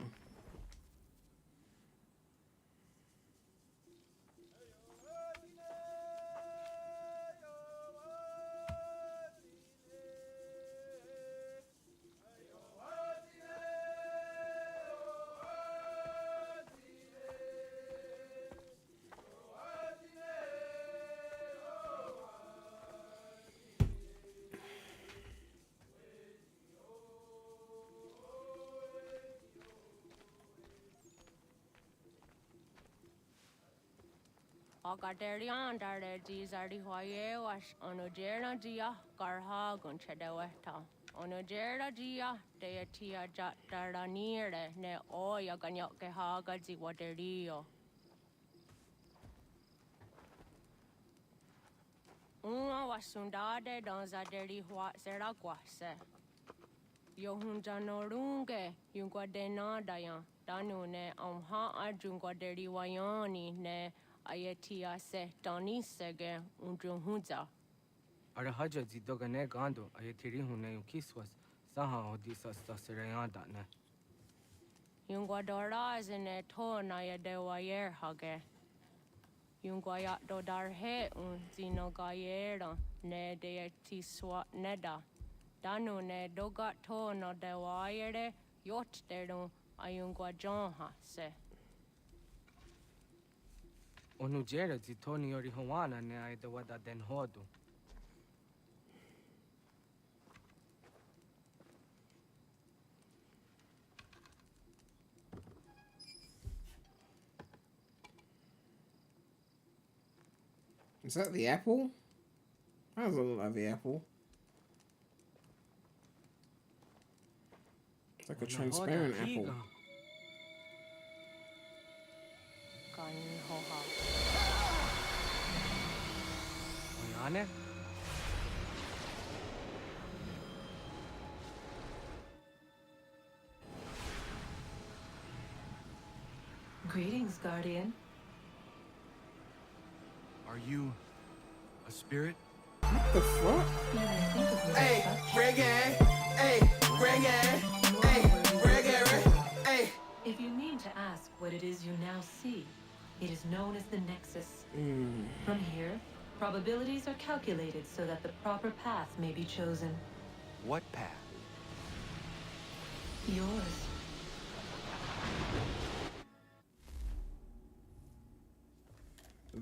C: Ogaderian dare dizardi hoye was onojera dia garha gunchedeweta. Onojera dia deatia jaranire ne oya ganyoke haga ziwaderio. Uma wasundade donzaderi hua seraguase. Yohunjanorunge yunguadenadayan danune amha ajunguaderi wayani ne Ayatia se Donisege Undruhunza.
K: Arahaja zidogane gando ayatiri hune ukiswas saha odisa stasirayanda ne.
C: Yunguadora zine tona yadewayer hage. Yunguayat dodarhe un zinogayera ne deetiswa neda. Danu ne dogat tona dewayere yot deru ayunguajonha se.
K: Onujera zitoni yori hawana ne aidawada den hodu.
A: Is that the apple? That doesn't look like the apple. It's like a transparent apple.
C: kan hoha.
K: Oyane?
G: Greetings, Guardian.
B: Are you a spirit?
A: What the fuck?
G: Hey,
P: reggae! Hey, reggae! Hey, reggae! Hey!
G: If you mean to ask what it is you now see, it is known as the Nexus. From here, probabilities are calculated so that the proper path may be chosen.
B: What path?
G: Yours.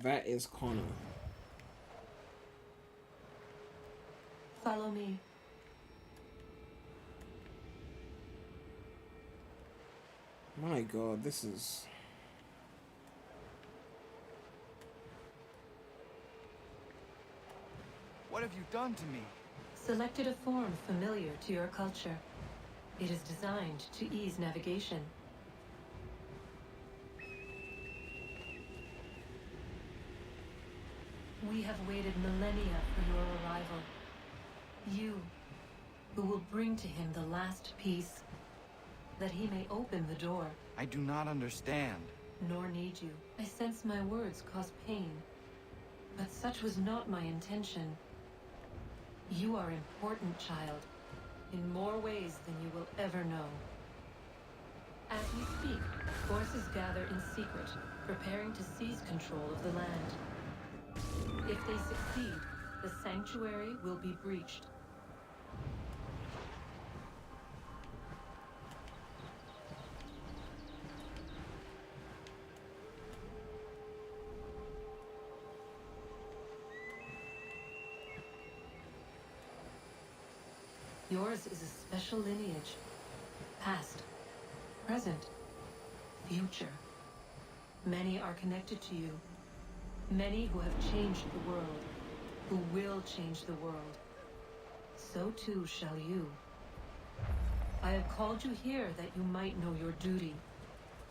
A: That is Connor.
G: Follow me.
A: My God, this is...
R: What have you done to me?
G: Selected a form familiar to your culture. It is designed to ease navigation. We have waited millennia for your arrival. You, who will bring to him the last piece, that he may open the door.
R: I do not understand.
G: Nor need you. I sense my words cause pain. But such was not my intention. You are important, child, in more ways than you will ever know. As we speak, forces gather in secret, preparing to seize control of the land. If they succeed, the sanctuary will be breached. Yours is a special lineage. Past, present, future. Many are connected to you. Many who have changed the world, who will change the world. So too shall you. I have called you here that you might know your duty.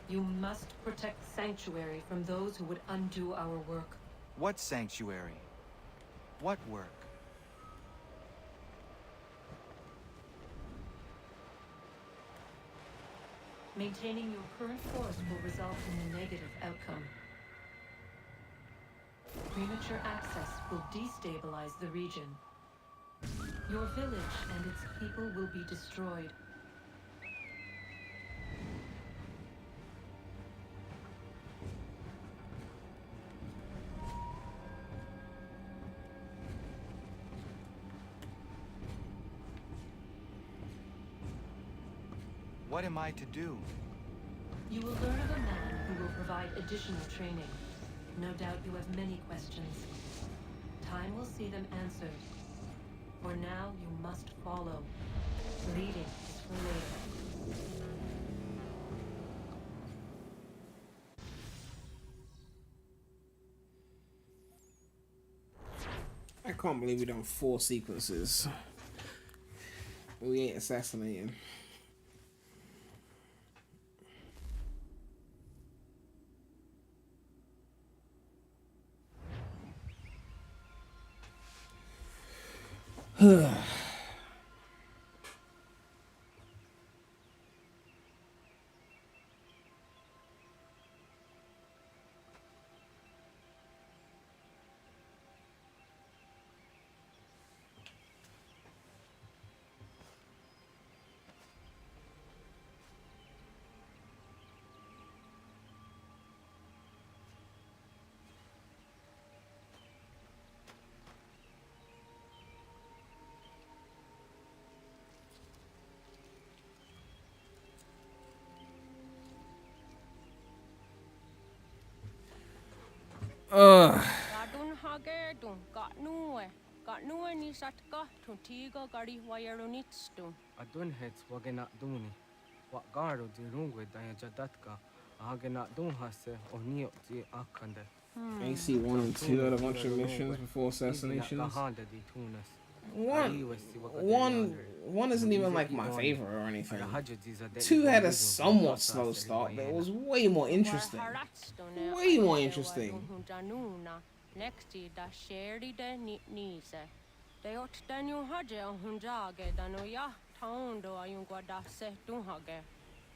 G: You must protect Sanctuary from those who would undo our work.
R: What sanctuary? What work?
G: Maintaining your current force will result in a negative outcome. Premature access will destabilize the region. Your village and its people will be destroyed.
R: What am I to do?
G: You will learn of a man who will provide additional training. No doubt you have many questions. Time will see them answered. For now, you must follow. Leading is for later.
A: I can't believe we done 4 sequences. We ain't assassinating.
C: Gadun hage dun got nue ni satka to tiga gari wayarunitstu.
K: Adun hets wagena duni. What garo di rungwe daya jadatka. Ahagena dun hase onio di akande.
A: AC 1 and 2 had a bunch of missions before assassinations. One isn't even like my favorite or anything. 2 had a somewhat slow start, but it was way more interesting. Way more interesting.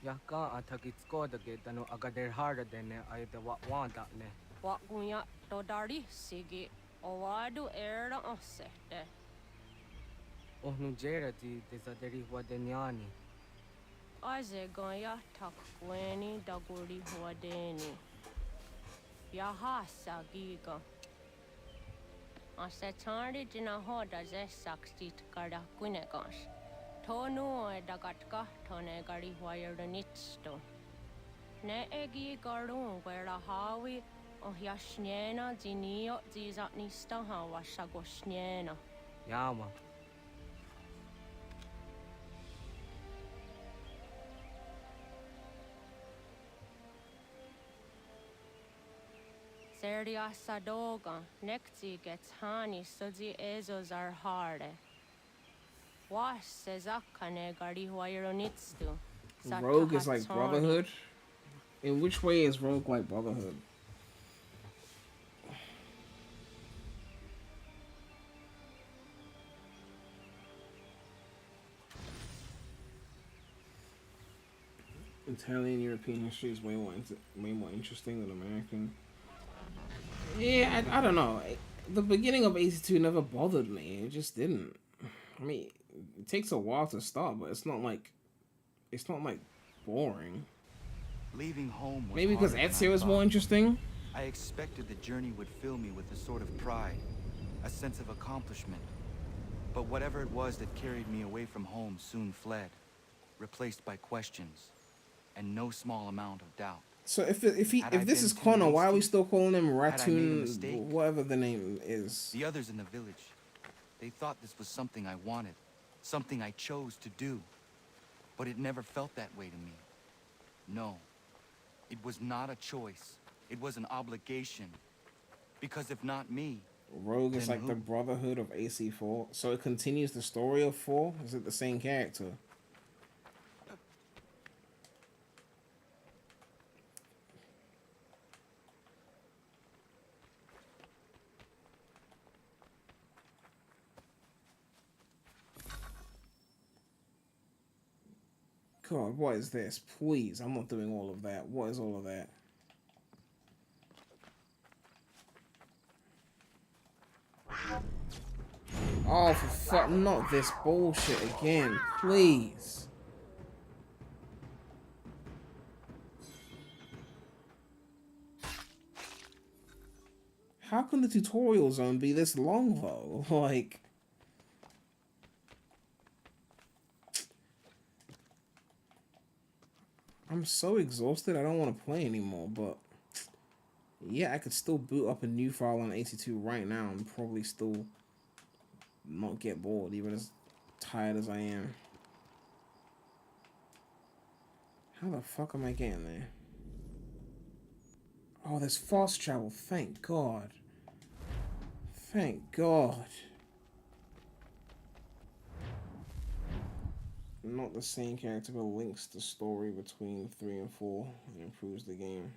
K: Yaka atakitsko the gate no agader harder than I the wanda ne.
C: What gunya to dari sigi owadu era osete.
K: Oh no jera di desaderi wadeniani.
C: Aze gonya takweni daguri wadeni. Yahasa giga. Asetari jina hoda ze sakstit kada kunegans. Tonu edagatka tone gari wayernitsto. Ne egi garun wera hawi oh yashnena zinio zizatnista hawa shagoshnena.
K: Yama.
C: Seria sadoga nekti gets hani sudzi ezos are harde. Was sezakane gari wayernitsto.
A: Rogue is like Brotherhood? In which way is Rogue like Brotherhood? Italian European history is way more interesting than American. Yeah, I don't know. The beginning of 82 never bothered me. It just didn't. I mean, it takes a while to start, but it's not like boring.
I: Leaving home was
A: maybe because Ezio is more interesting.
I: I expected the journey would fill me with a sort of pride, a sense of accomplishment. But whatever it was that carried me away from home soon fled, replaced by questions and no small amount of doubt.
A: So if this is Connor, why are we still calling him Ratoon, whatever the name is?
I: The others in the village, they thought this was something I wanted, something I chose to do. But it never felt that way to me. No, it was not a choice. It was an obligation. Because if not me,
A: Rogue is like the Brotherhood of AC4. So it continues the story of 4? Is it the same character? God, what is this? Please, I'm not doing all of that. What is all of that? Oh, for fuck, not this bullshit again, please. How can the tutorial zone be this long, though? Like... I'm so exhausted, I don't want to play anymore, but... yeah, I could still boot up a new file on 82 right now and probably still not get bored, even as tired as I am. How the fuck am I getting there? Oh, there's fast travel, thank God. Thank God. Not the same character, but links the story between 3 and 4 and improves the game.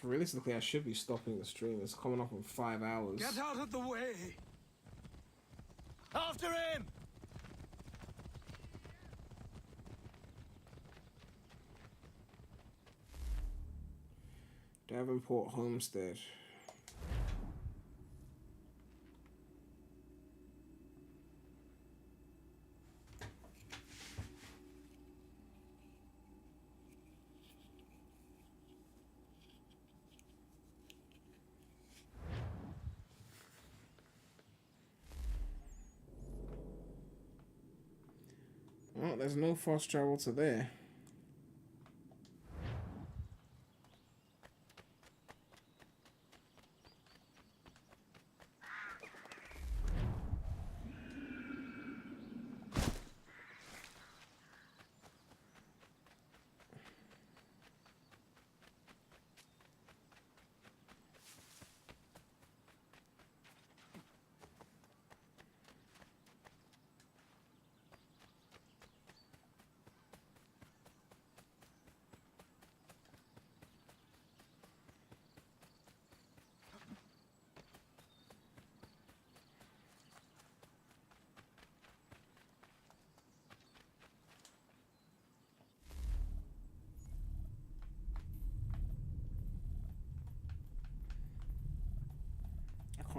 A: Realistically, I should be stopping the stream. It's coming up in 5 hours.
O: Get out of the way! After him!
A: Davenport Homestead. Oh, there's no fast travel to there.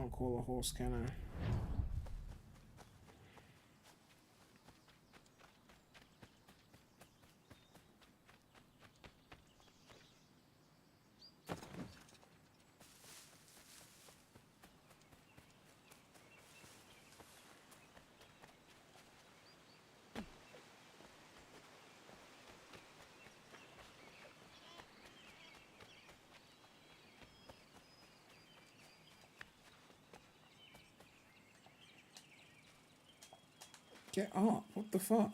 A: Can't call a horse, can I? Get up. What the fuck?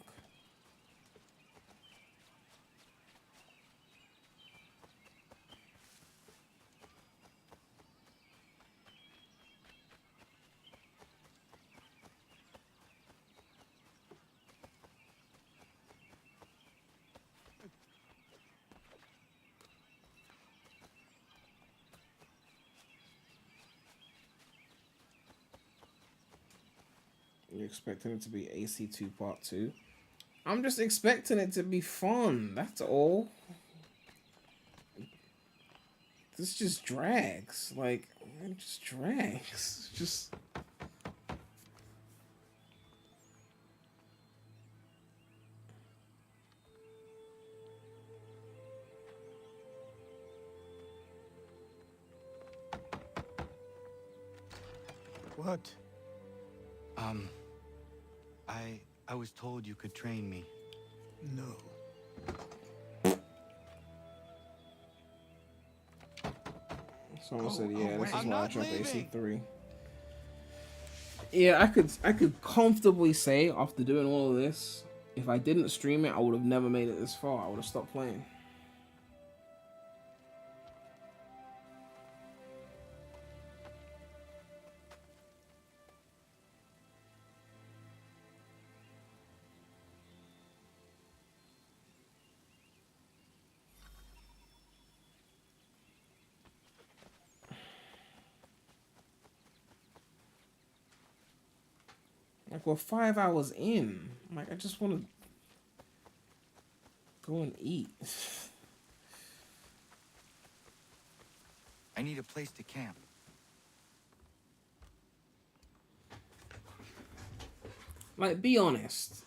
A: You're expecting it to be AC2 Part 2? I'm just expecting it to be fun. That's all. This just drags. Like, it just drags. Just...
R: What?
I: I was told you could train me.
R: No.
A: Someone said, yeah, this is why I dropped AC3. Yeah, I could comfortably say, after doing all of this, if I didn't stream it, I would have never made it this far. I would have stopped playing. Like, we're 5 hours in. Like, I just want to go and eat.
I: I need a place to camp.
A: Like, be honest.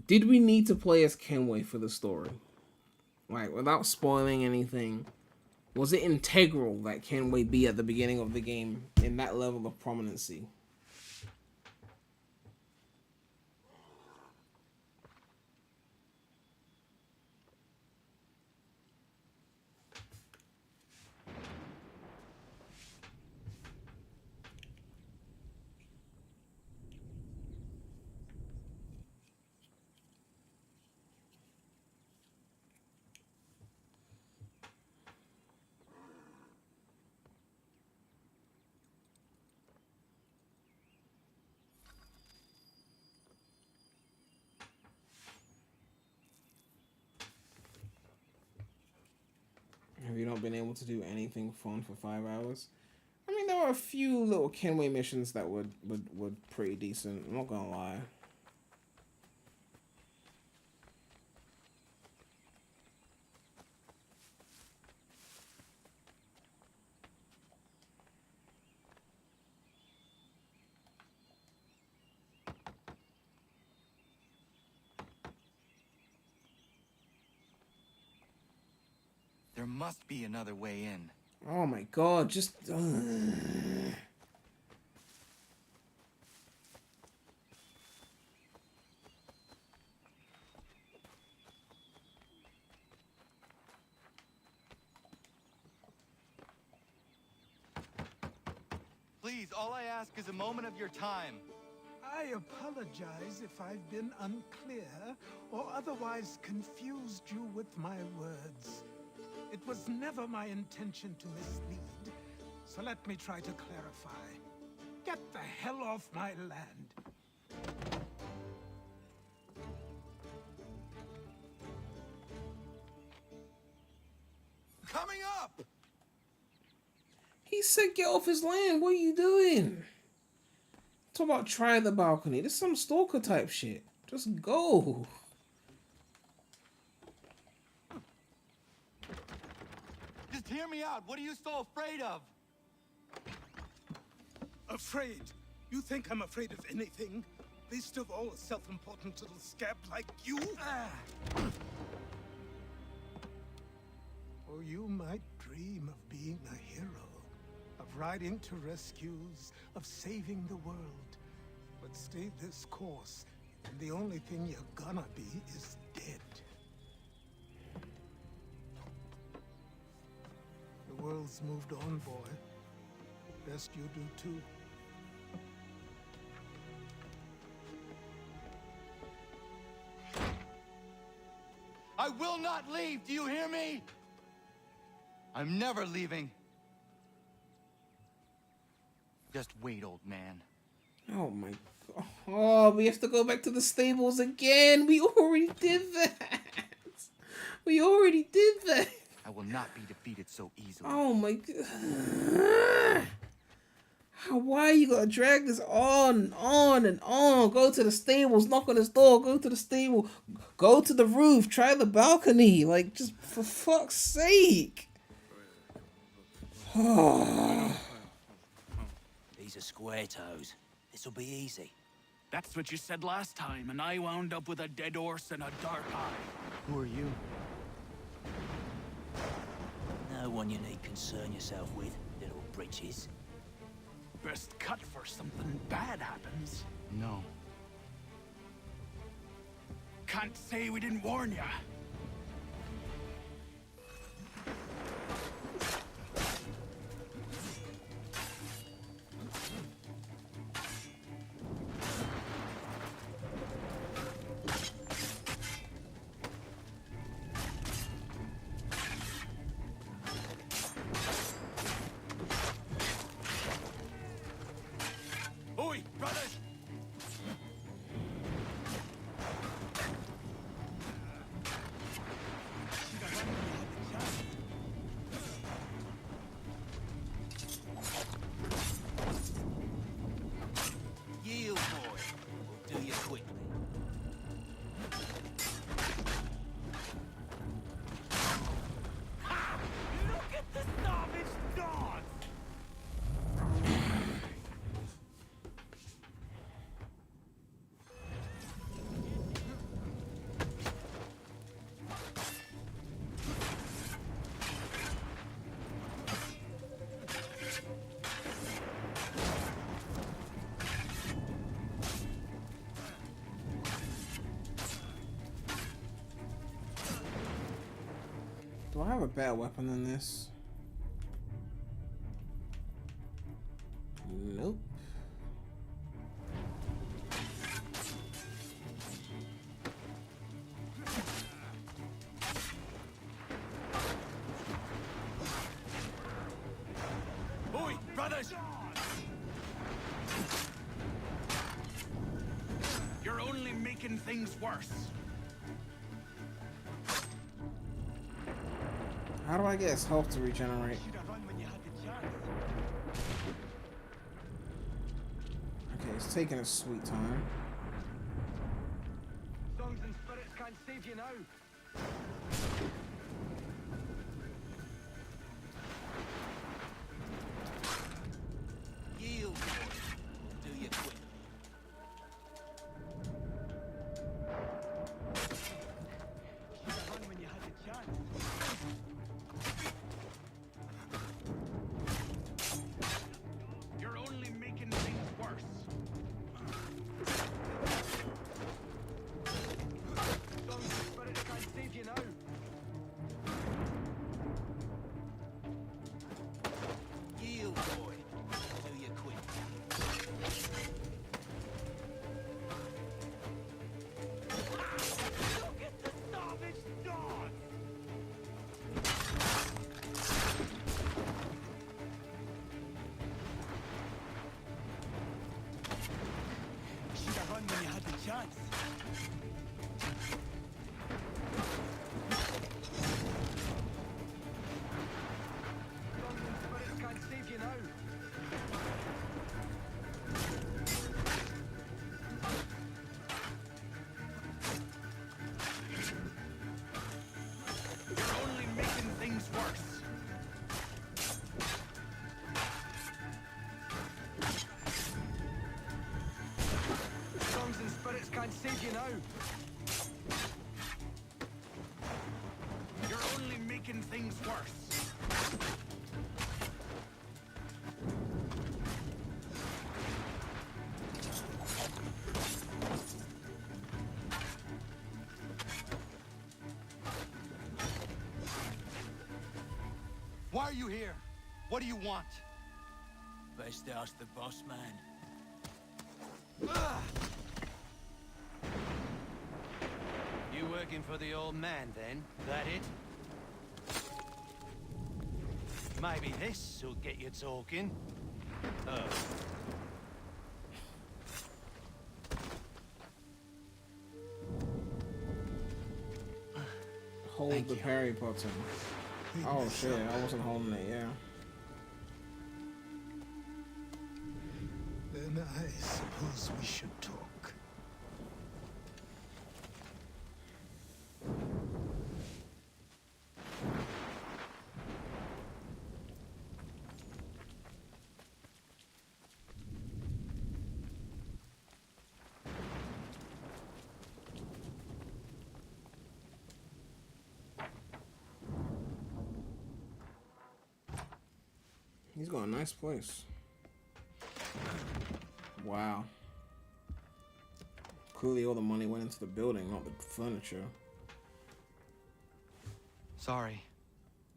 A: Did we need to play as Kenway for the story? Like, without spoiling anything, was it integral that Kenway be at the beginning of the game in that level of prominency? Have you not been able to do anything fun for 5 hours? I mean, there were a few little Kenway missions that were pretty decent. I'm not gonna lie.
I: There must be another way in.
A: Oh my god, just...
I: Please, all I ask is a moment of your time.
N: I apologize if I've been unclear or otherwise confused you with my words. It was never my intention to mislead, so let me try to clarify. Get the hell off my land.
I: Coming up!
A: He said get off his land. What are you doing? Talk about try the balcony. This is some stalker type shit. Just go.
I: Just hear me out. What are you so afraid of?
N: Afraid? You think I'm afraid of anything? Least of all a self-important little scab like you? Or you might dream of being a hero, of riding to rescues, of saving the world. But stay this course, and the only thing you're gonna be is dead. The world's moved on, boy. Best you do too.
I: I will not leave, do you hear me? I'm never leaving. Just wait, old man.
A: Oh my god. Oh, we have to go back to the stables again. We already did that. We already did that.
I: I will not be defeated so easily.
A: Oh my god. Why you gotta drag this on and on and on? Go to the stables, knock on his door, go to the stable, go to the roof, try the balcony. Like, just for fuck's sake.
E: These are square toes. This'll be easy.
Q: That's what you said last time, and I wound up with a dead horse and a dark eye.
I: Who are you?
E: No one you need concern yourself with, little britches.
Q: Best cut first something bad happens.
I: No.
Q: Can't say we didn't warn ya.
E: Oi, brothers! Yield, boy. We'll do you quickly. Ha! Look at the savage dance!
A: Do I have a better weapon than this? Nope.
E: Oi, brothers!
Q: You're only making things worse.
A: How do I get his health to regenerate? Okay, it's taking a sweet time.
K: Songs and spirits can't save you now.
E: Yield, boy. We'll do you quick.
K: Run when you had the chance.
Q: You're only making things worse.
K: Songs and spirits can't
Q: making things worse.
I: Why are you here? What do you want?
E: Best ask the boss man. You working for the old man then? That it? Maybe this will get you talking.
A: Hold the parry button. Oh shit, I wasn't holding it, yeah.
N: Then I suppose we should talk.
A: He's got a nice place. Wow. Clearly all the money went into the building, not the furniture.
I: Sorry.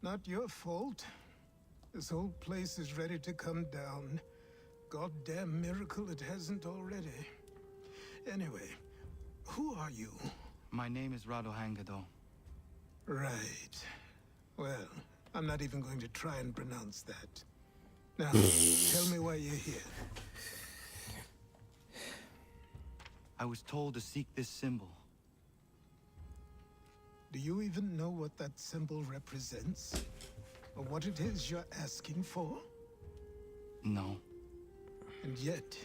N: Not your fault. This whole place is ready to come down. Goddamn miracle it hasn't already. Anyway, who are you?
I: My name is Rado Hangado.
N: Right. Well, I'm not even going to try and pronounce that. Now, tell me why you're here.
I: I was told to seek this symbol.
N: Do you even know what that symbol represents? Or what it is you're asking for?
I: No.
N: And yet,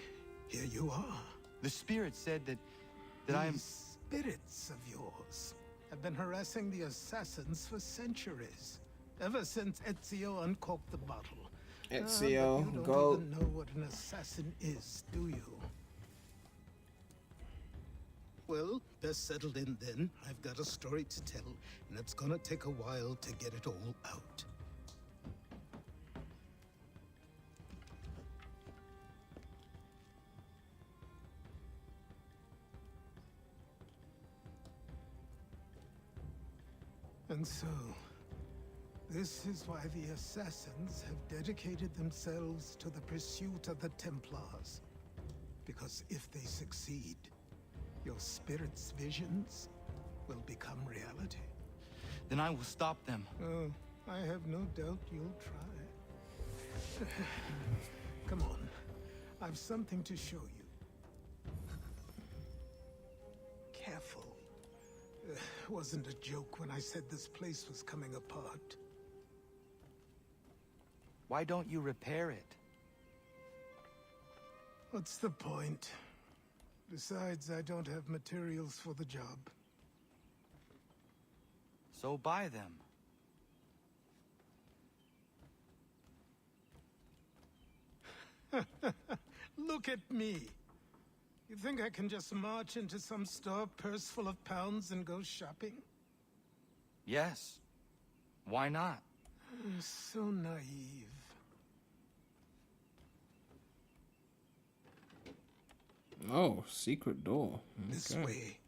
N: here you are.
I: The spirit said that I am...
N: These spirits of yours have been harassing the assassins for centuries. Ever since Ezio uncorked the bottle.
A: Ezio,
N: but you
A: go.
N: don't even know what an assassin is, do you? Well, best settled in then. I've got a story to tell, and it's gonna take a while to get it all out. And so, this is why the Assassins have dedicated themselves to the pursuit of the Templars. Because if they succeed, your spirit's visions will become reality.
I: Then I will stop them.
N: Oh, I have no doubt you'll try. Come on, I've something to show you. Careful. Wasn't a joke when I said this place was coming apart.
I: Why don't you repair it?
N: What's the point? Besides, I don't have materials for the job.
I: So buy them.
N: Look at me. You think I can just march into some store, purse full of pounds, and go shopping?
I: Yes. Why not?
N: So naive.
A: Oh, secret door. Okay.
N: This way.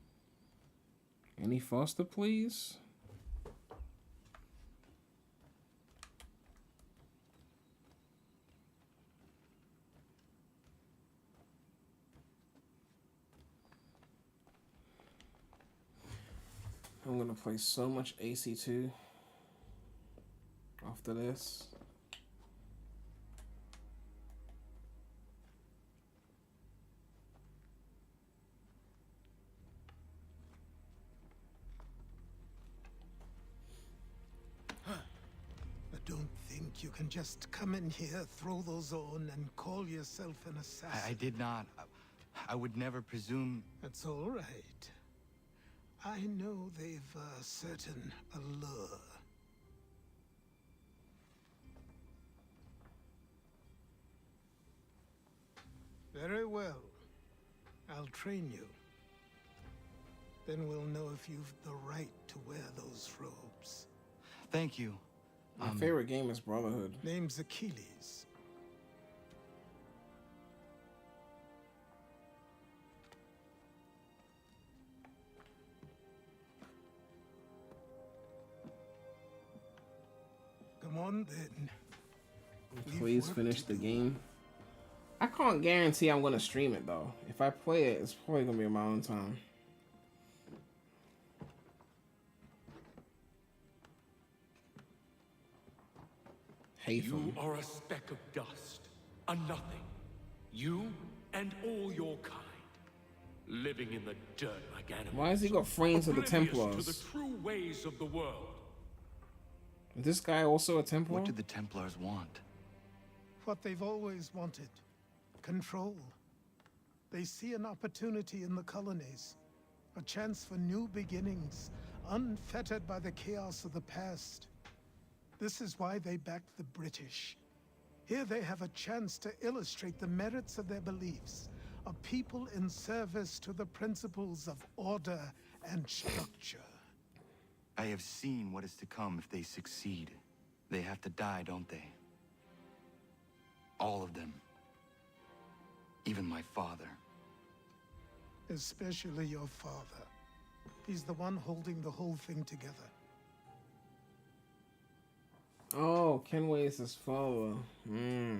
A: Any faster, please? I'm gonna play so much AC2 after this.
N: I don't think you can just come in here, throw those on, and call yourself an assassin.
I: I did not. I would never presume...
N: That's all right. I know they've a certain allure. Very well. I'll train you. Then we'll know if you've the right to wear those robes.
I: Thank you.
A: My favorite game is Brotherhood.
N: Name's Achilles. Come on then.
A: Please finish the game. I can't guarantee I'm gonna stream it though. If I play it, it's probably gonna be on my own time.
T: You are a speck of dust, a nothing. You and all your kind, living in the dirt like animals.
A: Why has he got frames of the
T: oblivious
A: Templars?
T: to the true ways of the world.
A: Is this guy also a Templar?
I: What did the Templars want?
N: What they've always wanted. Control. They see an opportunity in the colonies. A chance for new beginnings, unfettered by the chaos of the past. This is why they backed the British. Here they have a chance to illustrate the merits of their beliefs. A people in service to the principles of order and structure.
I: I have seen what is to come if they succeed. They have to die, don't they? All of them. Even my father.
N: Especially your father. He's the one holding the whole thing together.
A: Oh, Kenway is his father. Yeah.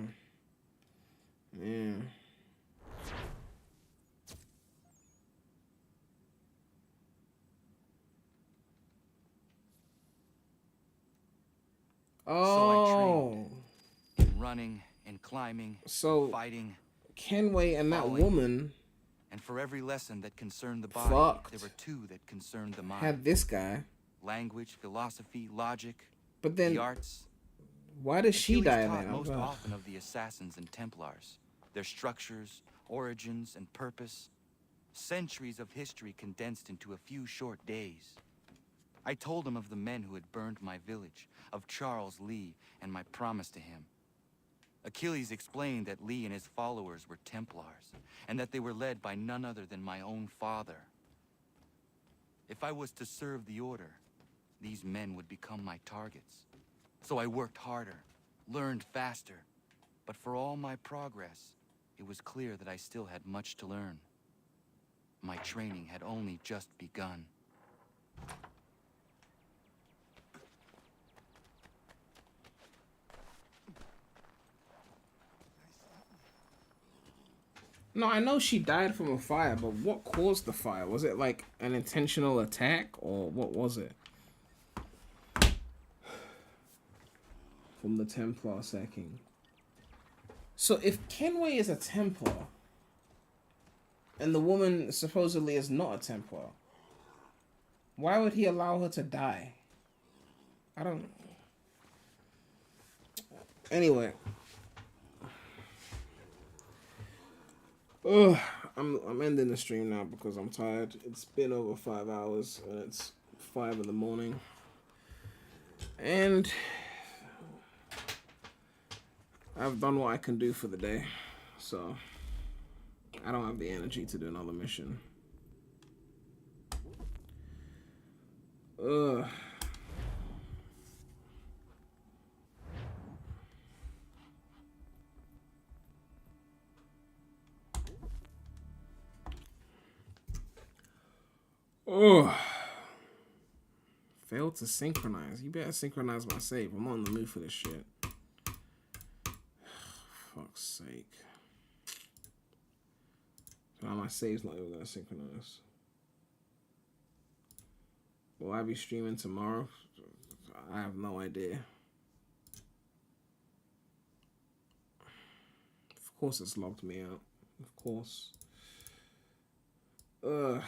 A: Oh.
I: So I trained in running and climbing,
A: so
I: fighting.
A: Kenway and that
I: falling.
A: woman.
I: And for every lesson that concerned the body, there were two that concerned the mind.
A: Had this guy.
I: Language, philosophy, logic,
A: but then
I: the arts.
A: Why does she die
I: taught
A: then?
I: Most often of the assassins and Templars, their structures, origins, and purpose. Centuries of history condensed into a few short days. I told him of the men who had burned my village, of Charles Lee and my promise to him. Achilles explained that Lee and his followers were Templars, and that they were led by none other than my own father. If I was to serve the order, these men would become my targets. So I worked harder, learned faster, but for all my progress, it was clear that I still had much to learn. My training had only just begun.
A: No, I know she died from a fire, but what caused the fire? Was it like an intentional attack, or what was it? From the Templar sacking. So if Kenway is a Templar, and the woman supposedly is not a Templar, why would he allow her to die? I don't... Anyway. Ugh, I'm ending the stream now because I'm tired. It's been over 5 hours and it's 5 in the morning. And I've done what I can do for the day. So I don't have the energy to do another mission. Ugh. Oh, failed to synchronize. You better synchronize my save. I'm not in the mood for this shit. Fuck's sake. Now my save's not even gonna synchronize. Will I be streaming tomorrow? I have no idea. Of course it's logged me out. Of course. Ugh.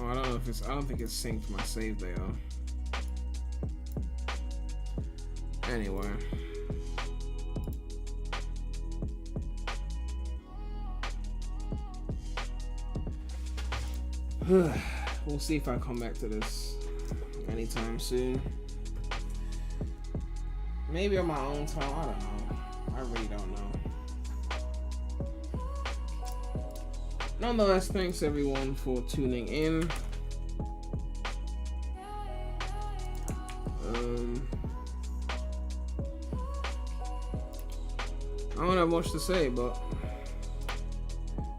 A: Oh, I don't know if it's. I don't think it's synced my save there. Anyway. We'll see if I come back to this anytime soon. Maybe on my own time. I don't know. I really don't know. Nonetheless, thanks everyone for tuning in. I don't have much to say, but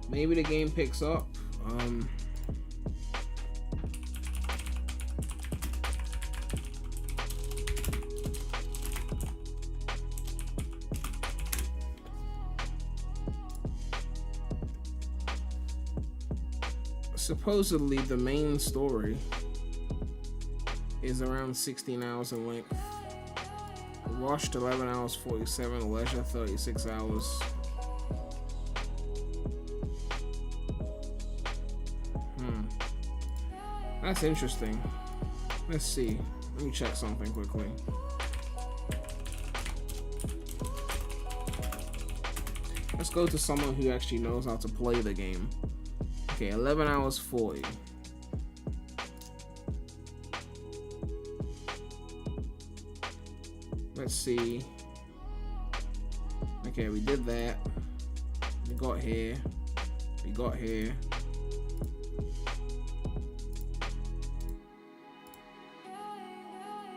A: maybe the game picks up. Supposedly the main story is around 16 hours in length. Rushed 11 hours 47, leisure 36 hours. That's interesting. Let's see. Let me check something quickly. Let's go to someone who actually knows how to play the game. Okay, 11 hours 40. Let's see. Okay, we did that. We got here. We got here.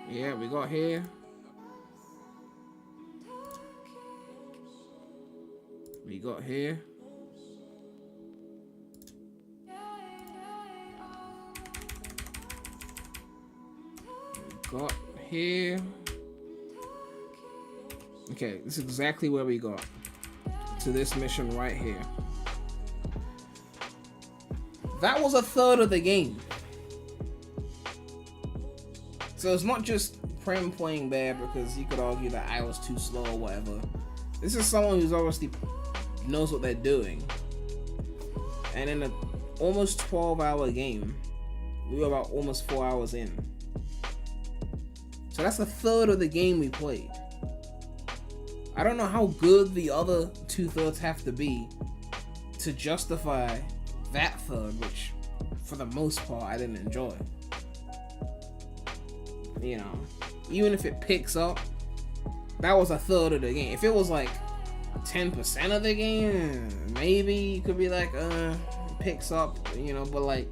A: Yeah, we got here. We got here. We got here. Okay, this is exactly where we got. To this mission right here. That was a third of the game. So it's not just Prem playing bad because you could argue that I was too slow or whatever. This is someone who's obviously knows what they're doing. And in an almost 12-hour game, we were about almost 4 hours in. So that's a third of the game we played. I don't know how good the other 2/3 have to be to justify that third, which for the most part I didn't enjoy. You know, even if it picks up, that was a third of the game. If it was like 10% of the game, maybe you could be like, it picks up, you know, but like,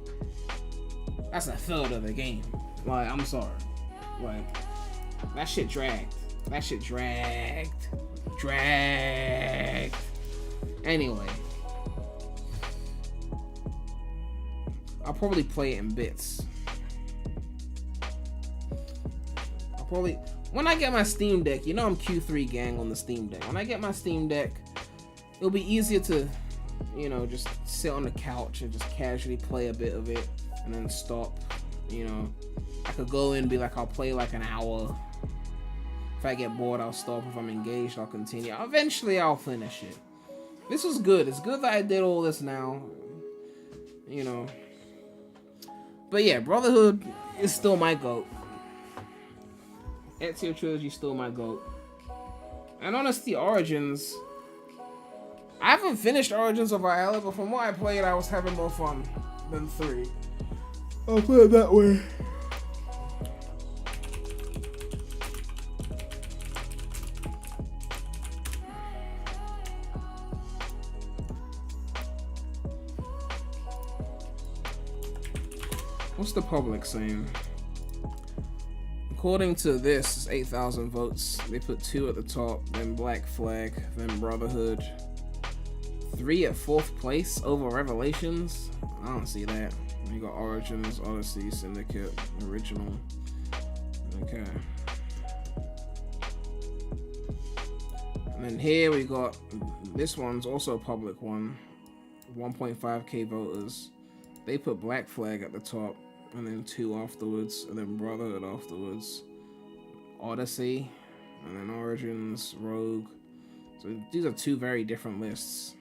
A: that's a third of the game. Like, I'm sorry. Like, that shit dragged. That shit dragged. Anyway. I'll probably play it in bits. When I get my Steam Deck, you know I'm Q3 gang on the Steam Deck. When I get my Steam Deck, it'll be easier to, you know, just sit on the couch and just casually play a bit of it and then stop. You know, I could go in and be like, I'll play like an hour. If I get bored, I'll stop. If I'm engaged, I'll continue. Eventually, I'll finish it. This was good. It's good that I did all this now. You know. But yeah, Brotherhood is still my GOAT. Ezio Trilogy is still my GOAT. And honestly, Origins, I haven't finished Origins of Valhalla, but from what I played, I was having more fun than 3. I'll put it that way. What's the public saying? According to this, it's 8,000 votes. They put 2 at the top, then Black Flag, then Brotherhood. 3 at 4th place over Revelations. I don't see that. You got Origins, Odyssey, Syndicate, Original. Okay. And then here we got, this one's also a public one. 1.5k voters. They put Black Flag at the top, and then 2 afterwards, and then Brotherhood afterwards. Odyssey, and then Origins, Rogue. So these are 2 very different lists.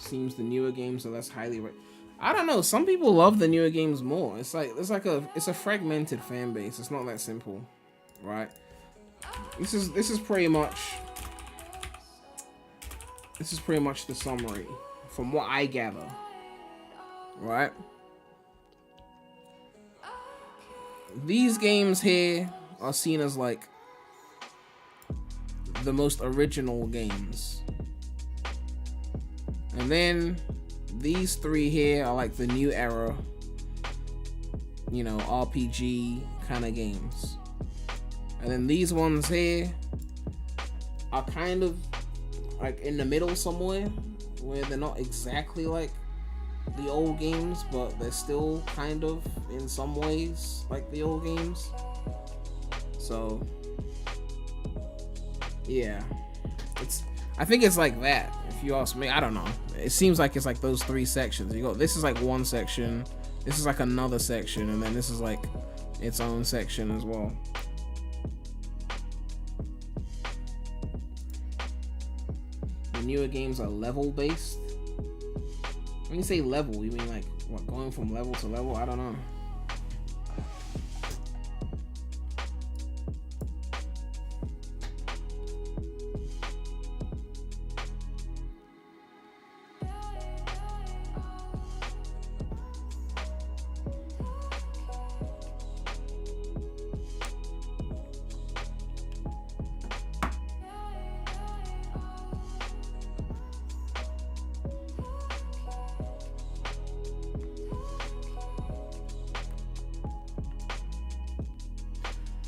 A: Seems the newer games are less highly rated. I don't know. Some people love the newer games more. It's a fragmented fan base. It's not that simple, right? This is pretty much the summary from what I gather, right? These games here are seen as like the most original games, and then these three here are like the new era, you know, RPG kind of games. And then these ones here are kind of like in the middle somewhere, where they're not exactly like the old games, but they're still kind of in some ways like the old games. So yeah, I think it's like that, if you ask me. I don't know. It seems like it's like those three sections. You go, this is like one section, this is like another section, and then this is like its own section as well. The newer games are level based. When you say level, you mean like what, going from level to level? I don't know.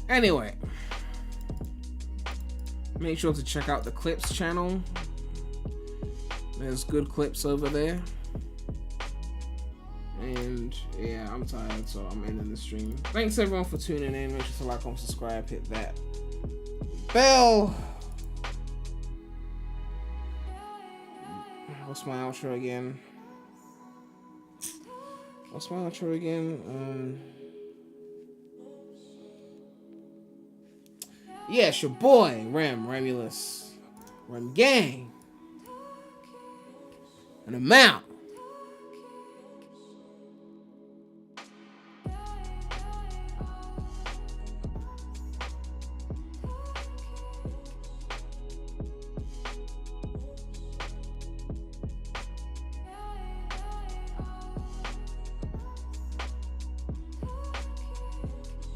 A: Anyway, make sure to check out the clips channel. There's good clips over there. And yeah, I'm tired, so I'm ending the stream. Thanks everyone for tuning in. Make sure to like, comment, subscribe, hit that bell. What's my outro again? Yeah, it's your boy, Remulous. Rem Gang. And I'm out.